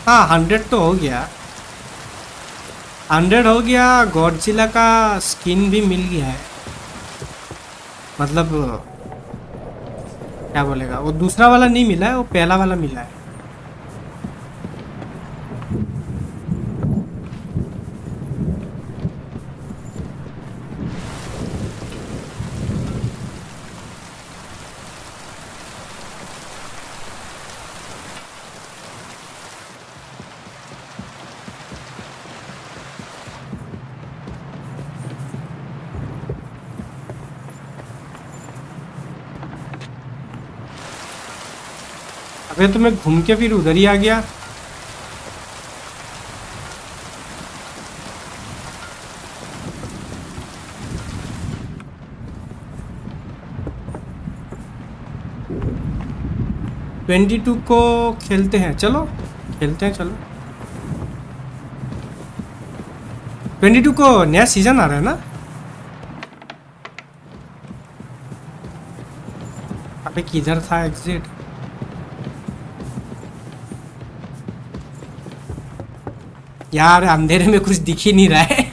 हाँ 100 तो हो गया, 100 हो गया। गॉडजिला का स्किन भी मिल गया है, मतलब क्या बोलेगा, वो दूसरा वाला नहीं मिला है, वो पहला वाला मिला है। अबे तो मैं घूम के फिर उधर ही आ गया। ट्वेंटी टू को खेलते हैं, चलो खेलते हैं, चलो। 22 को नया सीजन आ रहा है ना? अबे किधर था एग्जिट? यार अंधेरे में कुछ दिख ही नहीं रहा है।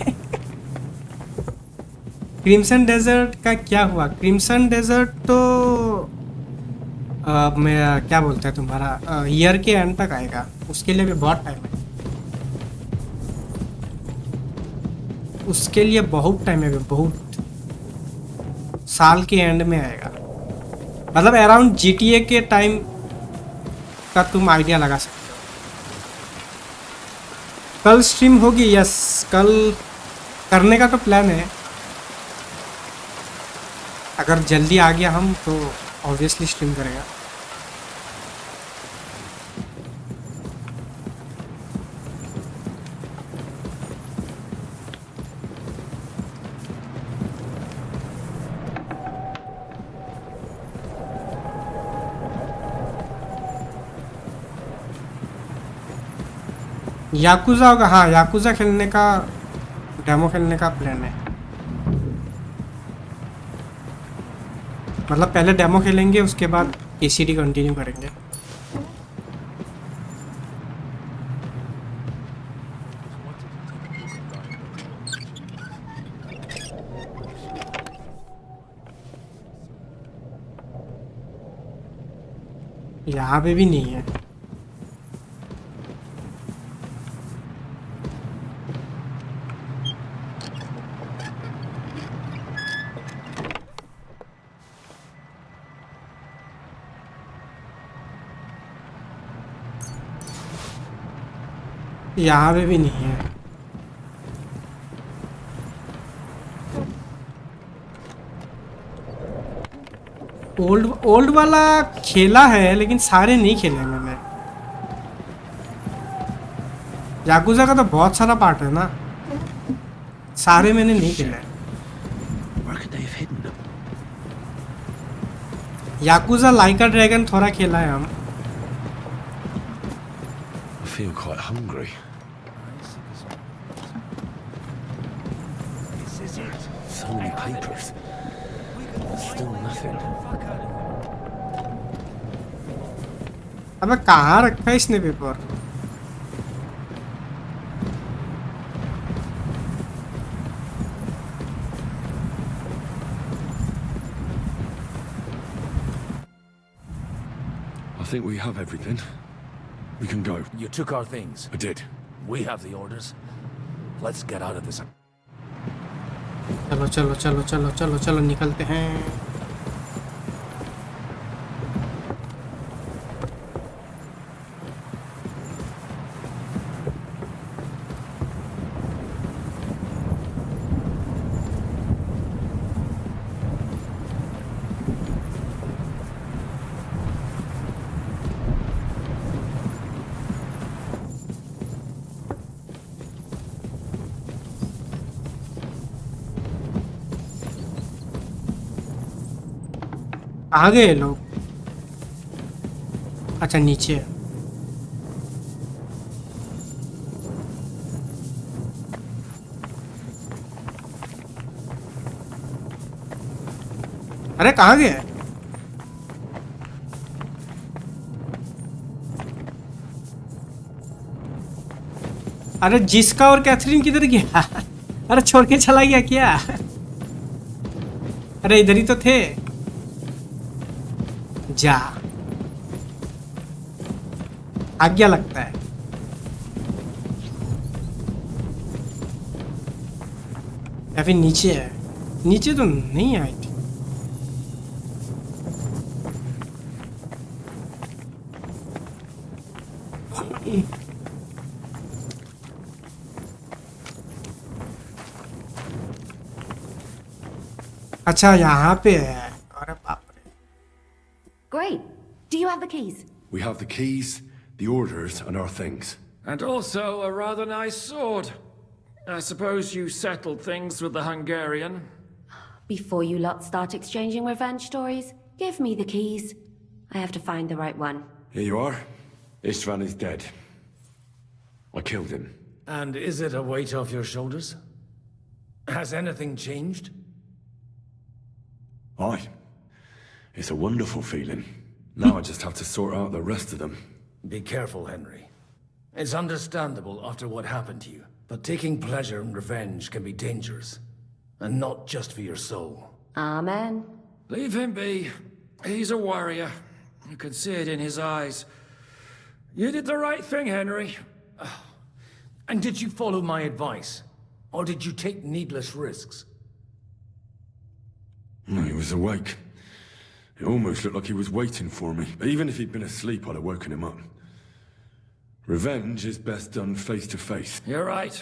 क्रिम्सन डेजर्ट का क्या हुआ? क्रिम्सन डेजर्ट तो मैं क्या बोलता है तुम्हारा, ईयर के एंड तक आएगा, उसके लिए भी बहुत टाइम है, उसके लिए बहुत टाइम है, बहुत साल के एंड में आएगा, मतलब अराउंड GTA के टाइम का तुम आइडिया लगा सकते हो। कल स्ट्रीम होगी, यस कल करने का तो प्लान है, अगर जल्दी आ गया हम तो ऑब्वियसली स्ट्रीम करेगा। याकुजा होगा, हाँ याकुजा खेलने का, डेमो खेलने का प्लान है, मतलब पहले डेमो खेलेंगे उसके बाद KCD कंटिन्यू करेंगे। यहाँ पे भी नहीं है। यहाँ पे भी नहीं है। ओल्ड वाला खेला है लेकिन सारे नहीं खेले हैं मैंने। याकुजा का तो बहुत सारा पार्ट है ना, सारे मैंने नहीं खेले। याकुजा लाइक अ ड्रैगन थोड़ा खेला है हम। I feel quite hungry. So many papers. Still nothing. अबे कहाँ रखा है इसने paper? I think we have everything. We can go. You took our things. I did. We have the orders. Let's get out of this. चलो चलो चलो चलो चलो चलो निकलते हैं। कहाँ गए ये लोग? अच्छा नीचे। अरे कहाँ गए? अरे जिसका और कैथरीन किधर गया? अरे छोड़ के चला गया क्या? अरे इधर ही तो थे। जा आज्ञा लगता है। या फिर नीचे है? नीचे तो नहीं आई थी। अच्छा यहाँ पे है। अरे बाप रे। Great. Do you have the keys? We have the keys, the orders, and our things. And also a rather nice sword. I suppose you settled things with the Hungarian? Before you lot start exchanging revenge stories, give me the keys. I have to find the right one. Here you are. Istvan is dead. I killed him. And is it a weight off your shoulders? Has anything changed? Aye. It's a wonderful feeling. Now I just have to sort out the rest of them. Be careful, Henry. It's understandable after what happened to you, but taking pleasure in revenge can be dangerous. And not just for your soul. Amen. Leave him be. He's a warrior. You can see it in his eyes. You did the right thing, Henry. And did you follow my advice? Or did you take needless risks? He was awake. It almost looked like he was waiting for me. But even if he'd been asleep, I'd have woken him up. Revenge is best done face to face. You're right.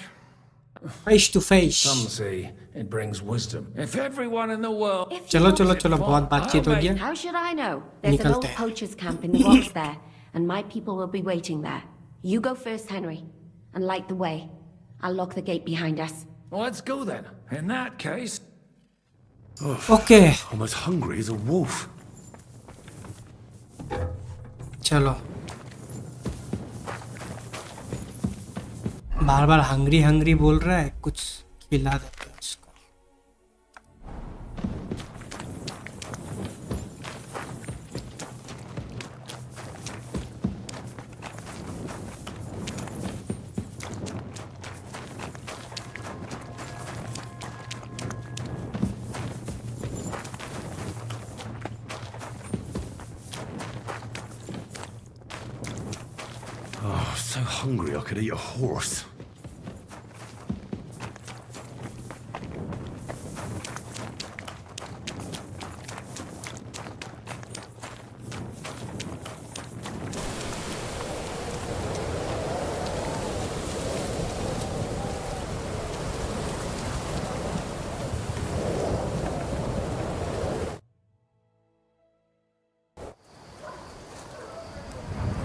Face to face. Some say it brings wisdom. If everyone in the world... चलो चलो चलो बहुत बातचीत हो गया। How should I know? There's an old poacher's camp in the rocks there, and my people will be waiting there. You go first, Henry, and light the way. I'll lock the gate behind us. Well, let's go then. In that case... Okay. I'm as hungry as a wolf. चलो। बार बार hungry hungry बोल रहा है, कुछ खिला देते हैं इसको। Oh, so hungry I could eat a horse.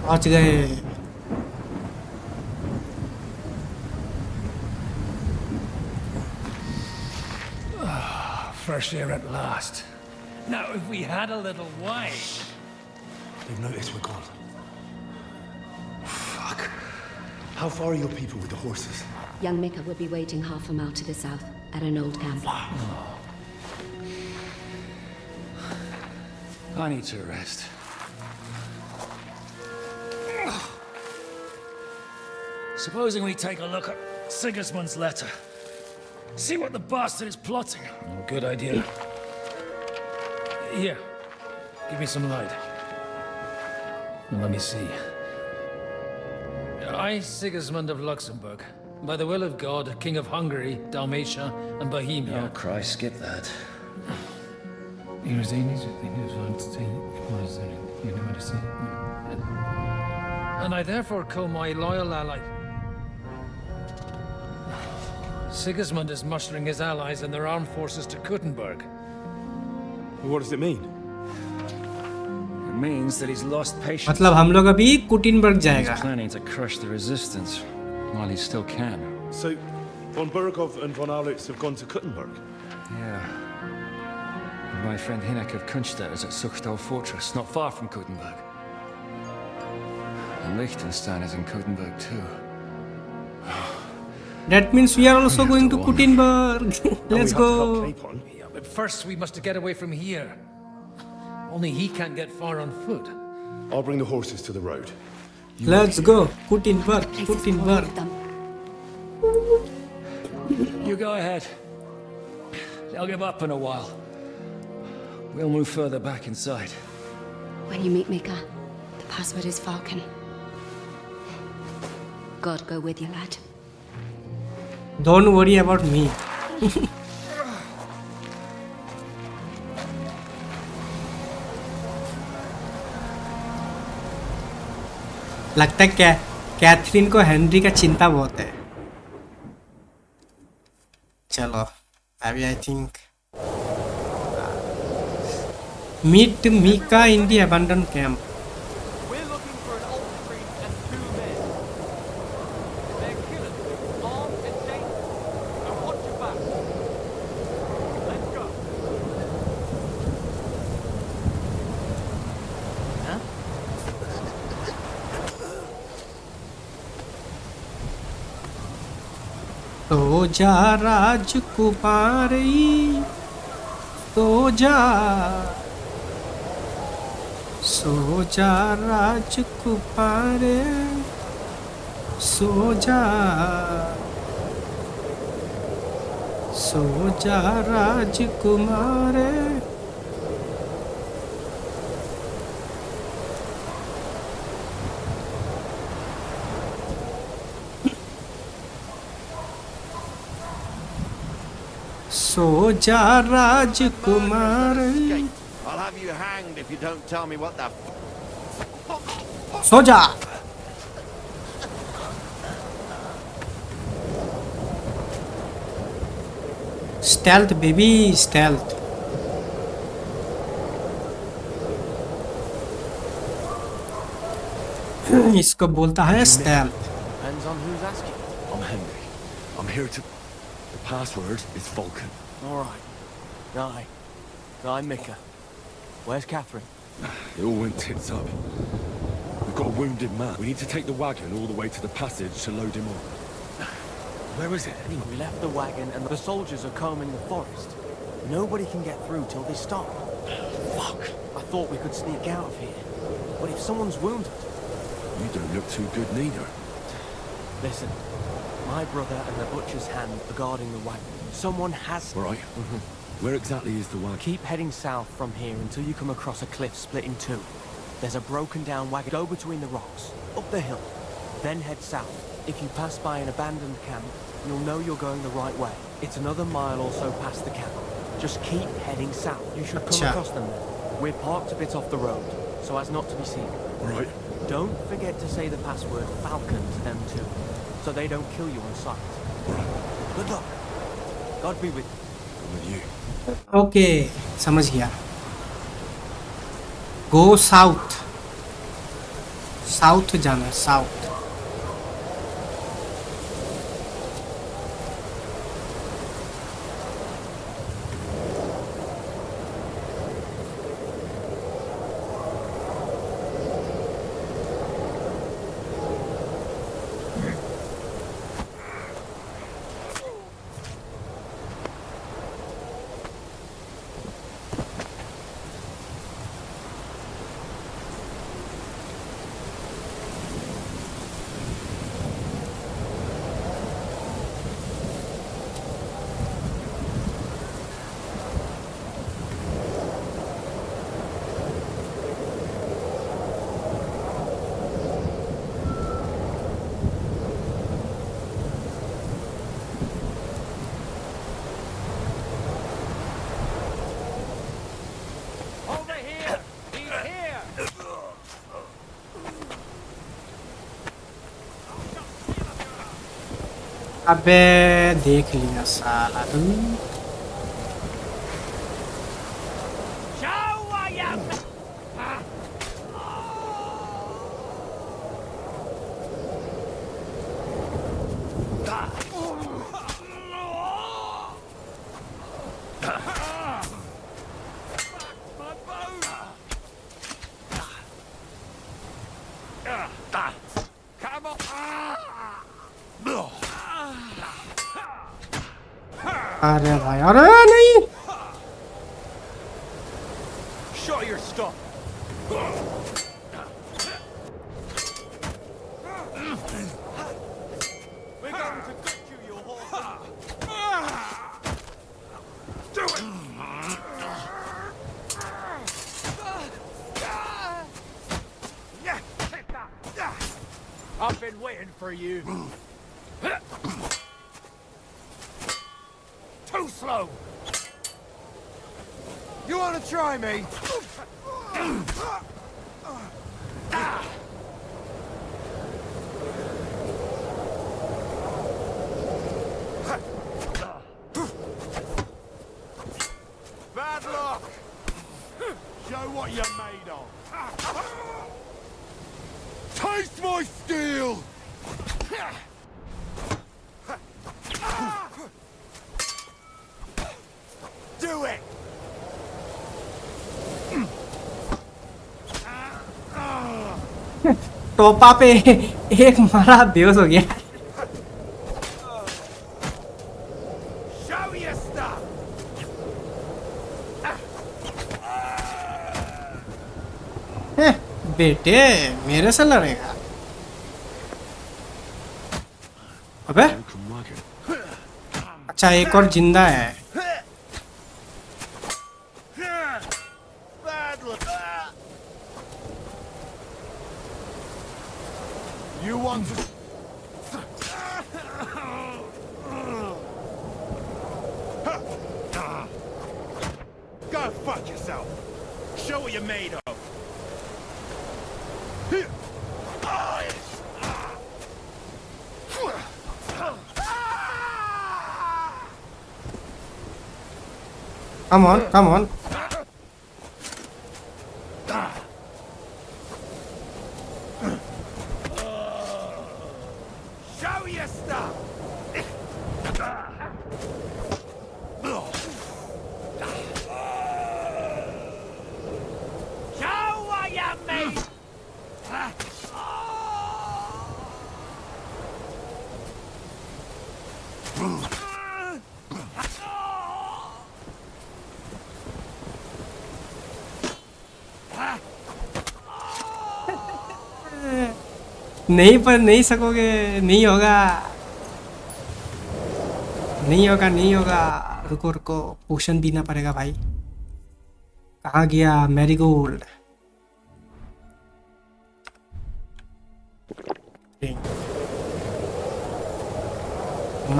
पहुंच गए। Fresh air at last. Now, if we had a little wine... They've noticed we're gone. Fuck. How far are your people with the horses? Young Mika will be waiting half a mile to the south, at an old camp. I need to rest. Supposing we take a look at Sigismund's letter. See what the bastard is plotting. Oh, good idea. Here, give me some light. Let me see. I, Sigismund of Luxembourg, by the will of God, King of Hungary, Dalmatia, and Bohemia. Oh, Christ, skip that. And I therefore call my loyal ally... Sigismund is mustering his allies and their armed forces to Kuttenberg. What does it mean? It means that he's lost patience. मतलब हम लोग अभी कुटिनबर्ग जाएगा। He's planning to crush the resistance while he still can. So, von Burgov and von Aulitz have gone to Kuttenberg? Yeah. my friend Hinek of Kunstedt is at Suchtal Fortress, not far from Kuttenberg. And Liechtenstein is in Kuttenberg too. That means we are also going to Kuttenberg. Let's go. Yeah, but first we must get away from here. Only he can't get far on foot. I'll bring the horses to the road. Let's go. Kuttenberg. Kuttenberg. You go ahead. They'll give up in a while. We'll move further back inside. When you meet Mika, the password is Falcon. God go with you, lad. Don't worry about me. लगता है क्या Catherine को Henry का चिंता बहुत है. चलो अभी I think meet Mika in the abandon camp. सो जा राजकुमारी सो जा राजकुमारे सो जा राजकुमारे. सो जा राजकुमार. I'll have you hanged if you don't tell me what the सो जा. Stealth baby, stealth. इसको बोलता है stealth. Depends on who's asking. I'm Henry. I'm here to... The password is Vulcan. All right. Guy. Mika. Where's Catherine? It all went tits up. We've got a wounded man. We need to take the wagon all the way to the passage to load him on. Where is it anyway? We left the wagon and the soldiers are combing the forest. Nobody can get through till they stop. Fuck. I thought we could sneak out of here. But if someone's wounded... You don't look too good neither. Listen. My brother and the butcher's hand are guarding the wagon. Someone has... Right. Where exactly is the wagon? Keep heading south from here until you come across a cliff split in two. There's a broken down wagon. Go between the rocks, up the hill, then head south. If you pass by an abandoned camp, you'll know you're going the right way. It's another mile or so past the camp. Just keep heading south. You should come across them then. We're parked a bit off the road, so as not to be seen. Right. Don't forget to say the password Falcon to them too, so they don't kill you on sight. Right. Good luck. God be with you. With you. Okay, समझ गया. Go south. South जाना है, south. अबे देख लिया साला तू. अरे भाई, अरे नहीं। Show your stuff. We got to gut you, you whole. Do it. Yeah, take that. I've been waiting for you. Too slow. You want to try me? Bad luck. Show what you're made of. Taste my steel. Do it. टोपा पे एक मारा, बेहोश हो गया। Show your stuff. बेटे मेरे से लड़ेगा? अबे अच्छा, एक और जिंदा है। Bad luck. You want to... Go fuck yourself. Show what you're made of. Come on, come on. Show your stuff. Show what you made. नहीं, पर नहीं सकोगे, नहीं होगा, नहीं होगा, नहीं होगा। रुको रुको, पोशन पीना पड़ेगा भाई। कहाँ गया marigold?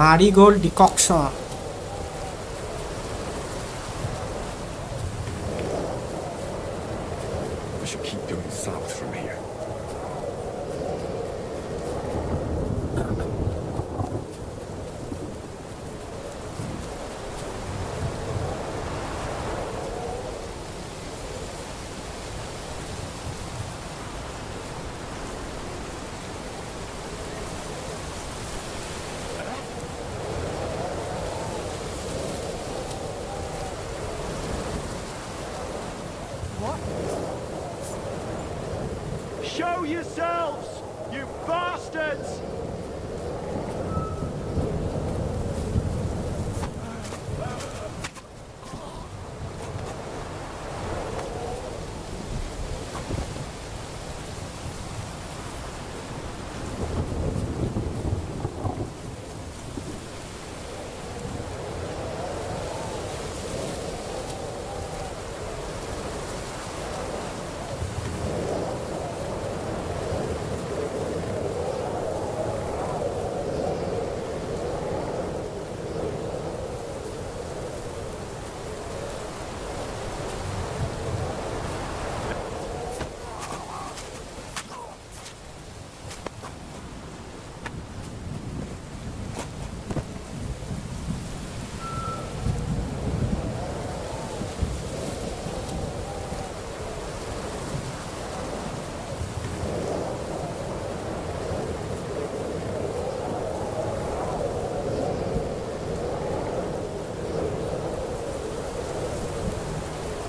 Marigold decoction. We should keep going south from here. Show yourselves, you bastards!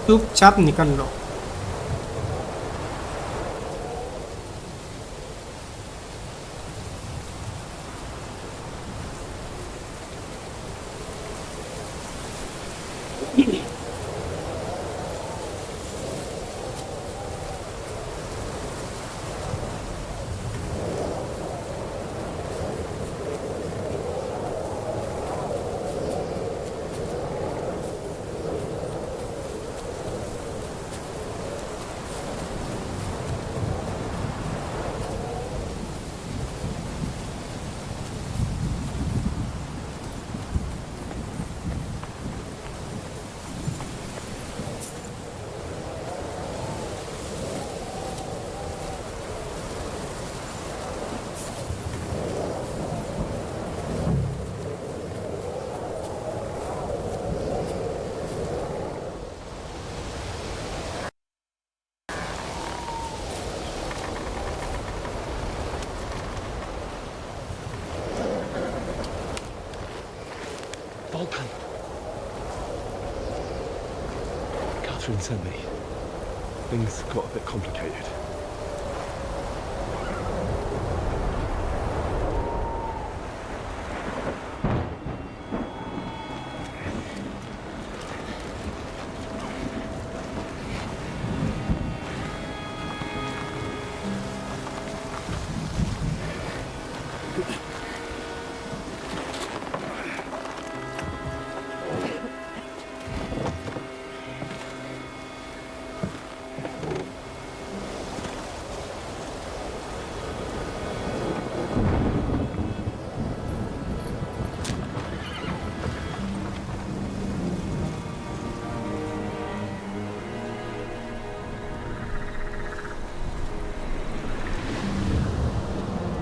चुपचाप निकल लो। veteran sent me. Things got a bit complicated.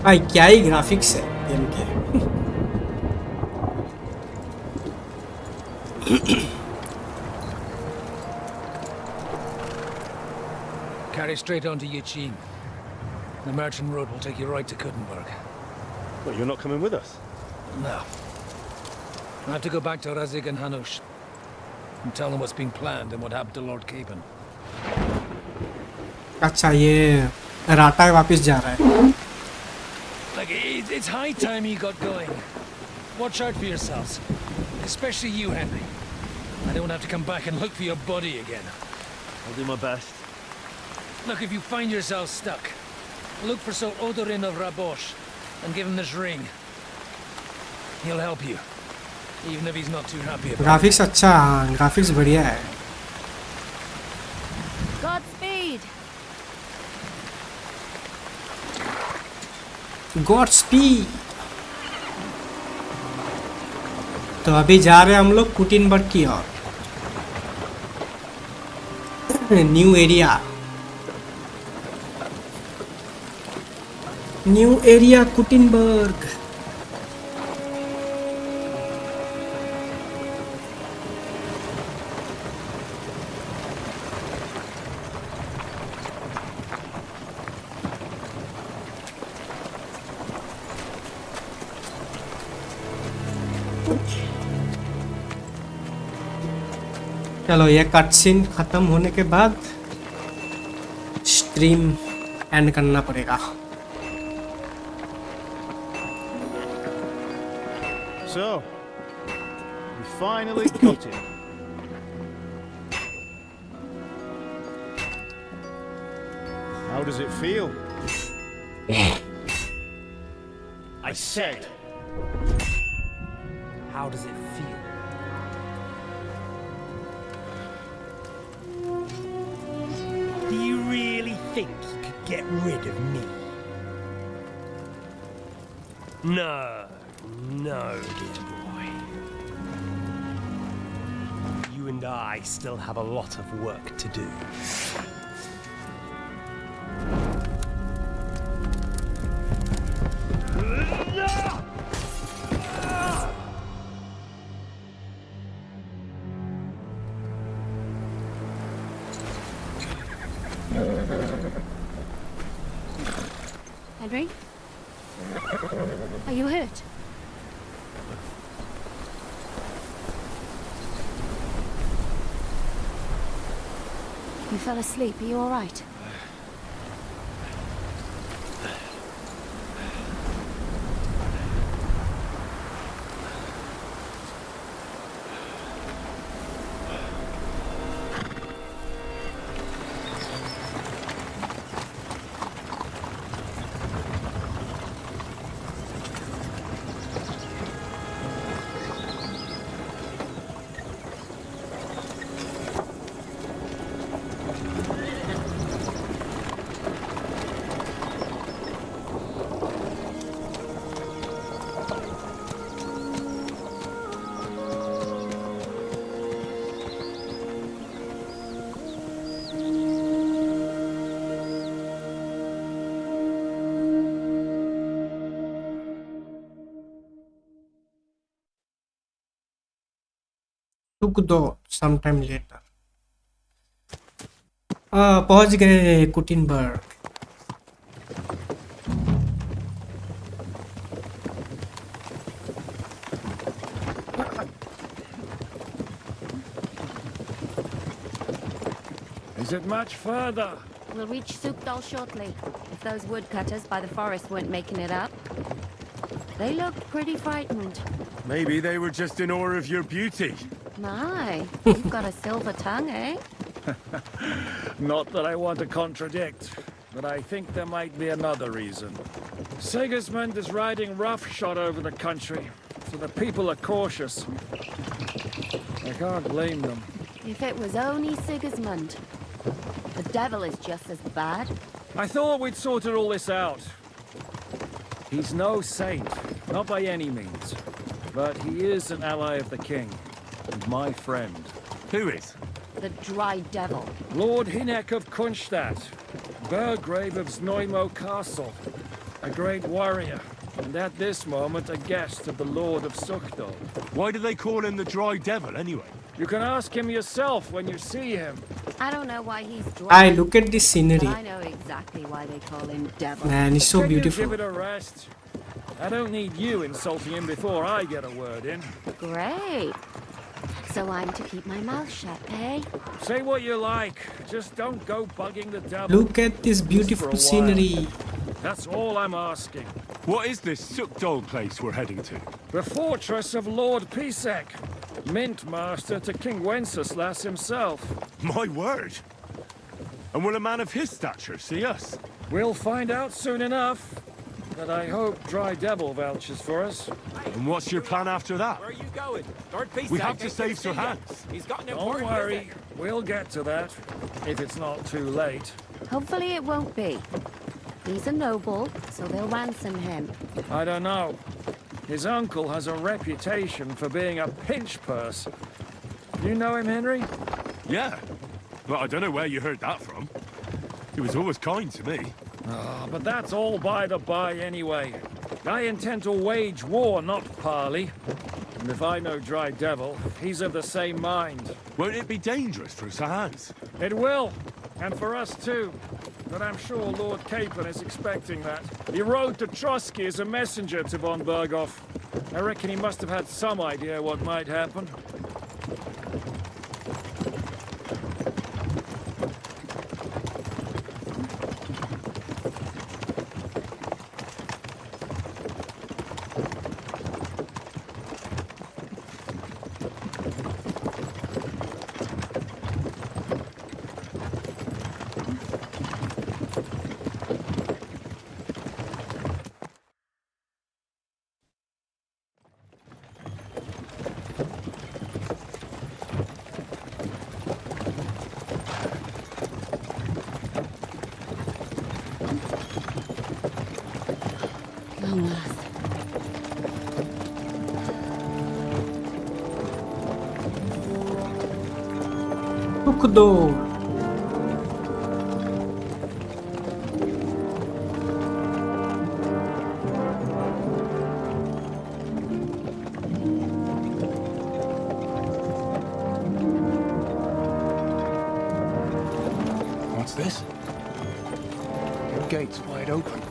भाई क्या ही ग्राफिक्स है गेम के। Carry straight on to Yuchin. The merchant road will take you right to Kuttenberg. Well, you're not coming with us? No. I have to go back to Razik and Hanush and tell them what's been planned and what happened to Lord Capen. अच्छा ये rata वापस जा रहा है। Like, it's high time you got going. Watch out for yourselves. Especially you, Henry. I don't have to come back and look for your body again. I'll do my best. Look, if you find yourself stuck, look for Sir Odorin of Rabosh and give him this ring. He'll help you, even if he's not too happy about it. Graphics अच्छा, हाँ graphics बढ़िया है। Godspeed. Godspeed. तो अभी जा रहे हैं हम लोग कुटिनबर्ग की ओर। New area, new area Kuttenberg. चलो ये कट सीन खत्म होने के बाद स्ट्रीम एंड करना पड़ेगा। So, we finally got it. How does it feel? I said, how does it feel? Do you really think you could get rid of me? No, no, dear boy. You and I still have a lot of work to do. Henry? Are you hurt? You fell asleep. Are you all right? टुक दो some time letter. पहुंच गए कुटिनबर्ग। Is it much further? We'll reach Sukdal shortly, if those woodcutters by the forest weren't making it up. They look pretty frightened. Maybe they were just in awe of your beauty. My, you've got a silver tongue, eh? Not that I want to contradict, but I think there might be another reason. Sigismund is riding roughshod over the country, so the people are cautious. I can't blame them. If it was only Sigismund. The devil is just as bad. I thought we'd sorted all this out. He's no saint, not by any means. But he is an ally of the king, and my friend. Who is? The dry devil. Lord Hinek of Kunstadt, Burgrave of Znojmo Castle, a great warrior, and at this moment a guest of the Lord of Sukdal. Why do they call him the Dry Devil, anyway? You can ask him yourself when you see him. I don't know why he's dry. I look at this scenery. But I know exactly why they call him devil. Man, it's so Can beautiful. you give it a rest? I don't need you insulting him before I get a word in. Great. So I'm to keep my mouth shut, eh? Say what you like, just don't go bugging the devil. Look at this beautiful scenery. That's all I'm asking. What is this Sukdal place we're heading to? The fortress of Lord Pisek, mint master to King Wenceslas himself. My word! And will a man of his stature see us? We'll find out soon enough. But I hope Dry Devil vouches for us. And what's your plan after that? Where are you going? Lord Pisek We have to ain't save gonna Sir see ya. Hans. He's got an Don't important worry, visit. we'll get to that, if it's not too late. Hopefully it won't be. He's a noble, so they'll ransom him. I don't know. His uncle has a reputation for being a pinch purse. You know him, Henry? Yeah. But I don't know where you heard that from. He was always kind to me. Oh, but that's all by the by anyway. I intend to wage war, not parley. And if I know Dry Devil, he's of the same mind. Won't it be dangerous for Sir Hans? It will, and for us too. But I'm sure Lord Capon is expecting that. He rode to Trotsky as a messenger to von Berghoff. I reckon he must have had some idea what might happen. Long last. Sukdo. What's this? The gate's wide open.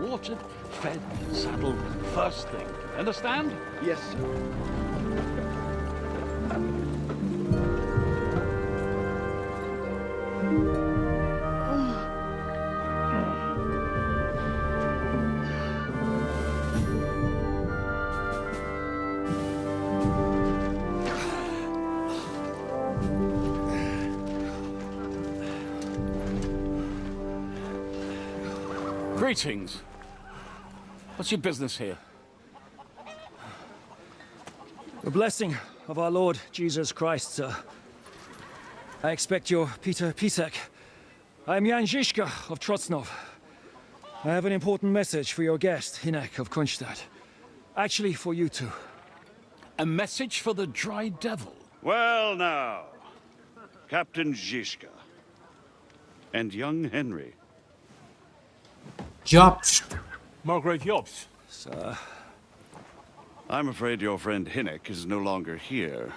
Watered, fed, saddled, first thing. Understand? Yes, sir. Greetings. What's your business here? The blessing of our Lord Jesus Christ, sir. I expect you're Peter Pisek. I am Jan Žižka of Trocnov. I have an important message for your guest, Hinek of Kunstadt. Actually, for you two. A message for the Dry Devil? Well now, Captain Žižka and young Henry. Jobs. Margrave Jobs. Sir. I'm afraid your friend Hinek is no longer here.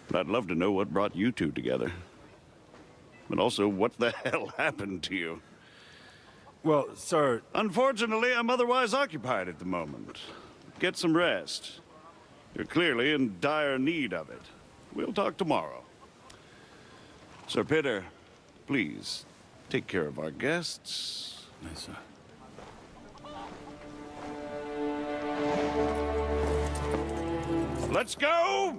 But I'd love to know what brought you two together. But also, what the hell happened to you? Well, sir... Unfortunately, I'm otherwise occupied at the moment. Get some rest. You're clearly in dire need of it. We'll talk tomorrow. Sir Peter, please, take care of our guests. Yes, sir. Let's go!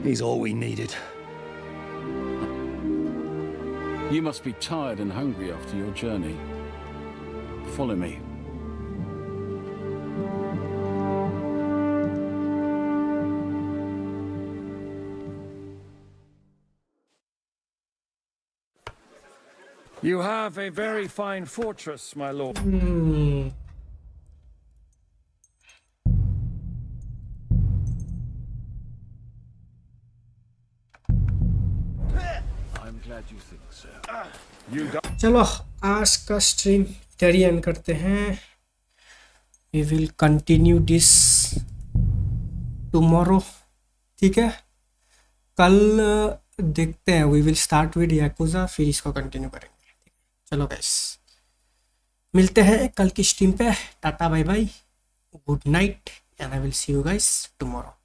He's all we needed. You must be tired and hungry after your journey. Follow me. You have a very fine fortress, my lord. I'm glad you think so. चलो आज का stream इधर ही end करते हैं. We will continue this tomorrow. ठीक है, कल देखते हैं. We will start with Yakuza, फिर इसको कंटिन्यू करेंगे. चलो गाइस, मिलते हैं कल की स्ट्रीम पे. Tata bye bye, good night, and I will see you guys tomorrow.